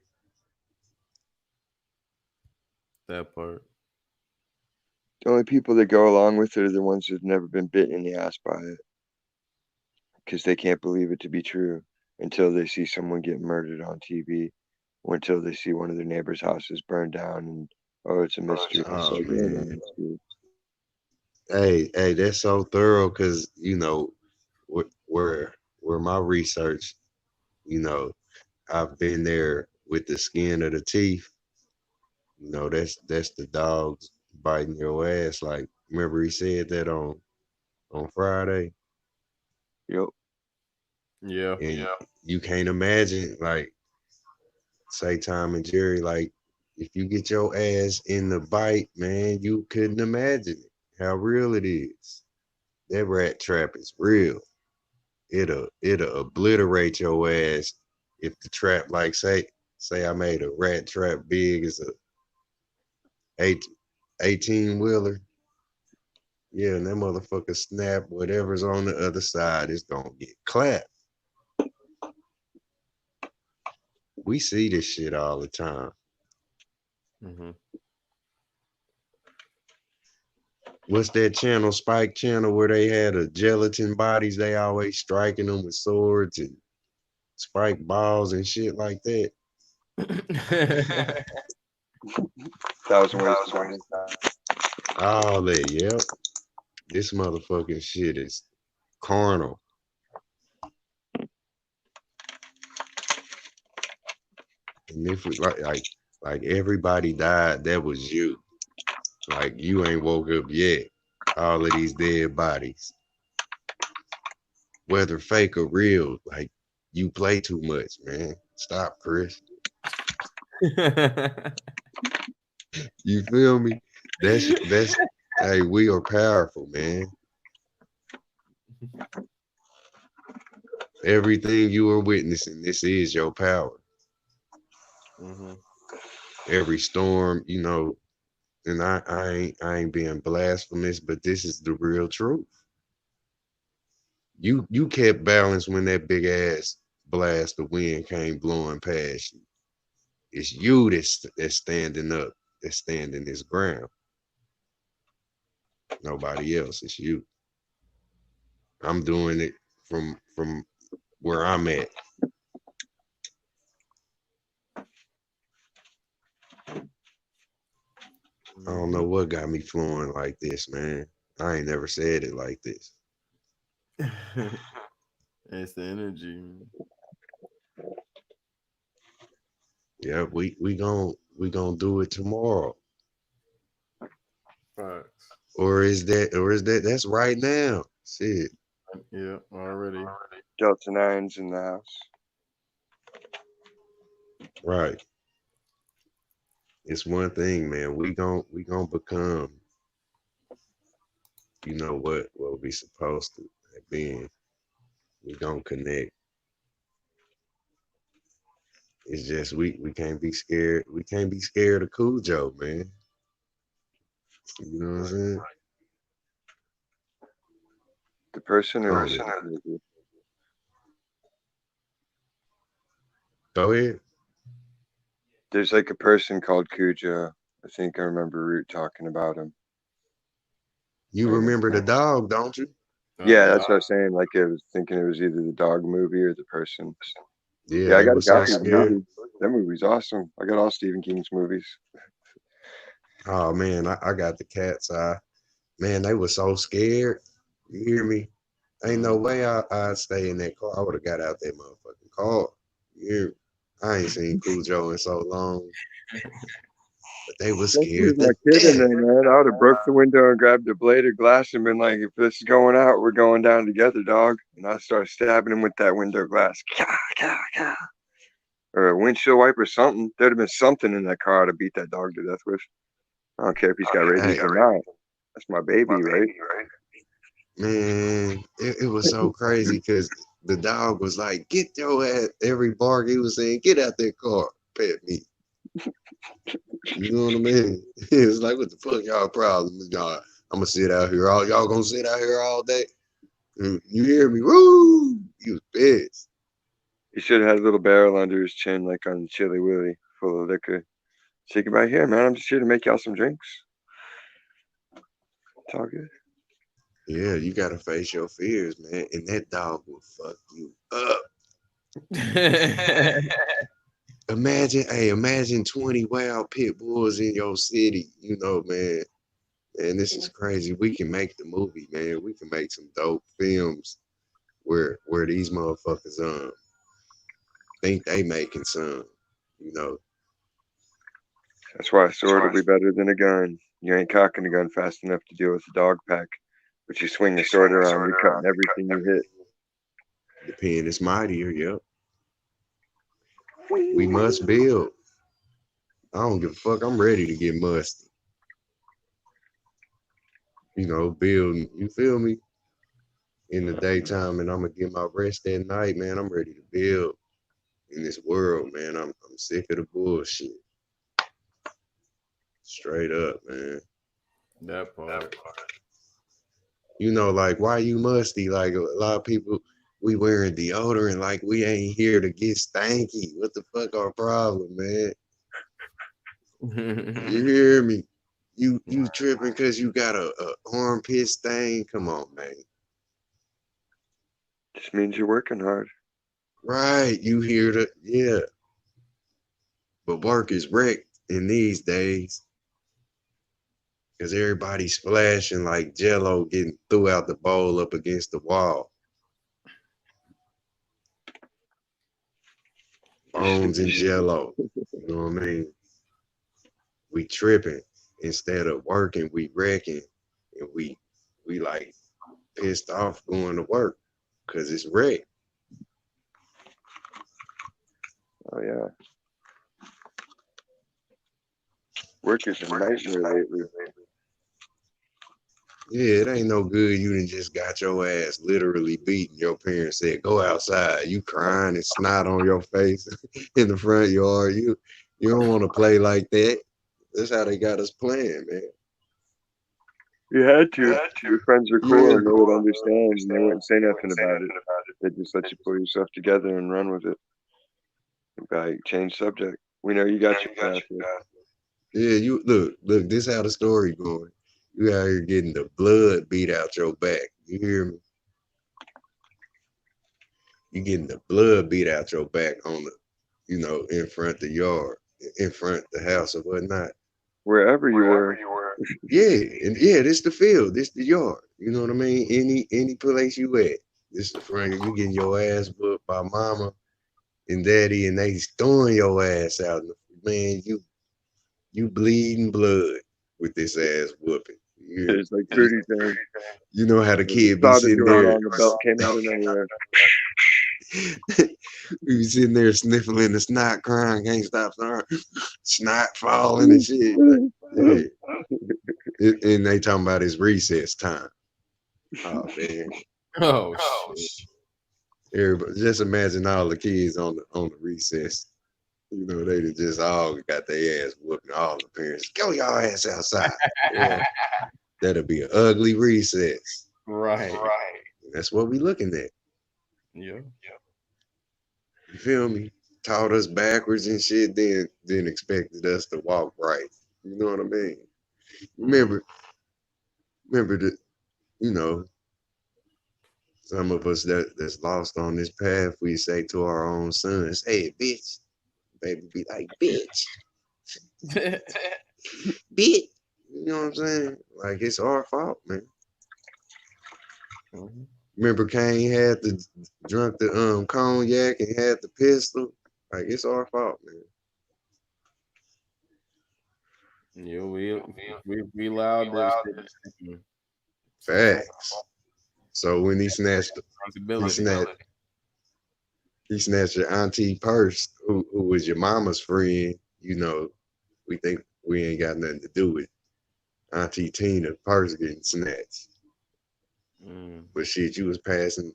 That part. The only people that go along with it are the ones who've never been bitten in the ass by it, because they can't believe it to be true until they see someone get murdered on TV, or until they see one of their neighbors' houses burned down, and oh, it's a mystery. Oh, man. Hey, that's so thorough, because you know where my research, you know, I've been there with the skin of the teeth. You know, that's the dogs biting your ass. Like, remember he said that on Friday. Yep. Yeah. And you can't imagine, like, say Tom and Jerry, like, if you get your ass in the bite, man, you couldn't imagine it, how real it is. That rat trap is real. It'll obliterate your ass if the trap, like, say I made a rat trap big as a 18-wheeler. Yeah, and that motherfucker snap, whatever's on the other side is gonna get clapped. We see this shit all the time. Mm-hmm. What's that channel, Spike Channel, where they had a gelatin bodies? They always striking them with swords and spike balls and shit like that. 1,000 Ways to Win. All that, yep. This motherfucking shit is carnal. And if we like everybody died, that was you. Like, you ain't woke up yet. All of these dead bodies, whether fake or real, like, you play too much, man. Stop, Chris. You feel me? That's hey, we are powerful, man. Everything you are witnessing, this is your power. Mm-hmm. Every storm, you know, and I ain't being blasphemous, but this is the real truth. You kept balance when that big ass blast of wind came blowing past you. It's you that's standing up, that's standing this ground. Nobody else. It's you. I'm doing it from where I'm at. I don't know what got me flowing like this, man. I ain't never said it like this. It's the energy. Yeah, we gonna do it tomorrow. Facts. Or is that that's right now? Shit. Yeah, already. Delta 9's in the house. Right. It's one thing, man. We gonna become, you know, what we supposed to have been. We gonna connect. It's just we can't be scared. We can't be scared of Cujo, man. You know what I'm saying? The person or Go ahead. There's like a person called Cujo. I think I remember Root talking about him. You remember the dog, don't you? Yeah, that's what I was saying. Like, I was thinking it was either the dog movie or the person. Yeah, I got a so copy of the movie. That movie's awesome. I got all Stephen King's movies. Oh man, I got the cat's eye. Man, they were so scared. You hear me? Ain't no way I'd stay in that car. I would have got out that motherfucking car. You hear me? I ain't seen Cujo in so long. But they were scared. My kid in there, man. I would have broke the window and grabbed a blade of glass and been like, if this is going out, we're going down together, dog. And I started stabbing him with that window glass. Or a windshield wiper or something. There'd have been something in that car to beat that dog to death with. I don't care if he's got rabies or not. That's my baby, right? Man, it was so crazy because the dog was like, get your ass. Every bark he was saying, get out that car, pet me. You know what I mean? It's like, what the fuck y'all problem? Y'all, I'm gonna sit out here. All y'all gonna sit out here all day? You hear me? Woo! He was pissed. He should have had a little barrel under his chin, like on Chili Willy, full of liquor. Say goodbye here, man. I'm just here to make y'all some drinks. It's all good. Yeah, you gotta face your fears, man. And that dog will fuck you up. Imagine 20 wild pit bulls in your city. You know, man. And this is crazy. We can make the movie, man. We can make some dope films where these motherfuckers think they making some, you know. That's why a sword will be better than a gun. You ain't cocking a gun fast enough to deal with a dog pack. But you swing the sword around, you're cutting everything you hit. The pen is mightier, yep. We must build. I don't give a fuck. I'm ready to get musty. You know, building, you feel me? In the daytime, and I'm gonna get my rest at night, man. I'm ready to build in this world, man. I'm sick of the bullshit. Straight up, man. That part. You know, like, why you musty? Like, a lot of people, we wearing deodorant like we ain't here to get stanky. What the fuck our problem, man? You hear me? You tripping because you got a armpit stain? Come on, man. Just means you're working hard. Right, you hear that? Yeah. But work is wrecked in these days. Because everybody's splashing like Jello getting threw out the bowl up against the wall. Bones and Jello. You know what I mean? We tripping. Instead of working, we wrecking. And we like pissed off going to work because it's wrecked. Oh, yeah. Work is a nightmare lately. Yeah, it ain't no good. You done just got your ass literally beaten. Your parents said, go outside. You crying and snot on your face in the front yard. You don't want to play like that. That's how they got us playing, man. You had to. Your friends are cool and they would understand and they wouldn't say nothing about it. They just let you pull yourself together and run with it. Like, change subject. We know you got your path here. Yeah, you look, this how the story going. You out here getting the blood beat out your back. You hear me? You getting the blood beat out your back on the, you know, in front of the yard, in front of the house or whatnot. Wherever you were. Yeah, and yeah, this the field, this the yard. You know what I mean? Any place you at. This the front, you getting your ass whooped by mama and daddy, and they throwing your ass out. Man, you bleeding blood with this ass whooping. It's like 30 times. You know how the kid be sitting there. The belt came out of nowhere. We be sitting there sniffling the snot, crying, can't stop snoring, snot falling and shit. Yeah. And they talking about his recess time. Oh man. Oh shit. Everybody, just imagine all the kids on the recess. You know, they just all got their ass whooping. All the parents, go your ass outside. Yeah. That'll be an ugly recess. Right. That's what we looking at. Yeah. You feel me? Taught us backwards and shit, then expected us to walk right. You know what I mean? Remember that, you know, some of us that's lost on this path, we say to our own sons, hey, bitch. Baby be like, bitch. Bitch. You know what I'm saying? Like, it's our fault, man. Mm-hmm. Remember Kane had drunk the cognac and had the pistol? Like, it's our fault, man. Yeah, we allowed this. Facts. So when he snatched your auntie purse, who was your mama's friend, you know, we think we ain't got nothing to do with Auntie Tina purse getting snatched. But shit, you was passing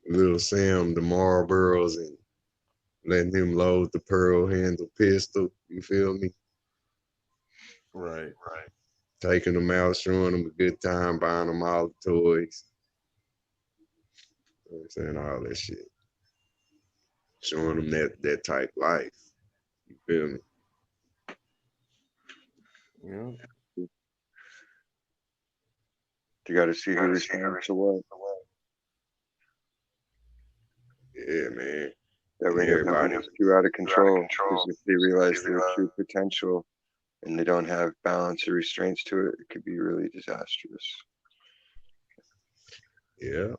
little Sam the Marlboros letting him load the pearl handle pistol. You feel me? Right. Taking them out, showing them a good time, buying them all the toys. You know what I'm saying? All that shit. Showing them that type life. You feel me? Yeah. You got to see who responds to what. Yeah, man. That way everybody is too out of control. Because if they realize their true potential and they don't have balance or restraints to it, it could be really disastrous. Yeah.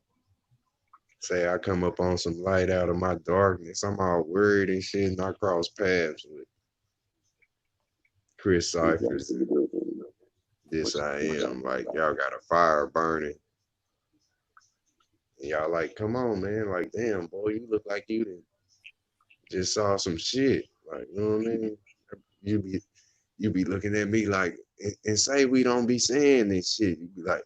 Say I come up on some light out of my darkness. I'm all worried and shit, and I cross paths with Chris Cyphers. This I am. Like, y'all got a fire burning. And y'all like, come on, man. Like, damn, boy, you look like you just saw some shit. Like, you know what I mean? You be looking at me like, and say we don't be saying this shit. You be like,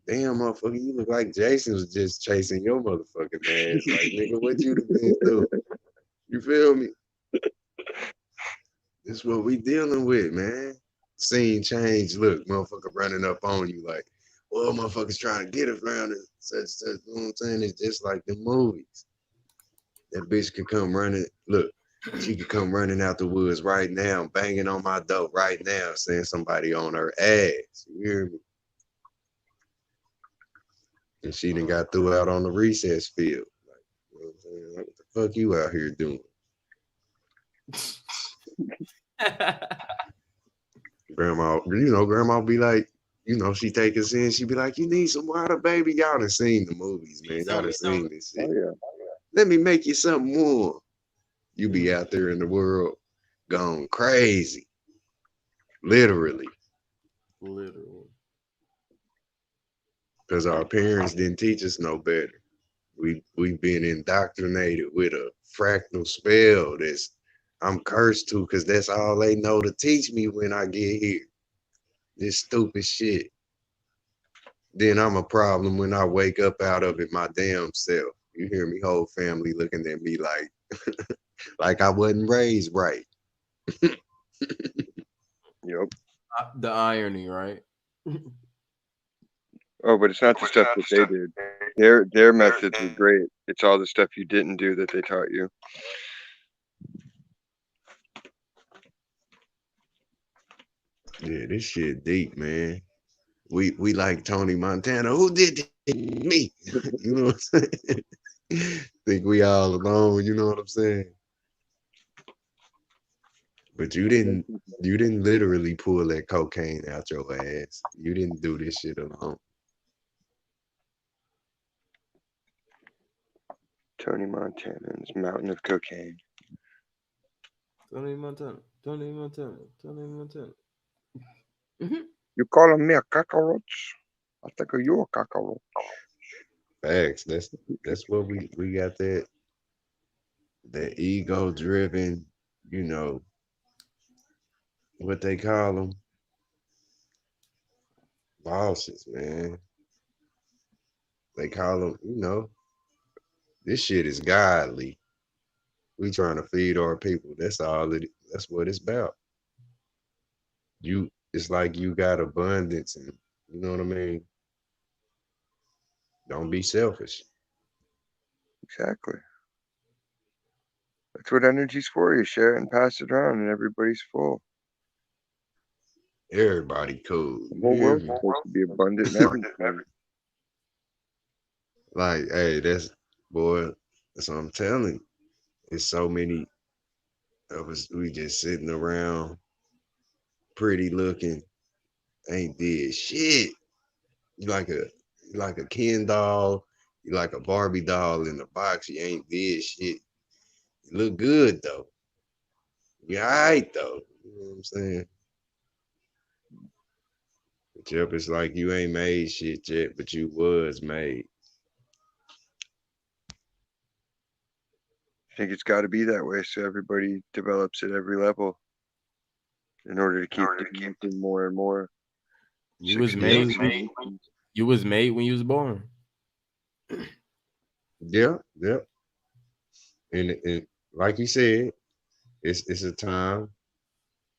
damn, motherfucker, you look like Jason was just chasing your motherfucking ass. Like, nigga, what you been through? You feel me? This what we dealing with, man. Scene change. Look, motherfucker running up on you like, well, motherfuckers trying to get around it. Such, you know what I'm saying? It's just like the movies. That bitch can come running. Look, she could come running out the woods right now, banging on my door right now, saying somebody on her ass. You hear me? And she done got threw out on the recess field. Like, you know what I'm saying? Like, what the fuck you out here doing? Grandma be like, she take us in. She be like, you need some water, baby. Y'all done seen the movies, man. Y'all done seen this shit. Oh, yeah. Let me make you something more. You be out there in the world gone crazy. Literally. Because our parents didn't teach us no better. We've been indoctrinated with a fractal spell that's I'm cursed to because that's all they know to teach me when I get here. This stupid shit. Then I'm a problem when I wake up out of it my damn self. You hear me? Whole family looking at me like like I wasn't raised right. Yep. The irony, right? Oh, but it's not the stuff that they did. Their methods were great. It's all the stuff you didn't do that they taught you. Yeah, this shit deep, man. We like Tony Montana. Who did that? Me? You know what I'm saying? Think we all alone, you know what I'm saying? But you didn't literally pull that cocaine out your ass. You didn't do this shit alone. Tony Montana and his mountain of cocaine. Tony Montana. You calling me a cockroach? I think you a cockroach. Facts. That's what we got that ego driven, what they call them, bosses, man. They call them, this shit is godly. We trying to feed our people. That's what it's about. It's like you got abundance, and you know what I mean? Don't be selfish. Exactly. That's what energy's for. You share it and pass it around, and everybody's full. Everybody cool. The whole world's supposed to be abundant and everything. Like, hey, that's what I'm telling you. There's so many of us, we just sitting around, pretty looking, ain't did shit. You like a Ken doll, you like a Barbie doll in the box, you ain't did shit. You look good though. You alright though. You know what I'm saying? But yep, it's like you ain't made shit yet, but you was made. I think it's got to be that way so everybody develops at every level in order to keep developing more and more. You was made when you was born. Yeah. And like you said, it's a time.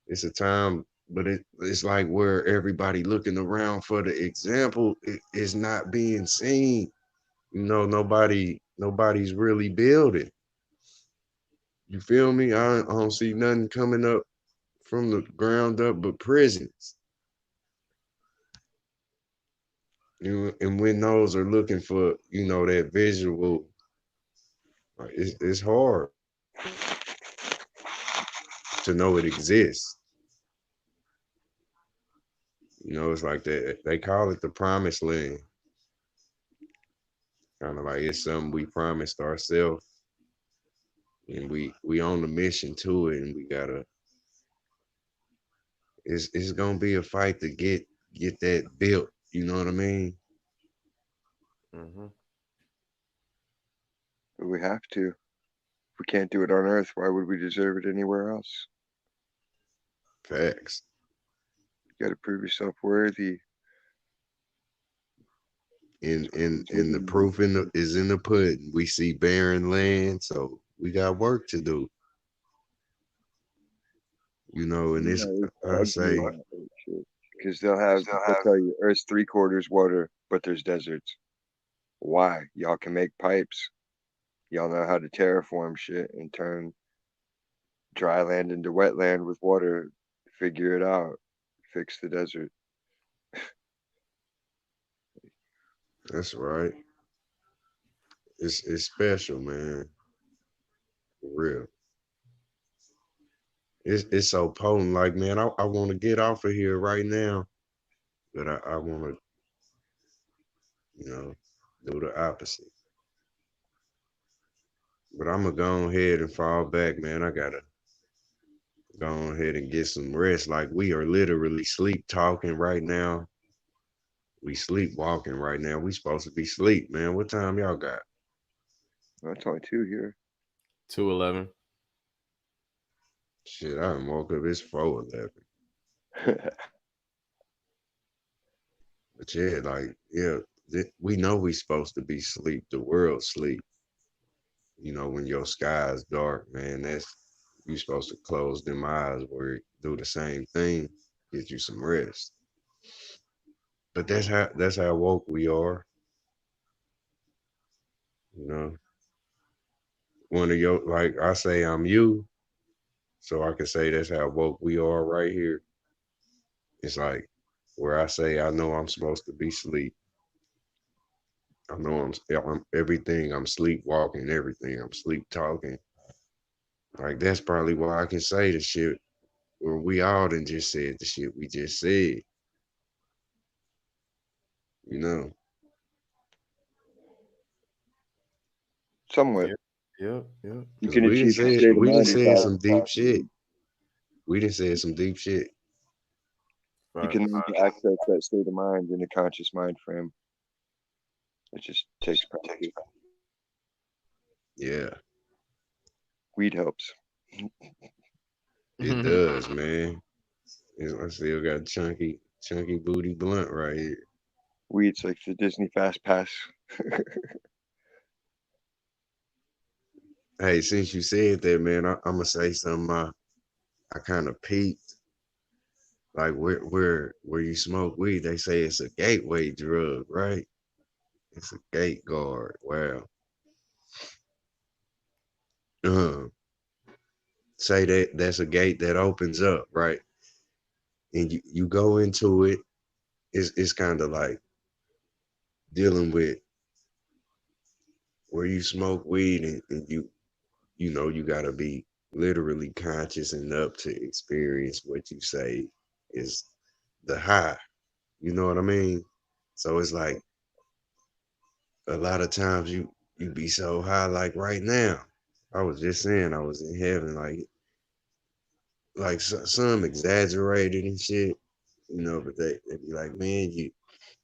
It's a time, but it's like where everybody looking around for the example is not being seen. You know, nobody's really building. You feel me? I don't see nothing coming up from the ground up but prisons. And when those are looking for, you know, that visual, it's hard to know it exists. You know, it's like they call it the promised land. Kind of like it's something we promised ourselves, and we on the mission to it, and we gotta. It's gonna be a fight to get that built. You know what I mean? Mm-hmm. But we have to. If we can't do it on Earth, why would we deserve it anywhere else? Facts. You gotta prove yourself worthy. And the proof is in the pudding. We see barren land, so we got work to do. You know, and it's I say because they'll tell you Earth's 3/4 water, but there's deserts. Why? Y'all can make pipes. Y'all know how to terraform shit and turn dry land into wetland with water. Figure it out. Fix the desert. That's right. It's special, man. For real. It's so potent. Like, man, I want to get off of here right now, but I want to, you know, do the opposite. But I'm gonna go ahead and fall back, man. I gotta go ahead and get some rest. Like, we are literally sleep talking right now. We sleepwalking right now. We supposed to be sleep, man. What time y'all got? That's only 2 here. 2:11. Shit, I done woke up. It's 4:11. But yeah, like, yeah, we know we supposed to be sleep. The world sleep. You know, when your sky is dark, man, you supposed to close them eyes or do the same thing, get you some rest. But that's how woke we are. You know, one of your, like I say, I'm you, so I can say that's how woke we are right here. It's like where I say I know I'm supposed to be asleep. I know I'm everything. I'm sleepwalking. Everything. I'm sleep talking. Like, that's probably why I can say the shit. Or we all done just said the shit we just said. You know. Somewhat. Yep. You can achieve the state of We done mind said without some deep shit. We done said some deep shit. You can learn to access that state of mind in a conscious mind frame. It just takes practice. Yeah. Weed helps. It does, man. I still got chunky booty blunt right here. Weed's like the Disney Fast Pass. Hey, since you said that, man, I'm gonna say something. I kind of peeped. Like, where you smoke weed, they say it's a gateway drug, right? It's a gate guard. Wow. Say that's a gate that opens up, right? And you go into it. It's kind of like dealing with where you smoke weed and you know you gotta be literally conscious enough to experience what you say is the high. You know what I mean? So it's like a lot of times you be so high, like right now. I was just saying I was in heaven, like some exaggerated and shit, you know, but they be like, man, you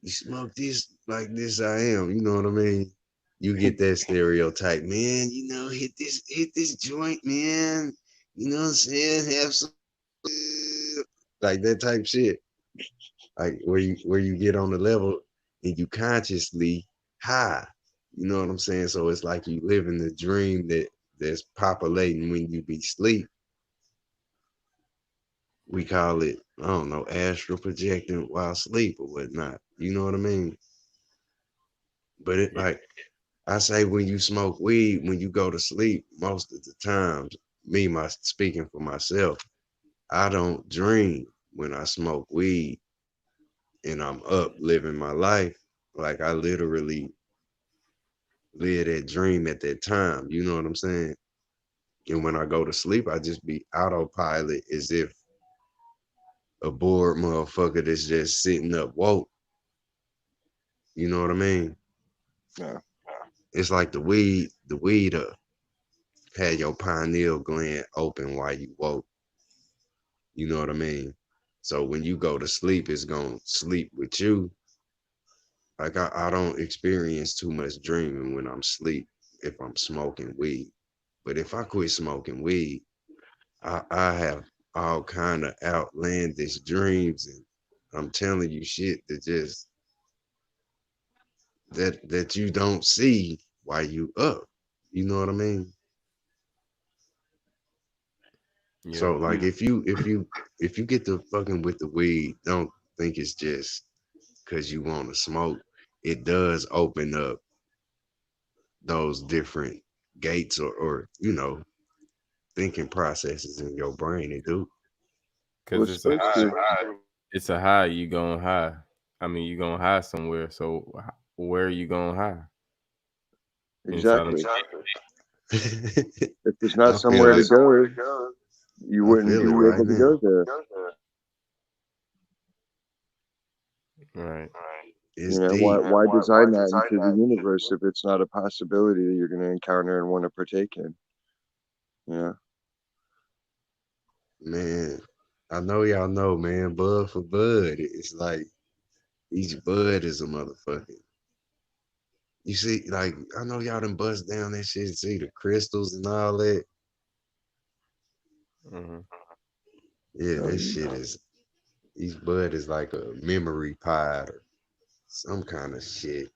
smoke this like this I am, you know what I mean? You get that stereotype, man, you know, hit this joint, man. You know what I'm saying? Have some like that type shit. Like where you get on the level and you consciously high. You know what I'm saying? So it's like you living the dream that's populating when you be asleep. We call it, I don't know, astral projecting while asleep or whatnot. You know what I mean? But it like I say, when you smoke weed, when you go to sleep, most of the times, speaking for myself, I don't dream when I smoke weed and I'm up living my life. Like I literally live that dream at that time. You know what I'm saying? And when I go to sleep, I just be autopilot as if a bored motherfucker that's just sitting up woke. You know what I mean? Yeah. It's like the weed had your pineal gland open while you woke. You know what I mean? So when you go to sleep, it's gonna sleep with you. Like I don't experience too much dreaming when I'm asleep if I'm smoking weed. But if I quit smoking weed, I have all kind of outlandish dreams, and I'm telling you shit that just that you don't see while you up. You know what I mean? Yeah. So like if you get to fucking with the weed, don't think it's just because you want to smoke. It does open up those different gates or you know, thinking processes in your brain. It do. Because it's a high. You going high. I mean, you going high somewhere. So where are you going high? Exactly. If there's I not feel somewhere to like- go, you I wouldn't feel be it able right to now. go there. Right. It's You know, deep. why design that into the universe if it's not a possibility that you're going to encounter and want to partake in? Yeah. Man, I know y'all know, man, bud for bud. It's like each bud is a motherfucker. You see, like, I know y'all done bust down that shit, see the crystals and all that. Mm-hmm. Yeah, that shit is, each bud is like a memory pod or some kind of shit.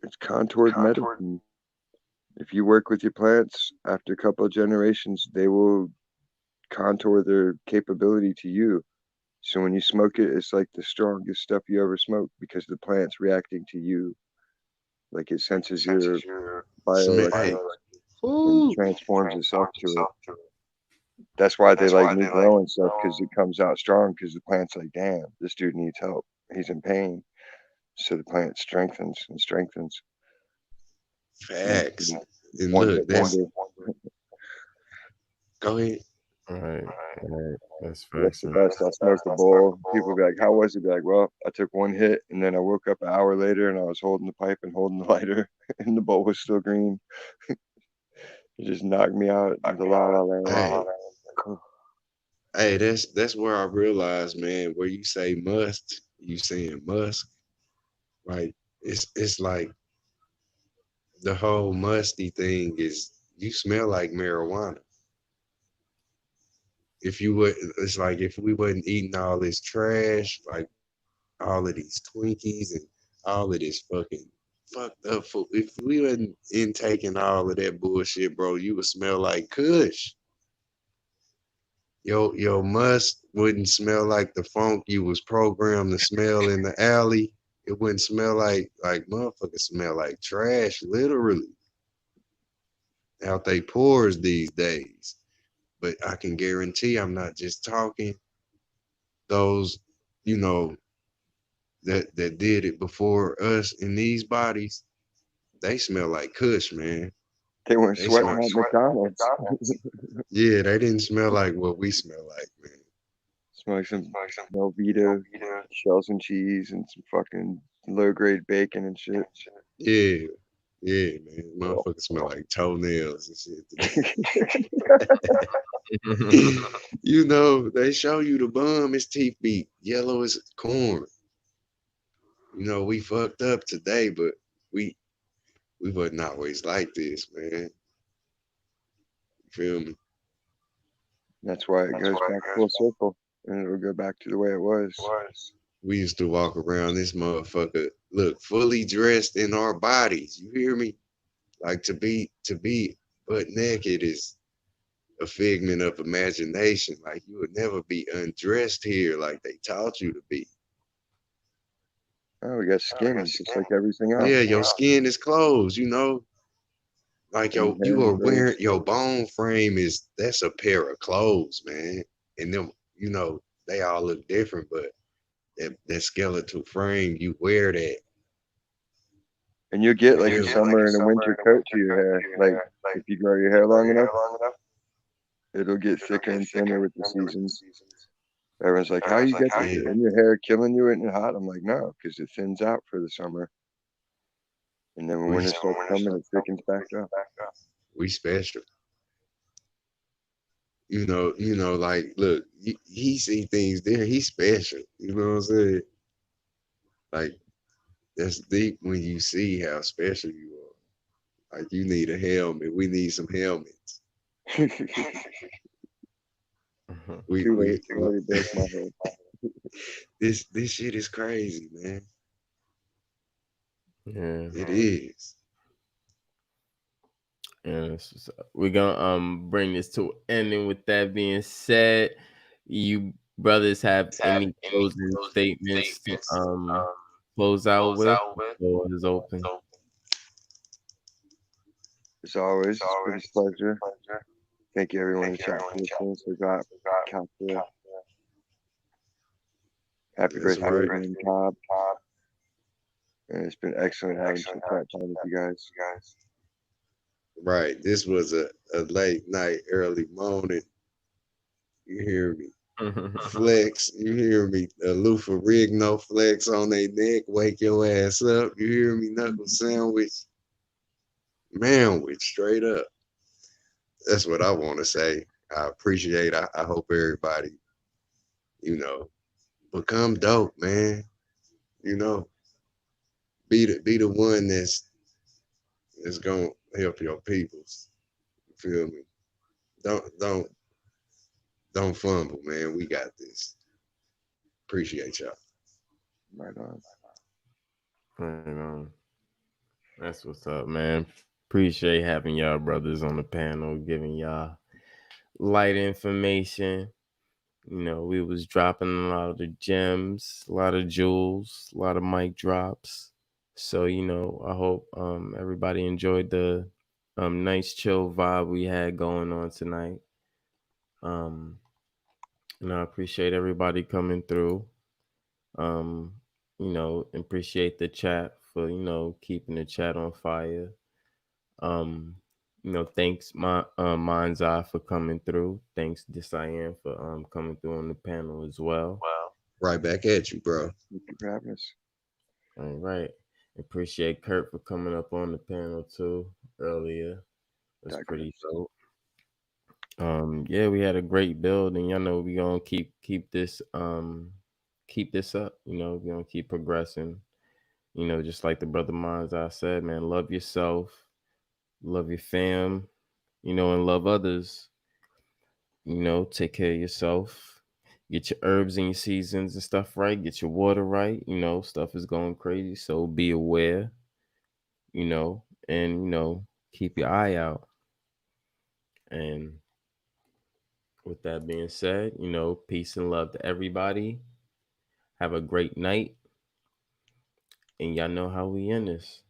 It's contoured medicine. If you work with your plants, after a couple of generations, they will contour their capability to you. So when you smoke it, it's like the strongest stuff you ever smoked because the plant's reacting to you. Like it senses your bioelectrics and transforms itself to it. That's why they like me growing stuff, because it comes out strong, because the plant's like, damn, this dude needs help. He's in pain. So the plant strengthens and strengthens. Facts. And One look, hit that's, wonder. go ahead. Right. That's That's the best. I smoked a bowl. People be like, how was it? Be like, well, I took one hit and then I woke up an hour later and I was holding the pipe and holding the lighter and the bowl was still green. It just knocked me out. The la la land. Hey, that's where I realized, man, where you say must, you saying musk. Like it's like the whole musty thing is you smell like marijuana. If you would, it's like if we wasn't eating all this trash, like all of these Twinkies and all of this fucking fucked up food. If we wasn't intaking all of that bullshit, bro, you would smell like Kush. Your must wouldn't smell like the funk you was programmed to smell in the alley. It wouldn't smell like motherfuckers smell like trash, literally. Out they pores these days. But I can guarantee I'm not just talking those, you know, that did it before us in these bodies. They smell like Kush, man. They weren't sweating at McDonald's. Yeah, they didn't smell like what we smell like, man. Smoke some Velveeta, shells and cheese, and some fucking low grade bacon and shit. Yeah, man. Motherfuckers smell like toenails and shit. You know, they show you the bum, his teeth be yellow as corn. You know, we fucked up today, but we wasn't always like this, man. You feel me? That's why it goes back full circle, and it'll go back to the way it was. We used to walk around this motherfucker, look, fully dressed in our bodies. You hear me? Like to be butt naked is a figment of imagination. Like you would never be undressed here like they taught you to be. Oh, we got skin just like everything else. Yeah, your skin is closed, you know. Like And you hair are and wearing face. your bone frame that's a pair of clothes, man. And them, you know, they all look different, but that skeletal frame, you wear that. And you get like a summer and a winter coat to your hair. Like if you grow your hair long enough, it'll get thicker and thinner with the seasons. Everyone's like, how you get this in your hair killing you and hot? I'm like, no, because it thins out for the summer. And then when winter starts coming, it thickens back up. We special. You know, like, look, he see things there. He's special. You know what I'm saying? Like, that's deep when you see how special you are. Like, you need a helmet. We need some helmets. This shit is crazy, man. Yeah, it is. And we're gonna bring this to an ending. With that being said, you brothers have any closing statements to close out with? The floor is open. As always, it's been a pleasure. Thank you, everyone in the chat for listening. So, got Calcula. Happy birthday, Adrian Cobb. And it's been excellent having some chat time with you guys. Right. This was a late night, early morning. You hear me? Flex. You hear me? A loofah rig, no flex on their neck. Wake your ass up. You hear me? Knuckle sandwich. Manwich, straight up. That's what I want to say. I appreciate. I hope everybody, you know, become dope, man. You know, be the one that's gonna help your peoples. You feel me? Don't fumble, man. We got this. Appreciate y'all. Right on. Right on. That's what's up, man. Appreciate having y'all brothers on the panel, giving y'all light information. You know, we was dropping a lot of the gems, a lot of jewels, a lot of mic drops. So, you know, I hope everybody enjoyed the nice chill vibe we had going on tonight. And I appreciate everybody coming through. You know, appreciate the chat for, you know, keeping the chat on fire. You know, thanks Mind's Eye for coming through. Thanks Diane for coming through on the panel as well. Right back at you, bro. Thank you for having us. All right. Appreciate Kurt for coming up on the panel too earlier. That's pretty dope. Yeah, we had a great build, and y'all know we gonna keep this up. You know, we're gonna keep progressing. You know, just like the brother Minds I said, man, love yourself, love your fam, you know, and love others. You know, take care of yourself. Get your herbs and your seasons and stuff right. Get your water right. You know, stuff is going crazy, so be aware. You know, and you know, keep your eye out. And with that being said, you know, peace and love to everybody. Have a great night. And y'all know how we end this.